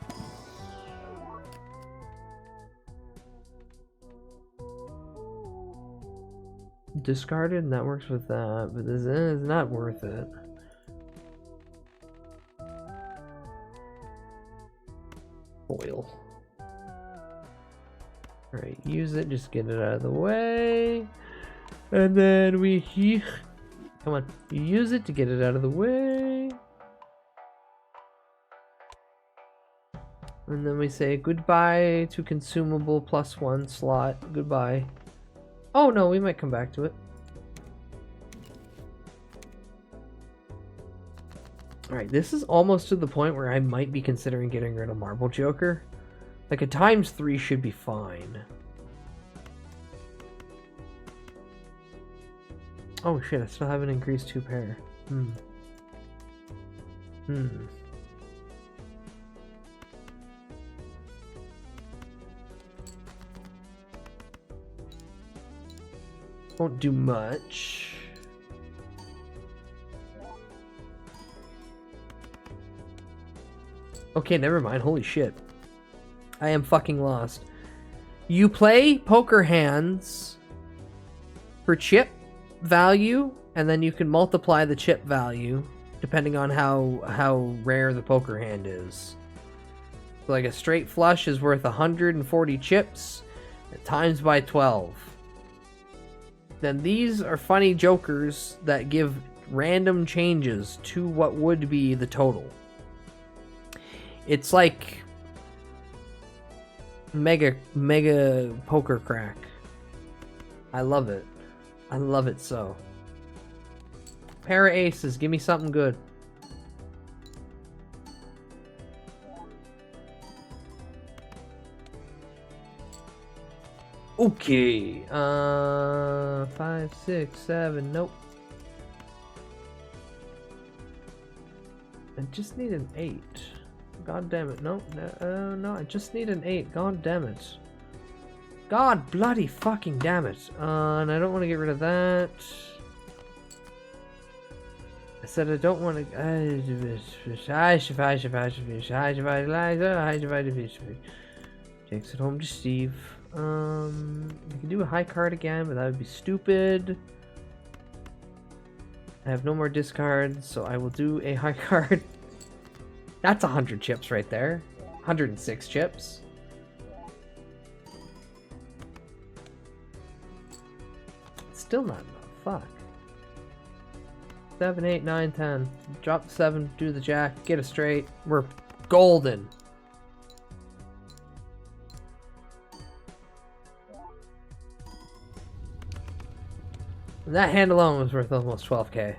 Discarded, and that works with that, but this is not worth it. Foil. Alright, use it, just get it out of the way. And then we come on, you use it to get it out of the way. And then we say goodbye to consumable +1 slot. Goodbye. Oh no, we might come back to it. Alright, this is almost to the point where I might be considering getting rid of Marble Joker. Like a ×3 should be fine. Oh shit, I still haven't increased 2 pair. Won't do much. Okay, never mind. Holy shit. I am fucking lost. You play poker hands for chip value, and then you can multiply the chip value depending on how rare the poker hand is. So like a straight flush is worth 140 chips times by 12. Then these are funny jokers that give random changes to what would be the total. It's like mega poker crack. I love it. I love it so. Pair of aces, give me something good. Okay, 5, 6, 7, nope. I just need an 8. God damn it, no, no, I just need an 8, god damn it. God bloody fucking damn it. And I don't want to get rid of that. I said I don't want to... Takes it home to Steve. I can do a high card again, but that would be stupid. I have no more discards, so I will do a high card. That's 100 chips right there. 106 chips. Still not enough. Fuck. 7, 8, 9, 10. Drop the 7, do the jack, get it straight. We're golden. That hand alone was worth almost 12k.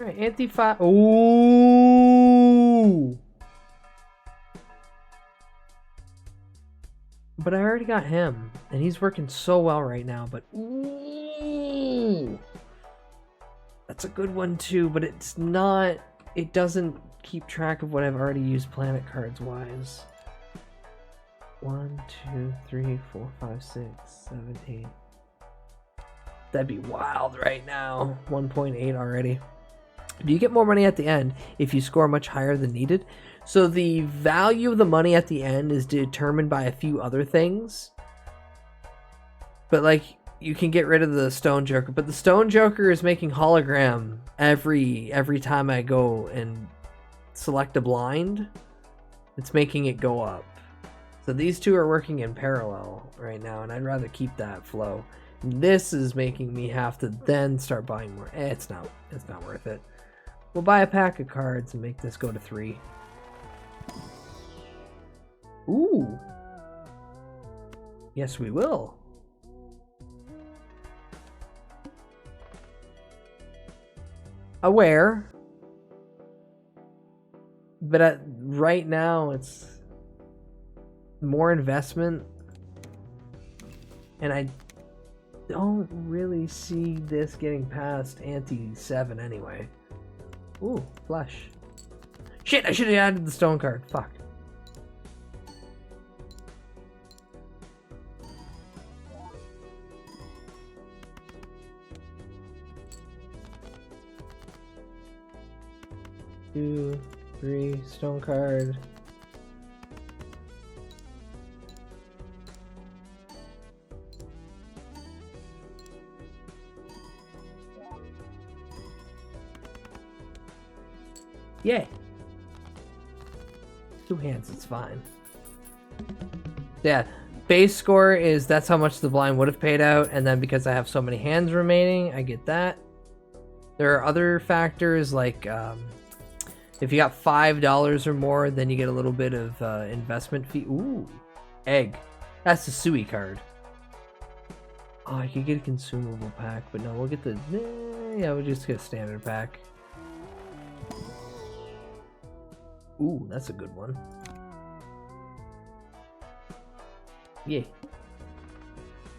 Alright, anti-5. Ooh! But I already got him, and he's working so well right now, but ooh! That's a good one too, but it's not... It doesn't keep track of what I've already used planet cards wise. 1, 2, 3, 4, 5, 6, 7, 8. That'd be wild right now. 1.8 already. Do you get more money at the end if you score much higher than needed? So the value of the money at the end is determined by a few other things. But like, you can get rid of the Stone Joker, but the Stone Joker is making hologram every time I go and select a blind. It's making it go up. So these two are working in parallel right now, and I'd rather keep that flow. This is making me have to then start buying more. It's not worth it. We'll buy a pack of cards and make this go to 3. Ooh. Yes, we will. Aware. But right now, it's more investment. And I don't really see this getting past ante 7 anyway. Ooh, flush. Shit, I should have added the stone card. Fuck. Two, 3, stone card. Yay. 2 hands, it's fine. Yeah, base score is that's how much the blind would have paid out, and then because I have so many hands remaining, I get that. There are other factors like if you got $5 or more, then you get a little bit of investment fee. Ooh, egg. That's the Sui card. Oh, I could get a consumable pack, but no, we'll get the... yeah, we'll just get a standard pack. Ooh, that's a good one. Yeah.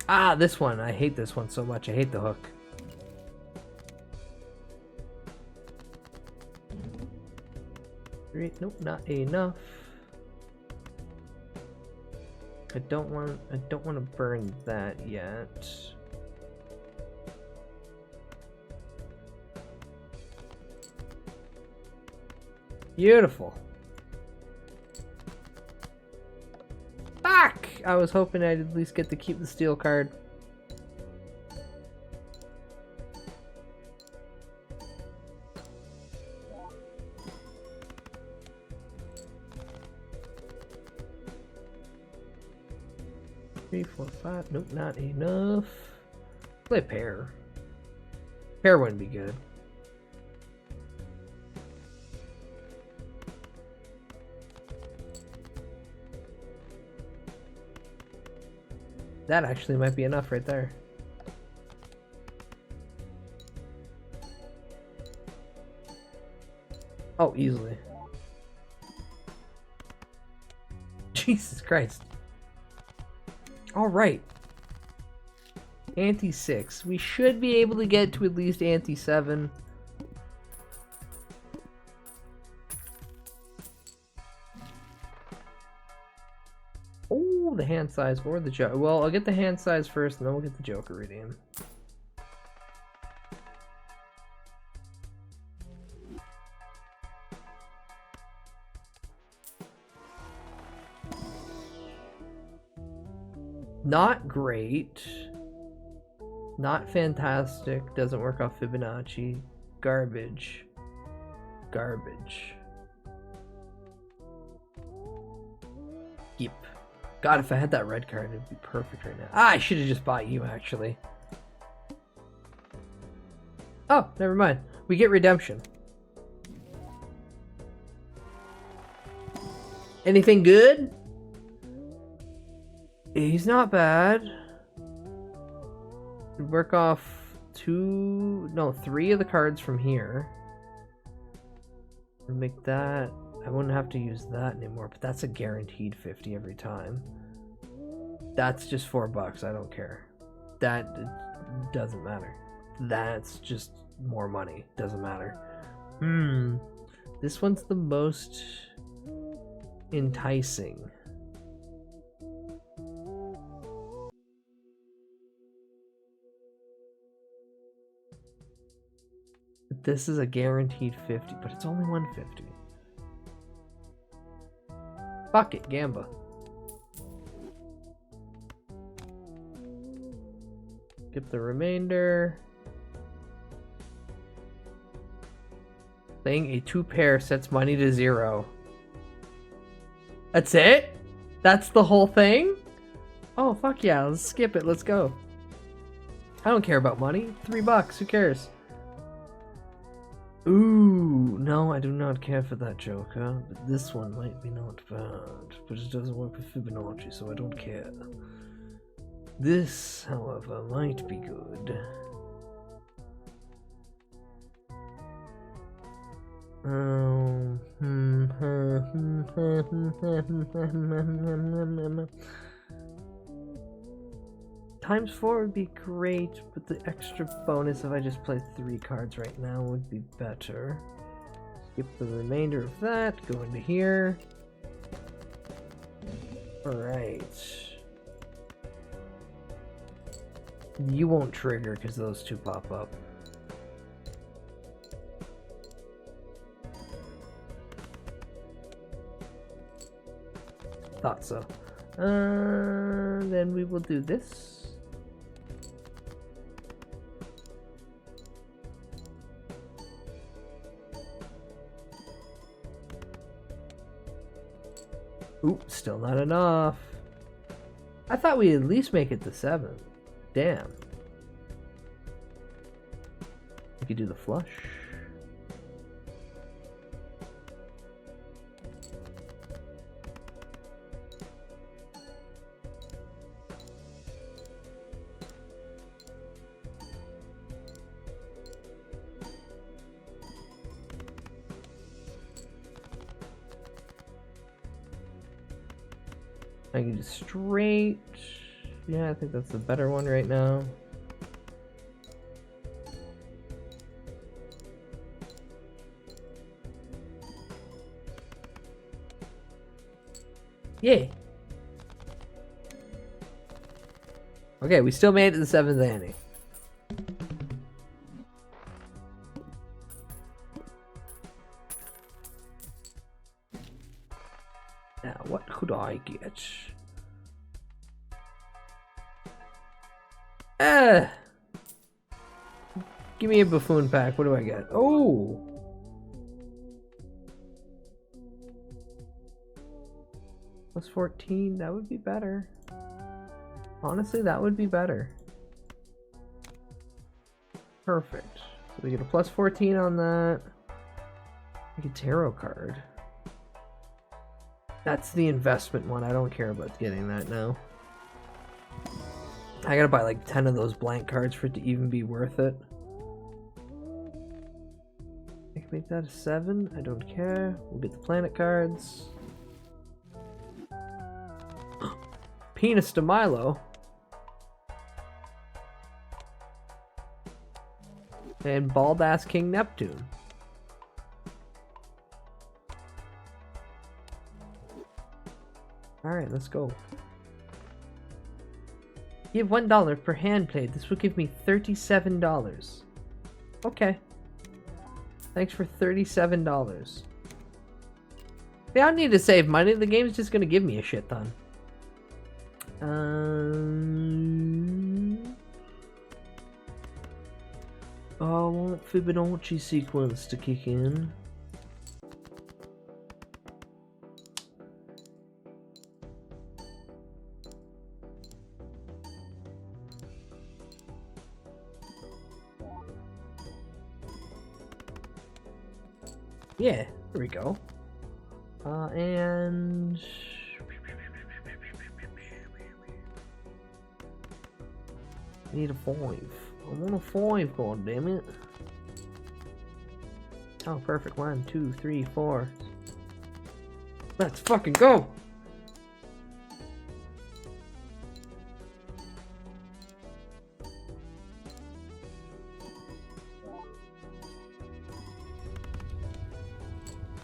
Ah, this one. I hate this one so much. I hate the hook. Nope, not enough. I don't want to burn that yet. Beautiful. Fuck! I was hoping I'd at least get to keep the steel card. Three, 4, 5. Nope, not enough. Play a pair. Pair wouldn't be good. That actually might be enough right there. Oh, easily. Jesus Christ. Alright. Ante 6. We should be able to get to at least ante 7. Oh, the hand size or the Joker. Well, I'll get the hand size first and then we'll get the Joker redeem. Not great. Not fantastic. Doesn't work off Fibonacci. Garbage. Garbage. Yep. God, if I had that red card, it'd be perfect right now. Ah, I should have just bought you, actually. Oh, never mind. We get redemption. Anything good? He's not bad. Work off 3 of the cards from here. Make that. I wouldn't have to use that anymore, but that's a guaranteed 50 every time. That's just $4. I don't care. That doesn't matter. That's just more money. Doesn't matter. This one's the most enticing. This is a guaranteed 50, but it's only 150. Fuck it, Gamba. Skip the remainder. Playing a 2 pair sets money to 0. That's it? That's the whole thing? Oh, fuck yeah, let's skip it, let's go. I don't care about money. $3, who cares? Ooh, no, I do not care for that Joker, but this one might be not bad, but it doesn't work with Fibonacci, so I don't care. This, however, might be good. Times 4 would be great, but the extra bonus if I just play 3 cards right now would be better. Skip the remainder of that, go into here. Alright. You won't trigger because those 2 pop up. Thought so. Then we will do this. Oop, still not enough. I thought we'd at least make it to 7. Damn. We could do the flush. I can do straight. Yeah, I think that's the better one right now. Yay. Okay, we still made it to the 7th ante. Now, what could I get? Give me a buffoon pack. What do I get? Oh! Plus 14, that would be better. Honestly, that would be better. Perfect. So we get a plus 14 on that. Like a tarot card. That's the investment one. I don't care about getting that now. I gotta buy like 10 of those blank cards for it to even be worth it. I can make that a 7. I don't care. We'll get the planet cards. Penis to Milo. And bald ass King Neptune. Alright, let's go. Give $1 per hand played. This will give me $37. Okay. Thanks for $37. Yeah, I don't need to save money. The game's just gonna give me a shit ton. Oh, I want Fibonacci sequence to kick in. Yeah, there we go. And I need a 5. I want a 5, god damn it. Oh, perfect. 1, 2, 3, 4. Let's fucking go!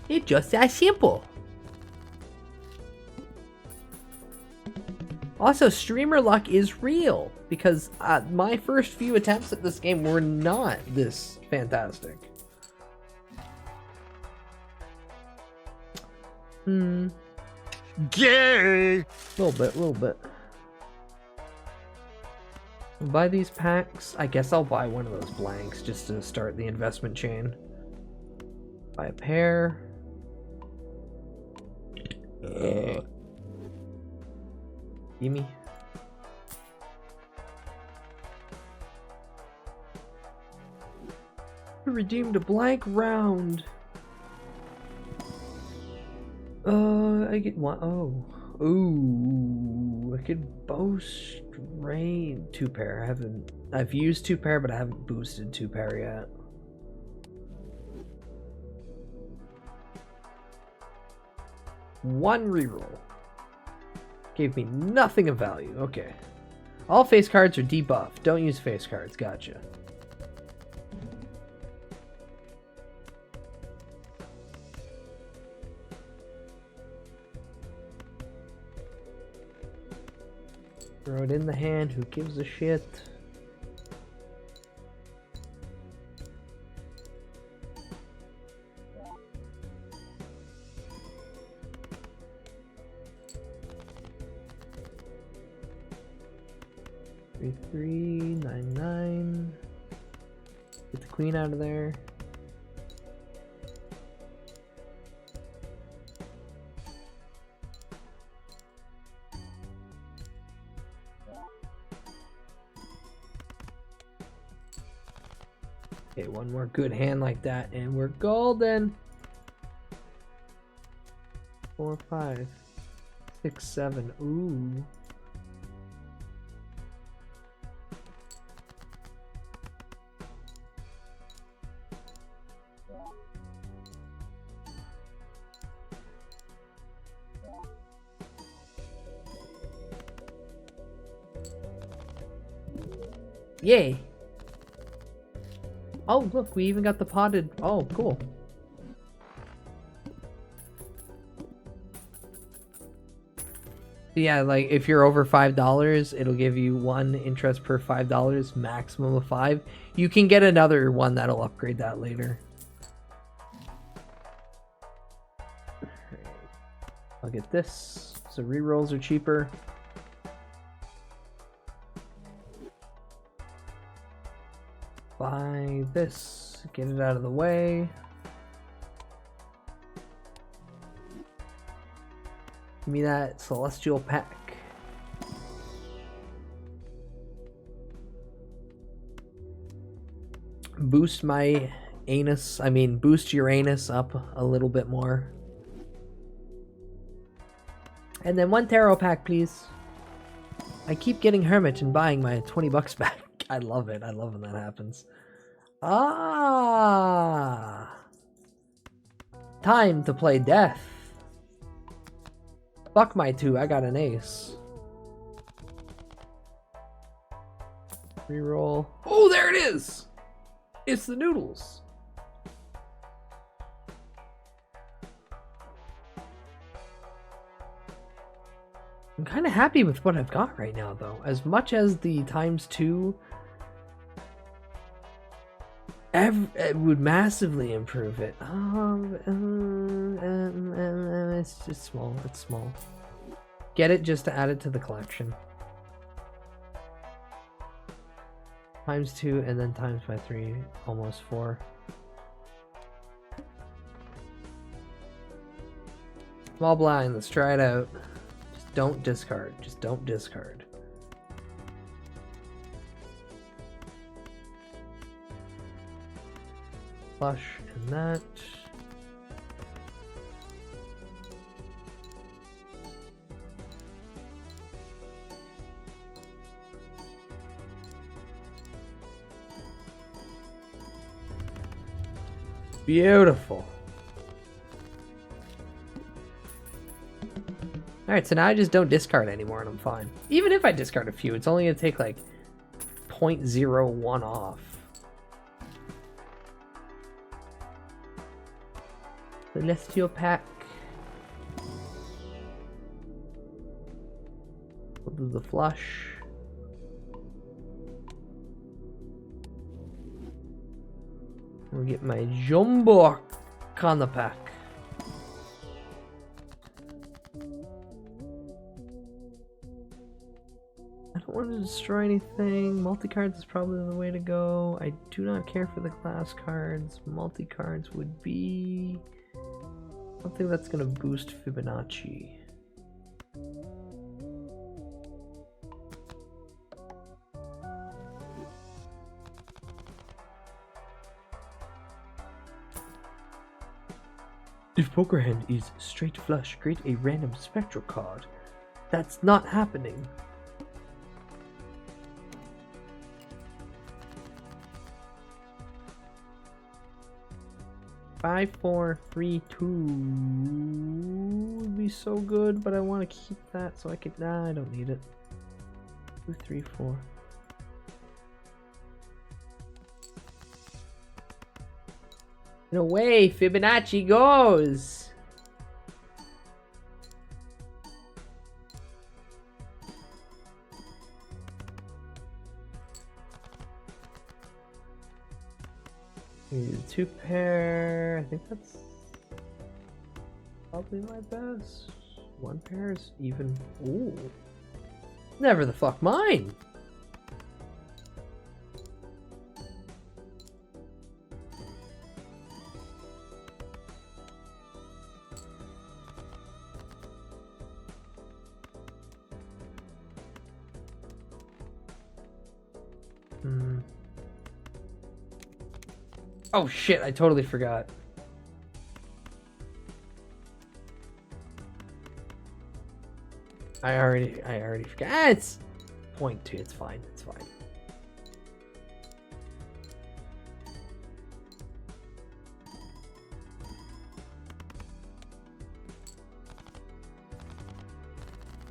It's just that simple. Also, streamer luck is real, because my first few attempts at this game were not this fantastic. Gay! Little bit. I'll buy these packs. I guess I'll buy one of those blanks just to start the investment chain. Buy a pair. Gimme. Redeemed a blank round. I get one. Oh. Ooh. I could boast rain 2-pair. I've used 2-pair, but I haven't boosted 2-pair yet. One reroll. Gave me nothing of value. Okay. All face cards are debuffed. Don't use face cards. Gotcha. Throw it in the hand. Who gives a shit? Three, 9, 9. Get the queen out of there. Okay, one more good hand like that, and we're golden. 4, 5, 6, 7. Ooh. Yay! Oh, look, we even got the potted. Oh, cool. Yeah, like if you're over $5, it'll give you 1 interest per $5, maximum of 5. You can get another one that'll upgrade that later. I'll get this. So rerolls are cheaper. Buy this, get it out of the way. Give me that celestial pack. Boost my anus, boost your anus up a little bit more. And then 1 tarot pack, please. I keep getting Hermit and buying my 20 bucks back. I love it. I love when that happens. Ah! Time to play death. Fuck my 2. I got an ace. Reroll. Oh, there it is! It's the noodles. I'm kind of happy with what I've got right now, though. As much as the ×2 it would massively improve it. It's just small. It's small. Get it just to add it to the collection. ×2 and then times by 3, almost 4. Small blind. Let's try it out. Just don't discard. Just don't discard. Flush and that. Beautiful. Alright, so now I just don't discard anymore and I'm fine. Even if I discard a few, it's only going to take like 0.01 off. Celestial pack. We'll do the flush. We'll get my jumbo on the pack. I don't want to destroy anything. Multi-cards is probably the way to go. I do not care for the class cards. Multi-cards would be something that's going to boost Fibonacci. If poker hand is straight flush, create a random spectral card. That's not happening. Five, 4, 3, 2 would be so good, but I want to keep that so I can. Nah, I don't need it. 2, 3, 4. And away Fibonacci goes. Here's a 2 pair. I think that's probably my best. 1 pair is even. Ooh. Never the fuck mine. Oh shit, I totally forgot. I already forgot. Ah, it's 0.2, it's fine, it's fine.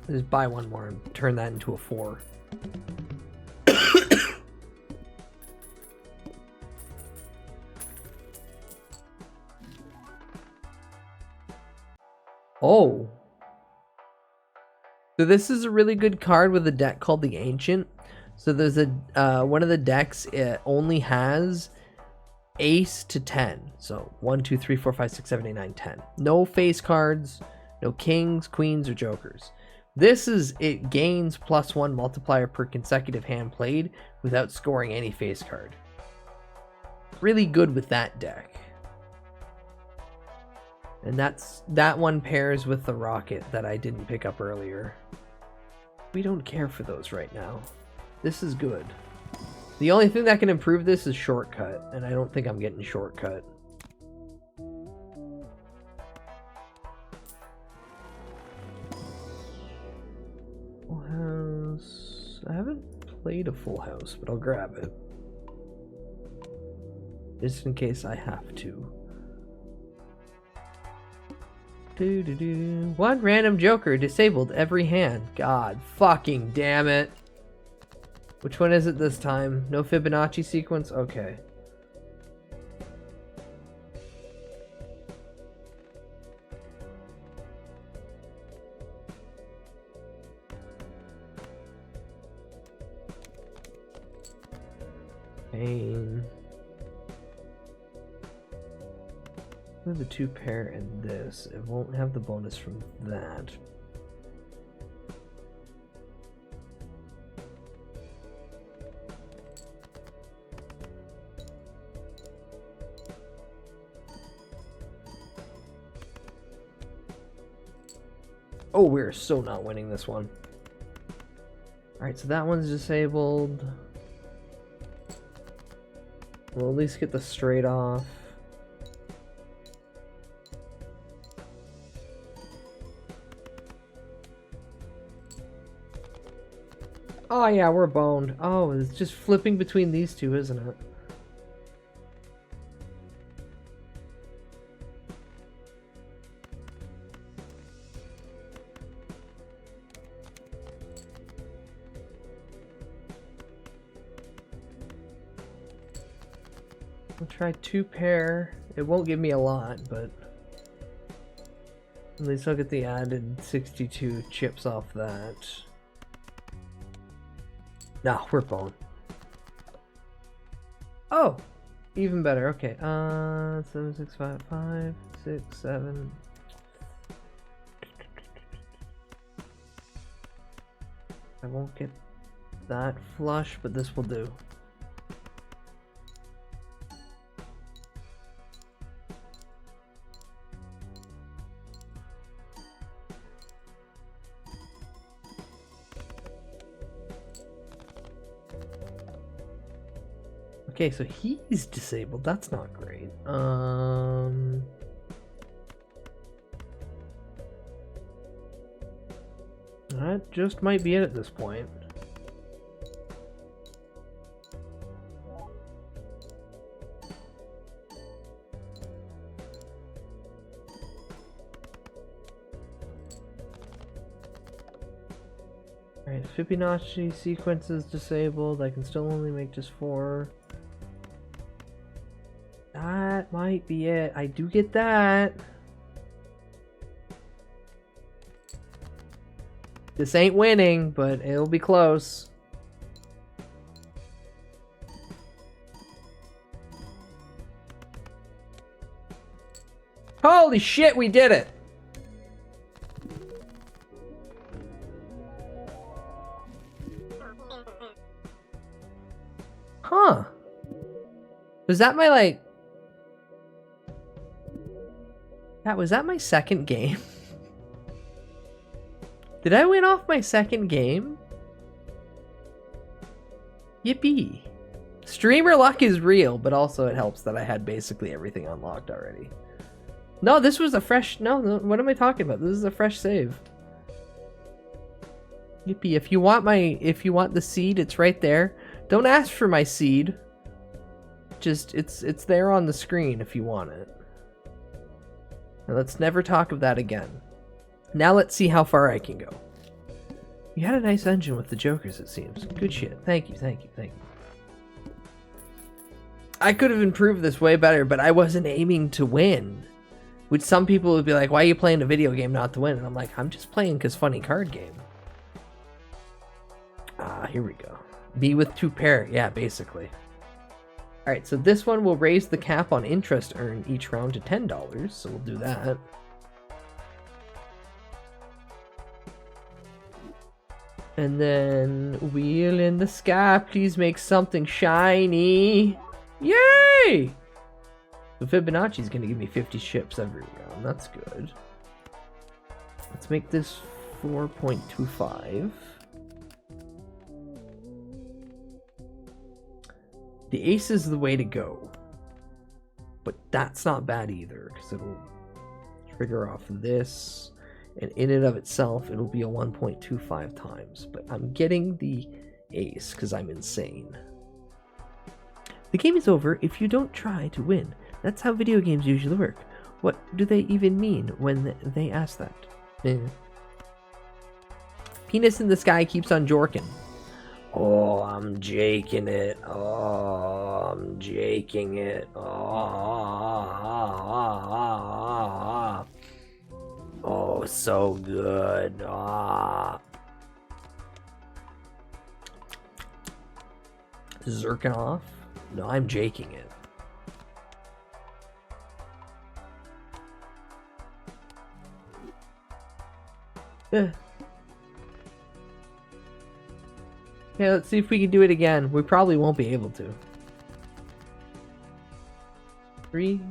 Just buy one more and turn that into a 4. Oh. So this is a really good card with a deck called the Ancient. So there's a one of the decks, it only has ace to 10. So 1, 2, 3, 4, 5, 6, 7, 8, 9, 10. No face cards, no kings, queens, or jokers. This is, it gains +1 multiplier per consecutive hand played without scoring any face card. Really good with that deck. And that one pairs with the rocket that I didn't pick up earlier. We don't care for those right now. This is good. The only thing that can improve this is shortcut, and I don't think I'm getting shortcut. Full house. I haven't played a full house, but I'll grab it. Just in case I have to. One random joker disabled every hand. God fucking damn it. Which one is it this time? No Fibonacci sequence? Okay. Pain. The 2 pair and this. It won't have the bonus from that. Oh, we're so not winning this one. Alright, so that one's disabled. We'll at least get the straight off. Oh yeah, we're boned. Oh, it's just flipping between these two, isn't it? I'll try 2 pair. It won't give me a lot, but at least I'll get the added 62 chips off that. Nah, we're boned. Oh, even better. Okay. 7, 6, 5, 5, 6, 7. I won't get that flush, but this will do. Okay, so he's disabled. That's not great. That just might be it at this point. Alright, Fibonacci sequence is disabled. I can still only make just 4. That might be it. I do get that. This ain't winning, but it'll be close. Holy shit, we did it! Huh. Was that my, like... Was that my second game? Did I win off my second game? Yippee. Streamer luck is real, but also it helps that I had basically everything unlocked already. No, this was a fresh... No, what am I talking about? This is a fresh save. Yippee. If you want the seed, it's right there. Don't ask for my seed. Just, it's there on the screen if you want it. Now let's never talk of that again. Now let's see how far I can go. You had a nice engine with the jokers, it seems. Good shit. Thank you, thank you, thank you. I could have improved this way better, but I wasn't aiming to win. Which some people would be like, why are you playing a video game not to win? And I'm like, I'm just playing because funny card game. Here we go. Be with 2 pair. Yeah, basically. Alright, so this one will raise the cap on interest earned each round to $10, so we'll do that. And then, wheel in the sky, please make something shiny. Yay! So Fibonacci's gonna give me 50 ships every round, that's good. Let's make this 4.25. The ace is the way to go. But that's not bad either, because it'll trigger off this, and in and of itself, it'll be a 1.25 times. But I'm getting the ace, because I'm insane. The game is over if you don't try to win. That's how video games usually work. What do they even mean when they ask that? Penis in the sky keeps on jorking. Oh, I'm jaking it. Oh, I'm jaking it. Oh, so good. Zerking off? No, I'm jaking it. Okay, let's see if we can do it again. We probably won't be able to. 3,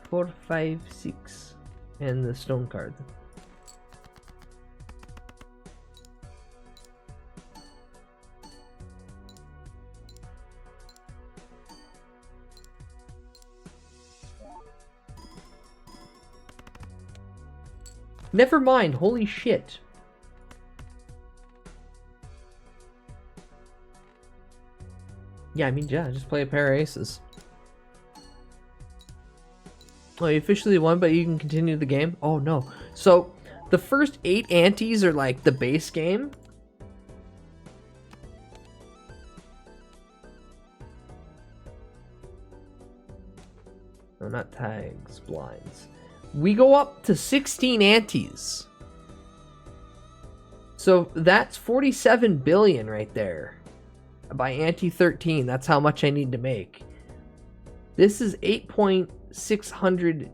4, 5, 6. And the stone card. Never mind, holy shit. Yeah, I mean, yeah, just play a pair of aces. Oh, you officially won, but you can continue the game? Oh, no. So, the first 8 antes are like the base game. No, not tags, blinds. We go up to 16 antes. So, that's 47 billion right there. By ante 13, that's how much I need to make. This is 8.600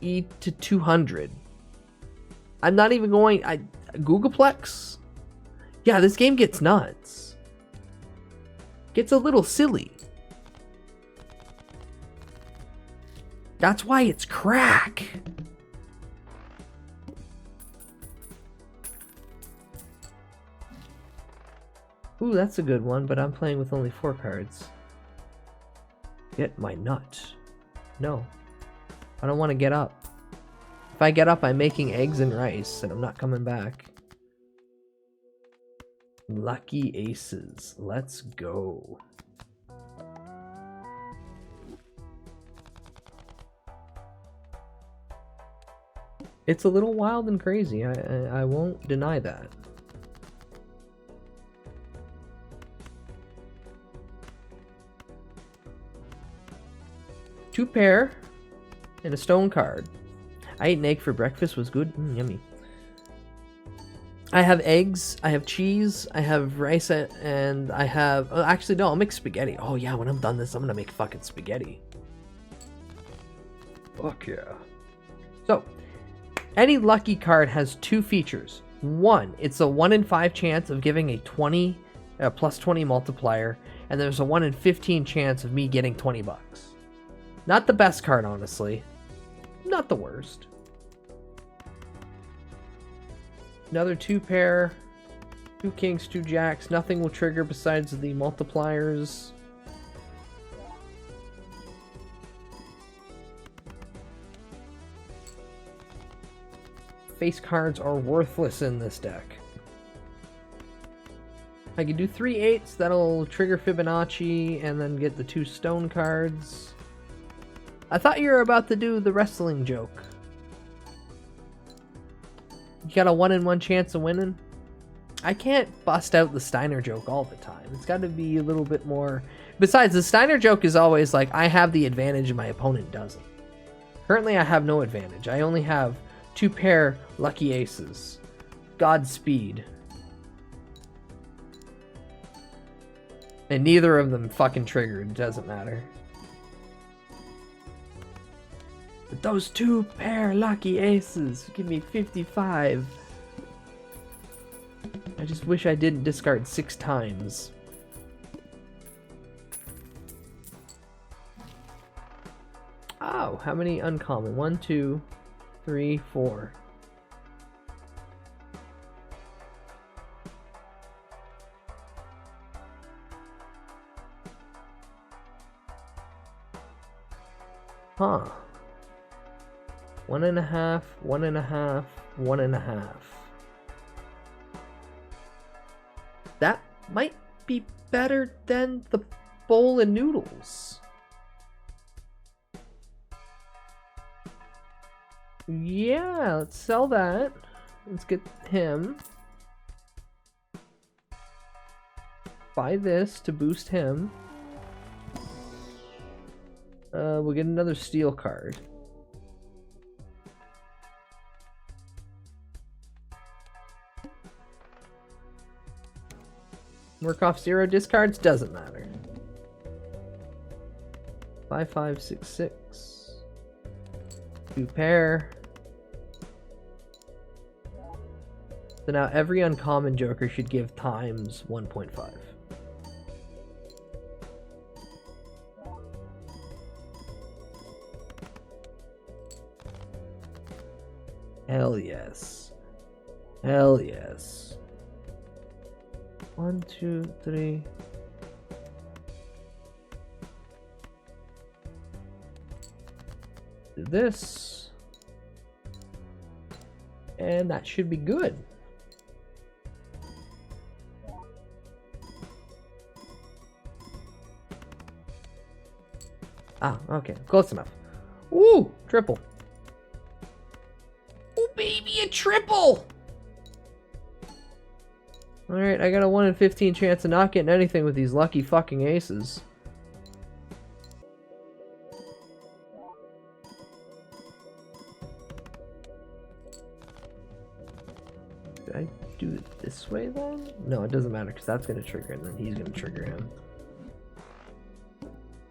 e to 200. I'm not even going... Googleplex? Yeah, this game gets nuts. gets a little silly. That's why it's crack. Ooh, that's a good one, but I'm playing with only 4 cards. Get my nut. No. I don't want to get up. If I get up, I'm making eggs and rice, and I'm not coming back. Lucky aces. Let's go. It's a little wild and crazy. I won't deny that. Two pair and a stone card. I ate an egg for breakfast. Was good. Yummy. I have eggs, I have cheese, I have rice, and I have... Oh, actually, no, I'll make spaghetti. Oh, yeah, when I'm done this, I'm gonna make fucking spaghetti. Fuck yeah. So, any lucky card has 2 features. One, it's a 1 in 5 chance of giving a plus 20 multiplier, and there's a 1 in 15 chance of me getting 20 bucks. Not the best card, honestly. Not the worst. Another 2 pair, 2 kings, 2 jacks. Nothing will trigger besides the multipliers. Face cards are worthless in this deck. I can do 3 8s. That'll trigger Fibonacci and then get the 2 stone cards. I thought you were about to do the wrestling joke. You got a 1 in 1 chance of winning? I can't bust out the Steiner joke all the time. It's got to be a little bit more... Besides, the Steiner joke is always like, I have the advantage and my opponent doesn't. Currently, I have no advantage. I only have 2 pair lucky aces. Godspeed. And neither of them fucking triggered. It doesn't matter. But those 2 pair lucky aces give me 55. I just wish I didn't discard 6 times. Oh, how many uncommon? 1, 2, 3, 4. Huh. 1.5, 1.5, 1.5. That might be better than the bowl of noodles. Yeah, let's sell that. Let's get him. Buy this to boost him. We'll get another steel card. Work off 0 discards, doesn't matter. 5, 5, 6, 6. 2 pair. So now every uncommon joker should give times 1.5. Hell yes. Hell yes. 1, 2, 3. Do this. And that should be good. Ah, okay. Close enough. Ooh, triple. Oh, baby, a triple! Alright, I got a 1 in 15 chance of not getting anything with these lucky fucking aces. Did I do it this way then? No, it doesn't matter because that's going to trigger and then he's going to trigger him.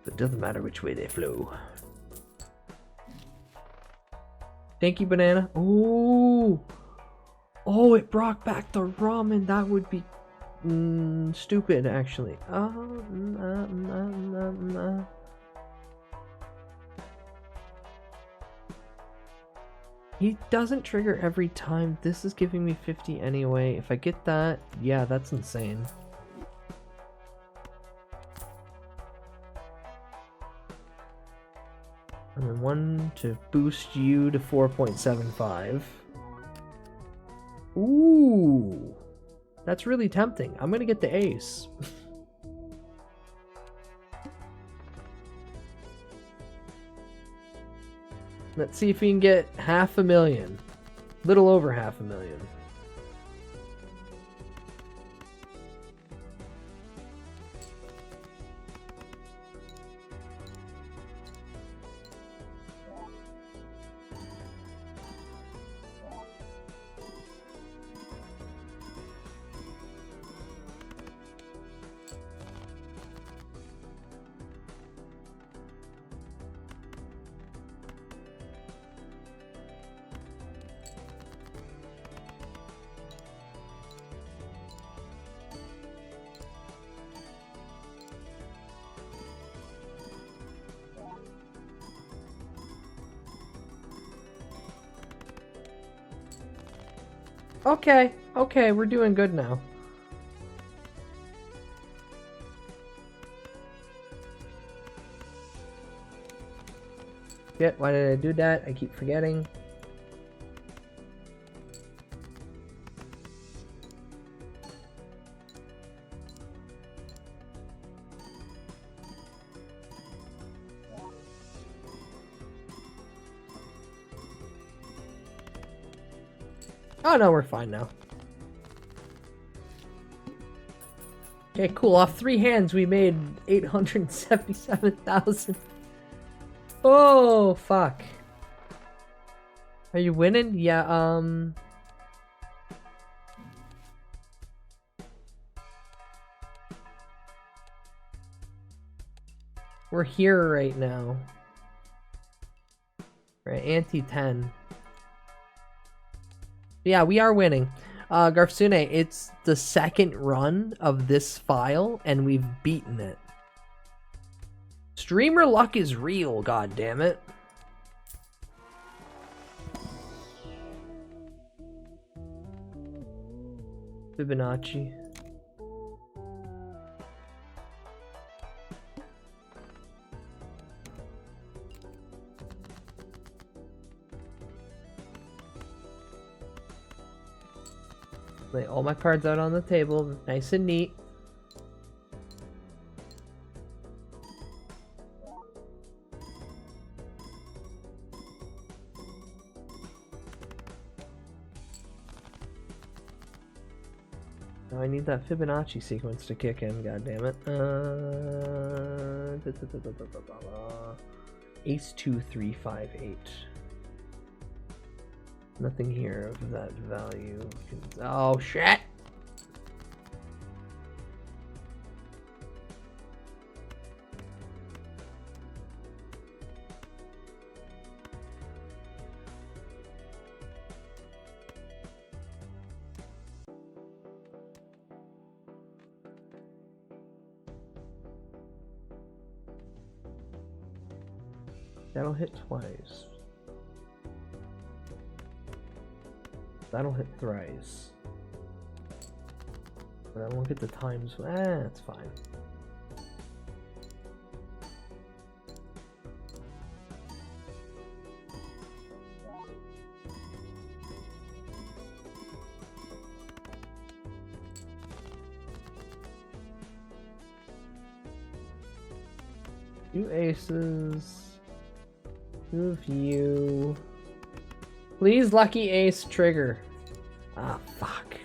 It doesn't matter which way they flow. Thank you, banana. Ooh! Oh, it brought back the ramen. That would be stupid, actually. He doesn't trigger every time. This is giving me 50 anyway. If I get that, yeah, that's insane. And then one to boost you to 4.75. Ooh, that's really tempting. I'm gonna get the ace. Let's see if we can get 500,000. Little over 500,000. Okay, we're doing good now. Yeah, why did I do that? I keep forgetting. Oh no, we're fine now. Okay, cool. Off 3 hands, we made 877,000. Oh, fuck. Are you winning? Yeah, we're here right now. Right, ante 10. Yeah, we are winning. Garfsune, it's the second run of this file, and we've beaten it. Streamer luck is real, goddammit. Fibonacci. Lay all my cards out on the table, nice and neat. Now I need that Fibonacci sequence to kick in, goddammit. Ace 2 3 5 8. Nothing here of that value. Oh shit! That'll hit twice. That'll hit thrice. But I won't get the times. That's fine. Two aces. Two of you. Please, lucky ace trigger. Ah, fuck.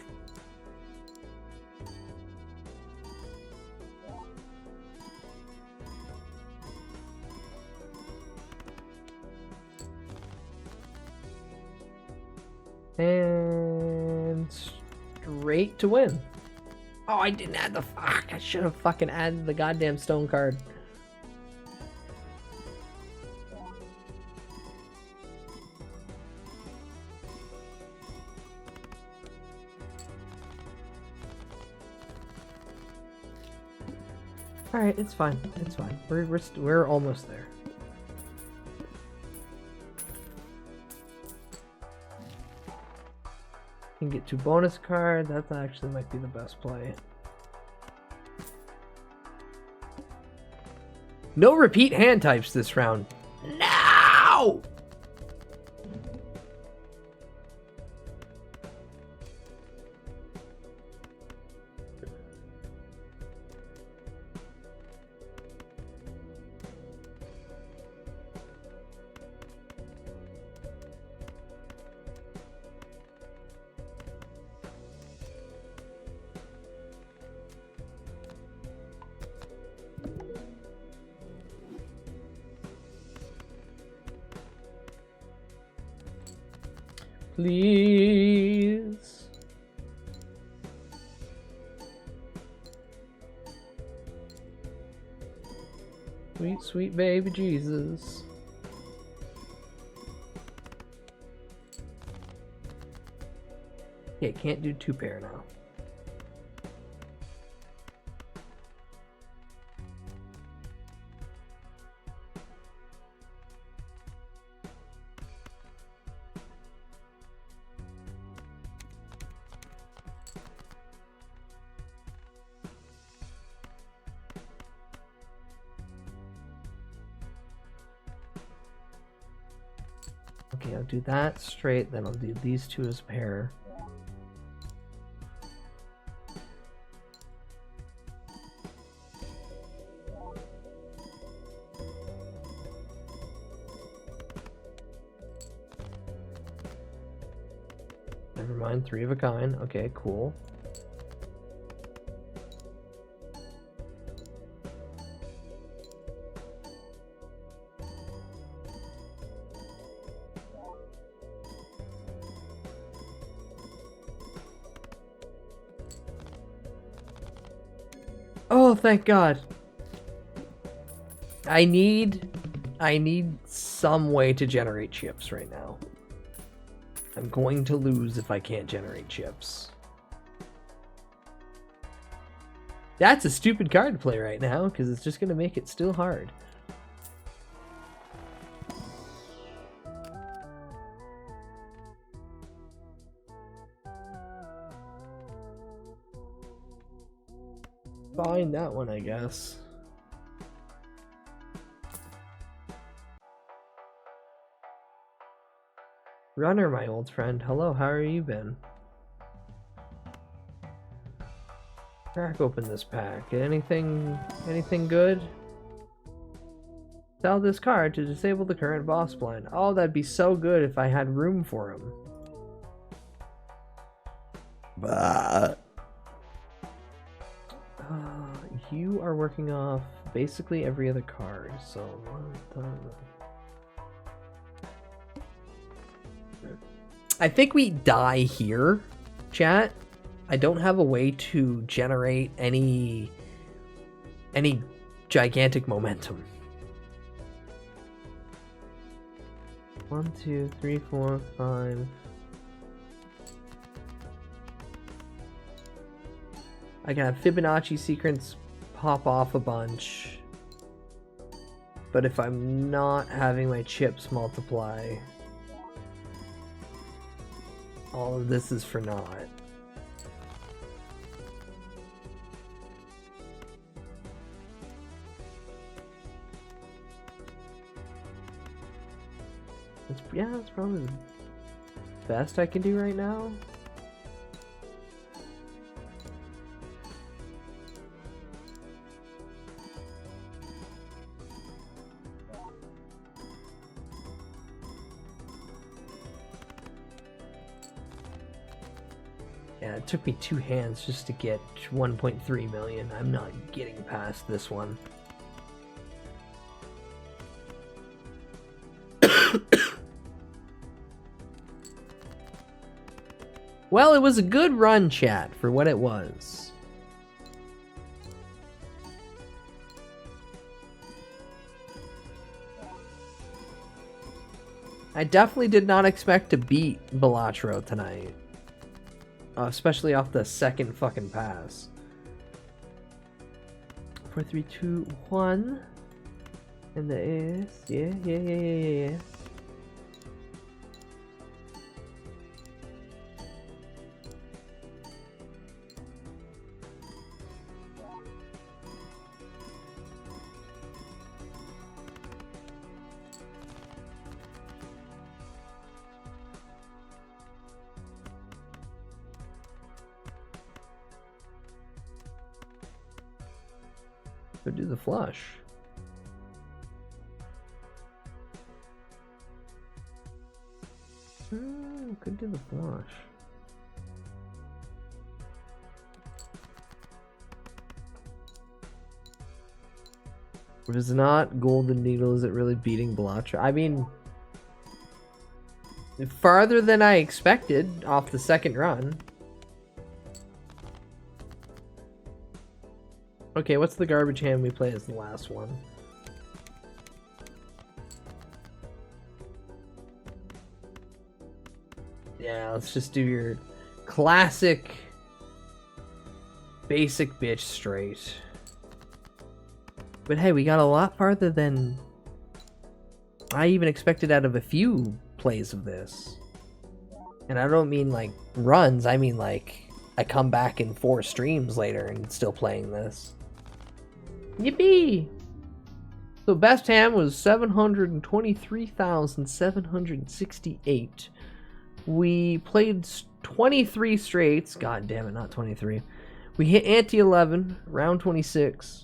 And straight to win. Oh, I didn't add the fuck. I should have fucking added the goddamn stone card. Alright, it's fine. It's fine. We're almost there. Can get 2 bonus cards. That actually might be the best play. No repeat hand types this round. No! Please. Sweet, sweet baby Jesus. Okay, can't do 2 pair now. Okay, I'll do that straight, then I'll do these 2 as a pair. Never mind, 3 of a kind. Okay, cool. Oh, thank God. I need some way to generate chips right now. I'm going to lose if I can't generate chips. That's a stupid card to play right now, because it's just going to make it still hard. Fine, that one, I guess. Runner, my old friend. Hello, how are you been? Crack open this pack. Anything good? Sell this card to disable the current boss blind. Oh, that'd be so good if I had room for him. But you are working off basically every other card, so I think we die here, chat. I don't have a way to generate any gigantic momentum. 1, 2, 3, 4, 5. I can have Fibonacci sequence pop off a bunch. But if I'm not having my chips multiply, all of this is for naught. Yeah, that's probably the best I can do right now. Yeah, it took me 2 hands just to get 1.3 million. I'm not getting past this one. Well, it was a good run, chat, for what it was. I definitely did not expect to beat Balatro tonight. Especially off the second fucking pass. 4, 3, 2, 1. And the S. Yeah. Go do the flush. Could do the flush. If it's not Golden Needle, is it really beating Blantra? I mean, farther than I expected off the second run. Okay, what's the garbage hand we play as the last one? Yeah, let's just do your classic basic bitch straight. But hey, we got a lot farther than I even expected out of a few plays of this. And I don't mean like runs, I mean like I come back in 4 streams later and still playing this. Yippee! So best hand was 723,768. We played 23 straights. God damn it, not 23. We hit ante 11, round 26.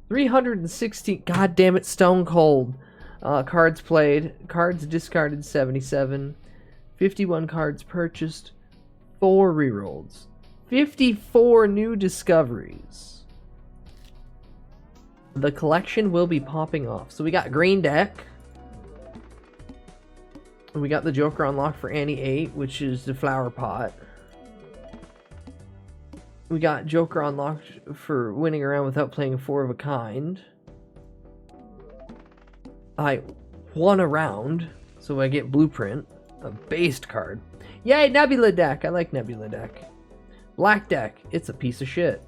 316. God damn it, Stone Cold. Cards played. Cards discarded 77. 51 cards purchased. 4 rerolls. 54 new discoveries. The collection will be popping off. So we got green deck. We got the Joker unlocked for Annie 8, which is the flower pot. We got Joker unlocked for winning around without playing a 4 of a kind. I won a round, so I get Blueprint, a based card. Yay, Nebula deck! I like Nebula deck. Black deck, it's a piece of shit.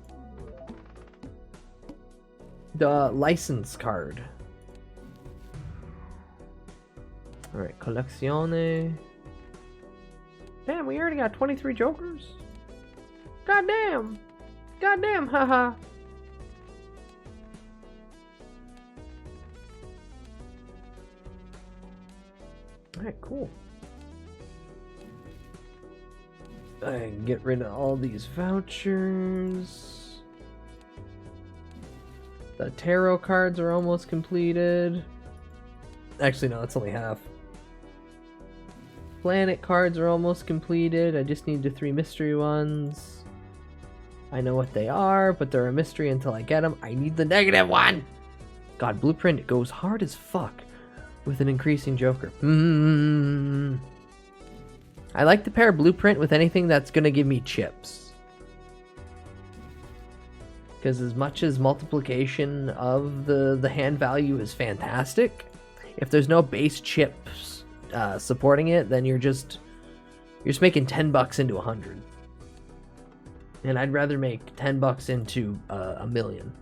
The license card. Alright, Collezione. Damn, we already got 23 Jokers? Goddamn! Goddamn, haha! Alright, cool. I can get rid of all these vouchers. The tarot cards are almost completed. Actually, no, it's only half. Planet cards are almost completed. I just need the 3 mystery ones. I know what they are, but they're a mystery until I get them. I need the negative one! God, Blueprint goes hard as fuck with an increasing Joker. I like to pair Blueprint with anything that's gonna give me chips. Because as much as multiplication of the hand value is fantastic, if there's no base chips supporting it, then you're just making $10 into 100. And I'd rather make $10 into a million.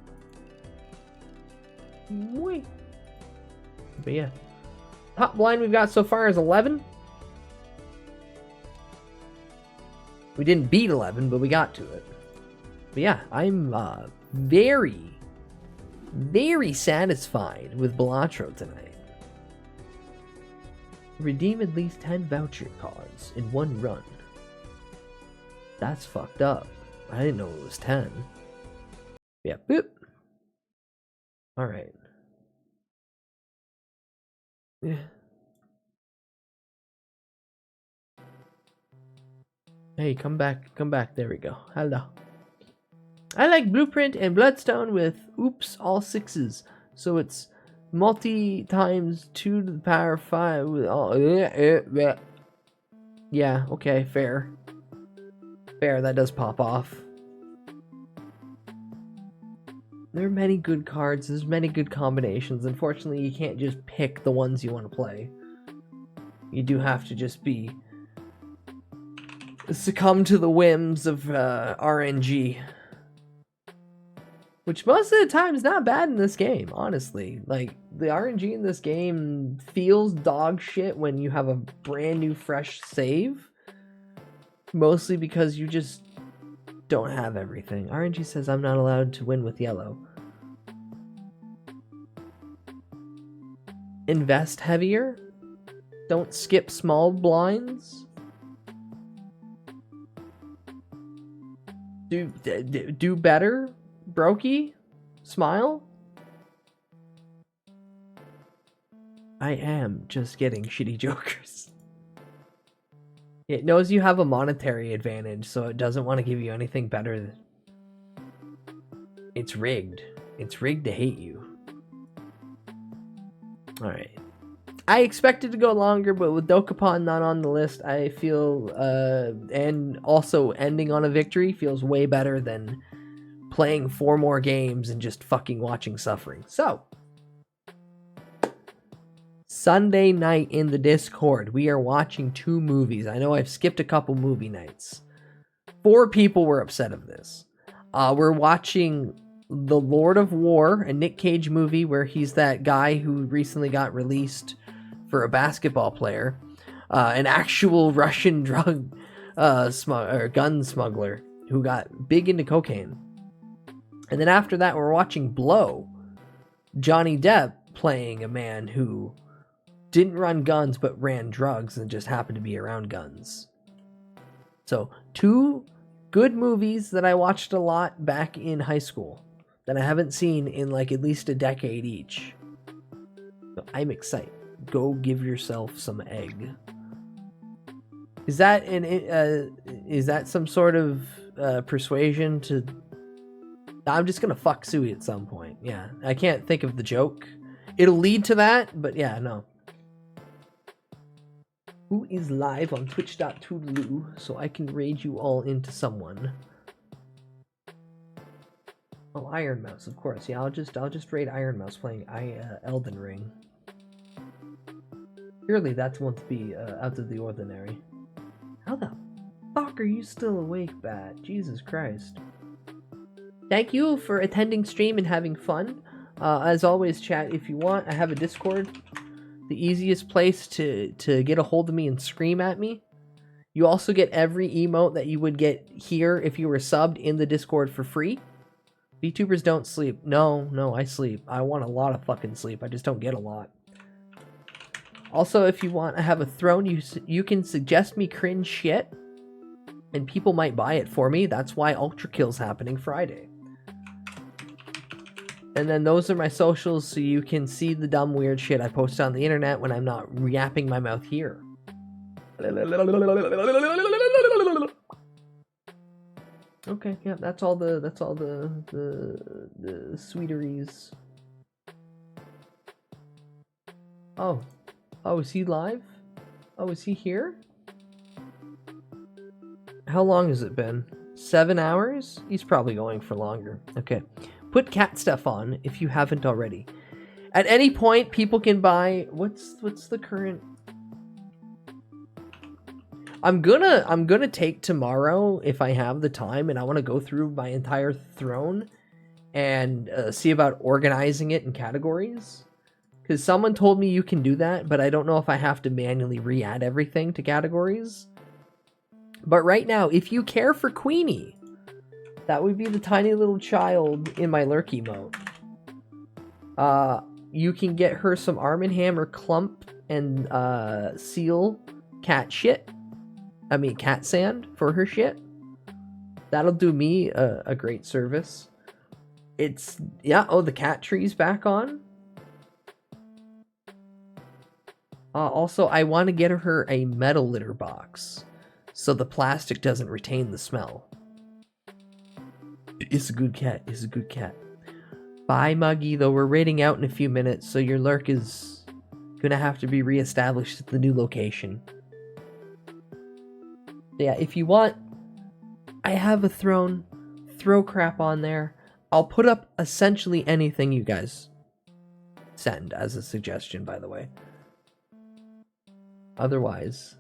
Boy. But yeah. Top blind we've got so far is 11. We didn't beat 11, but we got to it. But yeah, I'm very, very satisfied with Balatro tonight. Redeem at least 10 voucher cards in one run. That's fucked up. I didn't know it was 10. Yeah, boop. Alright. Yeah. Hey, come back, there we go. Hello. I like Blueprint and Bloodstone with oops, all 6s. So it's multi times 2 to the power 5 with all. Yeah, okay, fair. Fair, that does pop off. There are many good cards, there's many good combinations. Unfortunately, you can't just pick the ones you want to play. You do have to just succumb to the whims of RNG. Which most of the time is not bad in this game, honestly. Like, the RNG in this game feels dog shit when you have a brand new fresh save. Mostly because you just don't have everything. RNG says I'm not allowed to win with yellow. Invest heavier. Don't skip small blinds. Do better. Brokey? Smile? I am just getting shitty jokers. It knows you have a monetary advantage, so it doesn't want to give you anything better. It's rigged. It's rigged to hate you. Alright. I expected to go longer, but with Dokapon not on the list, I feel, and also ending on a victory feels way better than playing 4 more games and just fucking watching suffering. So, Sunday night in the Discord, we are watching 2 movies. I know I've skipped a couple movie nights. 4 people were upset of this. We're watching The Lord of War, a Nick Cage movie where he's that guy who recently got released for a basketball player. An actual Russian drug gun smuggler who got big into cocaine. And then after that, we're watching Blow. Johnny Depp playing a man who didn't run guns but ran drugs and just happened to be around guns. So, 2 good movies that I watched a lot back in high school that I haven't seen in like at least a decade each. So I'm excited. Go give yourself some egg. Is that some sort of persuasion to... I'm just gonna fuck Sui at some point. Yeah, I can't think of the joke. It'll lead to that, but yeah, no. Who is live on twitch.toodaloo so I can raid you all into someone? Oh, Iron Mouse, of course. Yeah, I'll just raid Iron Mouse playing Elden Ring. Surely that won't be out of the ordinary. How the fuck are you still awake, Bat? Jesus Christ. Thank you for attending stream and having fun. As always, chat, if you want, I have a Discord. The easiest place to get a hold of me and scream at me. You also get every emote that you would get here if you were subbed in the Discord for free. VTubers don't sleep. No, I sleep. I want a lot of fucking sleep. I just don't get a lot. Also, if you want, I have a throne. You can suggest me cringe shit, and people might buy it for me. That's why Ultra Kill's happening Friday. And then those are my socials, so you can see the dumb, weird shit I post on the internet when I'm not yapping my mouth here. Okay, yeah, that's all the sweeteries. Oh, is he live? Oh, is he here? How long has it been? 7 hours? He's probably going for longer. Okay. Put cat stuff on if you haven't already. At any point, people can buy... What's the current... I'm gonna take tomorrow, if I have the time, and I want to go through my entire throne and see about organizing it in categories. Because someone told me you can do that, but I don't know if I have to manually re-add everything to categories. But right now, if you care for Queenie... That would be the tiny little child in my lurk emote. You can get her some Arm & Hammer clump and seal cat shit. I mean cat sand for her shit. That'll do me a great service. It's... Yeah, oh, the cat tree's back on. Also, I want to get her a metal litter box so the plastic doesn't retain the smell. It's a good cat. It's a good cat. Bye, Muggy, though we're raiding out in a few minutes, so your lurk is gonna have to be reestablished at the new location. Yeah, if you want, I have a throne. Throw crap on there. I'll put up essentially anything you guys send as a suggestion, by the way. Otherwise...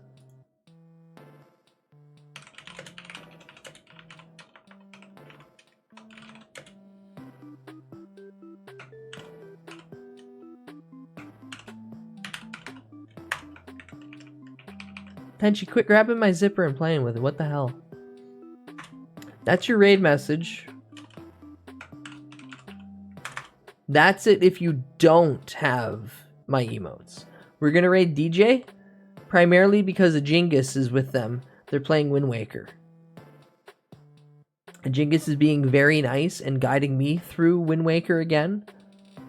Tenchi, quit grabbing my zipper and playing with it. What the hell? That's your raid message. That's it if you don't have my emotes. We're gonna raid DJ, primarily because Ajingus is with them. They're playing Wind Waker. Ajingus is being very nice and guiding me through Wind Waker again.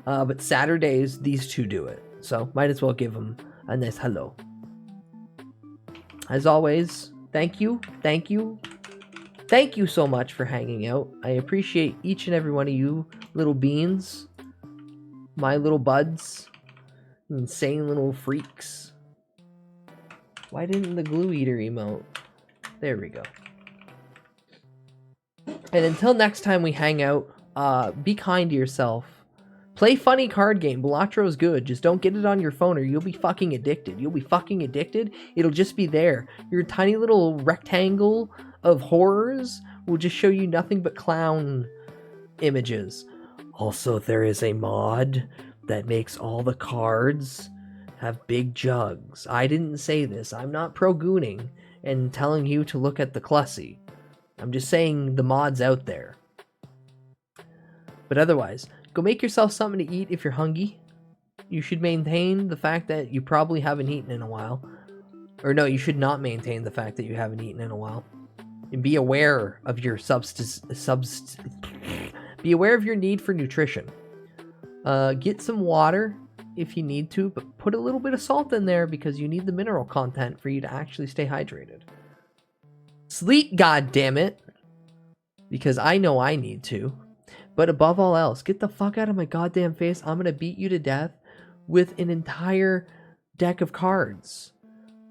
But Saturdays, these two do it. So, might as well give them a nice hello. As always, thank you, thank you, thank you so much for hanging out. I appreciate each and every one of you little beans, my little buds, insane little freaks. Why didn't the glue eater emote? There we go. And until next time we hang out, be kind to yourself. Play funny card game. Balattro's good. Just don't get it on your phone or you'll be fucking addicted. You'll be fucking addicted. It'll just be there. Your tiny little rectangle of horrors will just show you nothing but clown images. Also, there is a mod that makes all the cards have big jugs. I didn't say this. I'm not pro-gooning and telling you to look at the Clussy. I'm just saying the mod's out there. But otherwise, go make yourself something to eat if you're hungry. You should maintain the fact that you probably haven't eaten in a while. Or no, you should not maintain the fact that you haven't eaten in a while. And be aware of your be aware of your need for nutrition. Get some water if you need to, but put a little bit of salt in there because you need the mineral content for you to actually stay hydrated. Sleep, goddammit! Because I know I need to. But above all else, get the fuck out of my goddamn face. I'm gonna beat you to death with an entire deck of cards.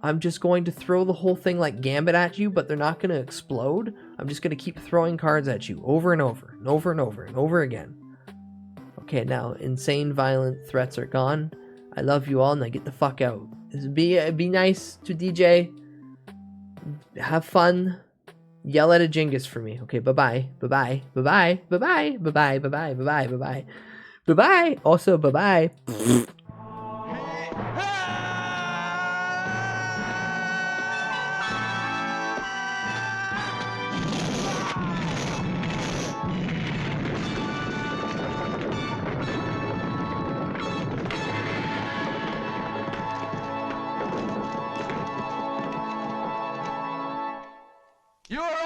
I'm just going to throw the whole thing like Gambit at you, but they're not gonna explode. I'm just gonna keep throwing cards at you over and over and over and over and over again. Okay, now insane violent threats are gone. I love you all, now get the fuck out. Be nice to DJ. Have fun. Yell at a Jingus for me. Okay, bye-bye. Bye-bye. Bye-bye. Bye-bye. Bye-bye. Bye-bye. Bye-bye. Bye-bye. Bye-bye. Also, bye-bye. You're